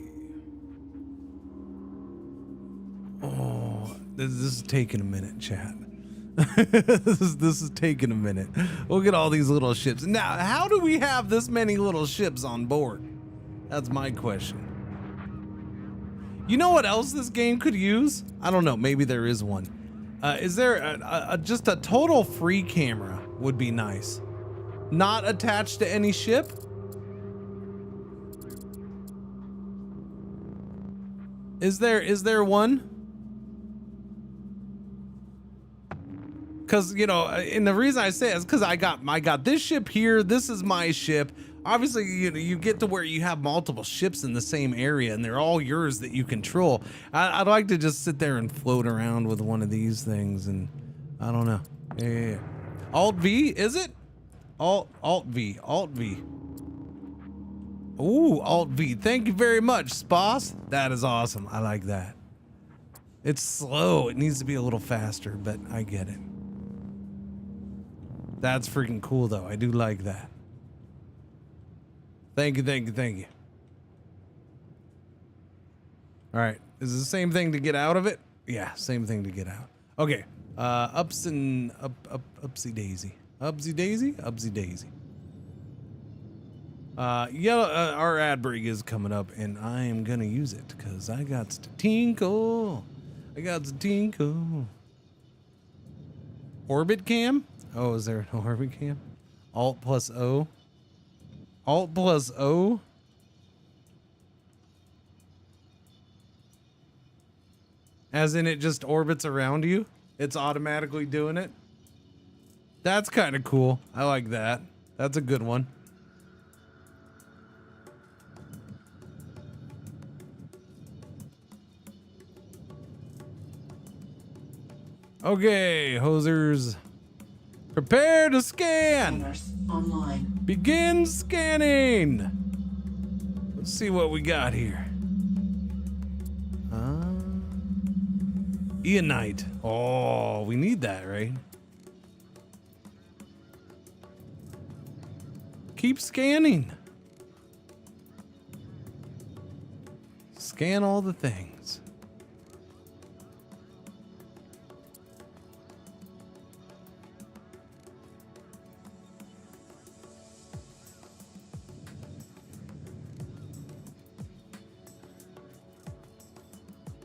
Oh, this is taking a minute, chat. this is taking a minute. Look at all these little ships. Now, how do we have this many little ships on board? That's my question. You know what else this game could use? I don't know. Maybe there is one. Is there just a total free camera would be nice. Not attached to any ship? Is there one? Cause you know, and the reason I say it is because I got this ship here. This is my ship. Obviously, you get to where you have multiple ships in the same area, and they're all yours that you control. I'd like to just sit there and float around with one of these things, and I don't know. Yeah. Alt V, is it? Alt V. Ooh, Alt V. Thank you very much, Sposs. That is awesome. I like that. It's slow. It needs to be a little faster, but I get it. That's freaking cool, though. I do like that. Thank you. All right. Is it the same thing to get out of it? Yeah, same thing to get out. Okay. Upsy daisy. Our ad break is coming up, and I am gonna use it because I got to tinkle. Orbit cam? Oh, is there an orbit cam? Alt plus O. Alt plus O. As in it just orbits around you. It's automatically doing it. That's kind of cool. I like that. That's a good one. Okay, hosers. Prepare to scan. Scanners online. Begin scanning. Let's see what we got here. Eonite. Oh, we need that, right? Keep scanning. Scan all the things.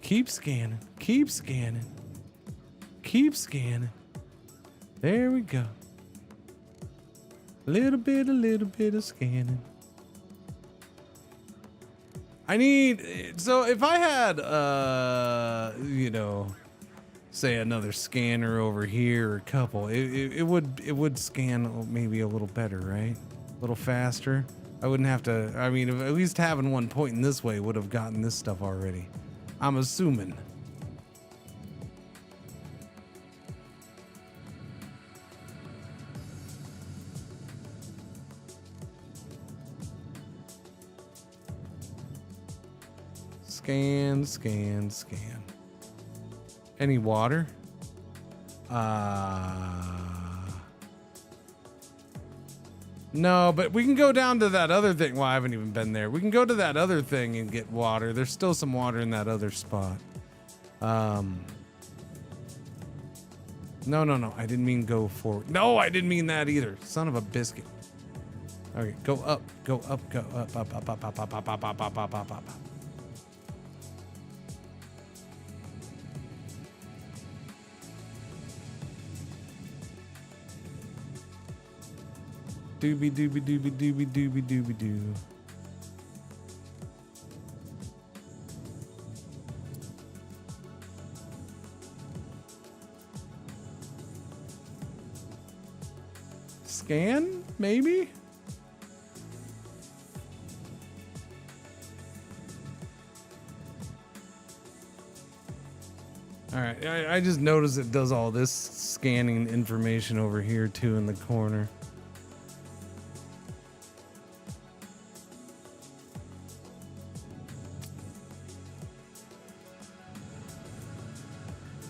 Keep scanning. Keep scanning. Keep scanning. There we go. A little bit of scanning. I need, so if I had, you know, say another scanner over here or a couple, it would scan maybe a little better, right? A little faster. I wouldn't have to, I mean, at least having one pointing this way would have gotten this stuff already. I'm assuming. Scan, scan, scan. Any water? No, but we can go down to that other thing. Well, I haven't even been there. We can go to that other thing and get water. There's still some water in that other spot. No. I didn't mean go forward. No, I didn't mean that either. Son of a biscuit. Okay, go up, go up, go up, up, up, up, up, up, up, up, up, up, up, up, up. Doobie doobie doobie doobie doobie doobie doo. Scan, maybe? All right, I just noticed it does all this scanning information over here too in the corner.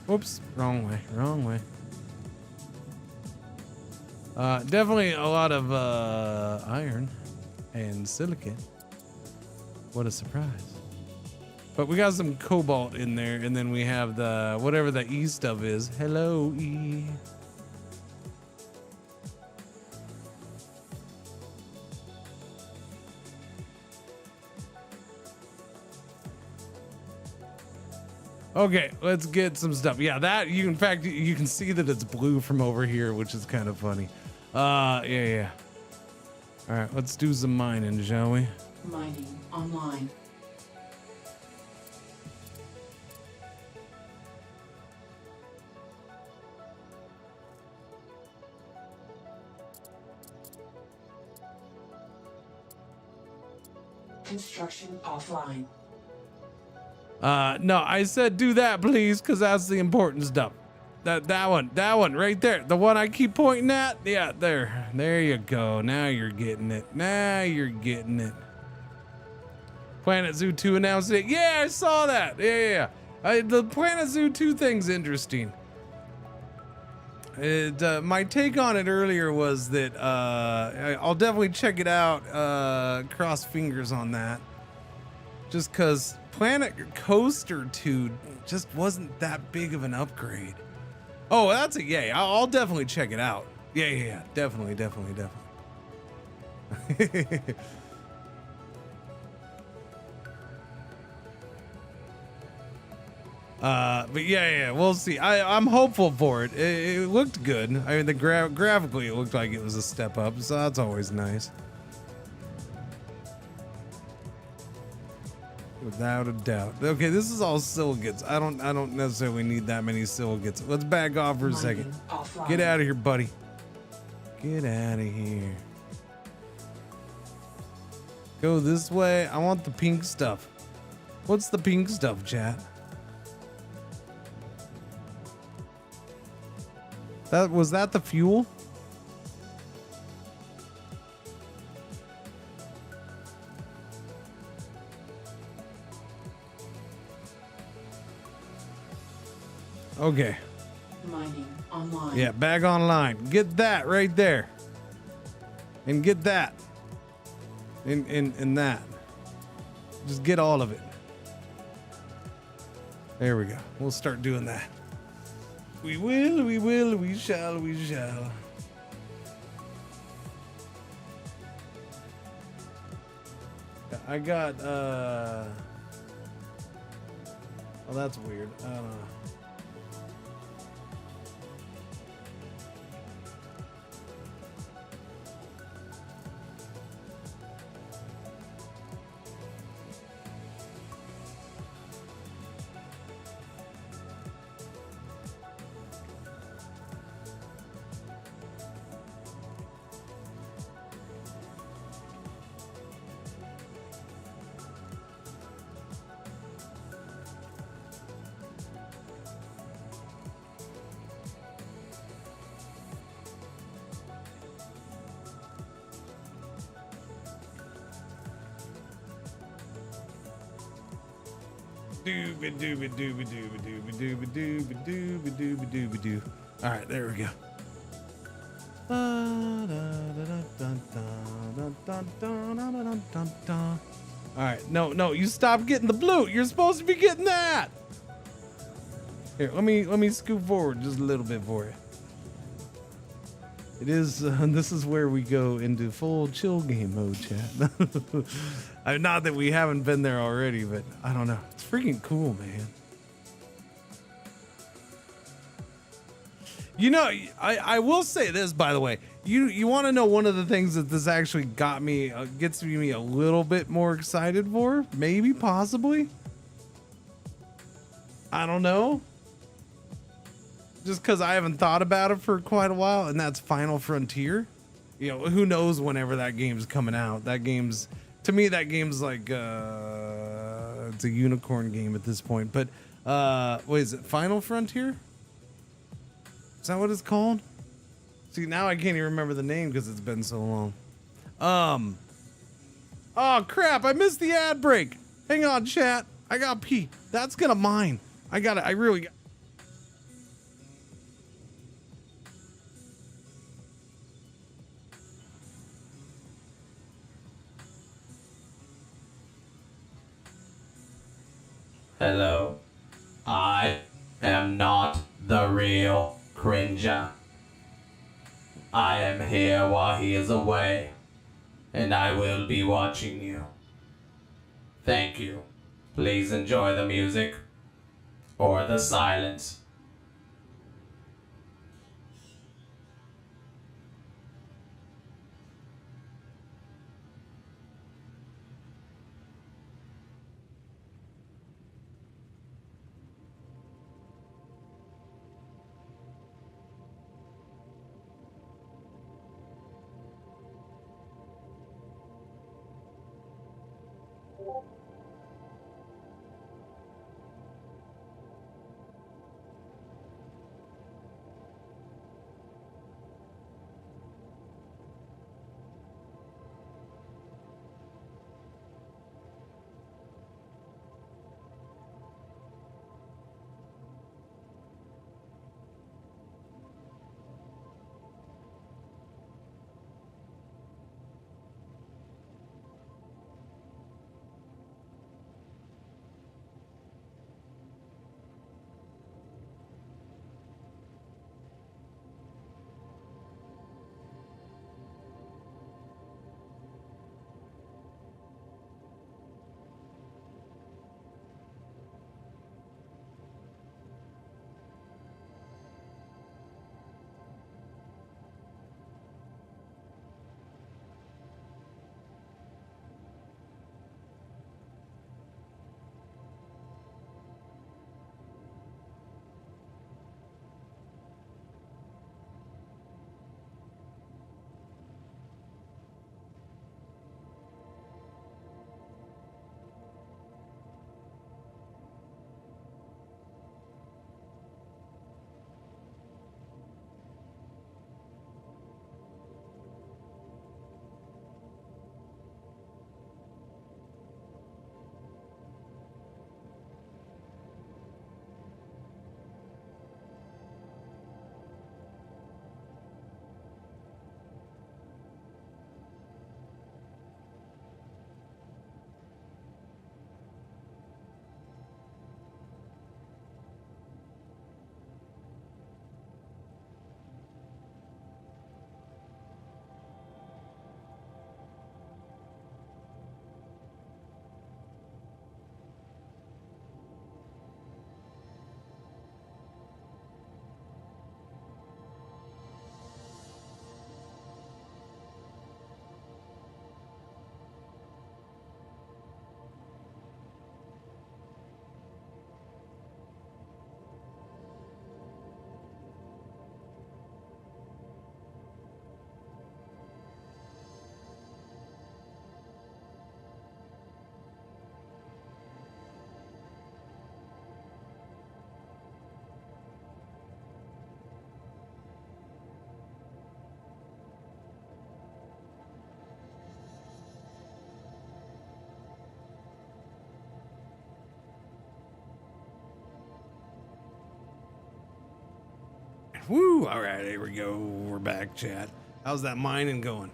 Whoops, wrong way, wrong way. Definitely a lot of iron and silicon. What a surprise. But we got some cobalt in there, and then we have the whatever the E stuff is. Hello, E. Okay, let's get some stuff. Yeah, that you in fact you can see that it's blue from over here, which is kind of funny. Yeah. All right, let's do some mining, shall we? Mining online. Construction offline. No, I said do that, please, because that's the important stuff. That one right there, the one I keep pointing at. Yeah, there you go. Now you're getting it. Now you're getting it. Planet Zoo 2 announced it. Yeah, I saw that. Yeah. The Planet Zoo 2 thing's interesting. My take on it earlier was that I'll definitely check it out. Cross fingers on that. Just because Planet Coaster 2 just wasn't that big of an upgrade. Oh, that's a yay. I'll definitely check it out. Yeah. Definitely. But yeah, we'll see. I'm hopeful for it. It looked good. I mean, graphically, it looked like it was a step up, so that's always nice. Without a doubt. Okay, this is all silicates. I don't necessarily need that many silicates. Let's back off for a second. Mining offline. Get out of here, buddy. Get out of here. Go this way. I want the pink stuff. What's the pink stuff, chat? Was that the fuel? Okay. Mining online. Yeah, back online. Get that right there. And get that. And that. Just get all of it. There we go. We'll start doing that. We will, we shall, we shall. I got, oh, that's weird. I don't know. Dooba dooba dooba dooba dooba dooba dooba dooba dooba dooba doo. All right, there we go. All right, no, you stop getting the blue. You're supposed to be getting that. Here, let me scoot forward just a little bit for you. It is. This is where we go into full chill game mode, chat. Not that we haven't been there already, but I don't know. It's freaking cool, man. You know, I will say this, by the way. You want to know one of the things that this actually gets me a little bit more excited for? Maybe, possibly. I don't know. Just because I haven't thought about it for quite a while, and that's Final Frontier. You know, who knows whenever that game's coming out. To me, that game's like, it's a unicorn game at this point. But, what is it, Final Frontier? Is that what it's called? See, now I can't even remember the name because it's been so long. Oh, crap, I missed the ad break. Hang on, chat. I got pee. That's gonna mine. I really got. Hello. I am not the real Cringer. I am here while he is away, and I will be watching you. Thank you. Please enjoy the music or the silence. Woo! All right, here we go. We're back, chat. How's that mining going?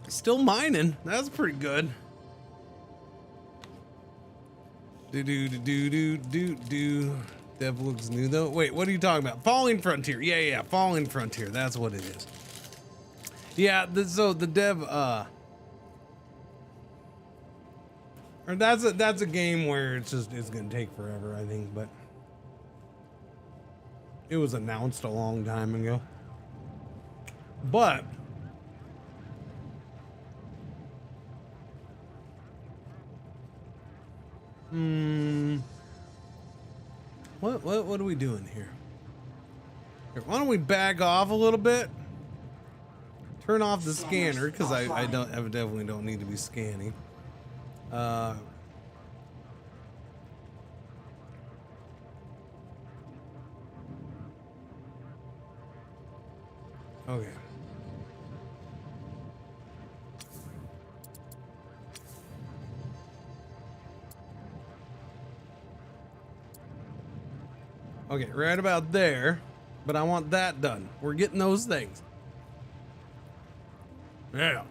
Still mining. That's pretty good. Do. Dev looks new though. Wait, what are you talking about? Falling Frontier. Yeah, Falling Frontier. That's what it is. Yeah, so the dev or that's a game where it's gonna take forever, I think, but it was announced a long time ago. But what are we doing here? Why don't we back off a little bit? Turn off the scanner because I definitely don't need to be scanning. Okay. Okay, right about there, but I want that done. We're getting those things. Yeah.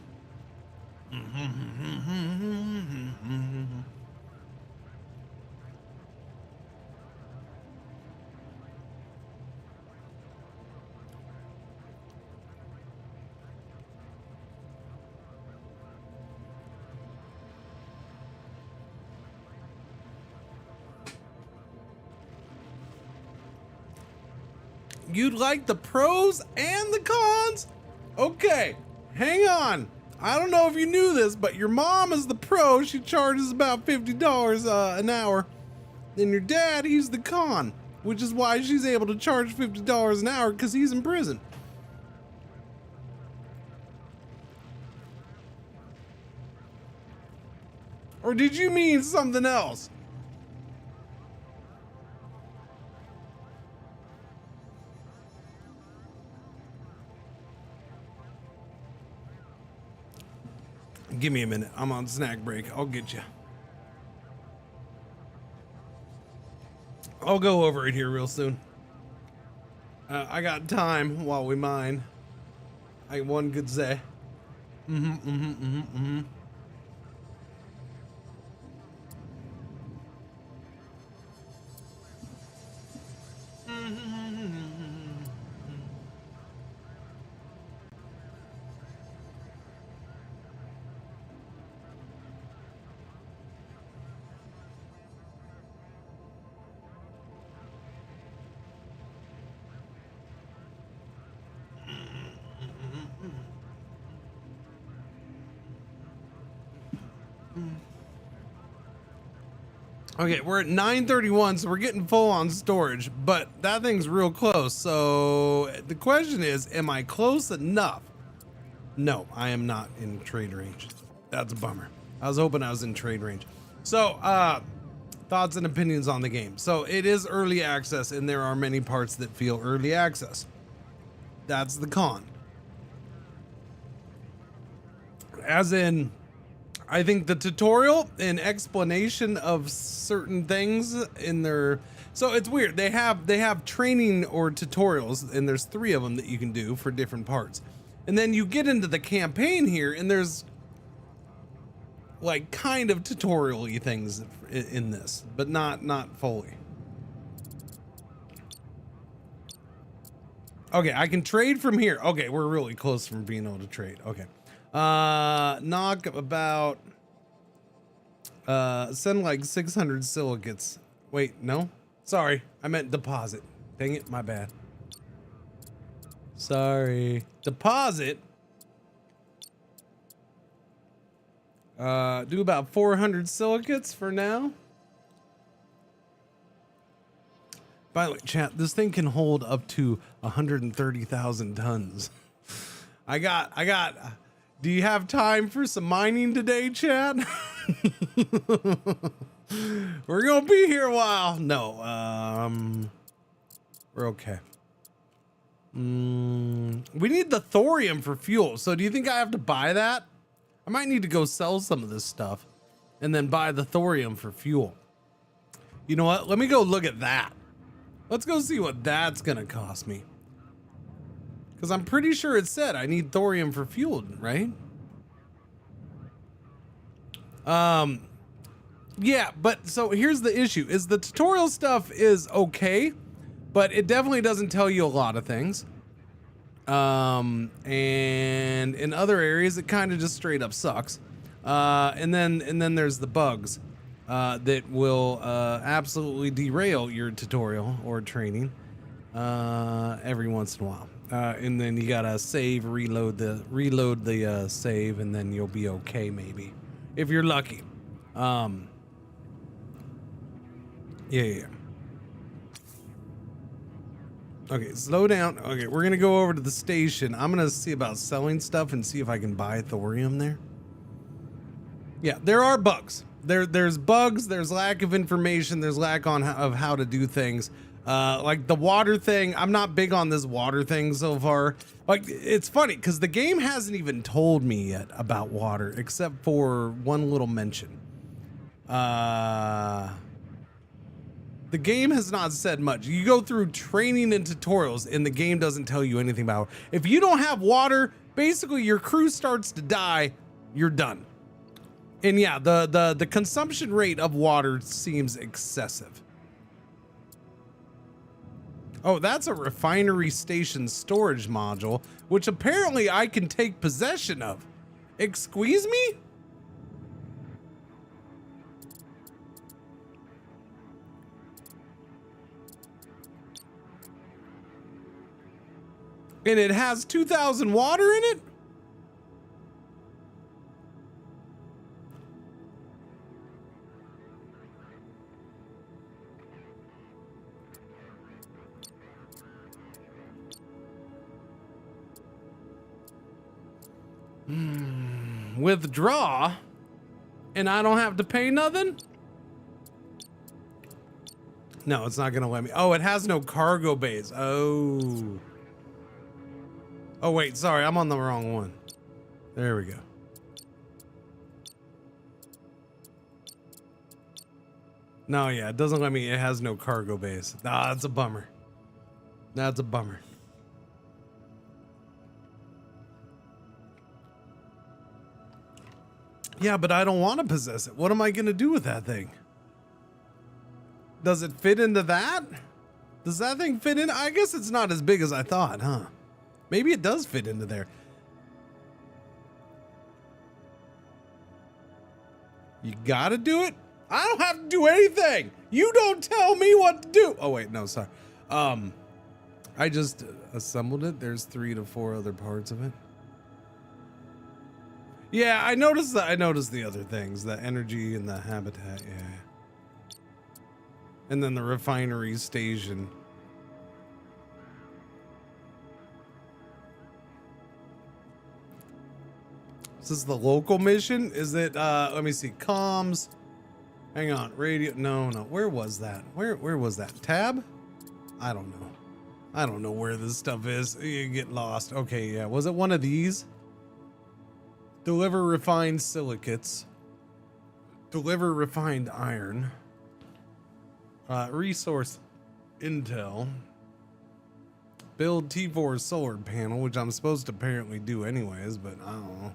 You'd like the pros and the cons? Okay, hang on. I don't know if you knew this, but your mom is the pro. She charges about $50 an hour. And your dad, he's the con, which is why she's able to charge $50 an hour because he's in prison. Or did you mean something else? Give me a minute. I'm on snack break. I'll get you. I'll go over it here real soon. I got time while we mine. One could say. Okay, we're at 931, so we're getting full on storage, but that thing's real close. So the question is, am I close enough? No, I am not in trade range. That's a bummer. I was hoping I was in trade range. So, thoughts and opinions on the game. So it is early access, and there are many parts that feel early access. That's the con. As in, I think the tutorial and explanation of certain things in their, so it's weird. They have training or tutorials, and there's 3 of them that you can do for different parts. And then you get into the campaign here, and there's like kind of tutorial-y things in this, but not fully. Okay, I can trade from here. Okay, we're really close from being able to trade. Okay. Knock about, send like 600 silicates. Wait, no, sorry. I meant deposit. Dang it. My bad. Sorry. Deposit. Do about 400 silicates for now. By the way, chat, this thing can hold up to 130,000 tons. I got, do you have time for some mining today, chat? We're gonna be here a while. No, we're okay. We need the thorium for fuel. So do you think I have to buy that? I might need to go sell some of this stuff and then buy the thorium for fuel. You know what? Let me go look at that. Let's go see what that's gonna cost me. Because I'm pretty sure it said I need thorium for fuel, right? Yeah, but so here's the issue, is the tutorial stuff is okay, but it definitely doesn't tell you a lot of things. And in other areas, it kind of just straight up sucks. And then there's the bugs that will absolutely derail your tutorial or training every once in a while. And then you gotta save, reload the save, and then you'll be okay maybe if you're lucky. Yeah. Okay, slow down. Okay, we're gonna go over to the station. I'm gonna see about selling stuff and see if I can buy thorium there. Yeah, there are bugs. There's bugs. There's lack of information. There's lack of how to do things. Like the water thing. I'm not big on this water thing so far. Like, it's funny because the game hasn't even told me yet about water except for one little mention. The game has not said much. You go through training and tutorials and the game doesn't tell you anything about it. If you don't have water, basically your crew starts to die, you're done. And yeah, the consumption rate of water seems excessive. Oh, that's a refinery station storage module, which apparently I can take possession of. Excuse me? And it has 2,000 water in it? Withdraw? And I don't have to pay nothing? No, it's not gonna let me. Oh, it has no cargo bays. Oh. Oh wait, sorry, I'm on the wrong one. There we go. No, yeah, it doesn't let me. It has no cargo bays. Ah, that's a bummer. That's a bummer. Yeah, but I don't want to possess it. What am I gonna do with that thing? Does it fit into that? Does that thing fit in? I guess it's not as big as I thought, huh? Maybe it does fit into there. You gotta do it? I don't have to do anything. You don't tell me what to do. Oh wait, no, sorry. I just assembled it. There's 3 to 4 other parts of it. Yeah, I noticed that. I noticed the other things, the energy and the habitat. Yeah. And then the refinery station. Is this the local mission? Is it, let me see, comms. Hang on, radio, no. Where was that? Where was that? Tab? I don't know. I don't know where this stuff is. You get lost. Okay, yeah, was it one of these? Deliver refined silicates. Deliver refined iron. Resource intel. Build T4 solar panel, which I'm supposed to apparently do anyways, but I don't know.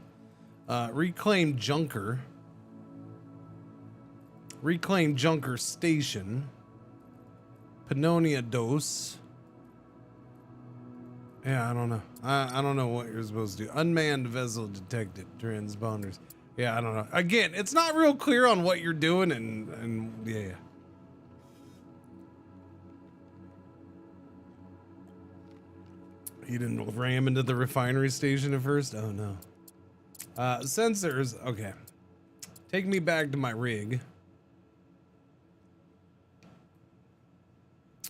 Reclaim Junker. Reclaim Junker Station. Pannonia Dose. Yeah, I don't know. I don't know what you're supposed to do. Unmanned vessel detected. Transponders. Yeah, I don't know. Again, it's not real clear on what you're doing and yeah. You didn't ram into the refinery station at first? Oh no. Sensors, okay. Take me back to my rig.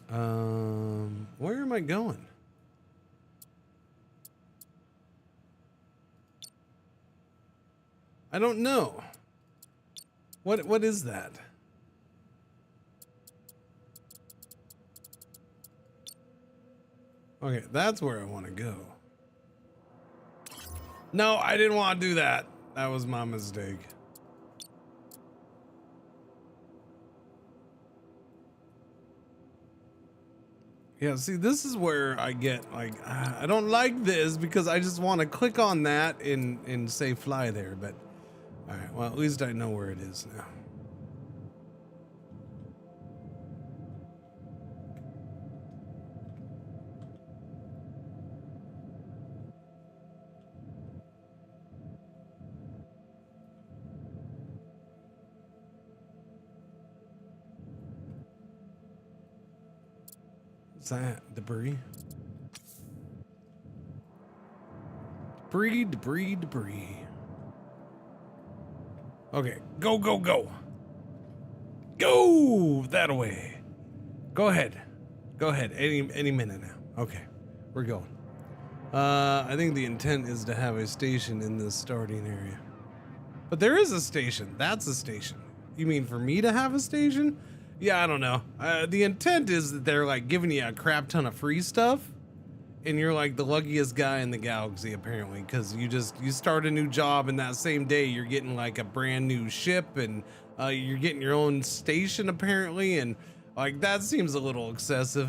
Where am I going? I don't know. What is that? Okay, that's where I want to go. No, I didn't want to do that. That was my mistake. Yeah, see, this is where I get like, I don't like this because I just want to click on that and say fly there. But all right, well, at least I know where it is now. What's that? Debris? Debris. Okay, go. Go that way. Go ahead. Any minute now. Okay, we're going. I think the intent is to have a station in this starting area. But there is a station. That's a station. You mean for me to have a station? Yeah, I don't know. The intent is that they're like giving you a crap ton of free stuff. And you're like the luckiest guy in the galaxy, apparently, because you start a new job and that same day you're getting like a brand new ship and you're getting your own station, apparently. And like that seems a little excessive.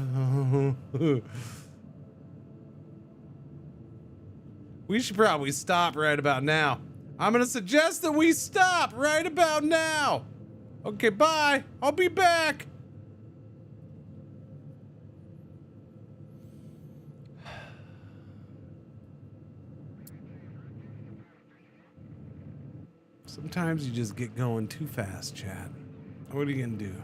We should probably stop right about now. I'm gonna suggest that we stop right about now. Okay, bye. I'll be back. Sometimes you just get going too fast, chat. What are you gonna do?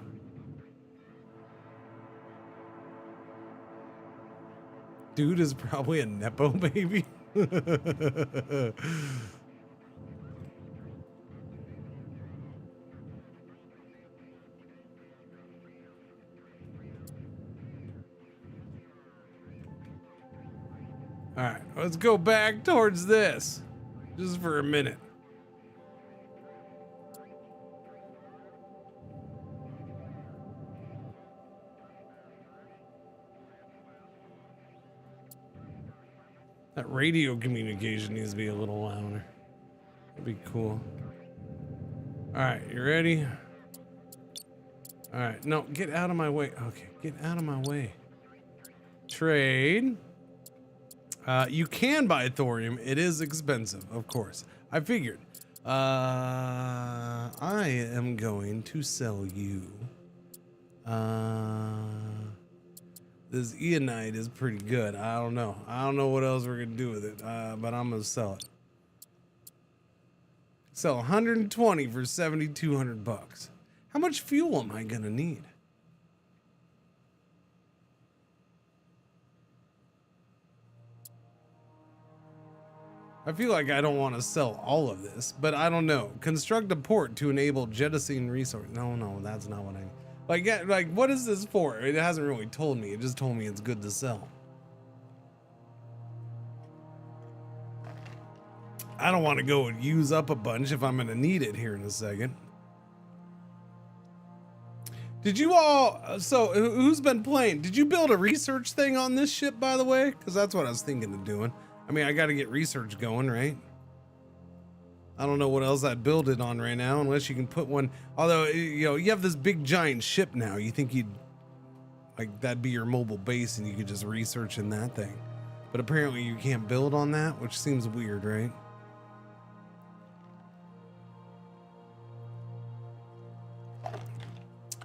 Dude is probably a Nepo baby. All right, let's go back towards this just for a minute. That radio communication needs to be a little louder. That'd be cool. All right, you ready? All right, no, get out of my way. Okay, get out of my way. Trade. You can buy thorium. It is expensive, of course. I figured. I am going to sell you. This Eonite is pretty good. I don't know. I don't know what else we're gonna do with it, but I'm gonna sell it. Sell 120 for 7,200 bucks. How much fuel am I gonna need? I feel like I don't want to sell all of this, but I don't know. Construct a port to enable jettisoning resource. No, that's not what I. Like, what is this for? It hasn't really told me. It just told me it's good to sell. I don't want to go and use up a bunch if I'm going to need it here in a second. Did you all, so who's been playing? Did you build a research thing on this ship, by the way? Because that's what I was thinking of doing. I mean, I got to get research going, right? I don't know what else I'd build it on right now, unless you can put one. Although, you know, you have this big giant ship now. You think you'd, like, that'd be your mobile base and you could just research in that thing. But apparently you can't build on that, which seems weird, right?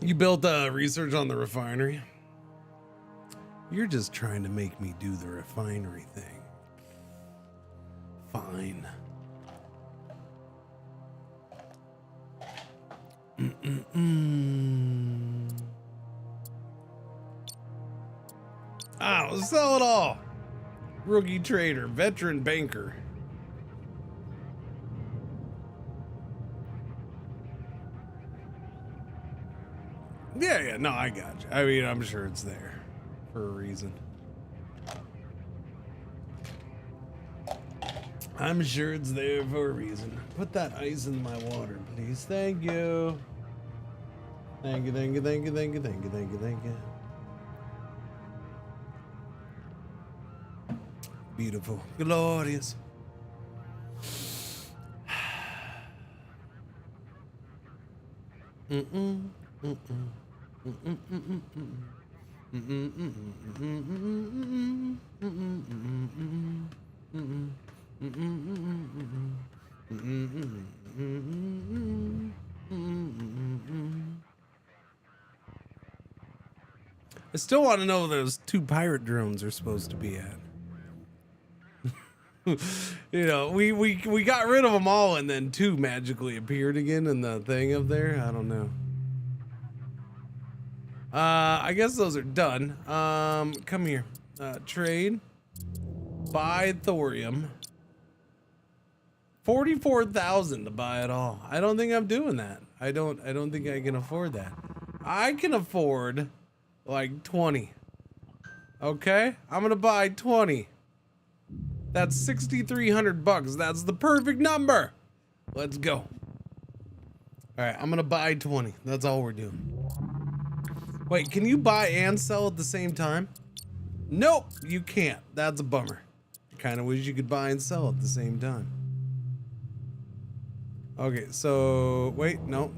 You built research on the refinery? You're just trying to make me do the refinery thing. Fine. I'll sell it all. Rookie trader, veteran banker. Yeah, no, I got you. I mean, I'm sure it's there for a reason. I'm sure it's there for a reason. Put that ice in my water, please. Thank you. Thank you, thank you, thank you, thank you, thank you, thank you, thank you. Beautiful. Glorious. I still want to know where those 2 pirate drones are supposed to be at. You know, we got rid of them all, and then 2 magically appeared again in the thing up there. I don't know. I guess those are done. Come here. Trade. Buy thorium. 44,000 to buy it all. I don't think I'm doing that. I don't think I can afford that. I can afford like 20. Okay? I'm gonna buy 20. That's 6,300 bucks. That's the perfect number. Let's go. All right, I'm gonna buy 20. That's all we're doing. Wait, can you buy and sell at the same time? Nope, you can't. That's a bummer. I kind of wish you could buy and sell at the same time. Okay, so wait, no.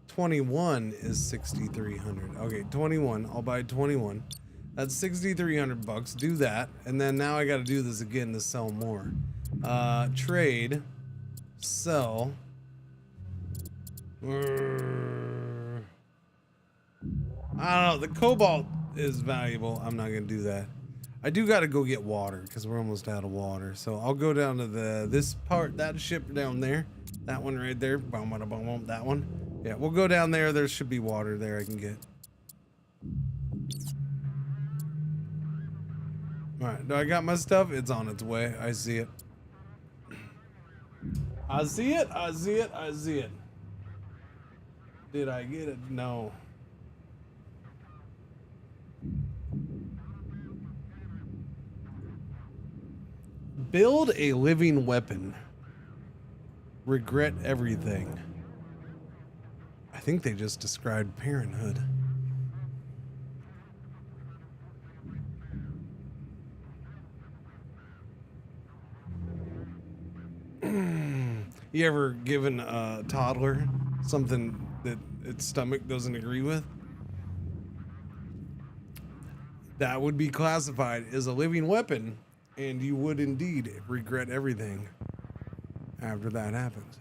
21 is 6,300. Okay, 21. I'll buy 21. That's 6,300 bucks. Do that, and then now I got to do this again to sell more. Trade, sell. I don't know. The cobalt is valuable. I'm not gonna do that. I do got to go get water because we're almost out of water. So I'll go down to this part, that ship down there, that one right there. Boom, boom, boom, boom, that one. Yeah, we'll go down there. There should be water there I can get. All right, do I got my stuff? It's on its way. I see it. I see it. I see it. I see it. Did I get it? No. Build a living weapon. Regret everything. I think they just described parenthood. You ever given a toddler something that its stomach doesn't agree with? That would be classified as a living weapon, and you would indeed regret everything after that happens.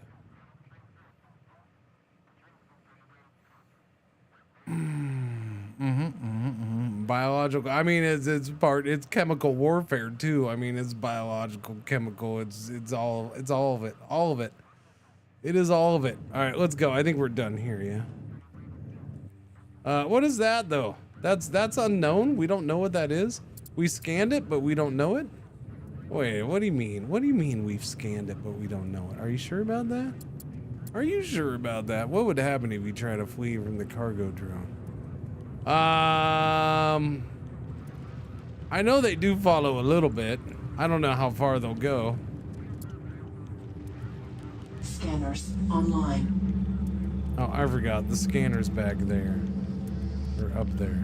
Biological. I mean, it's chemical warfare too. I mean, it's biological, chemical. It's all of it. All of it. It is all of it. All right, let's go. I think we're done here. Yeah. What is that though? That's unknown. We don't know what that is. We scanned it, but we don't know it. Wait, what do you mean? What do you mean we've scanned it, but we don't know it? Are you sure about that? Are you sure about that? What would happen if we try to flee from the cargo drone? I know they do follow a little bit. I don't know how far they'll go. Scanners online. Oh, I forgot. The scanner's back there. Or up there.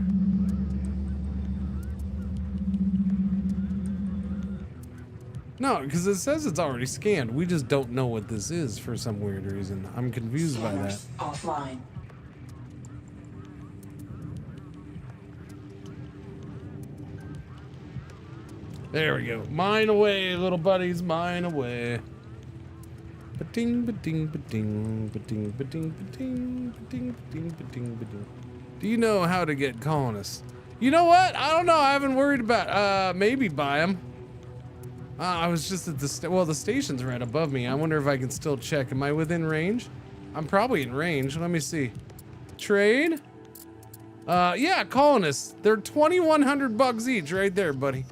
No, because it says it's already scanned. We just don't know what this is for some weird reason. I'm confused by that. Scanners offline. There we go. Mine away, little buddies. Mine away. Ba-ding, ba-ding, ba-ding, ba-ding, ba-ding, ba-ding, ba-ding, ba-ding, ba-ding, ba-ding. Do you know how to get colonists? You know what? I don't know. I haven't worried about, maybe buy them. I was just at the station's right above me. I wonder if I can still check. Am I within range? I'm probably in range. Let me see. Trade? Yeah, colonists. They're 2,100 bucks each right there, buddy.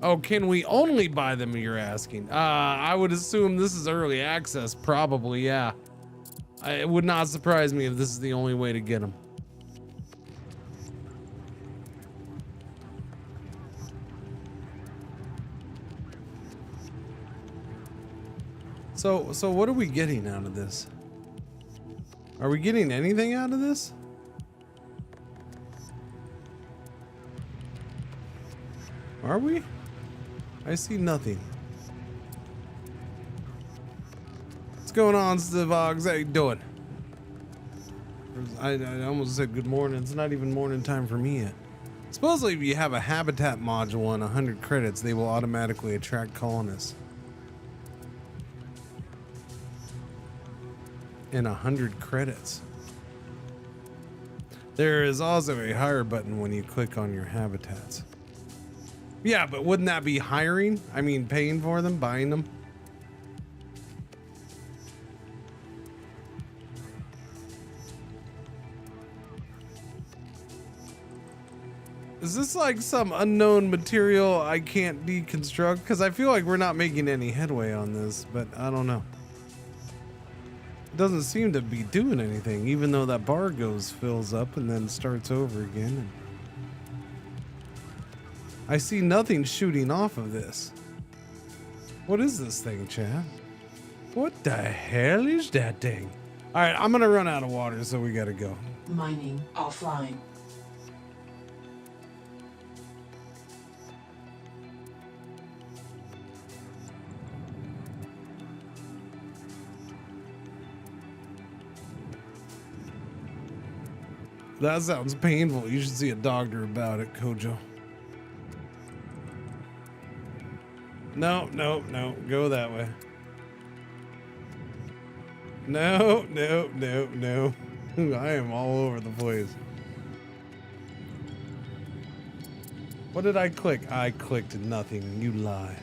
Oh, can we only buy them, you're asking? I would assume this is early access, probably, yeah. It would not surprise me if this is the only way to get them. So what are we getting out of this? Are we getting anything out of this? Are we? I see nothing. What's going on, Stivogs? How you doing? I almost said good morning. It's not even morning time for me yet. Supposedly, if you have a habitat module and 100 credits, they will automatically attract colonists. And 100 credits. There is also a hire button when you click on your habitats. Yeah, but wouldn't that be hiring? I mean, paying for them, buying them? Is this like some unknown material I can't deconstruct? Because I feel like we're not making any headway on this, but I don't know. It doesn't seem to be doing anything, even though that bar fills up and then starts over again. I see nothing shooting off of this. What is this thing, Chad? What the hell is that thing? All right, I'm gonna run out of water, so we gotta go. Mining offline. That sounds painful. You should see a doctor about it, Kojo. No, no, no. Go that way. No, no, no, no. I am all over the place. What did I click? I clicked nothing. You lie.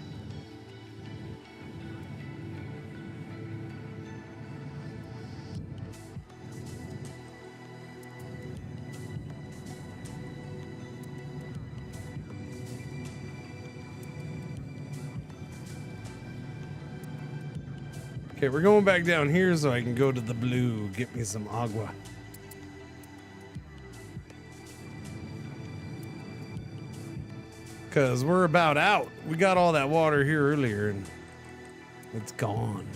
Okay, we're going back down here so I can go to the blue, get me some agua. Cause we're about out. We got all that water here earlier and it's gone.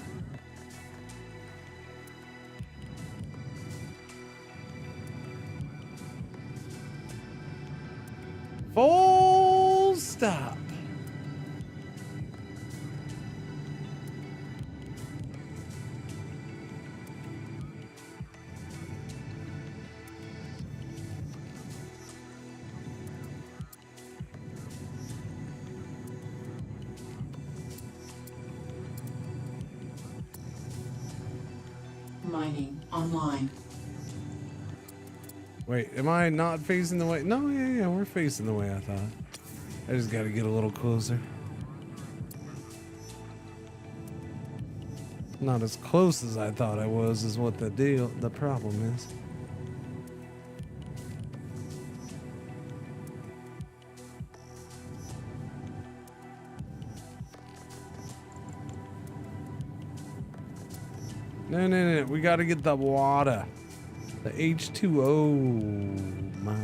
Full stop. Mining online. Wait, am I not facing the way? No, yeah, we're facing the way I thought. I just gotta get a little closer. Not as close as I thought I was is what the problem is. No, we gotta get the water. The H2O, my.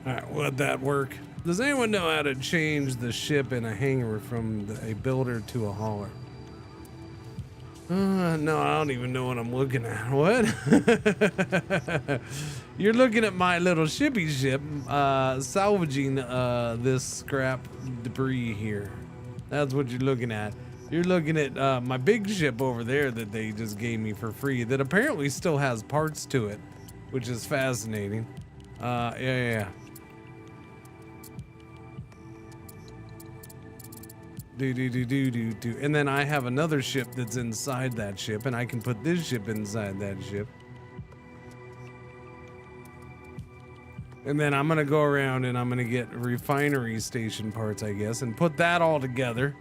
Alright, let that work. Does anyone know how to change the ship in a hangar from a builder to a hauler? No, I don't even know what I'm looking at. What? You're looking at my little shippy ship, salvaging this scrap debris here. That's what you're looking at. You're looking at my big ship over there that they just gave me for free that apparently still has parts to it, which is fascinating. Yeah. Do. And then I have another ship that's inside that ship, and I can put this ship inside that ship. And then I'm gonna go around and I'm gonna get refinery station parts, I guess, and put that all together.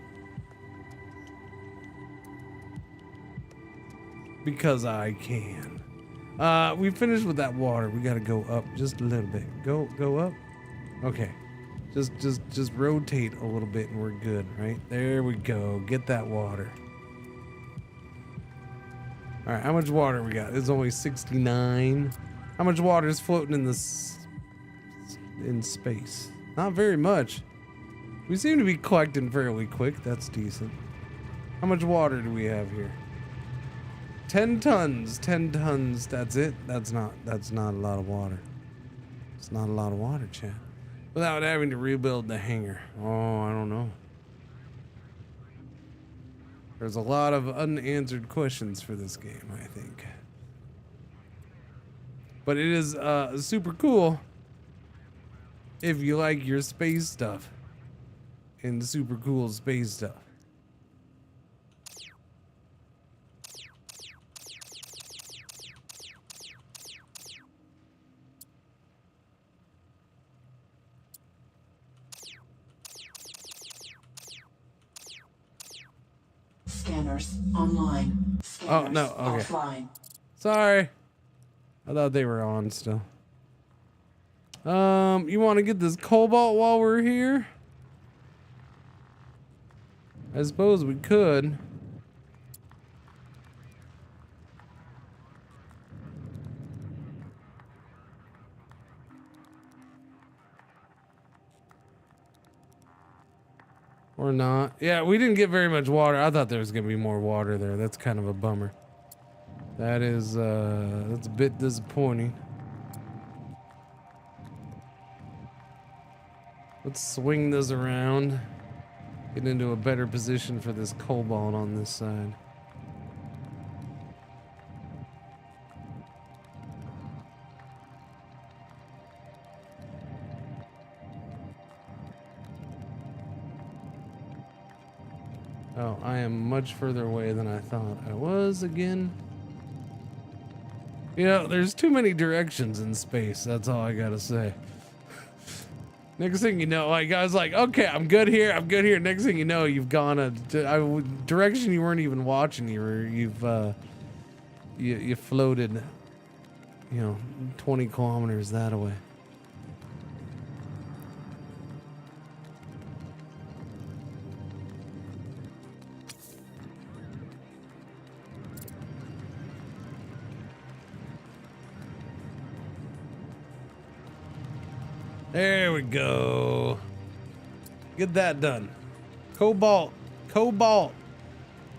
Because I can. We finished with that water. We gotta go up just a little bit. Go up. Okay. Just rotate a little bit and we're good, right? There we go. Get that water. All right, how much water we got? It's only 69. How much water is floating in space? Not very much. We seem to be collecting fairly quick. That's decent. How much water do we have here? 10 tons, 10 tons. That's it. That's not a lot of water. It's not a lot of water, chat. Without having to rebuild the hangar. Oh, I don't know. There's a lot of unanswered questions for this game, I think. But it is super cool if you like your space stuff and super cool space stuff. Scanners online. Scanners Oh, no, okay. offline. Sorry. I thought they were on still. You want to get this cobalt while we're here? I suppose we could. Or not. Yeah, we didn't get very much water. I thought there was gonna be more water there. That's kind of a bummer. That is, that's a bit disappointing. Let's swing this around. Get into a better position for this cobalt on this side. Oh, I am much further away than I thought I was again. You know, there's too many directions in space. That's all I gotta say. Next thing you know, like I was like, okay, I'm good here. I'm good here. Next thing you know, you've gone a direction you weren't even watching. You floated, 20 kilometers that way. There we go. Get that done. Cobalt. Cobalt.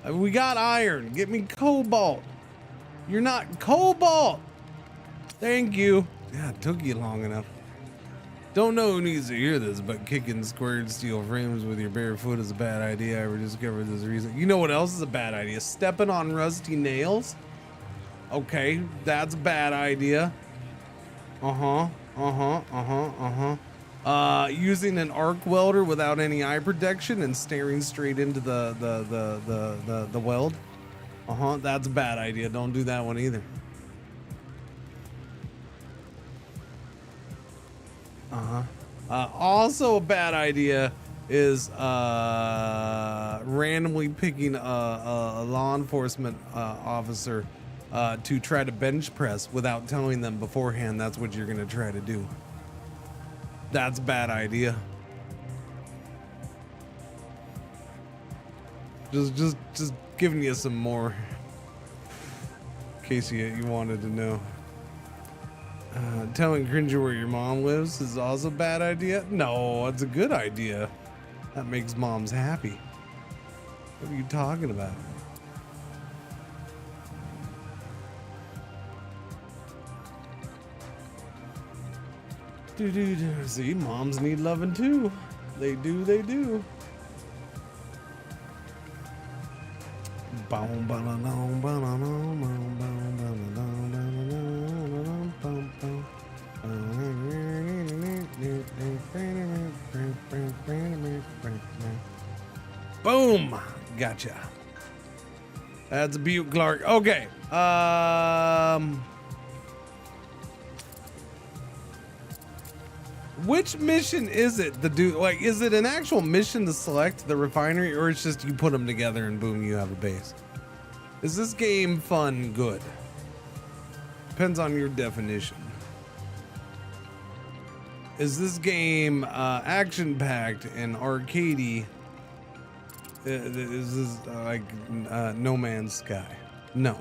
We got iron. Get me cobalt. You're not cobalt. Thank you. Yeah, it took you long enough. Don't know who needs to hear this, but kicking squared steel frames with your bare foot is a bad idea. I ever discovered this reason. You know what else is a bad idea? Stepping on rusty nails. Okay, that's a bad idea. Using an arc welder without any eye protection and staring straight into the weld. That's a bad idea. Don't do that one either. Also a bad idea is randomly picking a law enforcement officer to try to bench press without telling them beforehand that's what you're gonna try to do. That's a bad idea. Just giving you some more in case you wanted to know. Telling Cringer where your mom lives is also a bad idea. No, it's a good idea. That makes moms happy. What are you talking about? See, moms need loving too. They do. Boom! Gotcha. That's a Butte Clark. Okay. Which mission is it? Is it an actual mission to select the refinery, or it's just you put them together and boom, you have a base? Is this game fun? Good. Depends on your definition. Is this game action-packed and arcadey? Is this like No Man's Sky? No.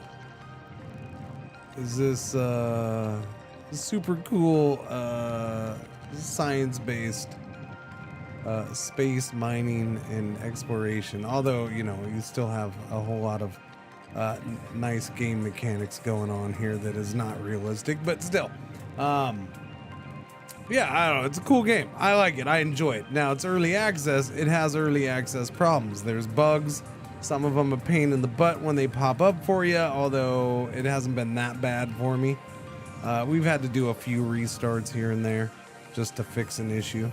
Is this super cool science-based space mining and exploration? Although, you still have a whole lot of nice game mechanics going on here that is not realistic, but still. Yeah, I don't know. It's a cool game. I like it. I enjoy it. Now, it's early access. It has early access problems. There's bugs. Some of them a pain in the butt when they pop up for you, although it hasn't been that bad for me. We've had to do a few restarts here and there just to fix an issue.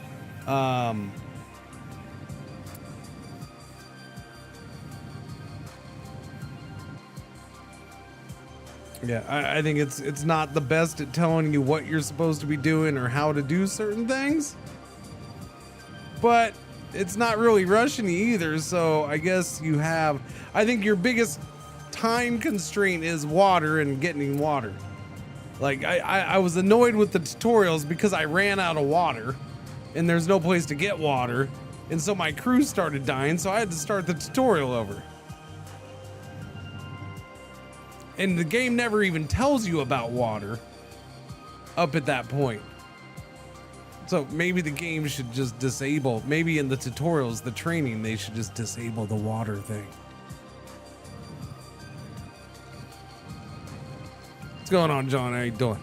Yeah, I think it's not the best at telling you what you're supposed to be doing or how to do certain things, but it's not really rushing you either. So I guess you have, I think your biggest time constraint is water and getting water. Like I was annoyed with the tutorials because I ran out of water and there's no place to get water. And so my crew started dying. So I had to start the tutorial over. And the game never even tells you about water up at that point. So maybe the game should just disable, maybe in the tutorials, the training, they should just disable the water thing. What's going on, John? How you doing?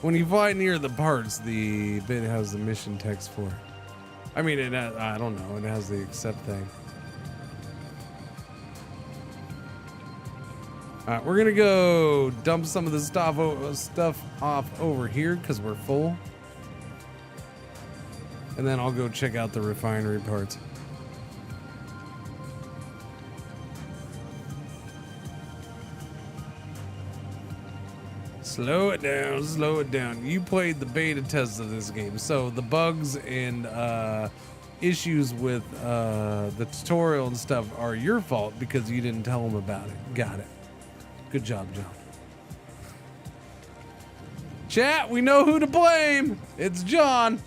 When you fly near the parts, the bit has the mission text for it. I mean, it has, I don't know, it has the accept thing. Alright, we're gonna go dump some of the stuff off over here because we're full. And then I'll go check out the refinery parts. Slow it down, slow it down. You played the beta test of this game, so the bugs and issues with the tutorial and stuff are your fault because you didn't tell them about it. Got it. Good job, John. Chat, we know who to blame. It's John.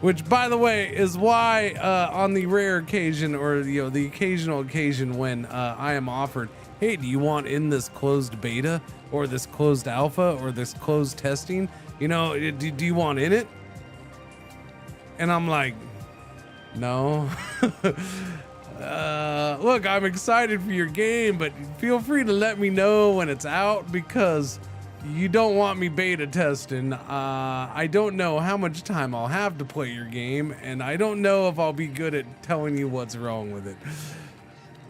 Which, by the way, is why on the rare occasion, or the occasional occasion when I am offered, hey, do you want in this closed beta or this closed alpha or this closed testing? Do you want in it? And I'm like, no. Look, I'm excited for your game, but feel free to let me know when it's out because you don't want me beta testing. I don't know how much time I'll have to play your game, and I don't know if I'll be good at telling you what's wrong with it.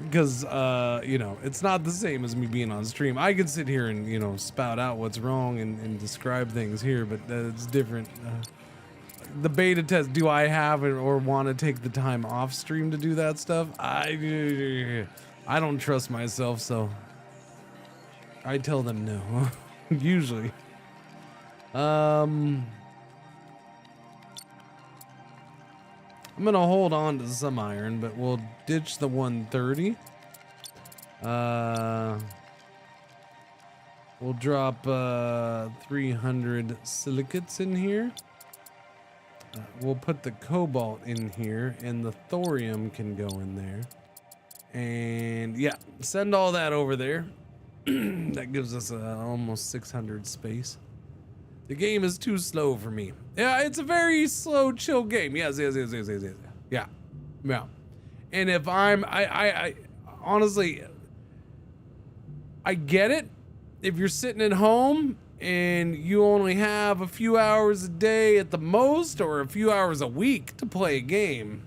Because, it's not the same as me being on stream. I could sit here and, spout out what's wrong and describe things here, but it's different. The beta test, do I have or want to take the time off stream to do that stuff? I don't trust myself, so I tell them no, usually. I'm gonna hold on to some iron, but we'll ditch the 130. We'll drop 300 silicates in here. We'll put the cobalt in here, and the thorium can go in there. And yeah, send all that over there. That gives us almost 600 space. The game is too slow for me. Yeah, it's a very slow, chill game. Yes. Yeah. And if I honestly, I get it. If you're sitting at home and you only have a few hours a day at the most, or a few hours a week to play a game,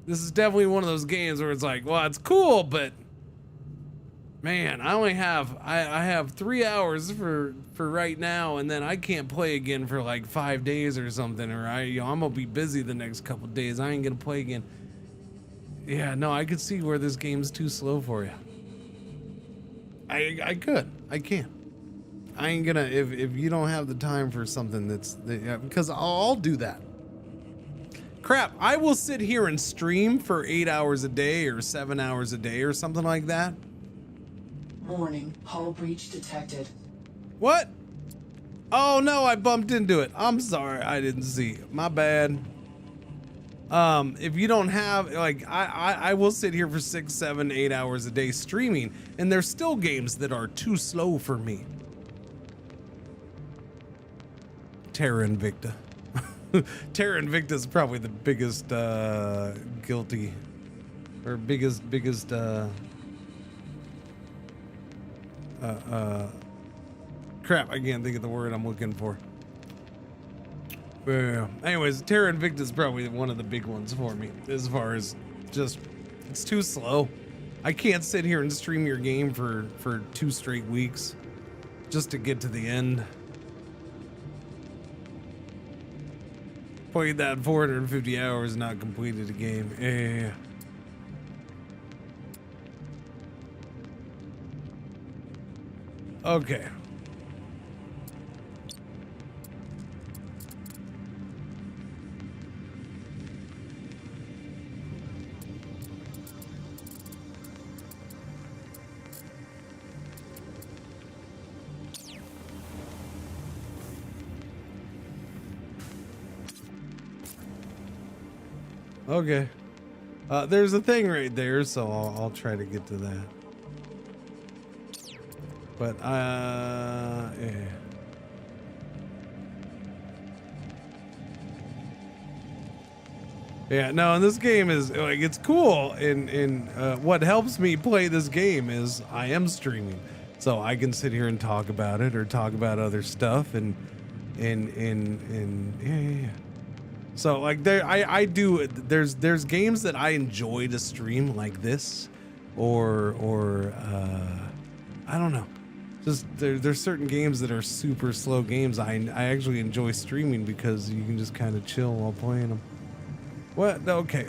this is definitely one of those games where it's like, well, it's cool, but man, I have 3 hours for right now, and then I can't play again for like 5 days or something, or I'm gonna be busy the next couple days. I ain't gonna play again. Yeah, no, I could see where this game's too slow for you. I can't. I ain't gonna, if you don't have the time for something because I'll do that. Crap, I will sit here and stream for 8 hours a day or 7 hours a day or something like that. Warning, hull breach detected. What? Oh no, I bumped into it. I'm sorry, I didn't see. My bad. If you don't have, like, I will sit here for 6, 7, 8 hours a day streaming, and there's still games that are too slow for me. Terra Invicta. Terra Invicta is probably the biggest guilty, or biggest crap, I can't think of the word I'm looking for. Yeah. Anyways, Terra Invicta is probably one of the big ones for me, as far as just, it's too slow. I can't sit here and stream your game for 2 straight weeks just to get to the end. Played that 450 hours, not completed a game. Yeah. Okay. Okay. There's a thing right there, so I'll try to get to that. But, yeah. Yeah, no, and this game is, like, it's cool, and what helps me play this game is I am streaming. So I can sit here and talk about it, or talk about other stuff, and yeah. So, like, there's games that I enjoy to stream like this, or I don't know. Just there's certain games that are super slow games I actually enjoy streaming because you can just kind of chill while playing them. What? Okay.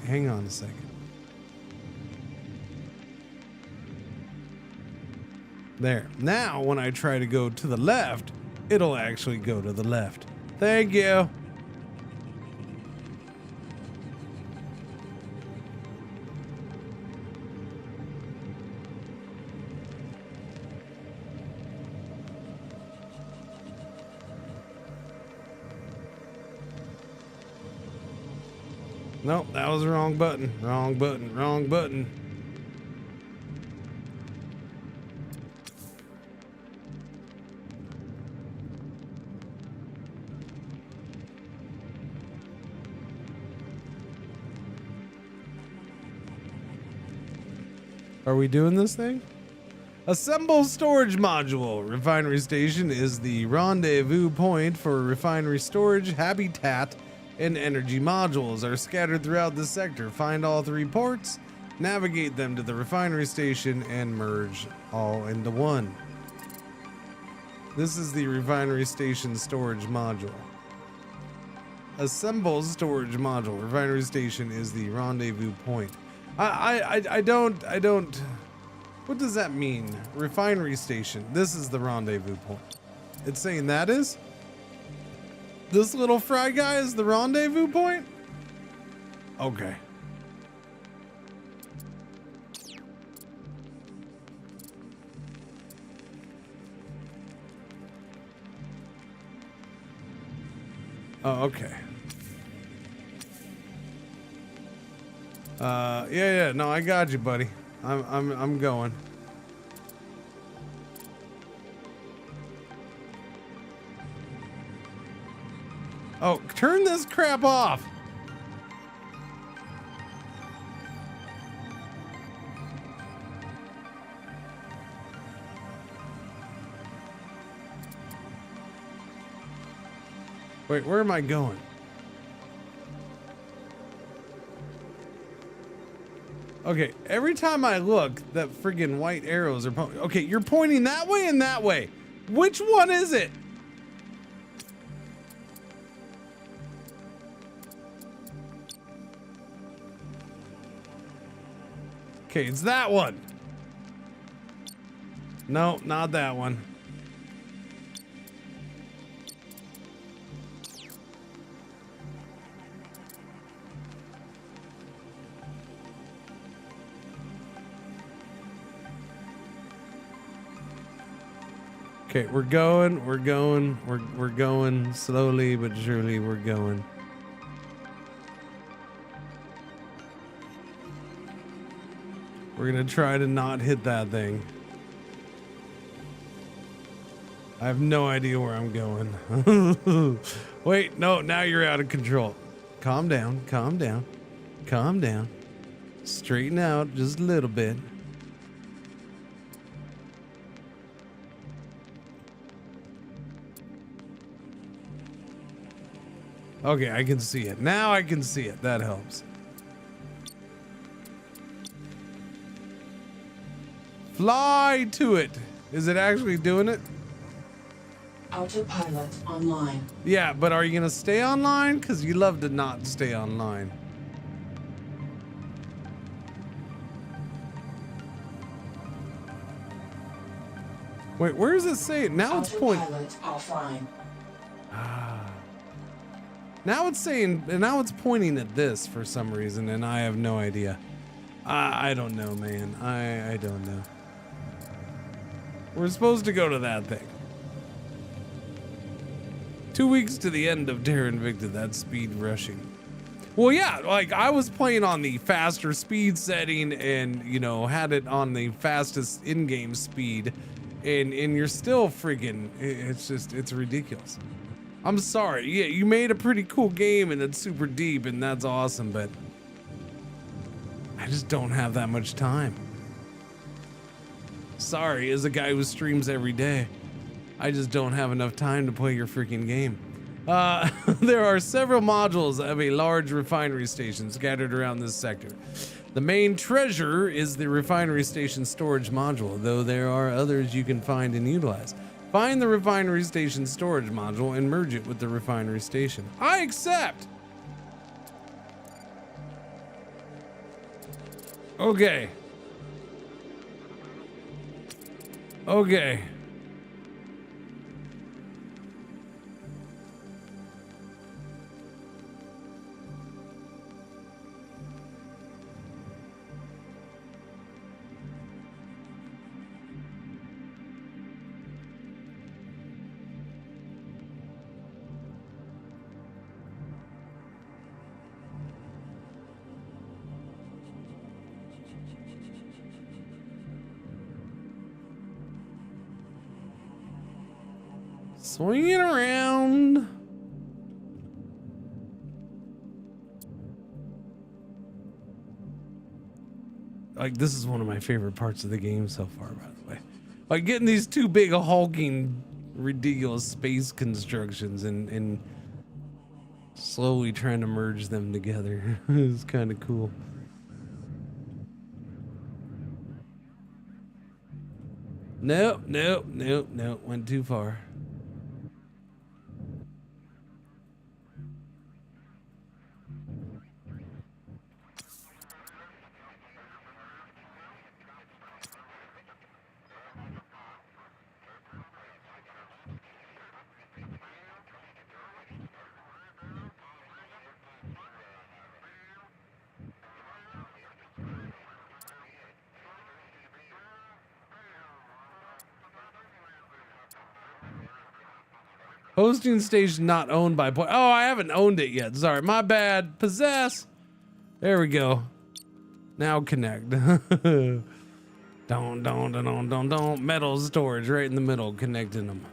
Hang on a second. There. Now, when I try to go to the left, it'll actually go to the left. Thank you. Nope, that was the wrong button. Wrong button. Are we doing this thing? Assemble storage module. Refinery station is the rendezvous point for refinery storage, habitat, and energy modules are scattered throughout the sector. Find all 3 ports, navigate them to the refinery station, and merge all into one. This is the refinery station storage module. Assemble storage module. Refinery station is the rendezvous point. I don't. What does that mean? Refinery station. This is the rendezvous point. It's saying that is? This little fry guy is the rendezvous point? Okay. Oh, okay. Yeah, no, I got you, buddy. I'm going. Oh, turn this crap off. Wait, where am I going? Okay, every time I look, that friggin' white arrows are pointing. Okay, you're pointing that way and that way. Which one is it? Okay, it's that one. No, not that one. Okay, we're going slowly but surely. We're going. We're gonna try to not hit that thing. I have no idea where I'm going. Wait, no, now you're out of control. Calm down, calm down, calm down. Straighten out just a little bit. Okay, I can see it. Now I can see it. That helps. Fly to it. Is it actually doing it? Autopilot online. Yeah, but are you gonna stay online? Because you love to not stay online. Wait, where does it say it? Now it's pointing. Autopilot offline. Now it's saying, and now it's pointing at this for some reason, and I have no idea. I don't know, man. I don't know. We're supposed to go to that thing. 2 weeks to the end of Terra Invicta, that's speed rushing. Well, yeah, like I was playing on the faster speed setting and, you know, had it on the fastest in-game speed, and you're still freaking, it's just, it's ridiculous. I'm sorry. Yeah, you made a pretty cool game and it's super deep and that's awesome, but I just don't have that much time. Sorry, as a guy who streams every day, I just don't have enough time to play your freaking game. There are several modules of a large refinery station scattered around this sector. The main treasure is the refinery station storage module, though there are others you can find and utilize. Find the refinery station storage module and merge it with the refinery station. I accept. Okay. Okay. Swinging around. Like, this is one of my favorite parts of the game so far, by the way. Like, getting these two big hulking, ridiculous space constructions and slowly trying to merge them together is kind of cool. Nope, nope, nope, nope. Went too far. Hosting station not owned by Oh, I haven't owned it yet. Sorry, my bad. Possess. There we go. Now connect. Don't. Metal storage right in the middle, connecting them.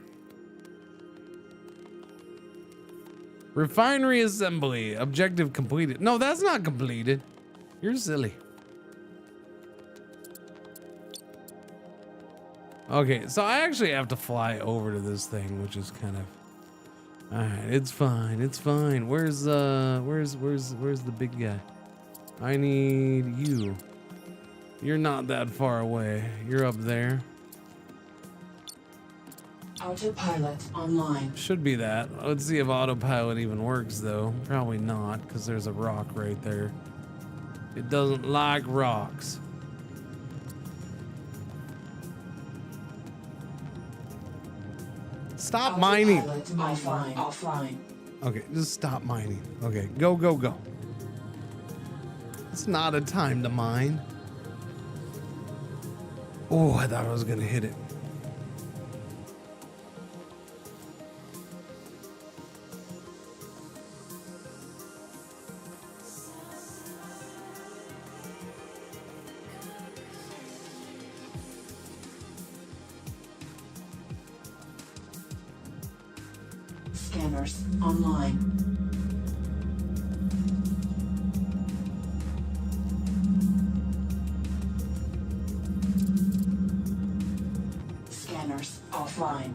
Refinery assembly. Objective completed. No, that's not completed. You're silly. Okay, so I actually have to fly over to this thing, which is kind of. All right, it's fine. It's fine. Where's the big guy? I need you. You're not that far away. You're up there. Autopilot online. Should be that. Let's see if autopilot even works though. Probably not, because there's a rock right there. It doesn't like rocks. Stop mining. Offline. Okay, just stop mining. Okay, go, go, go. It's not a time to mine. Oh, I thought I was gonna hit it. Scanners online. Scanners offline.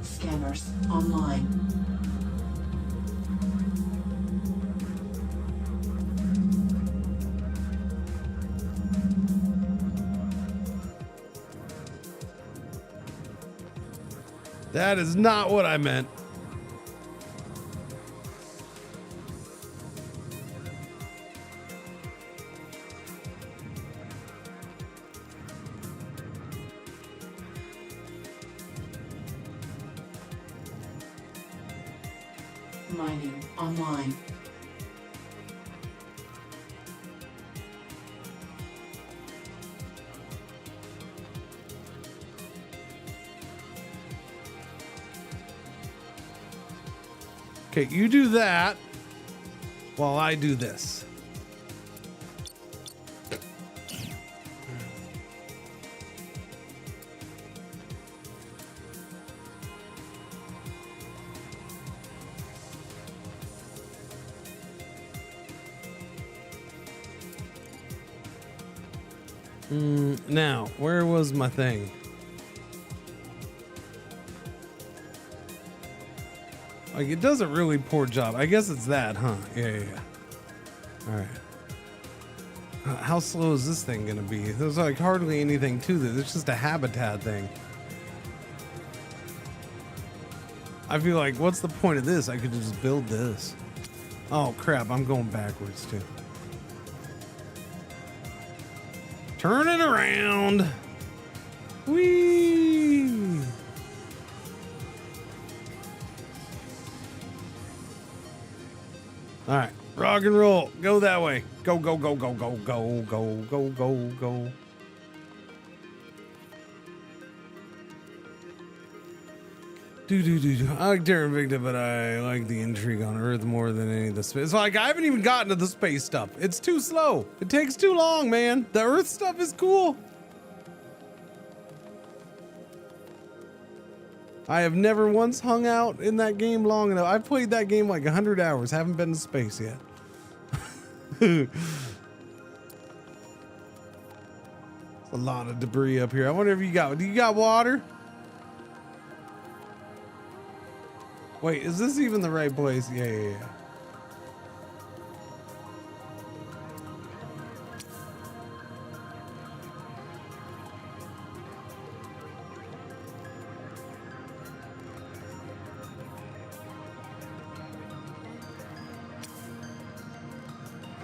Scanners online. That is not what I meant. Mining online. Okay, you do that while I do this. Now, where was my thing? Like, it does a really poor job. I guess it's that, huh? Yeah. All right. How slow is this thing gonna be? There's like hardly anything to this. It's just a habitat thing. I feel like, what's the point of this? I could just build this. Oh crap, I'm going backwards too. Turn it around. Whee! All right, rock and roll. Go that way. Go, go, go, go, go, go, go, go, go, go. I like Terra Invicta, but I like the intrigue on Earth more than any of the space. It's like, I haven't even gotten to the space stuff. It's too slow. It takes too long, man. The Earth stuff is cool. I have never once hung out in that game long enough. I've played that game like 100 hours. Haven't been to space yet. There's a lot of debris up here. I wonder if you got, do you got water? Wait, is this even the right place? Yeah.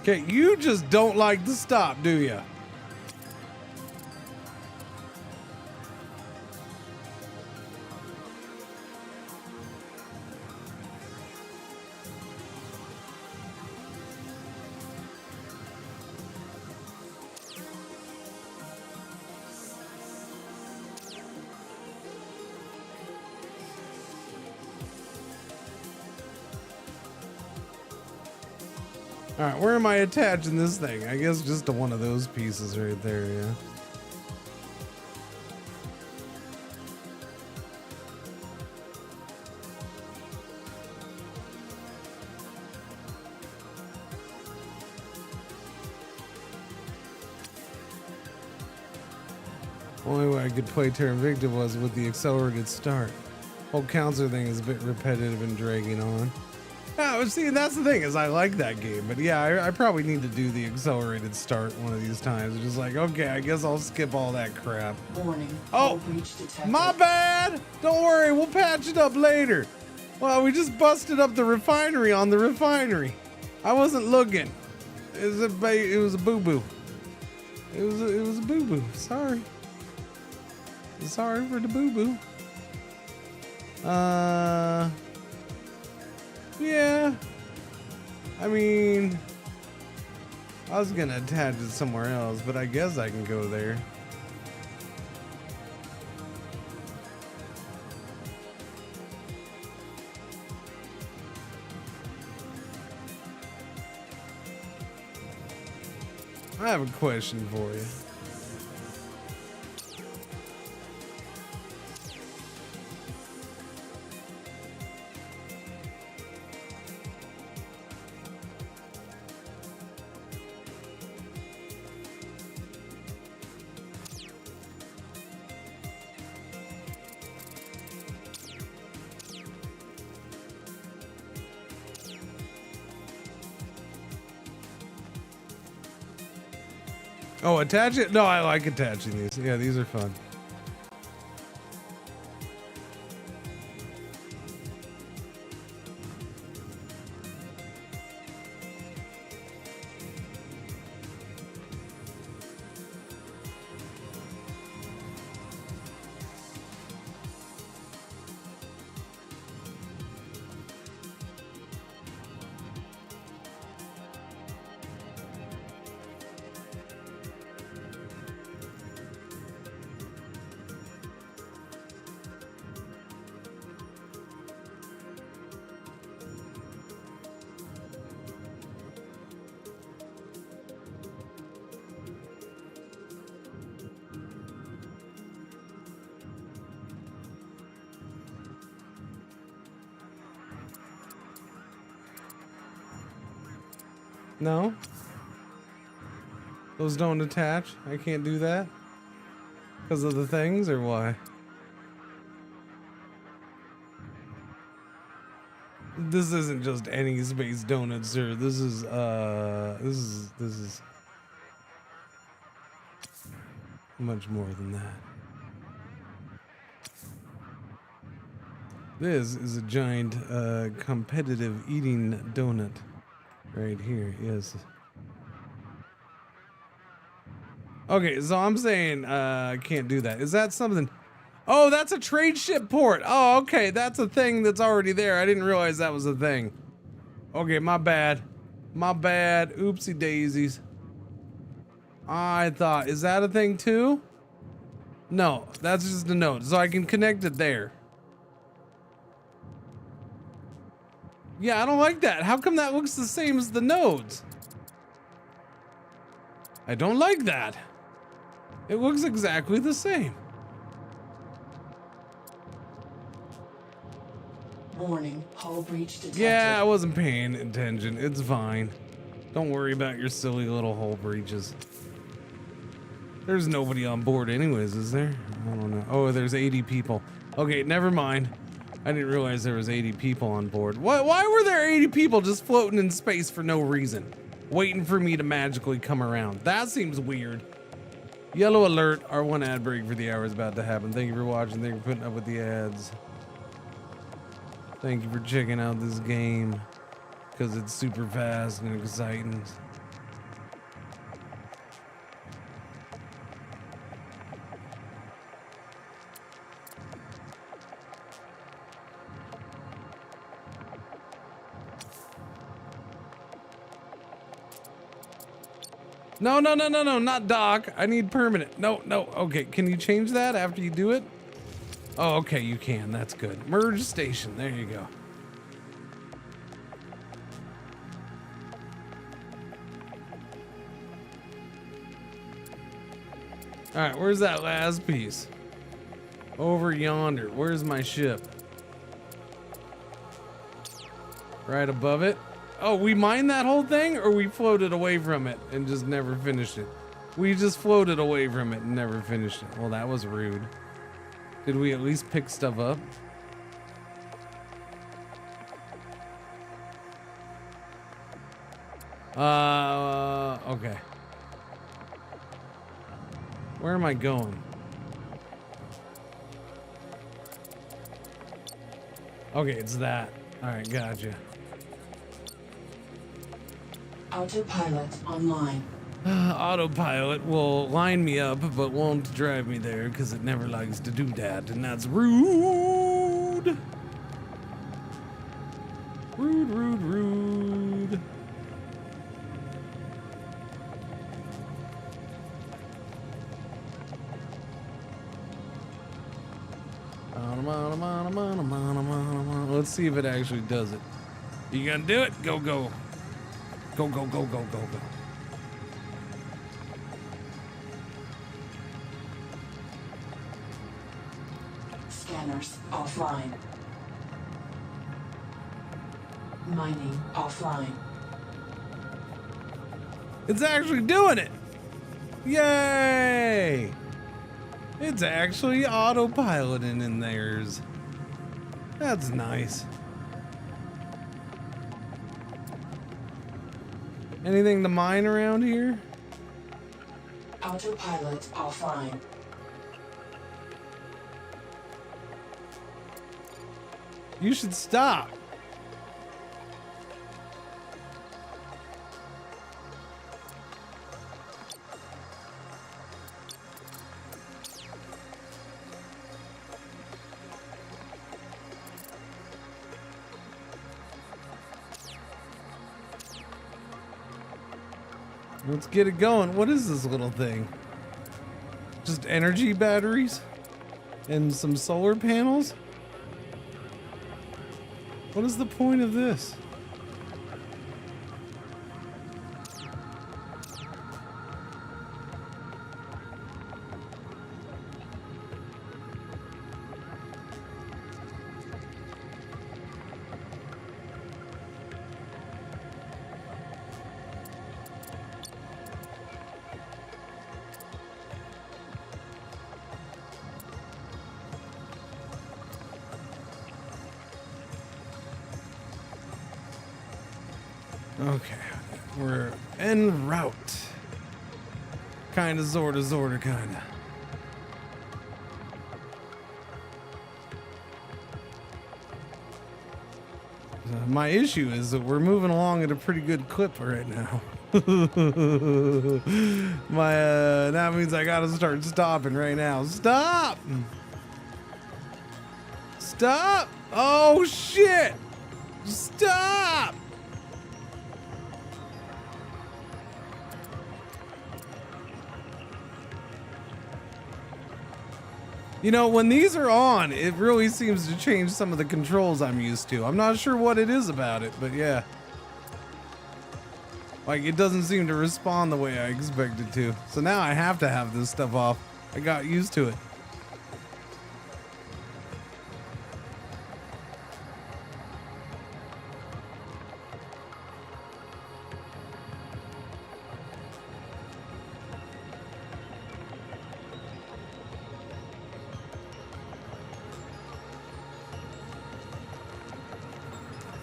Okay, you just don't like to stop, do you? All right, where am I attaching this thing? I guess just to one of those pieces right there, yeah. Only way I could play Terra Invicta was with the accelerated start. Whole counselor thing is a bit repetitive and dragging on. Yeah, but see, that's the thing, is I like that game, but yeah, I probably need to do the accelerated start one of these times. It's just like, okay, I guess I'll skip all that crap. Warning. Oh, breach detected. my bad. Don't worry, we'll patch it up later. Well, we just busted up the refinery on the refinery. I wasn't looking. It was a boo-boo. It was a boo-boo. Sorry. Sorry for the boo-boo. Yeah, I mean, I was gonna attach it somewhere else, but I guess I can go there. I have a question for you. Oh, attach it? No, I like attaching these. Yeah, these are fun. No? Those don't attach? I can't do that? Because of the things, or why? This isn't just any space donut, sir. This is much more than that. This is a giant competitive eating donut right here. Yes. Okay, so I'm saying I can't do that. Is that something? Oh, that's a trade ship port. Oh, okay, that's a thing that's already there. I didn't realize that was a thing. Okay, my bad. My bad. Oopsie daisies. I thought, is that a thing too? No, that's just a node, so I can connect it there. Yeah, I don't like that. How come that looks the same as the nodes? I don't like that. It looks exactly the same. Warning, hull breach detected. Yeah, I wasn't paying attention. It's fine. Don't worry about your silly little hull breaches. There's nobody on board anyways, is there? I don't know. Oh, there's 80 people. Okay, never mind. I didn't realize there was 80 people on board. Why were there 80 people just floating in space for no reason? Waiting for me to magically come around. That seems weird. Yellow alert. Our one ad break for the hour is about to happen. Thank you for watching. Thank you for putting up with the ads. Thank you for checking out this game. Because it's super fast and exciting. No, not dock. I need permanent. No. Okay, can you change that after you do it? Oh, okay, you can. That's good. Merge station. There you go. All right, where's that last piece? Over yonder. Where's my ship? Right above it. Oh, we mined that whole thing, or we floated away from it and just never finished it? We just floated away from it and never finished it. Well, that was rude. Did we at least pick stuff up? Okay. Where am I going? Okay, it's that. All right, gotcha. Autopilot online. Autopilot will line me up, but won't drive me there because it never likes to do that, and that's rude. Rude. Let's see if it actually does it. You gonna do it? Go. Go. Scanners offline. Mining offline. It's actually doing it. Yay! It's actually autopiloting in theirs. That's nice. Anything to mine around here? Autopilot offline. You should stop. Let's get it going. What is this little thing? Just energy batteries and some solar panels? What is the point of this? Okay, we're en route. Kinda, sorta, kinda. My issue is that we're moving along at a pretty good clip right now. That means I gotta start stopping right now. Stop! Stop! Oh shit! Stop! You know, when these are on, it really seems to change some of the controls I'm used to. I'm not sure what it is about it, but yeah. Like, it doesn't seem to respond the way I expected to. So now I have to have this stuff off. I got used to it.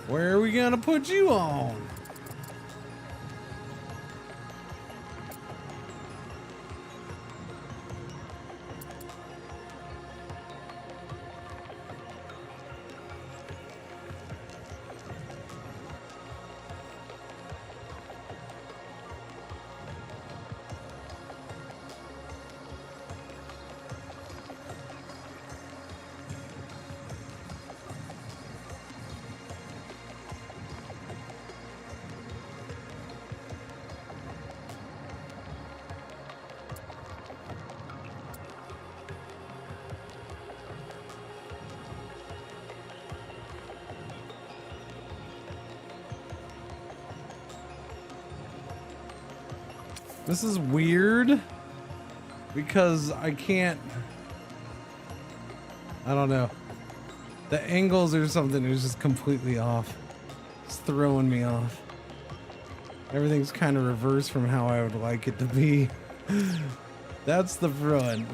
Where are we gonna put you on? This is weird because I can't, I don't know. The angles or something is just completely off. It's throwing me off. Everything's kind of reversed from how I would like it to be. That's the front.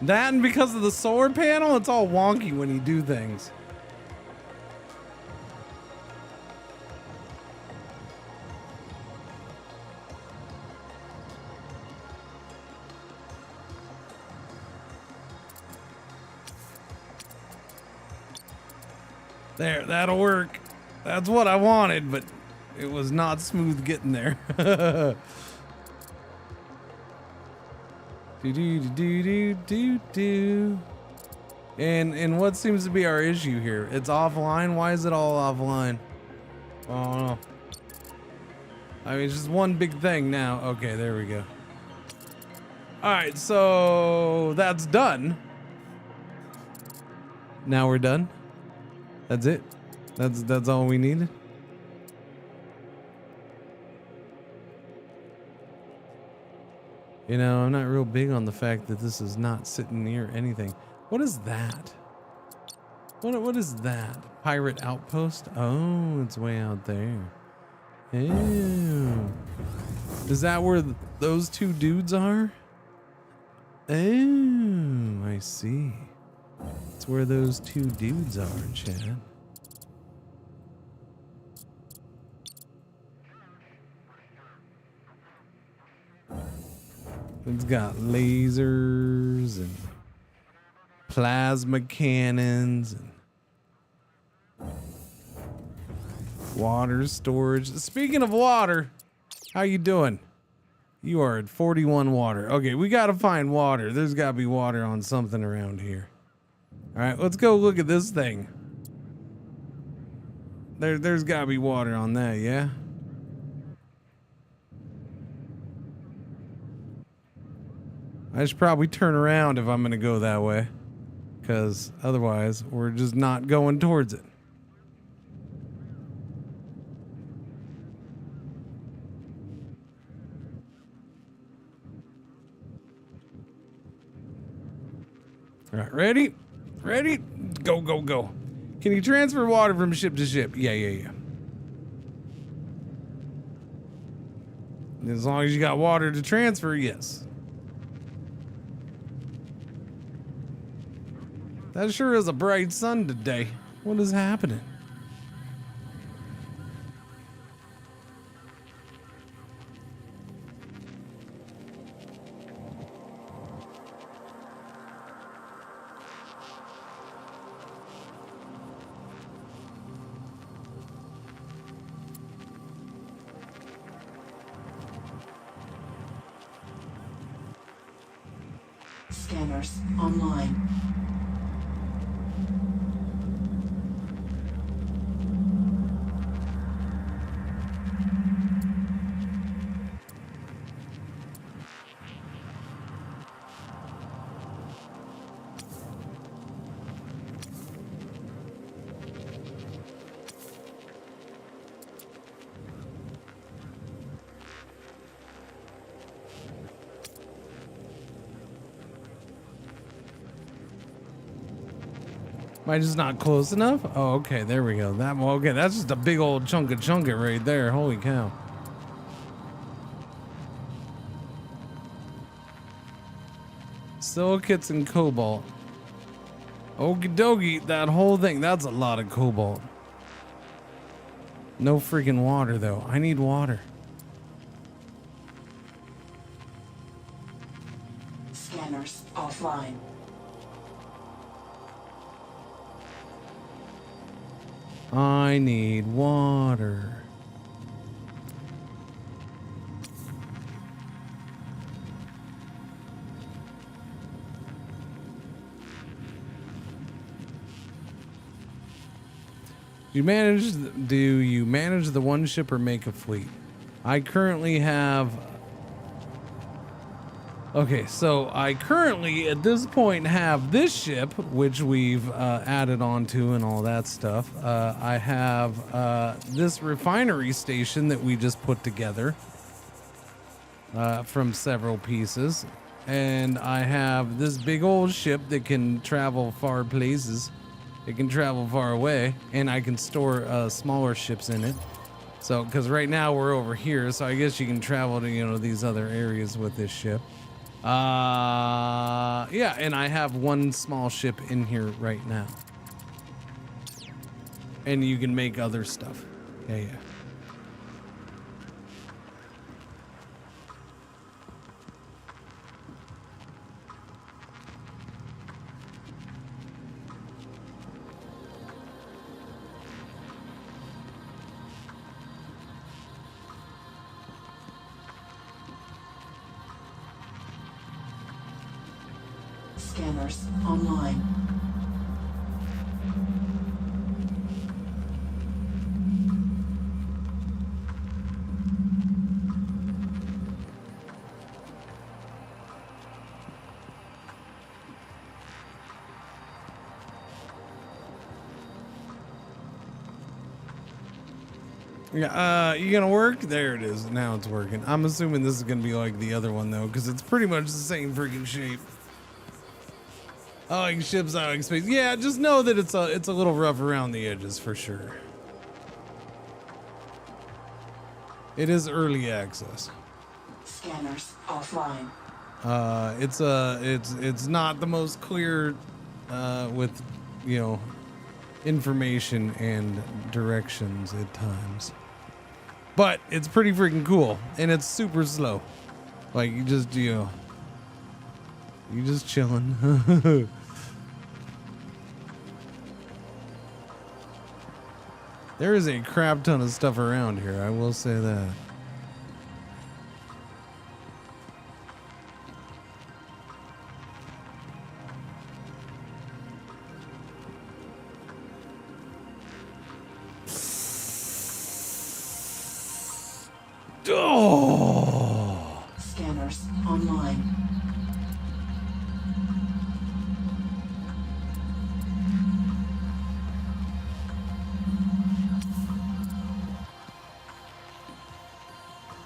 That and because of the solar panel, it's all wonky when you do things. There, that'll work. That's what I wanted, but it was not smooth getting there. Do. And what seems to be our issue here? It's offline. Why is it all offline? Oh, I mean, it's just one big thing now. Okay, there we go. All right, so that's done. Now we're done. That's it. That's all we needed. You know, I'm not real big on the fact that this is not sitting near anything. What is that? What is that? Pirate outpost? Oh, it's way out there. Ew. Is that where those two dudes are? Oh, I see. It's where those two dudes are, Chad. It's got lasers and plasma cannons and water storage. Speaking of water, how you doing? You are at 41 water. Okay, we gotta find water. There's gotta be water on something around here. All right, let's go look at this thing. There's gotta be water on that, yeah? I should probably turn around if I'm gonna go that way, because otherwise we're just not going towards it. All right, ready? Ready? Go, go, go. Can you transfer water from ship to ship? Yeah. As long as you got water to transfer, yes. That sure is a bright sun today. What is happening? Scanners online. Am I just not close enough? Oh, okay, there we go. Okay, that's just a big old chunk of it right there. Holy cow. Silicates and cobalt. Okie dokie, that whole thing, that's a lot of cobalt. No freaking water though. I need water. Scanners offline. I need water. Do you manage the one ship or make a fleet? I currently have... Okay, so I currently at this point have this ship, which we've added onto and all that stuff. I have this refinery station that we just put together from several pieces. And I have this big old ship that can travel far places. It can travel far away, and I can store smaller ships in it. So, because right now we're over here, so I guess you can travel to, you know, these other areas with this ship. Yeah, and I have one small ship in here right now. And you can make other stuff. Yeah. Scanners online. Yeah, you gonna work? There it is. Now it's working. I'm assuming this is gonna be like the other one though, because it's pretty much the same freaking shape. Oh, like ships out of space. Yeah, just know that it's a little rough around the edges for sure. It is early access. Scanners offline. It's not the most clear with, you know, information and directions at times. But it's pretty freaking cool, and it's super slow. Like you just chilling. There is a crap ton of stuff around here, I will say that. Oh! Scanners online.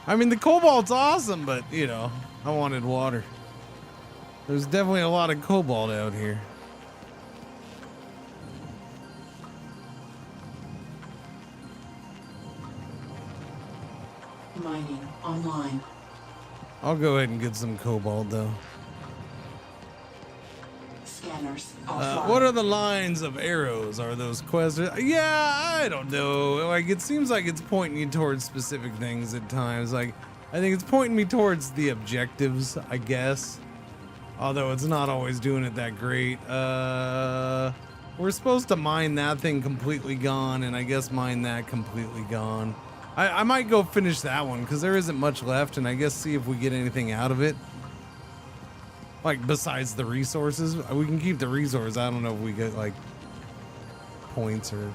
I mean, the cobalt's awesome, but, you know, I wanted water. There's definitely a lot of cobalt out here. Mining online. I'll go ahead and get some cobalt, though. Scanners offline. What are the lines of arrows? Are those quests? Yeah, I don't know. Like, it seems like it's pointing you towards specific things at times. Like, I think it's pointing me towards the objectives, I guess. Although it's not always doing it that great. We're supposed to mine that thing completely gone, and I guess mine that completely gone. I might go finish that one, because there isn't much left, and I guess see if we get anything out of it. Like, besides the resources. We can keep the resource. I don't know if we get, like, points or,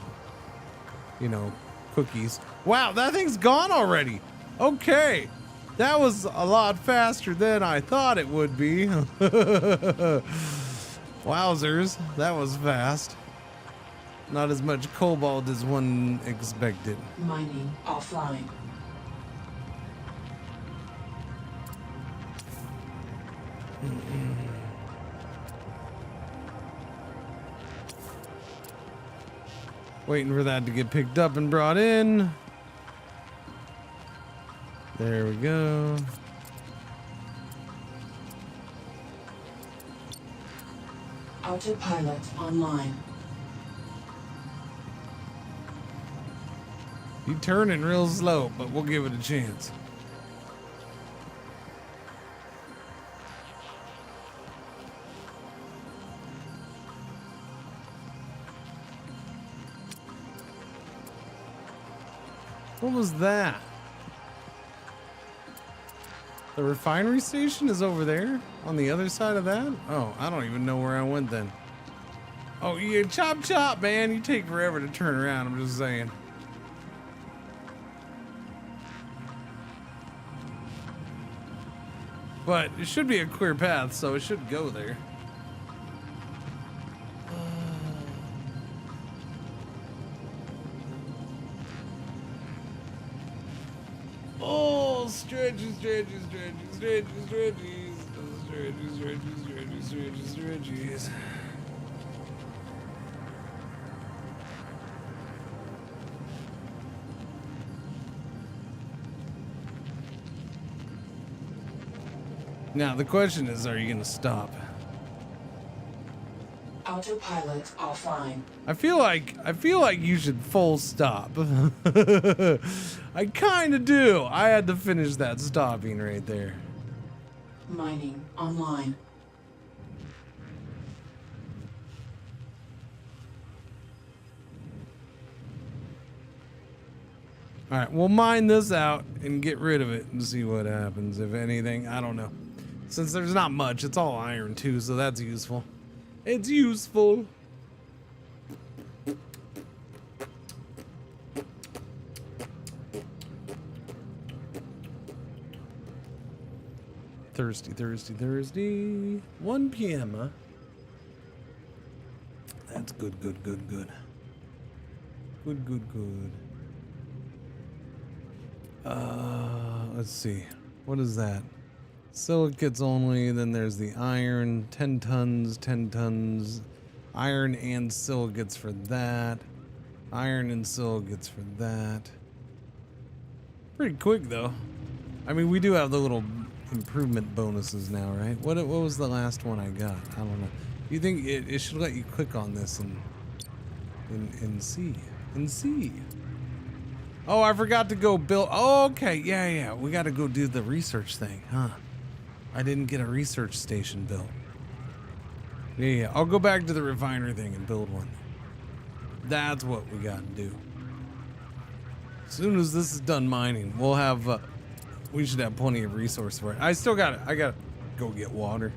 you know, cookies. Wow, that thing's gone already. Okay. That was a lot faster than I thought it would be. Wowzers. That was fast. Not as much cobalt as one expected. Mining offline. Waiting for that to get picked up and brought in. There we go. Autopilot online. You turning real slow, but we'll give it a chance. What was that? The refinery station is over there on the other side of that? Oh, I don't even know where I went then. Oh, yeah, chop, man. You take forever to turn around. I'm just saying. But it should be a clear path, so it should go there. Oh, stretches. Now the question is, are you gonna stop? Autopilot offline. I feel like you should full stop. I kind of do. I had to finish that stopping right there. Mining online. All right, we'll mine this out and get rid of it and see what happens, if anything. I don't know. Since there's not much, it's all iron too, so that's useful. It's useful. Thursday. 1 p.m., huh? That's good. Good. Let's see. What is that? Silicates only. Then there's the iron. 10 tons, 10 tons. Iron and silicates for that. Iron and silicates for that. Pretty quick though. I mean, we do have the little improvement bonuses now, right? What was the last one I got? I don't know. You think it should let you click on this and see? Oh, I forgot to go build. Oh, okay. Yeah. We got to go do the research thing, huh? I didn't get a research station built. Yeah. I'll go back to the refiner thing and build one. That's what we got to do. As soon as this is done mining, we'll have, we should have plenty of resource for it. I gotta go get water.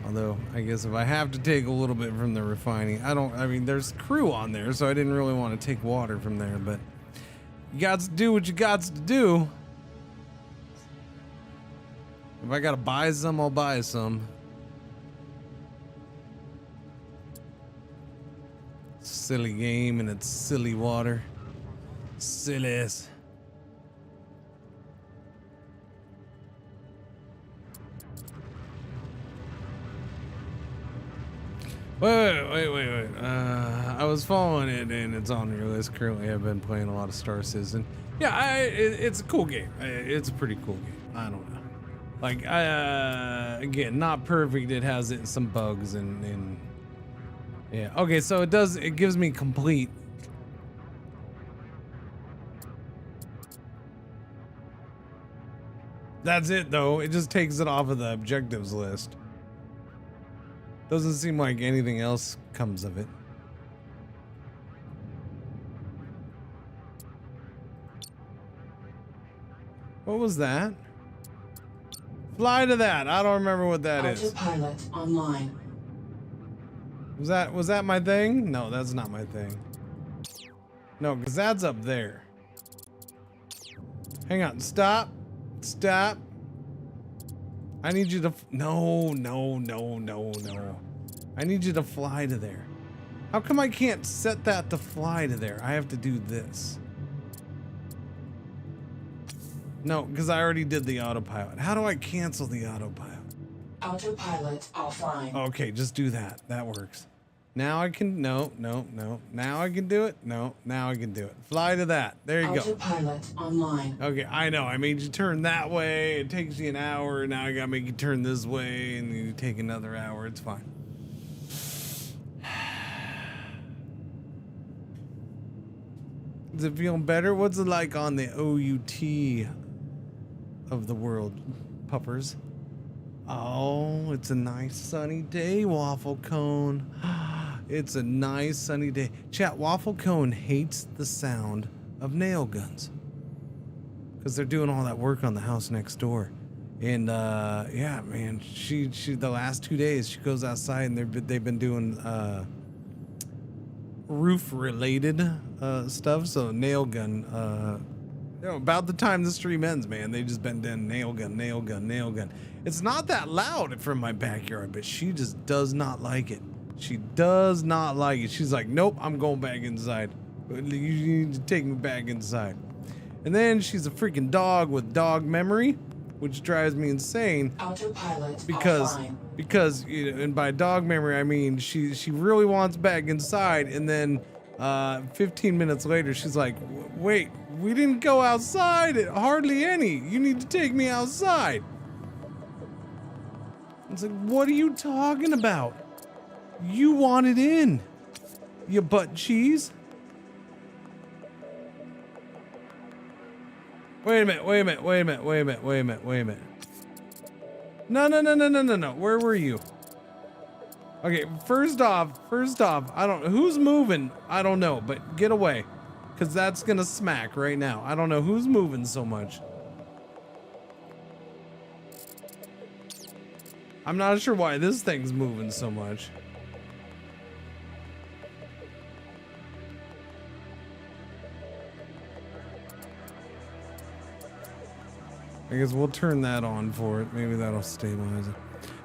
Although, I guess if I have to take a little bit from the refining, I mean, there's crew on there, so I didn't really want to take water from there, but you got to do what you got to do. If I gotta buy some, I'll buy some. Silly game and it's silly water. Sillies. Wait. I was following it and it's on your list. Currently, I've been playing a lot of Star Citizen. Yeah, it's a cool game. It's a pretty cool game. I don't know. Like, again, not perfect. It has some bugs and yeah. Okay, so it gives me complete. That's it though. It just takes it off of the objectives list. Doesn't seem like anything else comes of it. What was that? Fly to that. I don't remember what that is. Autopilot online. Was that my thing? No, that's not my thing. No, because that's up there. Hang on. Stop. I need you to no. I need you to fly to there. How come I can't set that to fly to there? I have to do this. No, because I already did the autopilot. How do I cancel the autopilot? Autopilot offline. Okay, just do that. That works. Now I can, no. Now I can do it. No, now I can do it. Fly to that. There you go. Autopilot online. Okay, I know. I made you turn that way. It takes you an hour. Now I gotta make you turn this way, and you take another hour. It's fine. Is it feeling better? What's it like on the OUT of the world, puppers? Oh, it's a nice sunny day, Waffle Cone. It's a nice sunny day. Chat, Waffle Cone hates the sound of nail guns because they're doing all that work on the house next door. And yeah, man, she the last 2 days she goes outside and they've been doing roof related stuff. So nail gun. You know, about the time the stream ends, man, they just been doing nail gun. It's not that loud from my backyard, but she just does not like it. She does not like it. She's like, nope, I'm going back inside. You need to take me back inside. And then she's a freaking dog with dog memory, which drives me insane. Autopilot because you know, and by dog memory I mean she really wants back inside, and then 15 minutes later she's like, wait, we didn't go outside hardly any. You need to take me outside. It's like, what are you talking about? You wanted in, you butt cheese. Wait a minute. No. Where were you? Okay, first off, I don't know who's moving. I don't know, but get away, because that's gonna smack right now. I don't know who's moving so much. I'm not sure why this thing's moving so much. I guess we'll turn that on for it. Maybe that'll stabilize it.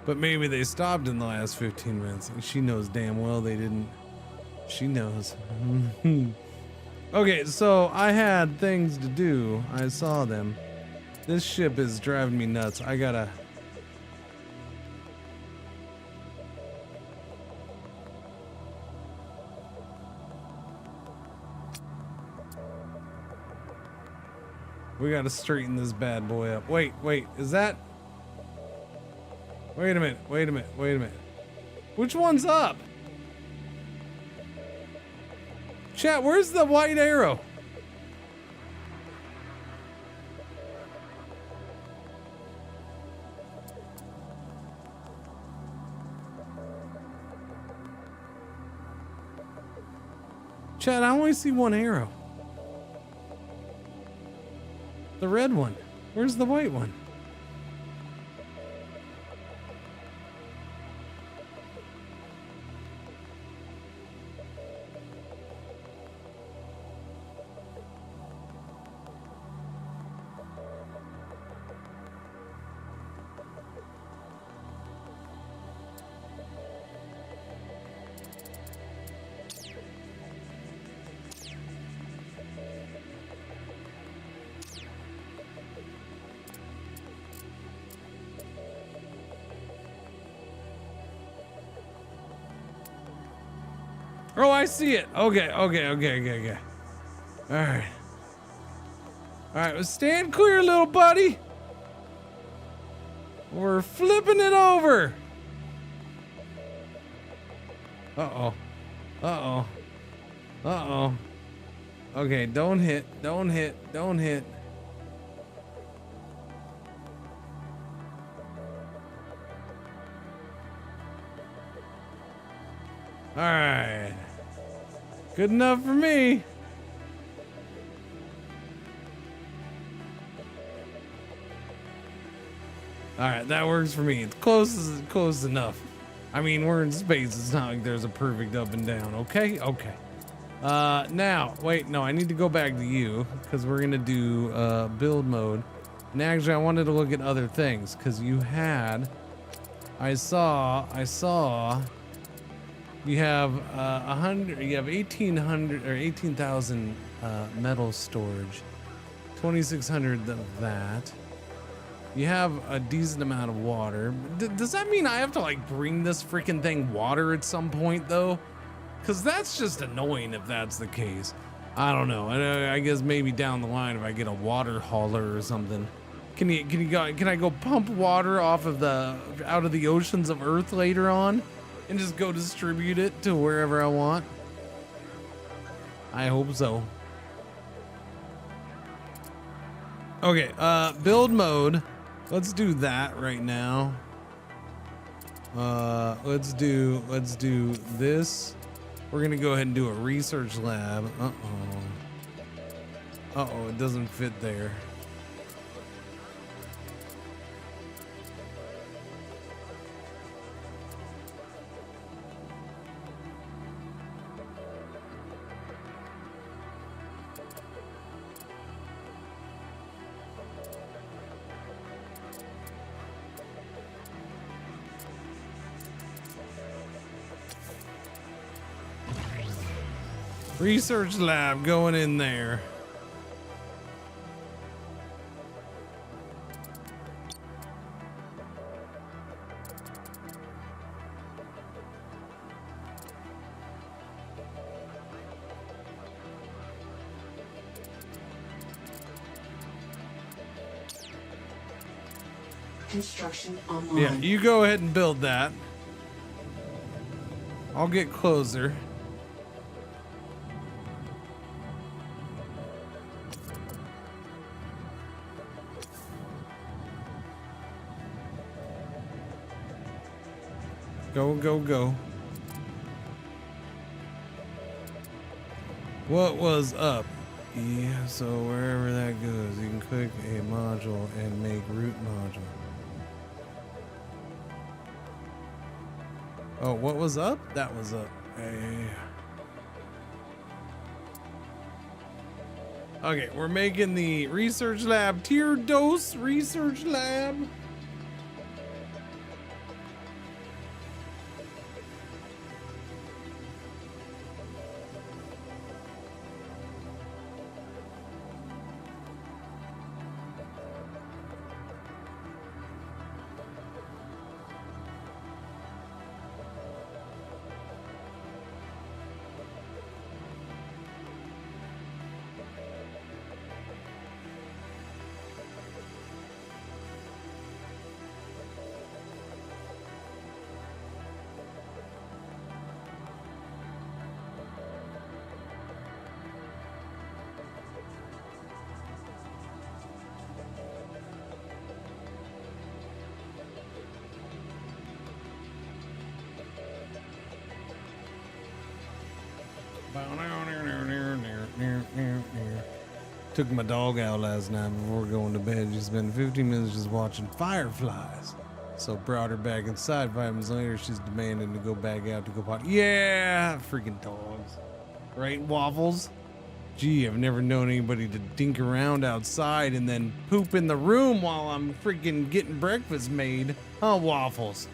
But maybe they stopped in the last 15 minutes. And she knows damn well they didn't. She knows. Okay, so I had things to do. I saw them. This ship is driving me nuts. I gotta... We gotta straighten this bad boy up. Wait, is that... Wait a minute. Which one's up? Chat, where's the white arrow? Chat, I only see one arrow. The red one. Where's the white one? Oh, I see it. Okay. All right. Well, stand clear, little buddy. We're flipping it over. Uh-oh. Okay, don't hit. All right. Good enough for me. All right, that works for me. It's close enough. I mean, we're in space. It's not like there's a perfect up and down. Okay. Now, wait, no, I need to go back to you because we're gonna do build mode. And actually, I wanted to look at other things because you had. I saw. You have 100. You have 1,800 or 18,000 metal storage. 2,600 of that. You have a decent amount of water. Does that mean I have to like bring this freaking thing water at some point though? Cause that's just annoying if that's the case. I don't know. I guess maybe down the line if I get a water hauler or something. Can I go pump water off of out of the oceans of Earth later on? And just go distribute it to wherever I want. I hope so. Okay, build mode. Let's do that right now. Let's do this. We're gonna go ahead and do a research lab. Uh-oh, it doesn't fit there. Research lab going in there. Construction online. Yeah, you go ahead and build that. I'll get closer. Go. What was up? Yeah, so wherever that goes, you can click a module and make root module. Oh, what was up? That was up. Yeah. Okay, we're making the research lab tier dose research lab. Took my dog out last night before going to bed. She spent 15 minutes just watching fireflies. So brought her back inside. 5 minutes later, she's demanding to go back out to go potty. Yeah, freaking dogs. Right, Waffles? Gee, I've never known anybody to dink around outside and then poop in the room while I'm freaking getting breakfast made. Huh, Waffles?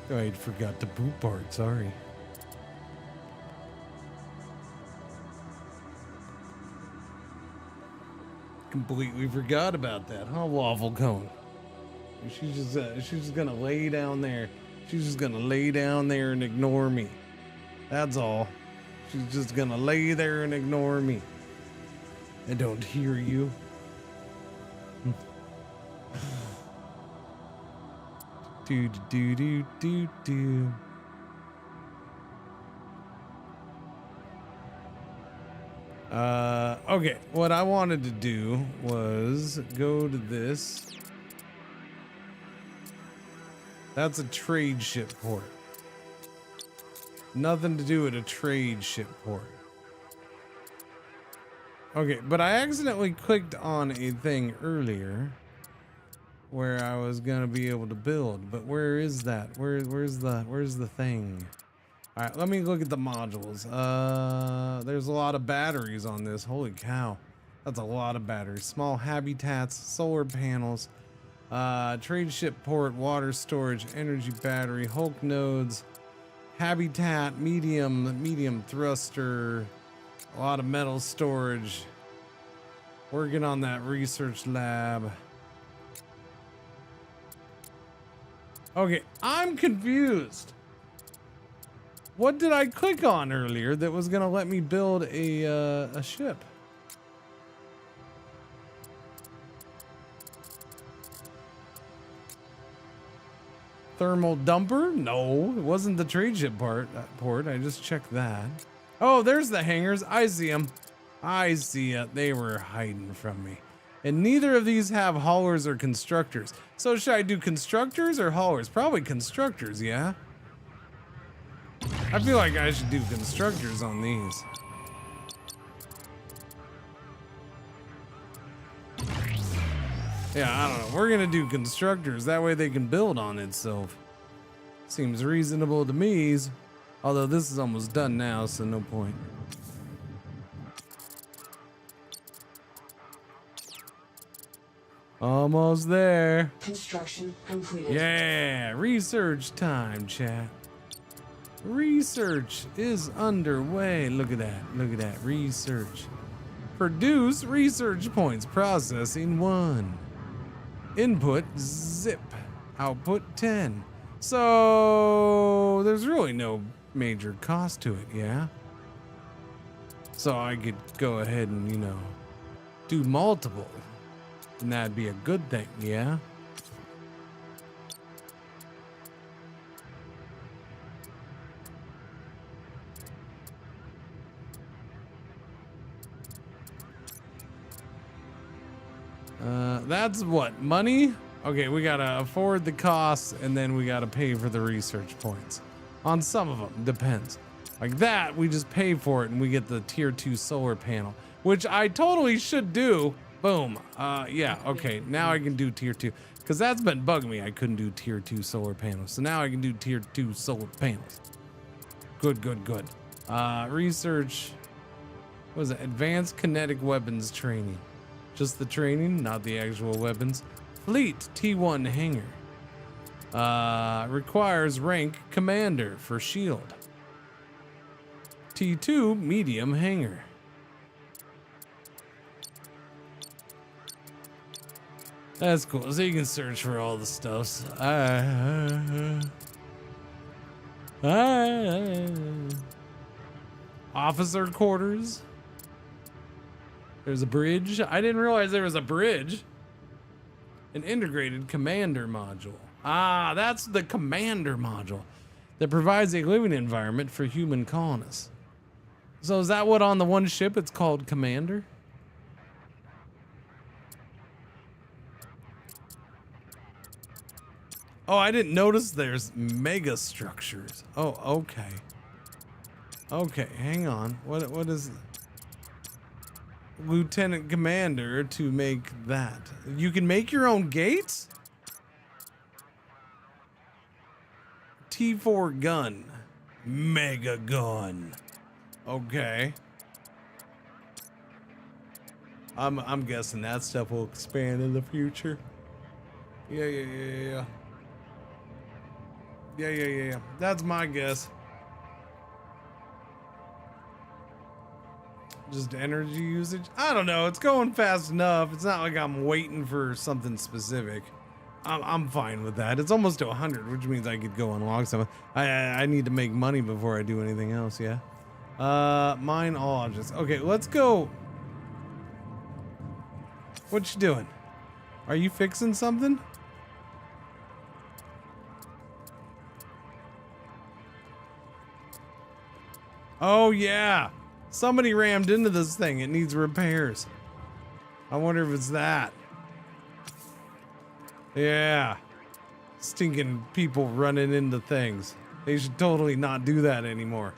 Oh, I forgot the poop part, sorry. Completely forgot about that, huh, Waffle Cone? She's just gonna lay down there. She's just gonna lay down there and ignore me. That's all. She's just gonna lay there and ignore me. I don't hear you. do do do do do. Okay, what I wanted to do was go to this. That's a trade ship port. Nothing to do with a trade ship port. Okay, but I accidentally clicked on a thing earlier where I was gonna be able to build, but where is that? Where's the thing? All right, let me look at the modules. There's a lot of batteries on this. Holy cow. That's a lot of batteries. Small habitats, solar panels, trade ship port, water storage, energy battery, Hulk nodes, habitat, medium thruster, a lot of metal storage. Working on that research lab. Okay, I'm confused. What did I click on earlier that was gonna let me build a ship? Thermal dumper? No, it wasn't the trade ship port. I just checked that. Oh, there's the hangars. I see them. I see it. They were hiding from me. And neither of these have haulers or constructors. So should I do constructors or haulers? Probably constructors, yeah? I feel like I should do constructors on these. Yeah, I don't know. We're gonna do constructors. That way they can build on itself. Seems reasonable to me. Although this is almost done now, so no point. Almost there. Construction completed. Yeah, research time, chat. Research is underway. Look at that. Look at that. Research. Produce research points. Processing 1. Input zip. Output 10. So there's really no major cost to it, yeah? So I could go ahead and, you know, do multiple. And that'd be a good thing, yeah? That's what, money? Okay, we gotta afford the costs and then we gotta pay for the research points. On some of them, depends. Like that, we just pay for it and we get the tier 2 solar panel, which I totally should do. Boom. Yeah, okay, now I can do tier 2. Because that's been bugging me, I couldn't do tier 2 solar panels. So now I can do tier 2 solar panels. Good, good, good. Research, what was it? Advanced kinetic weapons training. Just the training, not the actual weapons. Fleet T1 hangar. Requires rank commander for shield. T2 medium hangar. That's cool. So you can search for all the stuffs. Officer quarters. There's a bridge. I didn't realize there was a bridge. An integrated commander module. Ah, that's the commander module that provides a living environment for human colonists. So is that what on the one ship it's called commander? Oh, I didn't notice there's mega structures. Oh, okay. Okay, hang on. What is lieutenant commander to make that. You can make your own gates? T4 gun. Mega gun. Okay. I'm guessing that stuff will expand in the future. Yeah. That's my guess. Just energy usage? I don't know. It's going fast enough. It's not like I'm waiting for something specific. I'm fine with that. It's almost to 100, which means I could go unlock some. I need to make money before I do anything else. Yeah. Mine all objects. Okay, let's go. What you doing? Are you fixing something? Oh yeah. Somebody rammed into this thing. It needs repairs. I wonder if it's that. Yeah. Stinking people running into things. They should totally not do that anymore.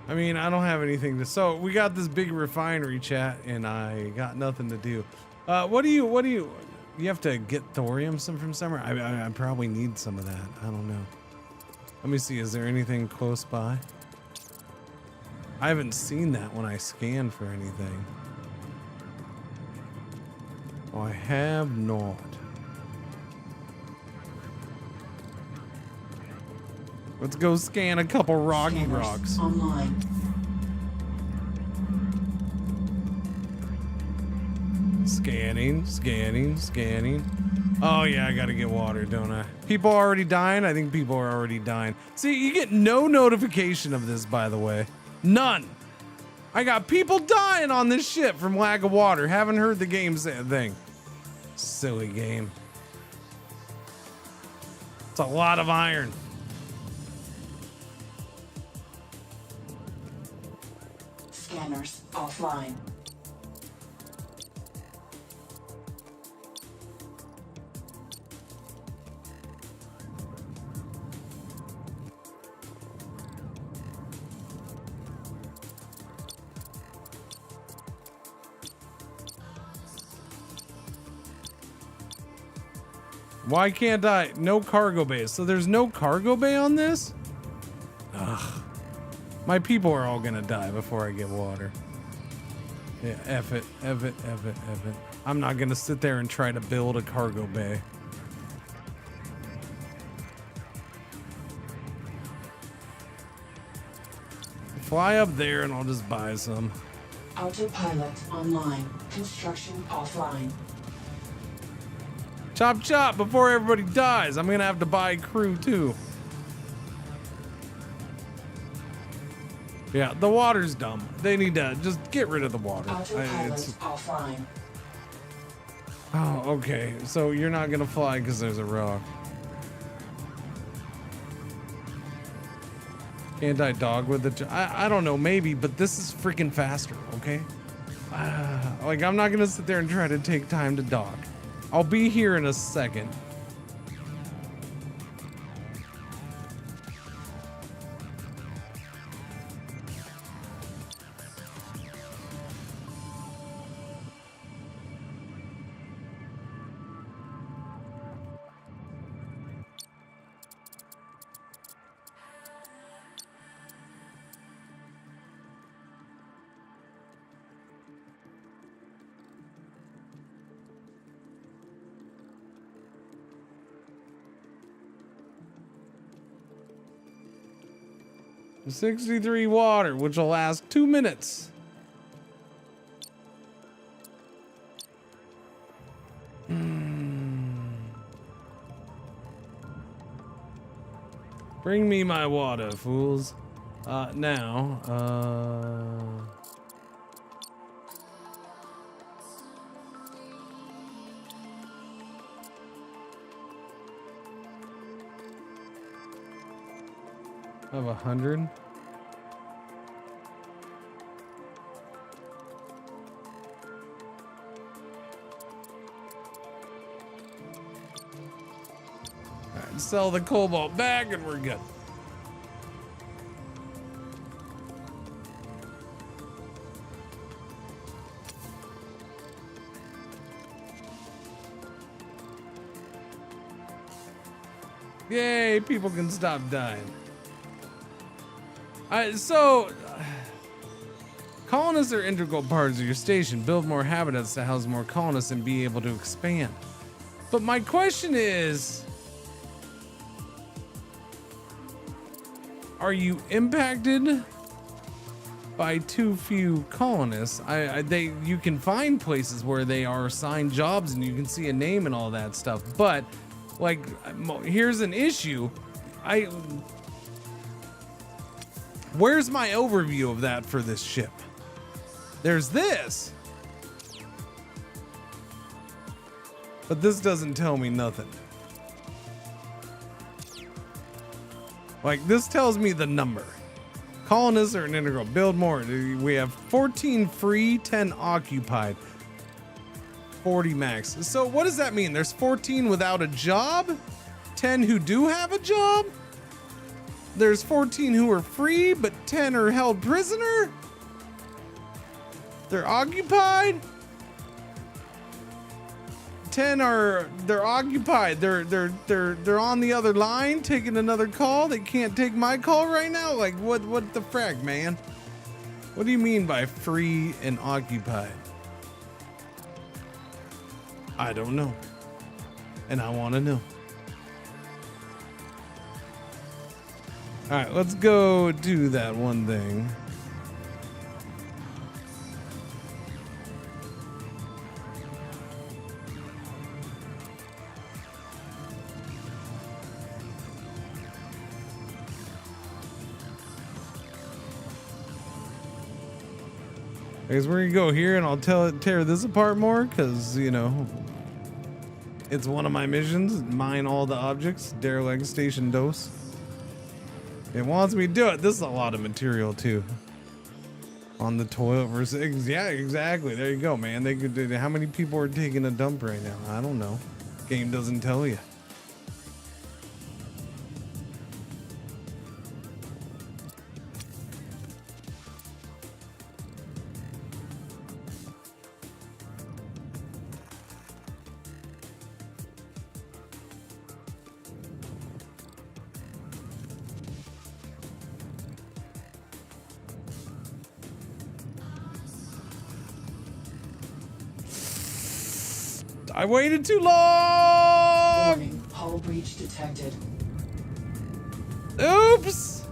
I mean, I don't have anything to. So we got this big refinery, chat, and I got nothing to do. What do you? You have to get thorium from somewhere. I probably need some of that. I don't know. Let me see. Is there anything close by? I haven't seen that when I scan for anything. Oh, I have not. Let's go scan a couple rocky Scanners rocks. online. Scanning. Oh yeah, I gotta get water, don't I? People are already dying? I think people are already dying. See, you get no notification of this, by the way. None. I got people dying on this ship from lack of water. Haven't heard the game say a thing. Silly game. It's a lot of iron. Scanners offline. Why can't I? No cargo bay. So there's no cargo bay on this? Ugh. My people are all gonna die before I get water. Yeah, F it. I'm not gonna sit there and try to build a cargo bay. Fly up there and I'll just buy some. Autopilot online. Construction offline. Chop chop before everybody dies. I'm gonna have to buy crew too. Yeah, the water's dumb. They need to just get rid of the water. Autopilot offline. Oh, okay. So you're not gonna fly because there's a rock. Can't I dog with the? I don't know, maybe, but this is freaking faster. Okay. Like I'm not gonna sit there and try to take time to dog. I'll be here in a second. $63 water, which will last 2 minutes. Bring me my water, fools. Now, I have 100. sell the cobalt back and we're good. Yay, people can stop dying. Colonists are integral parts of your station. Build more habitats to house more colonists and be able to expand. But my question is, are you impacted by too few colonists? You can find places where they are assigned jobs and you can see a name and all that stuff. But like, here's an issue. Where's my overview of that for this ship? There's this. But this doesn't tell me nothing. Like, this tells me the number. Colonists are an integral. Build more. We have 14 free, 10 occupied. 40 max. So what does that mean? There's 14 without a job? 10 who do have a job? There's 14 who are free, but 10 are held prisoner? They're occupied? 10 they're occupied. They're on the other line taking another call. They can't take my call right now? Like what the frack, man? What do you mean by free and occupied? I don't know. And I want to know. All right, let's go do that one thing. I guess we're gonna go here and I'll tear this apart more because, you know, it's one of my missions. Mine all the objects. Derelict Station Dose. It wants me to do it. This is a lot of material too. On the toilet versus, yeah, exactly. There you go, man. They could do. How many people are taking a dump right now? I don't know. Game doesn't tell you. I waited too long! Warning, hull breach detected. Oops!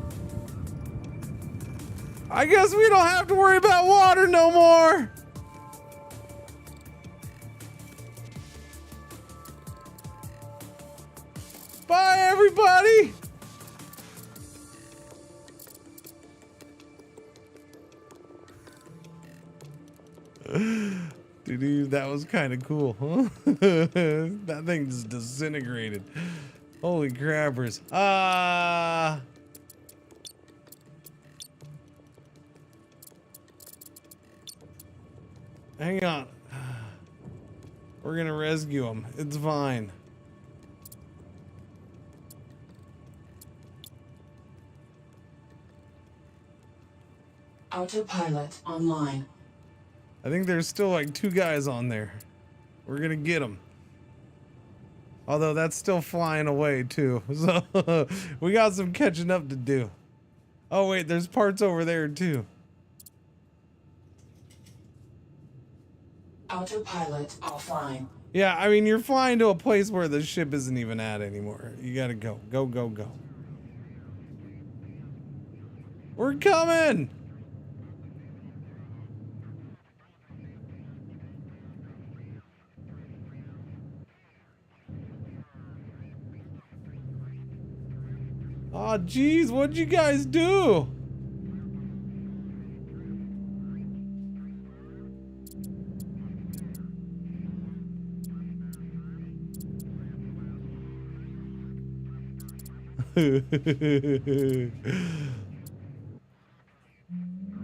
I guess we don't have to worry about water no more! Bye, everybody! Dude, that was kind of cool, huh? That thing just disintegrated. Holy crappers. Hang on. We're gonna rescue him. It's fine. Autopilot online. I think there's still like 2 guys on there. We're gonna get them. Although that's still flying away too. So we got some catching up to do. Oh wait, there's parts over there too. Autopilot offline. Yeah, I mean, you're flying to a place where the ship isn't even at anymore. You gotta go. Go, go, go. We're coming! Oh, geez, what'd you guys do? Well,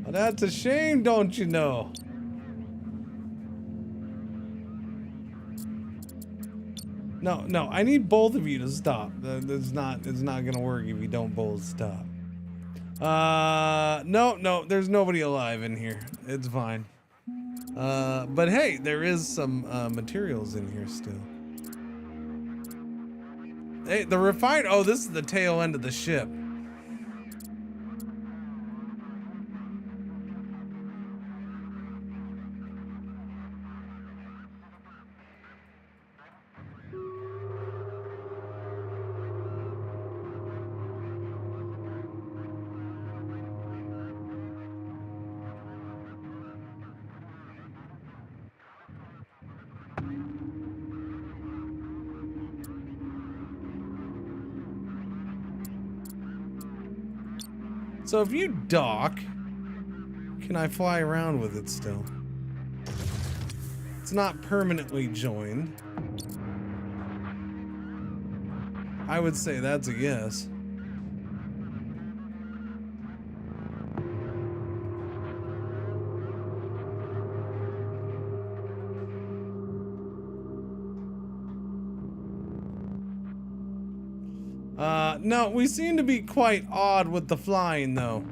that's a shame, don't you know? No, no, I need both of you to stop. It's not gonna work if you don't both stop. No, there's nobody alive in here. It's fine. But hey, there is some materials in here still. Hey, the refined. Oh, this is the tail end of the ship. So if you dock, can I fly around with it still? It's not permanently joined. I would say that's a yes. No, we seem to be quite odd with the flying though.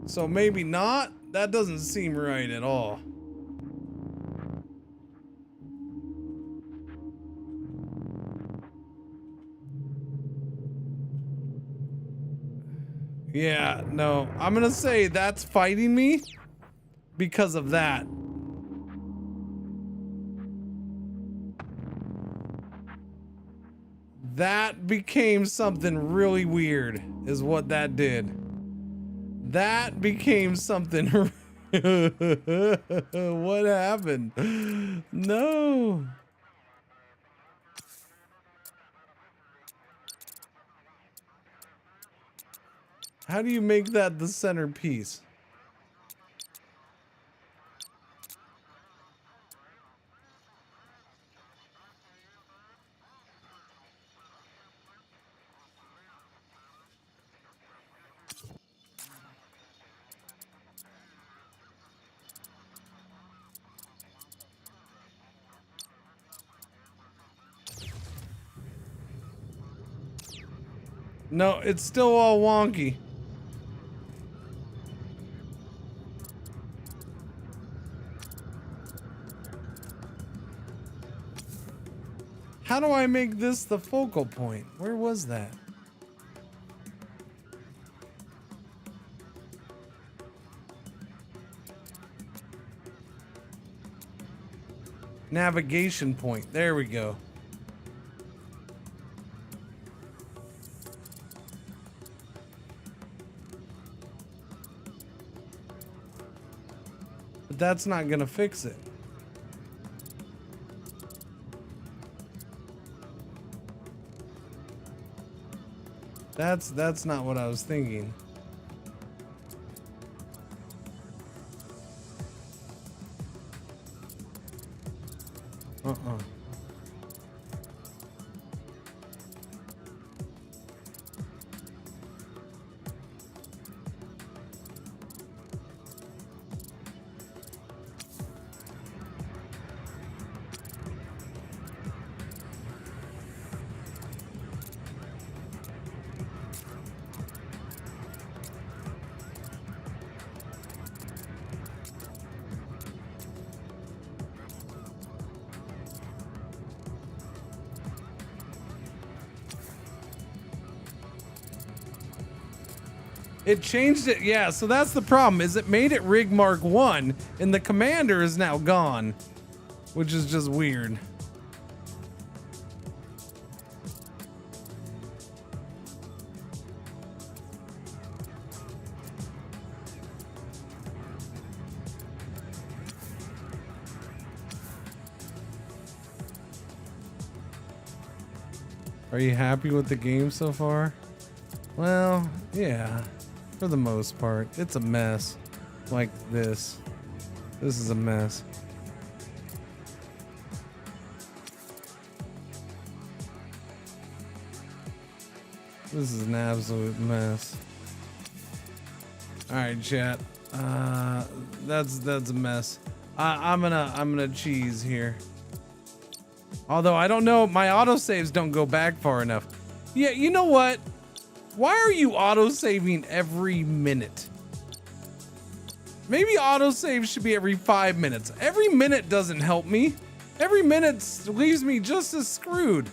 So maybe not? That doesn't seem right at all. Yeah, no, I'm gonna say that's fighting me because of that. That became something really weird, is what that did. That became something. What happened? No. How do you make that the centerpiece? No, it's still all wonky. How do I make this the focal point? Where was that? Navigation point. There we go. But that's not gonna fix it. That's not what I was thinking. It changed it, yeah, so that's the problem, is it made it Rig Mark 1, and the commander is now gone, which is just weird. Are you happy with the game so far? Well, yeah. For the most part, it's a mess. Like this. This is a mess. This is an absolute mess. All right, chat. That's a mess. I'm gonna cheese here. Although I don't know, my autosaves don't go back far enough. Yeah, you know what? Why are you autosaving every minute? Maybe autosave should be every 5 minutes. Every minute doesn't help me. Every minute leaves me just as screwed.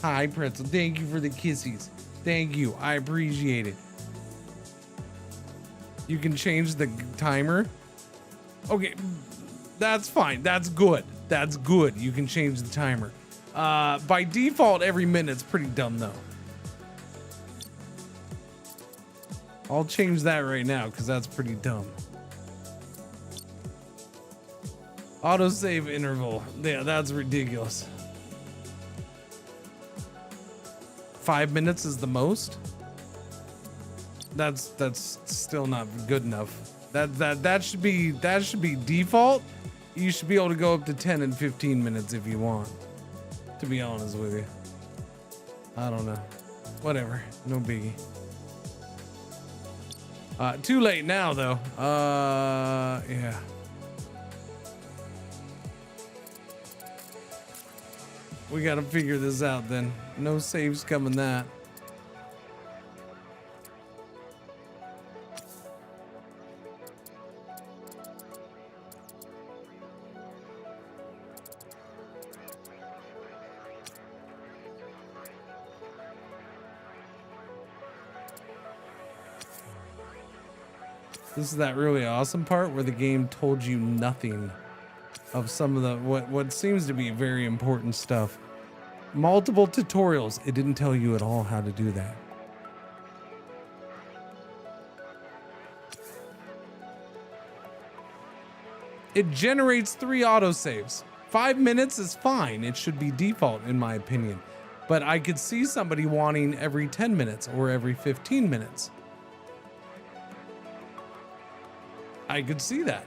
Hi, Pretzel. Thank you for the kissies. Thank you. I appreciate it. You can change the timer. Okay, that's fine. That's good. That's good. You can change the timer. By default, every minute's pretty dumb though. I'll change that right now because that's pretty dumb. Autosave interval. Yeah, that's ridiculous. 5 minutes is the most. That's still not good enough. That should be default. You should be able to go up to 10 and 15 minutes if you want. To be honest with you. I don't know. Whatever. No biggie. Too late now though. Yeah. We gotta figure this out then. No saves coming that. This is that really awesome part where the game told you nothing of some of the what seems to be very important stuff. Multiple tutorials. It didn't tell you at all how to do that. It generates 3 autosaves. 5 minutes is fine. It should be default in my opinion. But I could see somebody wanting every 10 minutes or every 15 minutes. I could see that.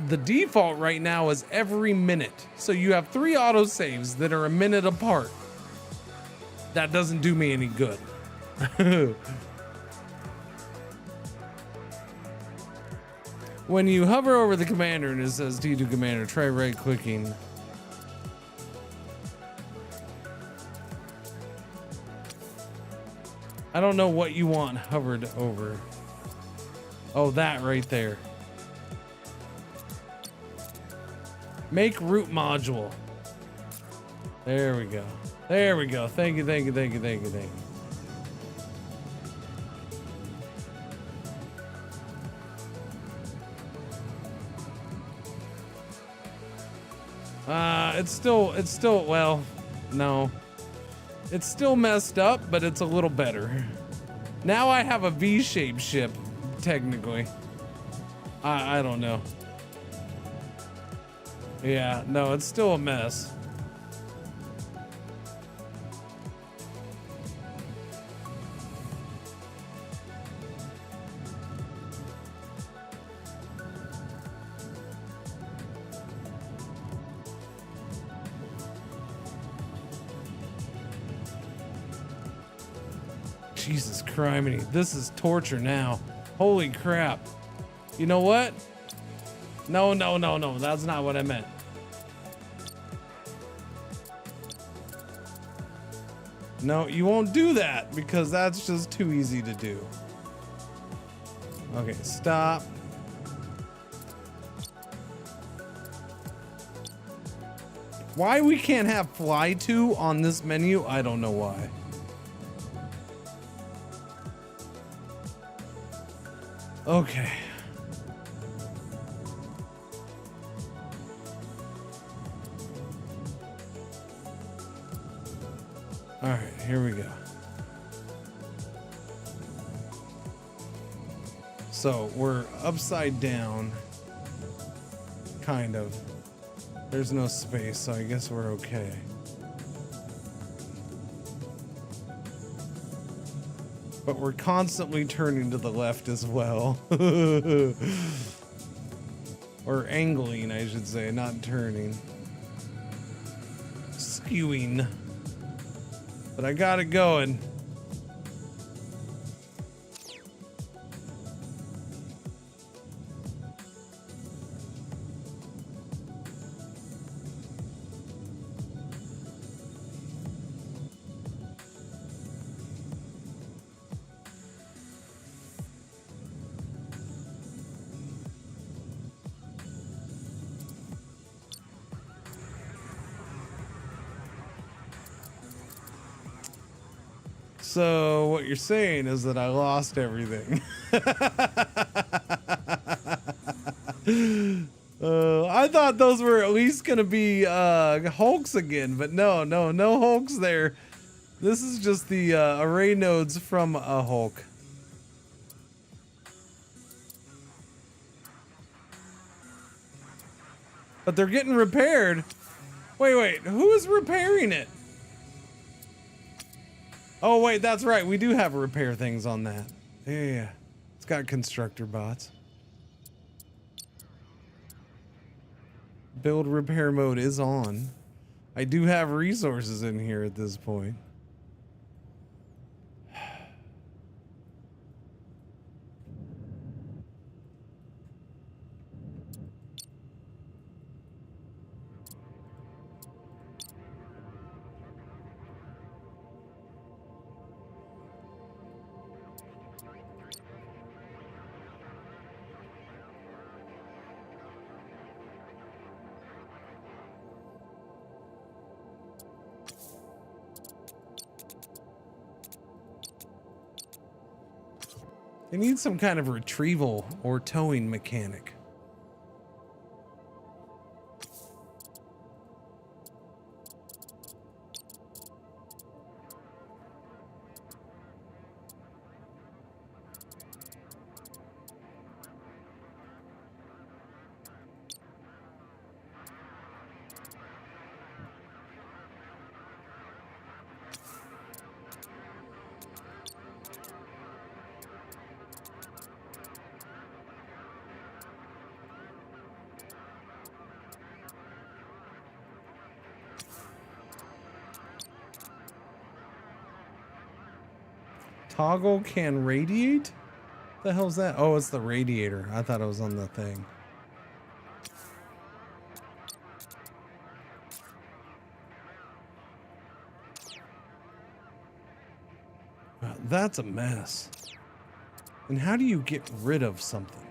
The default right now is every minute. So you have 3 autosaves that are a minute apart. That doesn't do me any good. When you hover over the commander and it says T2 commander, try right clicking. I don't know what you want hovered over. Oh, that right there. Make root module. There we go. There we go. Thank you, thank you, thank you, thank you, thank you. It's still, well, no. It's still messed up, but it's a little better. Now I have a V-shaped ship, technically. I don't know. Yeah, no, it's still a mess. Jesus criminy, this is torture now. Holy crap. You know what? No, that's not what I meant. No, you won't do that because that's just too easy to do. Okay, stop. Why we can't have fly to on this menu, I don't know why. Okay. All right, here we go. So we're upside down, kind of. There's no space, so I guess we're okay. But we're constantly turning to the left as well. Or angling, I should say, not turning. Skewing. But I got it going. So what you're saying is that I lost everything. I thought those were at least gonna be hulks again, but no hulks there. This is just the array nodes from a hulk. But they're getting repaired. Wait, who is repairing it? Oh wait, that's right. We do have repair things on that. Yeah. It's got constructor bots. Build repair mode is on. I do have resources in here at this point. They need some kind of retrieval or towing mechanic. Toggle can radiate? The hell's that? Oh, it's the radiator. I thought it was on the thing. Wow, that's a mess. And how do you get rid of something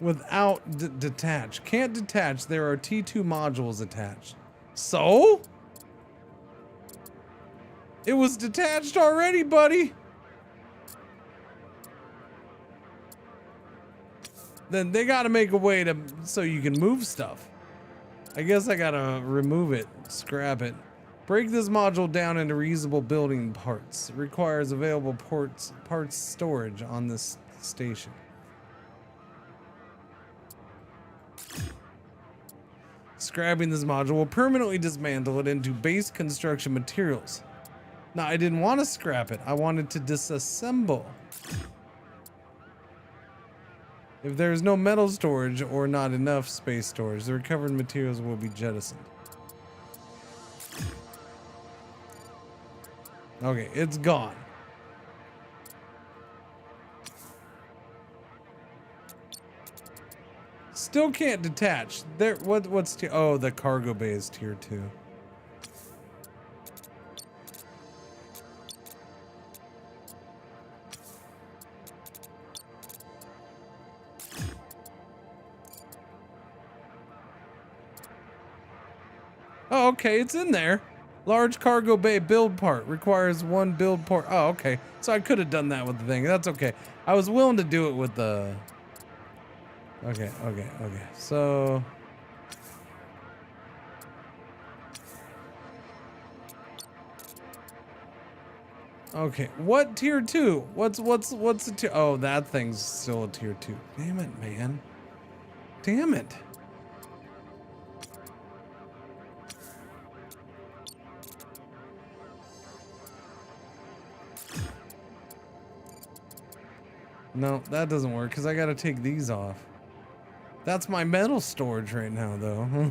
without detach? Can't detach. There are T2 modules attached. So? It was detached already, buddy. Then they gotta make a way to so you can move stuff. I guess I gotta remove it, scrap it. Break this module down into reusable building parts. It requires available parts storage on this station. Scrapping this module will permanently dismantle it into base construction materials. No, I didn't want to scrap it. I wanted to disassemble. If there is no metal storage or not enough space storage, the recovered materials will be jettisoned. Okay, it's gone. Still can't detach. There, what's tier? Oh, the cargo bay is tier 2. Oh, okay, it's in there. Large cargo bay build part requires 1 build part. Oh, okay. So I could have done that with the thing. That's okay. I was willing to do it with the... Okay. So... Okay, what tier 2? What's a tier? Oh, that thing's still a tier 2. Damn it, man. Damn it. No, that doesn't work because I got to take these off. That's my metal storage right now, though.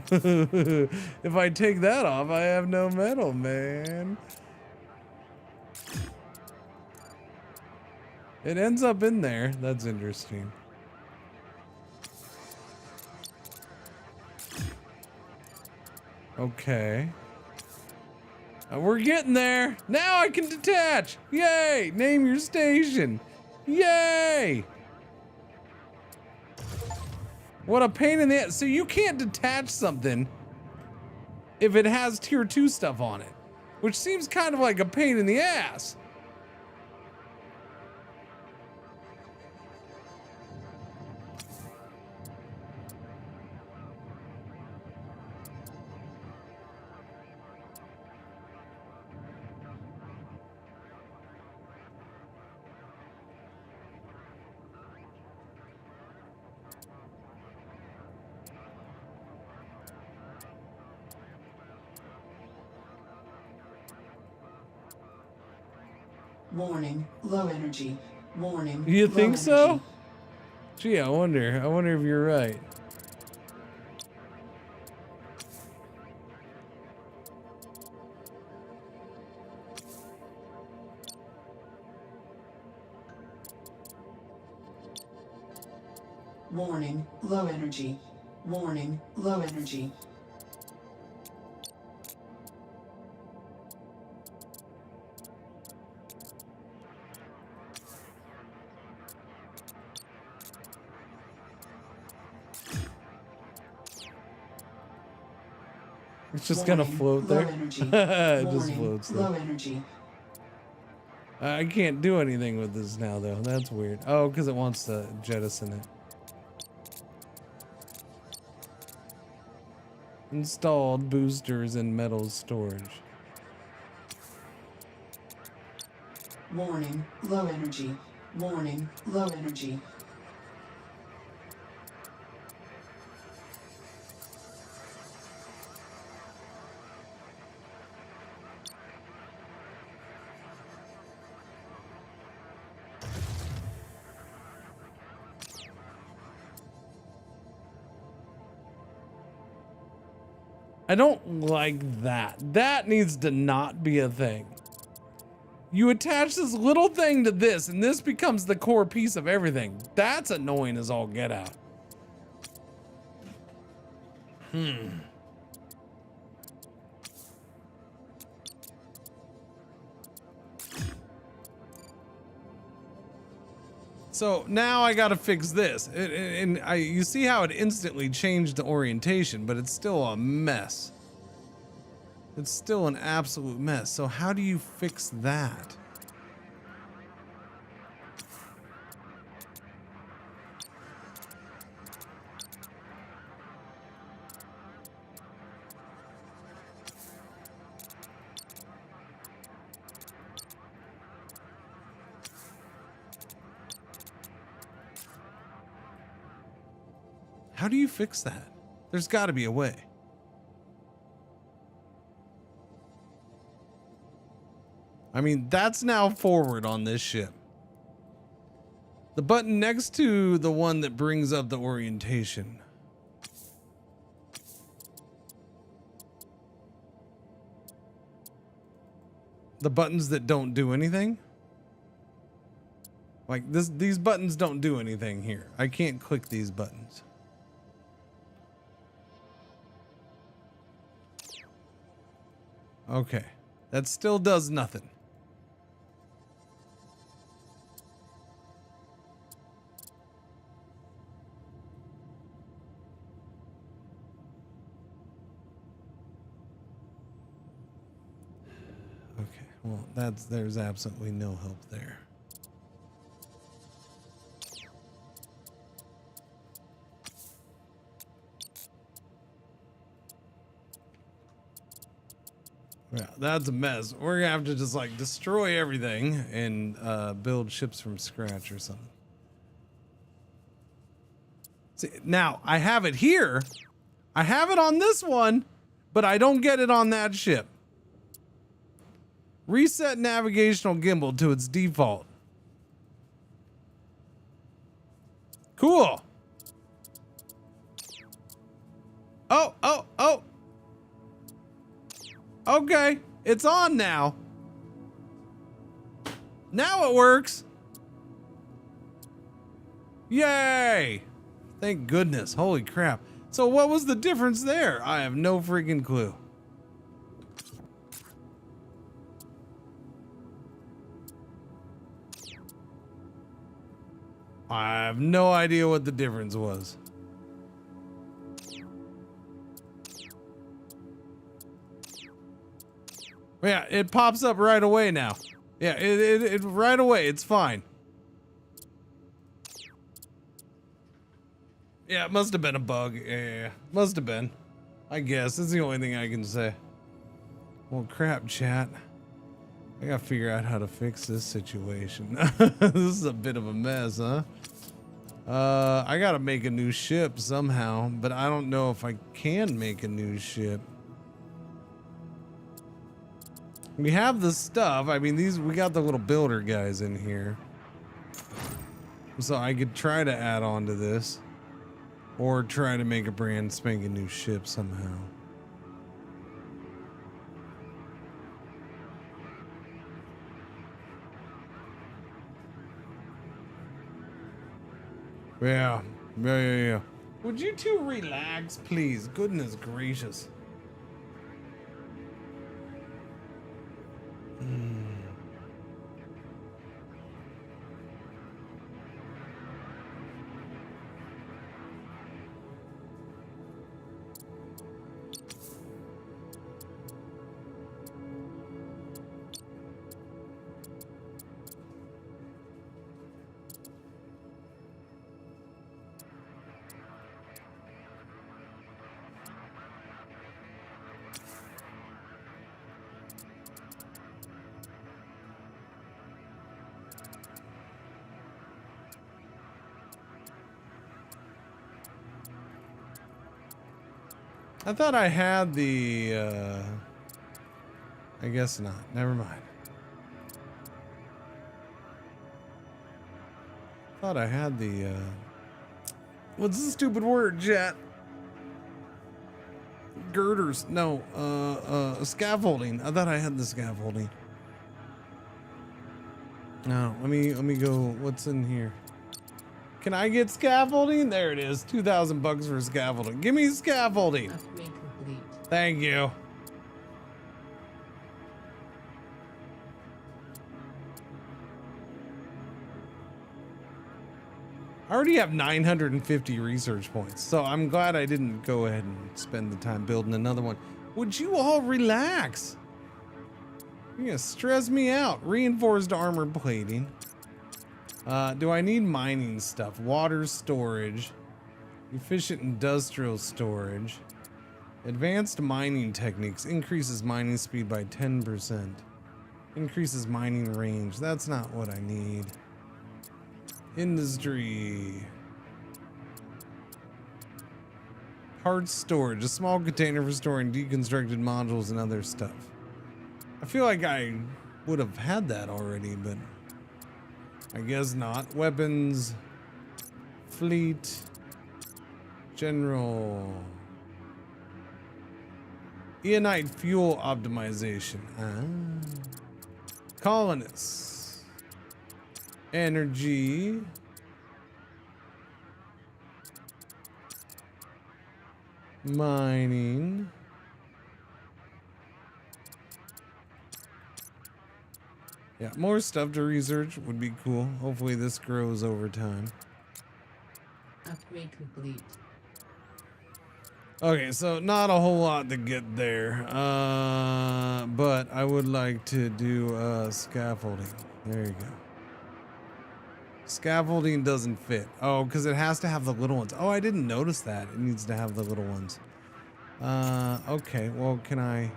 If I take that off, I have no metal, man. It ends up in there. That's interesting. Okay. We're getting there. Now I can detach. Yay! Name your station. Yay! What a pain in the ass. So you can't detach something if it has tier 2 stuff on it. which seems kind of like a pain in the ass. Warning, low energy. Warning. You low think so? energy. Gee, I wonder if you're right. Warning, low energy. Warning, low energy. It's just gonna Warning, float low there. energy. It just Warning, floats there. low energy. I can't do anything with this now, though. That's weird. Oh, because it wants to jettison it. Installed boosters and metal storage. Warning, low energy. Warning, low energy. I don't like that. That needs to not be a thing. You attach this little thing to this, and this becomes the core piece of everything. That's annoying as all get out. So now I gotta fix this. You see how it instantly changed the orientation, but it's still a mess. It's still an absolute mess. So how do you fix that? How do you fix that? There's got to be a way. I mean, that's now forward on this ship. The button next to the one that brings up the orientation. The buttons that don't do anything? Like these buttons don't do anything here. I can't click these buttons. Okay, that still does nothing. Okay, well, there's absolutely no help there. Yeah, that's a mess. We're gonna have to just like destroy everything and build ships from scratch or something. See, now I have it here. I have it on this one, but I don't get it on that ship. Reset navigational gimbal to its default. Cool. Oh. Okay, it's on now. Now it works. Yay! Thank goodness. Holy crap. So what was the difference there? I have no freaking clue. I have no idea what the difference was. Yeah, it pops up right away now. Yeah, it right away. It's fine. Yeah, it must have been a bug. Yeah, must have been. I guess that's the only thing I can say. Well, crap, chat. I gotta figure out how to fix this situation. This is a bit of a mess, huh? I gotta make a new ship somehow, but I don't know if I can make a new ship. We have the stuff. I mean, we got the little builder guys in here. So I could try to add on to this. Or try to make a brand spanking new ship somehow. Yeah. Would you two relax, please? Goodness gracious. I thought I had the, I guess not. Never mind. Thought I had the, what's the stupid word, Jet? Girders. No, scaffolding. I thought I had the scaffolding. No, let me go. What's in here? Can I get scaffolding? There it is. 2,000 bucks for scaffolding. Give me scaffolding. Upgrade complete. Thank you. I already have 950 research points, so I'm glad I didn't go ahead and spend the time building another one. Would you all relax? You're gonna stress me out. Reinforced armor plating. Do I need mining stuff? Water storage. Efficient industrial storage. Advanced mining techniques. Increases mining speed by 10%. Increases mining range. That's not what I need. Industry. Parts storage. A small container for storing deconstructed modules and other stuff. I feel like I would have had that already, but I guess not. Weapons. Fleet. General. Ionite fuel optimization. Colonists. Energy. Mining. Yeah, more stuff to research would be cool. Hopefully this grows over time. Upgrade complete. Okay, so not a whole lot to get there. But I would like to do scaffolding. There you go. Scaffolding doesn't fit. Oh, because it has to have the little ones. Oh, I didn't notice that. It needs to have the little ones. Okay, well, can I...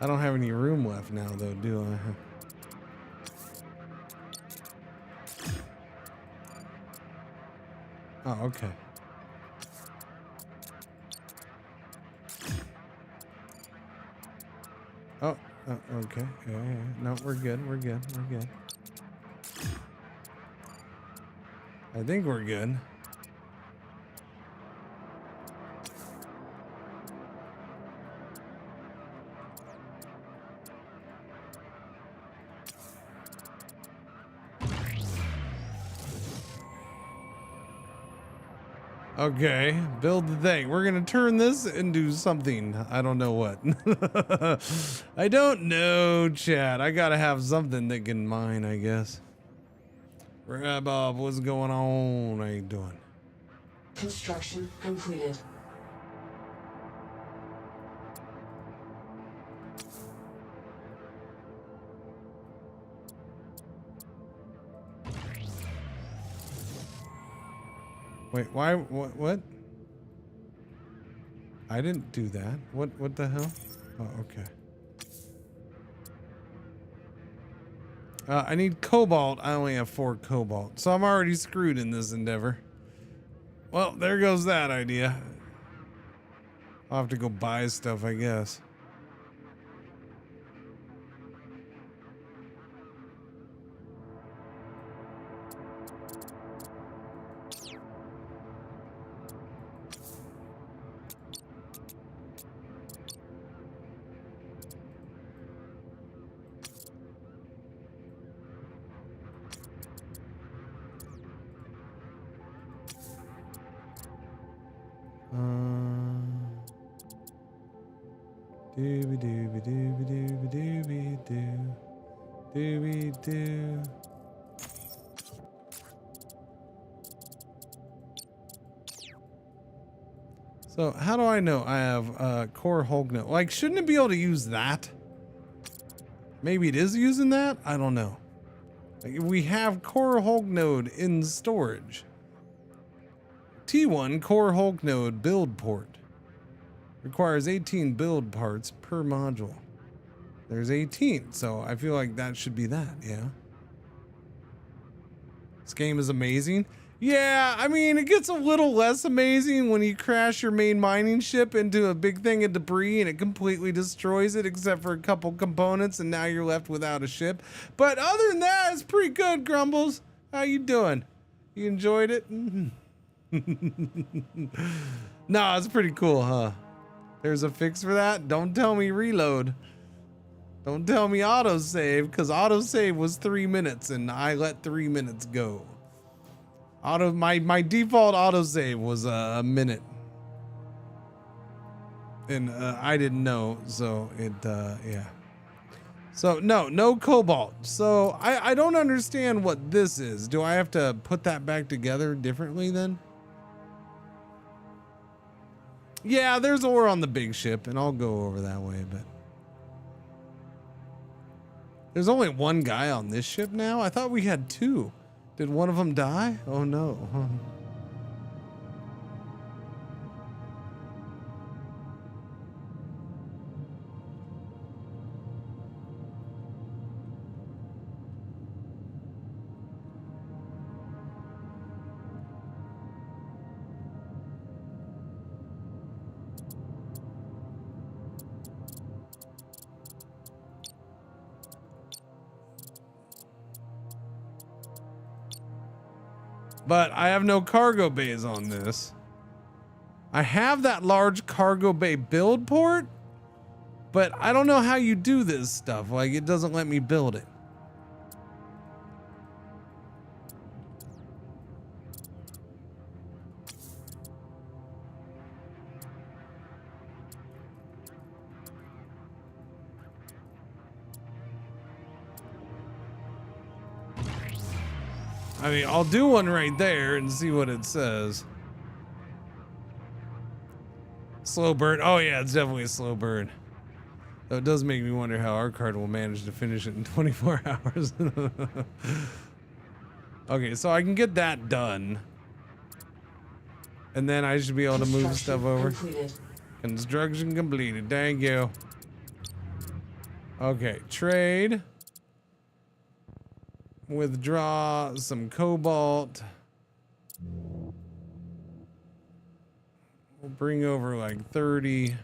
I don't have any room left now, though, do I? Oh, okay. Oh, okay. Yeah. No, we're good. We're good. We're good. I think we're good. Okay, build the thing. We're gonna turn this into something. I don't know what. I don't know, chat. I gotta have something that can mine, I guess. Bob, what's going on? How you doing? Construction completed. Wait, why? What? I didn't do that. What the hell? Oh, okay. I need cobalt. I only have 4 cobalt, so I'm already screwed in this endeavor. Well, there goes that idea. I'll have to go buy stuff, I guess. Dooby dooby dooby dooby dooby doo. Dooby doo. So how do I know I have core Hulk node? Like, shouldn't it be able to use that? Maybe it is using that? I don't know. Like, we have core Hulk node in storage. T1 core Hulk node build port. Requires 18 build parts per module. There's 18, so I feel like that should be that, yeah. This game is amazing. Yeah, I mean, it gets a little less amazing when you crash your main mining ship into a big thing of debris and it completely destroys it except for a couple components and now you're left without a ship. But other than that, it's pretty good, Grumbles. How you doing? You enjoyed it? No, it's pretty cool, huh? There's a fix for that? Don't tell me reload. Don't tell me autosave, because autosave was 3 minutes and I let 3 minutes go. My default autosave was a minute. And I didn't know, so it, yeah. So no cobalt. So I don't understand what this is. Do I have to put that back together differently then? Yeah, there's ore on the big ship, and I'll go over that way, but... There's only 1 guy on this ship now? I thought we had 2. Did one of them die? Oh no. But I have no cargo bays on this. I have that large cargo bay build port, but I don't know how you do this stuff. Like, it doesn't let me build it. I mean, I'll do one right there and see what it says. Slow burn. Oh yeah, it's definitely a slow burn. Though it does make me wonder how our card will manage to finish it in 24 hours. Okay, so I can get that done. And then I should be able to move stuff over. Completed. Construction completed. Thank you. Okay, trade. Withdraw some cobalt. We'll bring over like 30.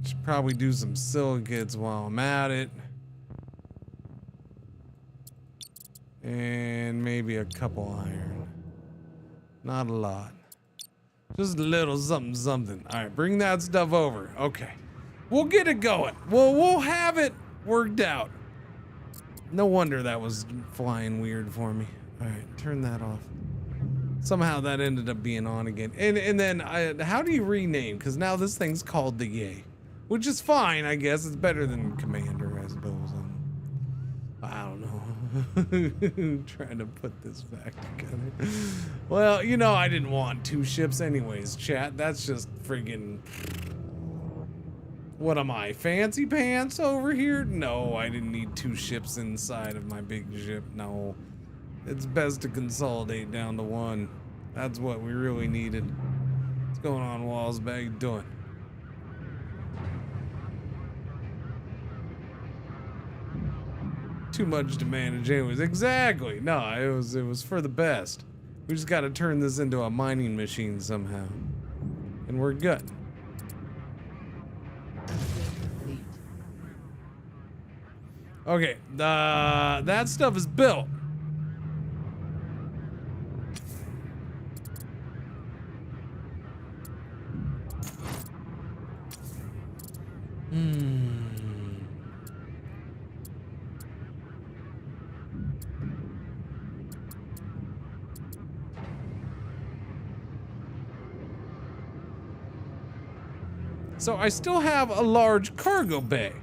Should probably do some silicates while I'm at it. And maybe a couple iron. Not a lot. Just a little something something. All right, bring that stuff over. Okay. We'll get it going. We'll have it worked out. No wonder that was flying weird for me. All right, turn that off. Somehow that ended up being on again. And then how do you rename? Because now this thing's called the Yay, which is fine, I guess. It's better than Commander, I suppose. I don't know. Trying to put this back together. Well, you know, I didn't want 2 ships anyways, chat. That's just friggin'... What am I, fancy pants over here? No, I didn't need 2 ships inside of my big ship. No. It's best to consolidate down to 1. That's what we really needed. What's going on, Walls? How you doing? Too much to manage anyways. Exactly. No, it was for the best. We just got to turn this into a mining machine somehow. And we're good. Okay, that stuff is built. So I still have a large cargo bay.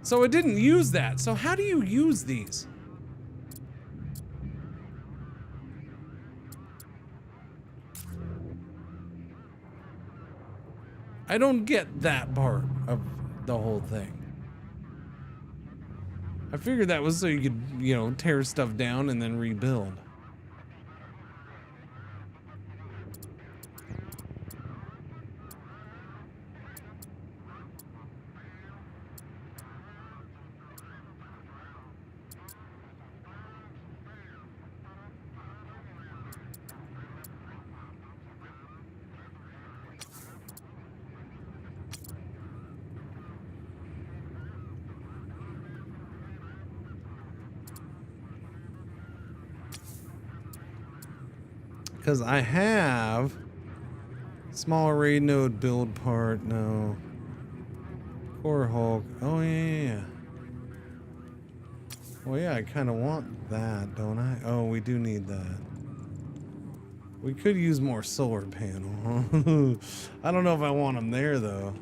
So I didn't use that. So how do you use these? I don't get that part of the whole thing. I figured that was so you could, you know, tear stuff down and then rebuild. Because I have small array node build part. No. Core Hulk. Oh, yeah. Well, yeah, I kind of want that, don't I? Oh, we do need that. We could use more solar panel. I don't know if I want them there, though.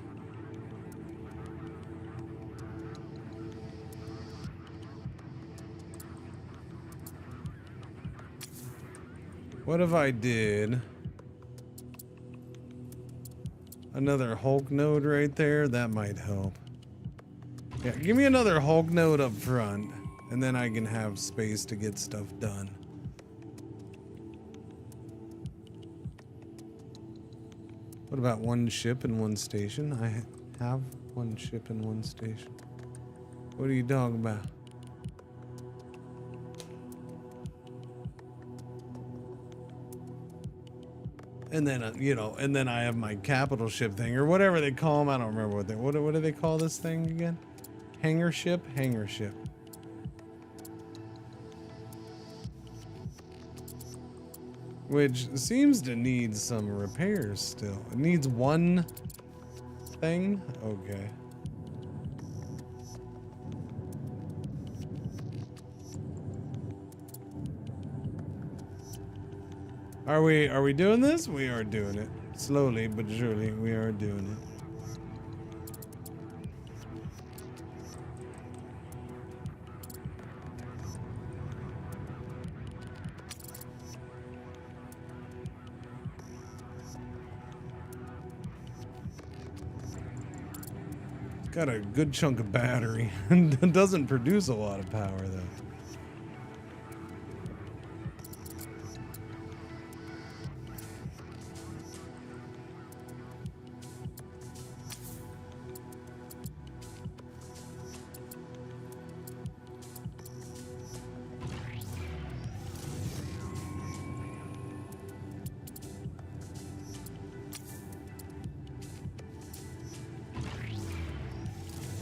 What if I did another Hulk node right there? That might help. Yeah, give me another Hulk node up front, and then I can have space to get stuff done. What about 1 ship and 1 station? I have 1 ship and 1 station. What are you talking about? And then, you know, and then I have my capital ship thing, or whatever they call them. I don't remember what do they call this thing again? Hangar ship? Hangar ship. Which seems to need some repairs still. It needs 1 thing? Okay. Are we doing this? We are doing it. Slowly but surely, we are doing it. Got a good chunk of battery. It doesn't produce a lot of power though.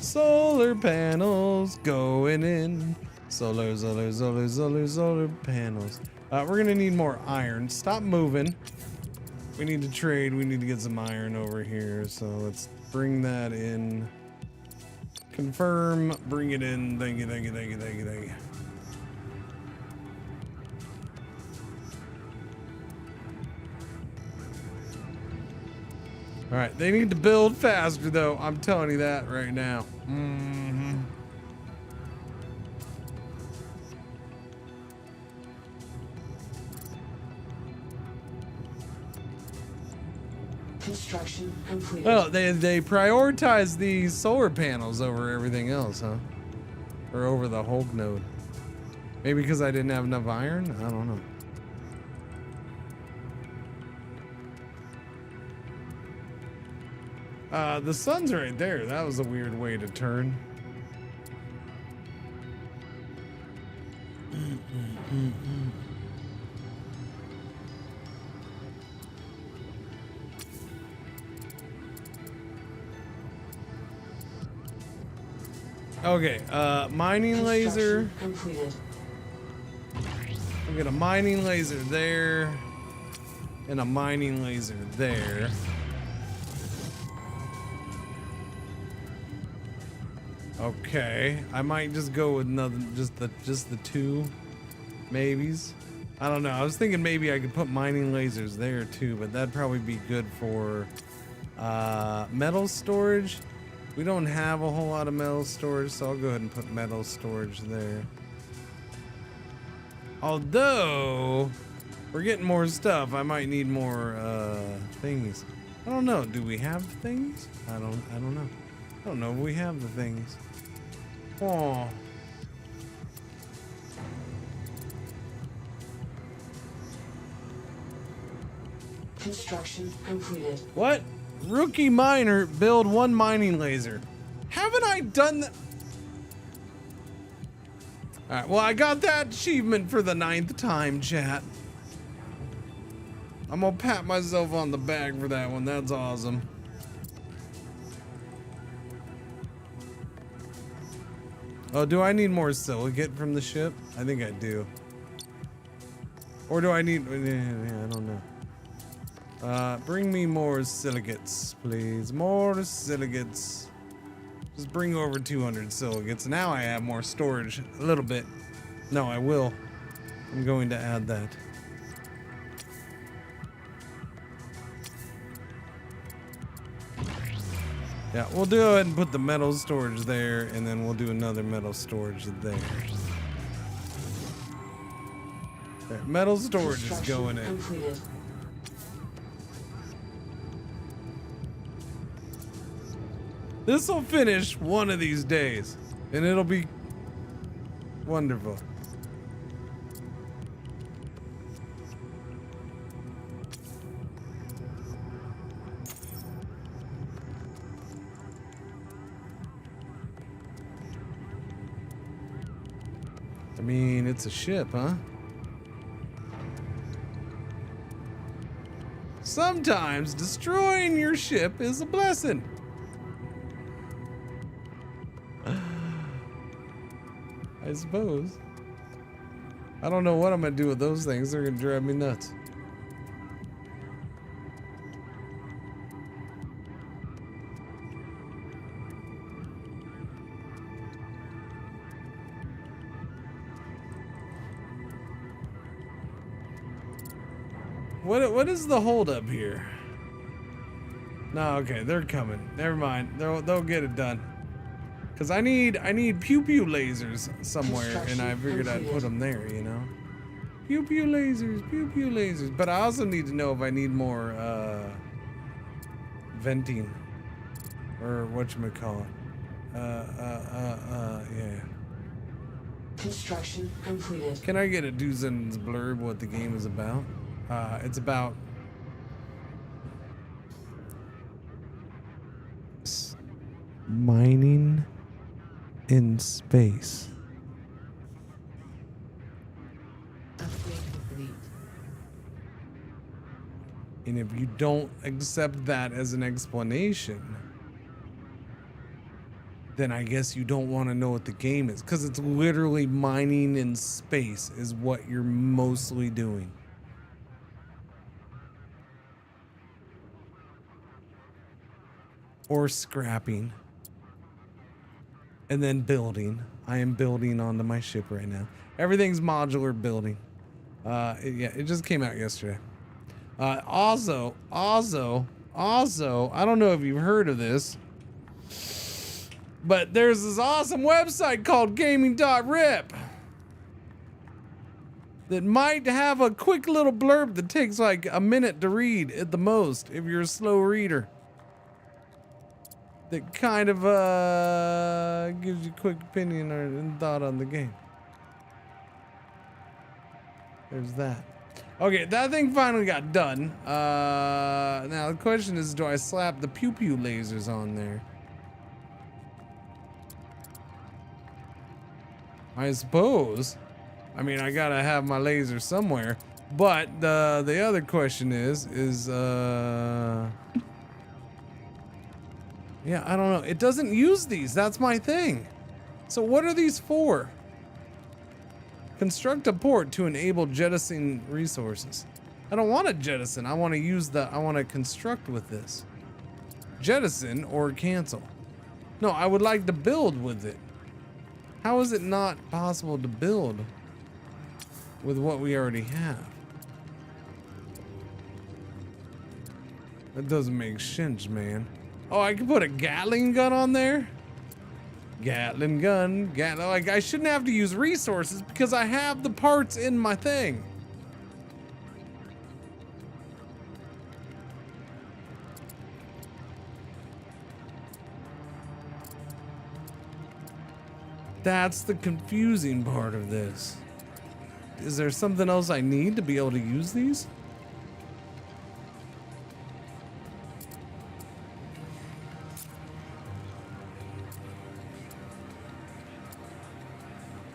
Solar panels going in. Solar panels. We're gonna need more iron. Stop moving. We need to trade. We need to get some iron over here. So let's bring that in. Confirm. Bring it in. Thank you. All right, they need to build faster though. I'm telling you that right now. Construction completed. Well, they prioritize these solar panels over everything else, huh? Or over the Hulk node. Maybe because I didn't have enough iron? I don't know. The sun's right there. That was a weird way to turn. Okay, mining laser. Construction completed. We got a mining laser there. And a mining laser there. Okay, I might just go with nothing, just the two maybes. I don't know. I was thinking maybe I could put mining lasers there too, but that'd probably be good for metal storage. We don't have a whole lot of metal storage, so I'll go ahead and put metal storage there. Although we're getting more stuff, I might need more thingies. I don't know. Do we have things? I don't know. I don't know if we have the things. Oh. Construction completed. What? Rookie miner, build one mining laser. Haven't I done that? Alright, well, I got that achievement for the 9th time, chat. I'm gonna pat myself on the back for that one. That's awesome. Oh, do I need more silicate from the ship? I think I do. Or do I need... I don't know. Bring me more silicates, please. More silicates. Just bring over 200 silicates. Now I have more storage. A little bit. No, I will. I'm going to add that. Yeah, we'll go ahead and put the metal storage there, and then we'll do another metal storage there. There, metal storage is going in. Completed. This will finish one of these days, and it'll be wonderful. I mean, it's a ship, huh? Sometimes destroying your ship is a blessing. I suppose. I don't know what I'm gonna do with those things. They're gonna drive me nuts. What is the holdup here? No, okay, they're coming. Never mind. They'll get it done. Cause I need pew pew lasers somewhere, and I figured I'd put them there. You know, pew pew lasers, pew pew lasers. But I also need to know if I need more venting, or whatchamacallit. Yeah. Construction completed. Can I get a Doozin's blurb what the game is about? It's about mining in space. Upgrade complete. And if you don't accept that as an explanation, then I guess you don't want to know what the game is, because it's literally mining in space is what you're mostly doing. Or scrapping. And then building. I am building onto my ship right now. Everything's modular building. Yeah, it just came out yesterday. Also, I don't know if you've heard of this, but there's this awesome website called gaming.rip. that might have a quick little blurb that takes like a minute to read at the most if you're a slow reader. That kind of gives you a quick opinion or thought on the game. There's that. Okay, that thing finally got done. Now the question is, do I slap the pew pew lasers on there? I suppose. I mean, I gotta have my laser somewhere. But the other question is yeah, I don't know. It doesn't use these. That's my thing. So what are these for? Construct a port to enable jettisoning resources. I don't want to jettison. I want to construct with this. Jettison or cancel. No, I would like to build with it. How is it not possible to build with what we already have? That doesn't make sense, man. Oh, I can put a Gatling gun on there? Gatling gun, like I shouldn't have to use resources because I have the parts in my thing. That's the confusing part of this. Is there something else I need to be able to use these?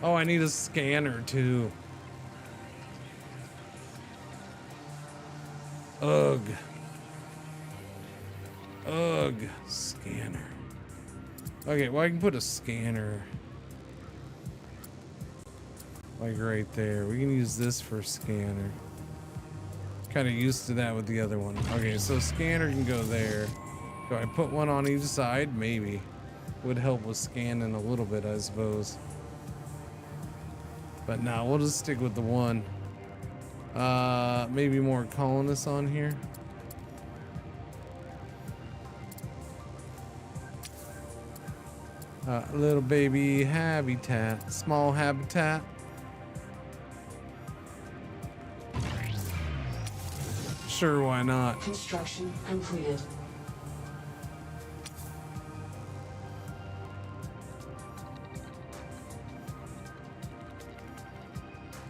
Oh, I need a scanner too. Ugh. Ugh. Scanner. Okay, well I can put a scanner. Like right there. We can use this for scanner. Kind of used to that with the other one. Okay, so scanner can go there. Do I put one on each side? Maybe. Would help with scanning a little bit, I suppose. But now we'll just stick with the one. Maybe more colonists on here. Little baby habitat, small habitat. Sure, why not? Construction completed.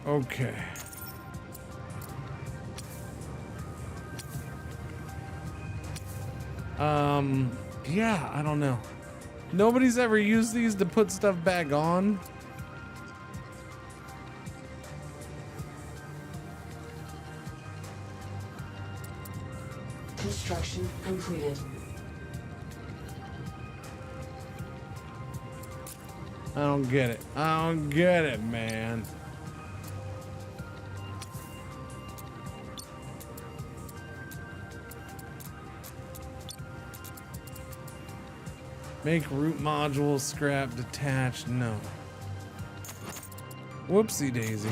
Okay. Yeah, I don't know. Nobody's ever used these to put stuff back on. Construction completed. I don't get it. I don't get it, man. Make root module, scrap, detach. No. Whoopsie daisy.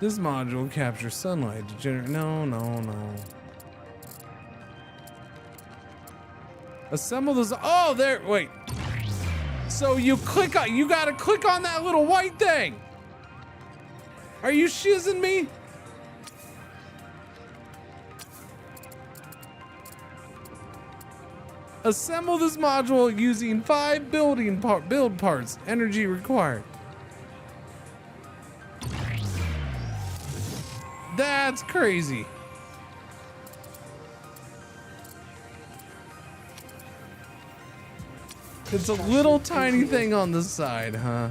This module captures sunlight to generate. No, no, no. Assemble this. Oh, there. Wait. So you click on. You gotta click on that little white thing. Are you shizzing me? Assemble this module using 5 build parts. Energy required. That's crazy. It's a little tiny thing on the side, huh?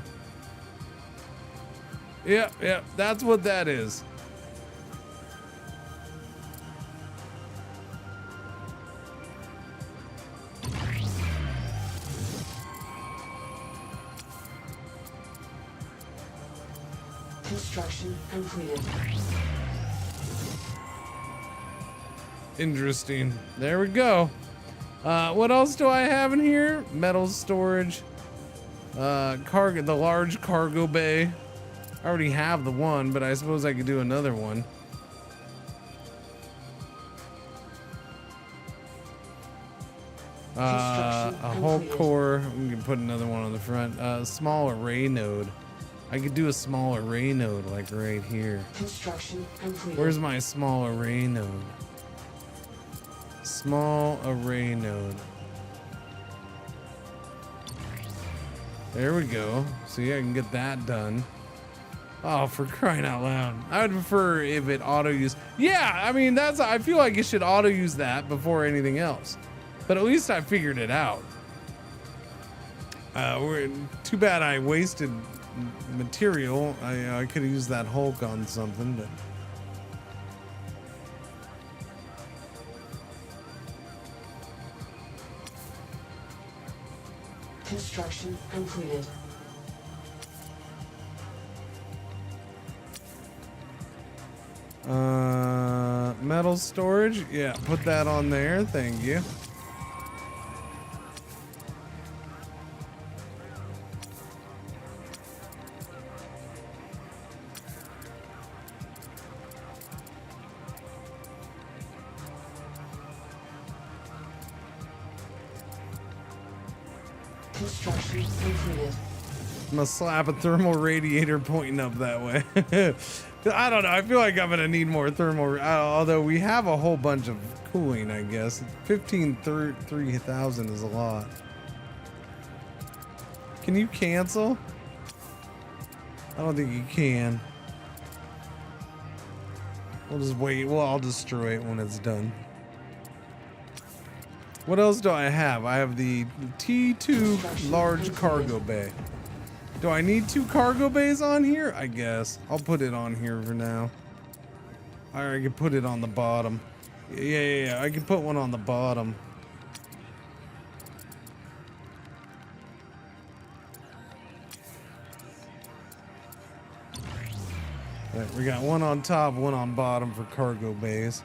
Yep, that's what that is. Construction completed. Interesting. There we go. What else do I have in here? Metal storage. The large cargo bay. I already have the one, but I suppose I could do another one. A whole core. We can put another one on the front. Small array node. I could do a small array node like right here. Construction completed. Where's my small array node? Small array node. There we go. See, I can get that done. Oh, for crying out loud. I would prefer if it auto use. Yeah, I mean, I feel like it should auto use that before anything else. But at least I figured it out. Too bad I wasted material. I could have used that Hulk on something, but. Construction completed. Metal storage. Yeah, put that on there. Thank you. Construction completed. I'm gonna slap a thermal radiator pointing up that way. I don't know. I feel like I'm gonna need more thermal. Although we have a whole bunch of cooling, I guess. 3,000 is a lot. Can you cancel? I don't think you can. We'll just wait. Well, I'll destroy it when it's done. What else do I have? I have the T2 large cargo bay. Do I need 2 cargo bays on here? I guess. I'll put it on here for now. Or I can put it on the bottom. Yeah. I can put one on the bottom. All right, we got one on top, one on bottom for cargo bays.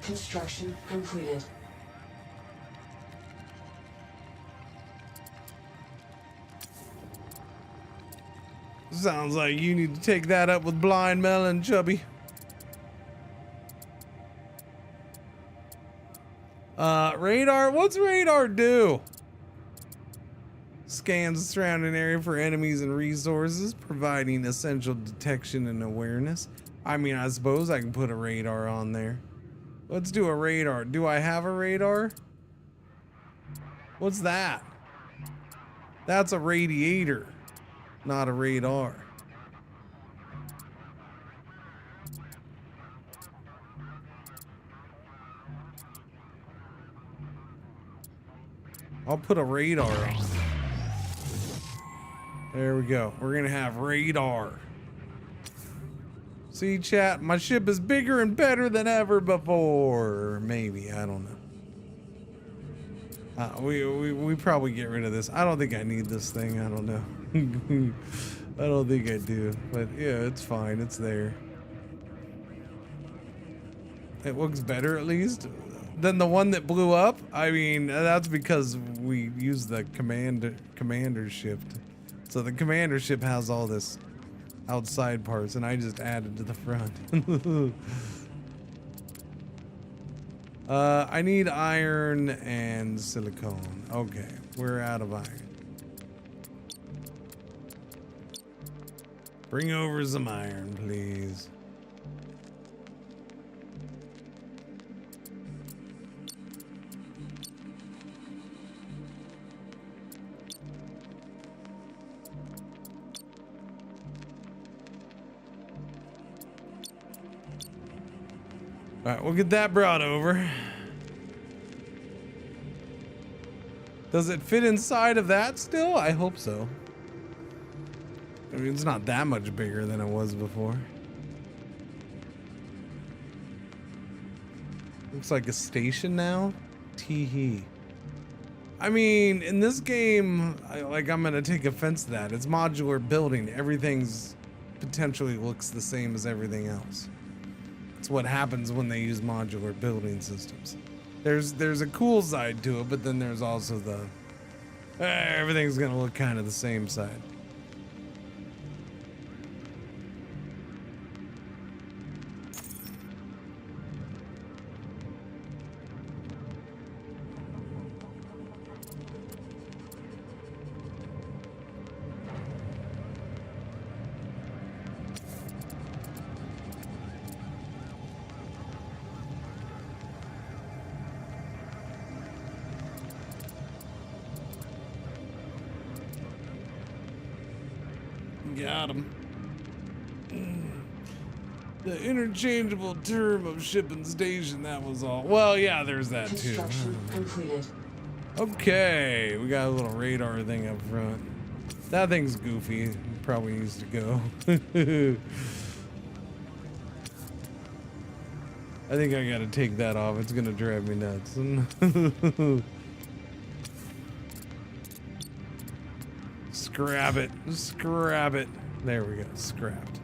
Construction completed. Sounds like you need to take that up with Blind Melon, Chubby. Radar? What's radar do? Scans the surrounding area for enemies and resources, providing essential detection and awareness. I mean, I suppose I can put a radar on there. Let's do a radar. Do I have a radar? What's that? That's a radiator, not a radar. I'll put a radar on. There we go. We're gonna have radar. See, chat, my ship is bigger and better than ever before. Maybe, I don't know. We probably get rid of this. I don't think I need this thing. I don't know. I don't think I do. But yeah, it's fine. It's there. It looks better at least than the one that blew up. I mean, that's because we use the commander ship. So the commander ship has all this outside parts, and I just added to the front. I need iron and silicone. Okay, we're out of iron. Bring over some iron, please. All right, we'll get that brought over. Does it fit inside of that still? I hope so. I mean, it's not that much bigger than it was before. Looks like a station now. Tee-hee. I mean, in this game, I'm gonna take offense to that. It's modular building. Everything's potentially looks the same as everything else. It's what happens when they use modular building systems. There's a cool side to it, but then there's also the everything's gonna look kind of the same side. Got him. The interchangeable term of shipping station, that was all. Well, yeah, there's that too. Construction completed. Okay, we got a little radar thing up front. That thing's goofy. It probably needs to go. I think I gotta take that off. It's gonna drive me nuts. Scrap it. Scrap it. There we go. Scrapped.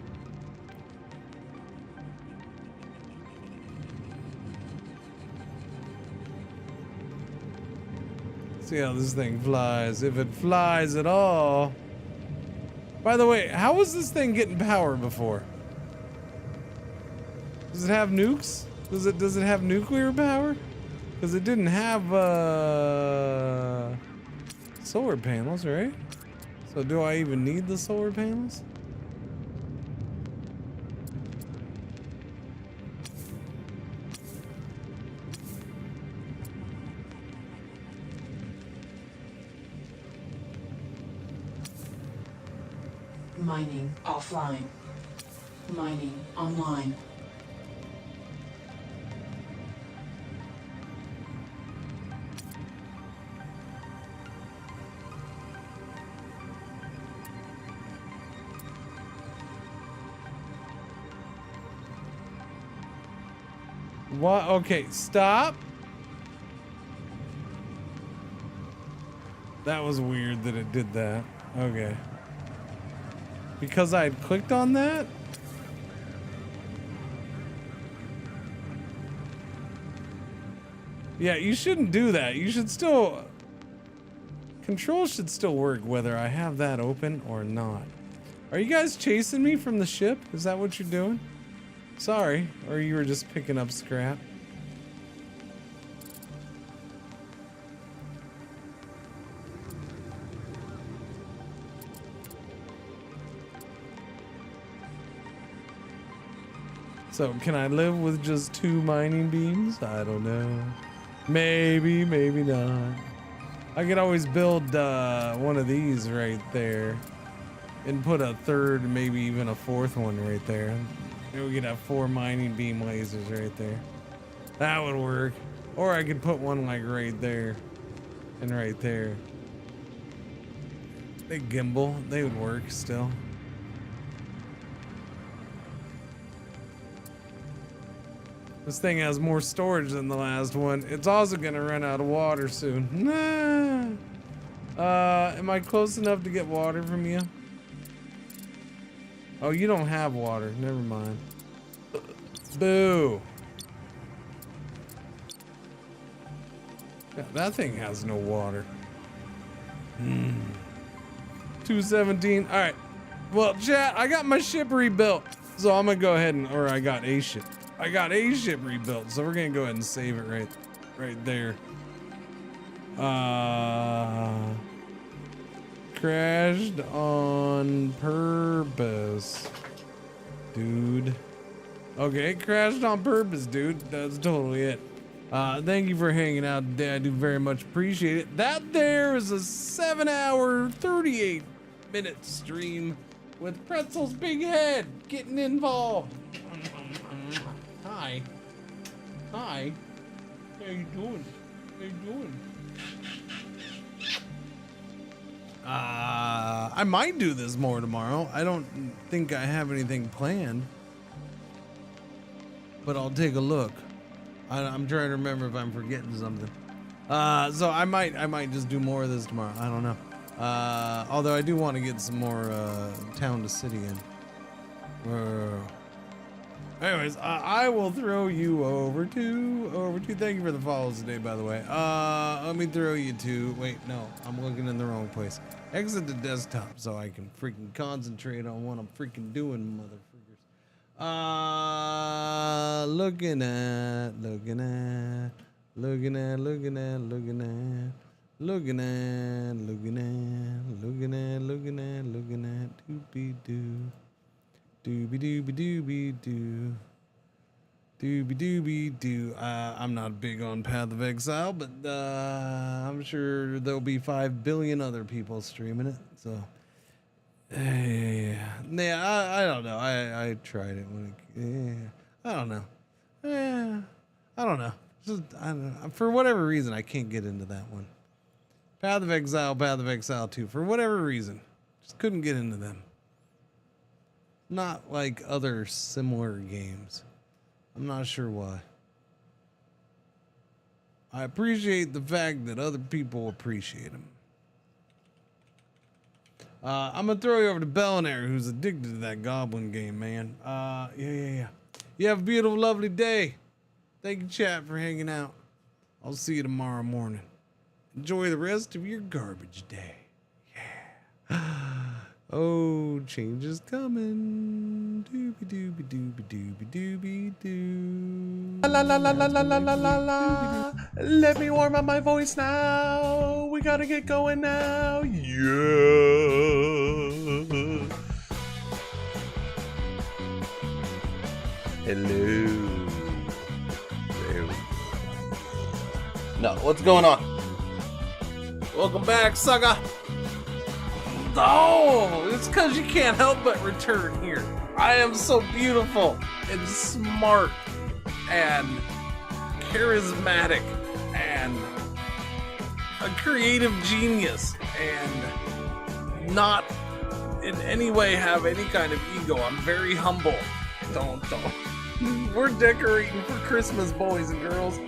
See how this thing flies, if it flies at all. By the way, how was this thing getting power before? Does it have nukes? Does it have nuclear power? Because it didn't have solar panels, right? So do I even need the solar panels? Mining offline. Mining online. What? Okay, stop. That was weird that it did that. Okay. Because I had clicked on that? Yeah, you shouldn't do that. You should still... Control should still work whether I have that open or not. Are you guys chasing me from the ship? Is that what you're doing? Sorry. Or you were just picking up scrap? So, can I live with just 2 mining beams? I don't know. Maybe, maybe not. I could always build one of these right there and put a third, maybe even a 4th one right there. Maybe we could have 4 mining beam lasers right there. That would work. Or I could put one like right there and right there. They gimbal, they would work still. This thing has more storage than the last one. It's also gonna run out of water soon. Nah. Am I close enough to get water from you? Oh, you don't have water. Never mind. Boo. Yeah, that thing has no water. 217. All right. Well, chat, I got my ship rebuilt. So I'm gonna go ahead and, or I got a ship. I got a ship rebuilt, so we're gonna go ahead and save it right there. Crashed on purpose, dude. Okay, crashed on purpose, dude. That's totally it. Thank you for hanging out today. I do very much appreciate it. That there is a 7-hour, 38-minute stream with Pretzel's big head getting involved. Hi. Hi. How you doing? How you doing? I might do this more tomorrow. I don't think I have anything planned, but I'll take a look. I'm trying to remember if I'm forgetting something. So I might just do more of this tomorrow. I don't know. Although I do want to get some more town to city in. Anyways, I will throw you over to. Thank you for the follows today, by the way. Let me throw you to. Wait, no, I'm looking in the wrong place. Exit the desktop so I can freaking concentrate on what I'm freaking doing, motherfuckers. Looking at doobie-doobie-doo. I'm not big on Path of Exile, but I'm sure there'll be 5 billion other people streaming it. So Yeah, I don't know. I tried it when I don't know. I don't know. I don't know. For whatever reason, I can't get into that one. Path of Exile 2. For whatever reason, just couldn't get into them. Not like other similar games. I'm not sure why. I appreciate the fact that other people appreciate them. I'm gonna throw you over to Bellinaire, who's addicted to that Goblin game, man. Yeah. You have a beautiful, lovely day. Thank you, chat, for hanging out. I'll see you tomorrow morning. Enjoy the rest of your garbage day. Yeah. Oh, change is coming. Doobie doobie doobie doobie doobie doo. La la la la la la la la la. Let me warm up my voice now. We gotta get going now. Yeah. Hello. There we go. No, what's going on? Welcome back, sucker. Oh, it's because you can't help but return here. I am so beautiful and smart and charismatic and a creative genius and not in any way have any kind of ego. I'm very humble. Don't. We're decorating for Christmas, boys and girls.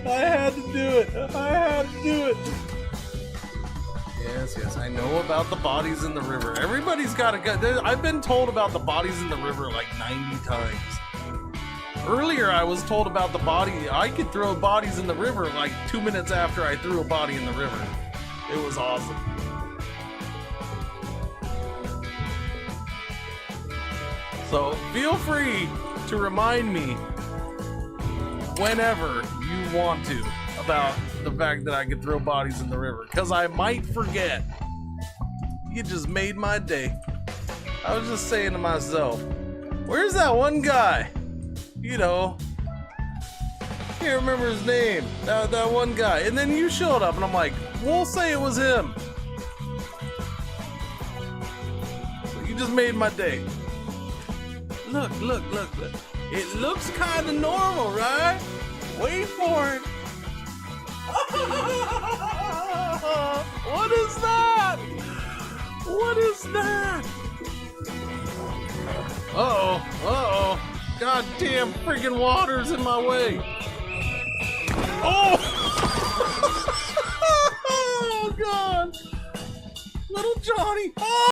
I had to do it. Yes, I know about the bodies in the river. Everybody's got to go. I've been told about the bodies in the river like 90 times. Earlier, I was told about the body. I could throw bodies in the river like 2 minutes after I threw a body in the river. It was awesome. So feel free to remind me whenever you want to about the fact that I could throw bodies in the river, because I might forget. You just made my day. I was just saying to myself, where's that one guy? You know, can't remember his name. That one guy. And then you showed up and I'm like, we'll say it was him. So you just made my day. Look. It looks kind of normal, right? Wait for it. What is that? What is that? Uh-oh. Goddamn freaking water's in my way. Oh! Oh, God. Little Johnny. Oh!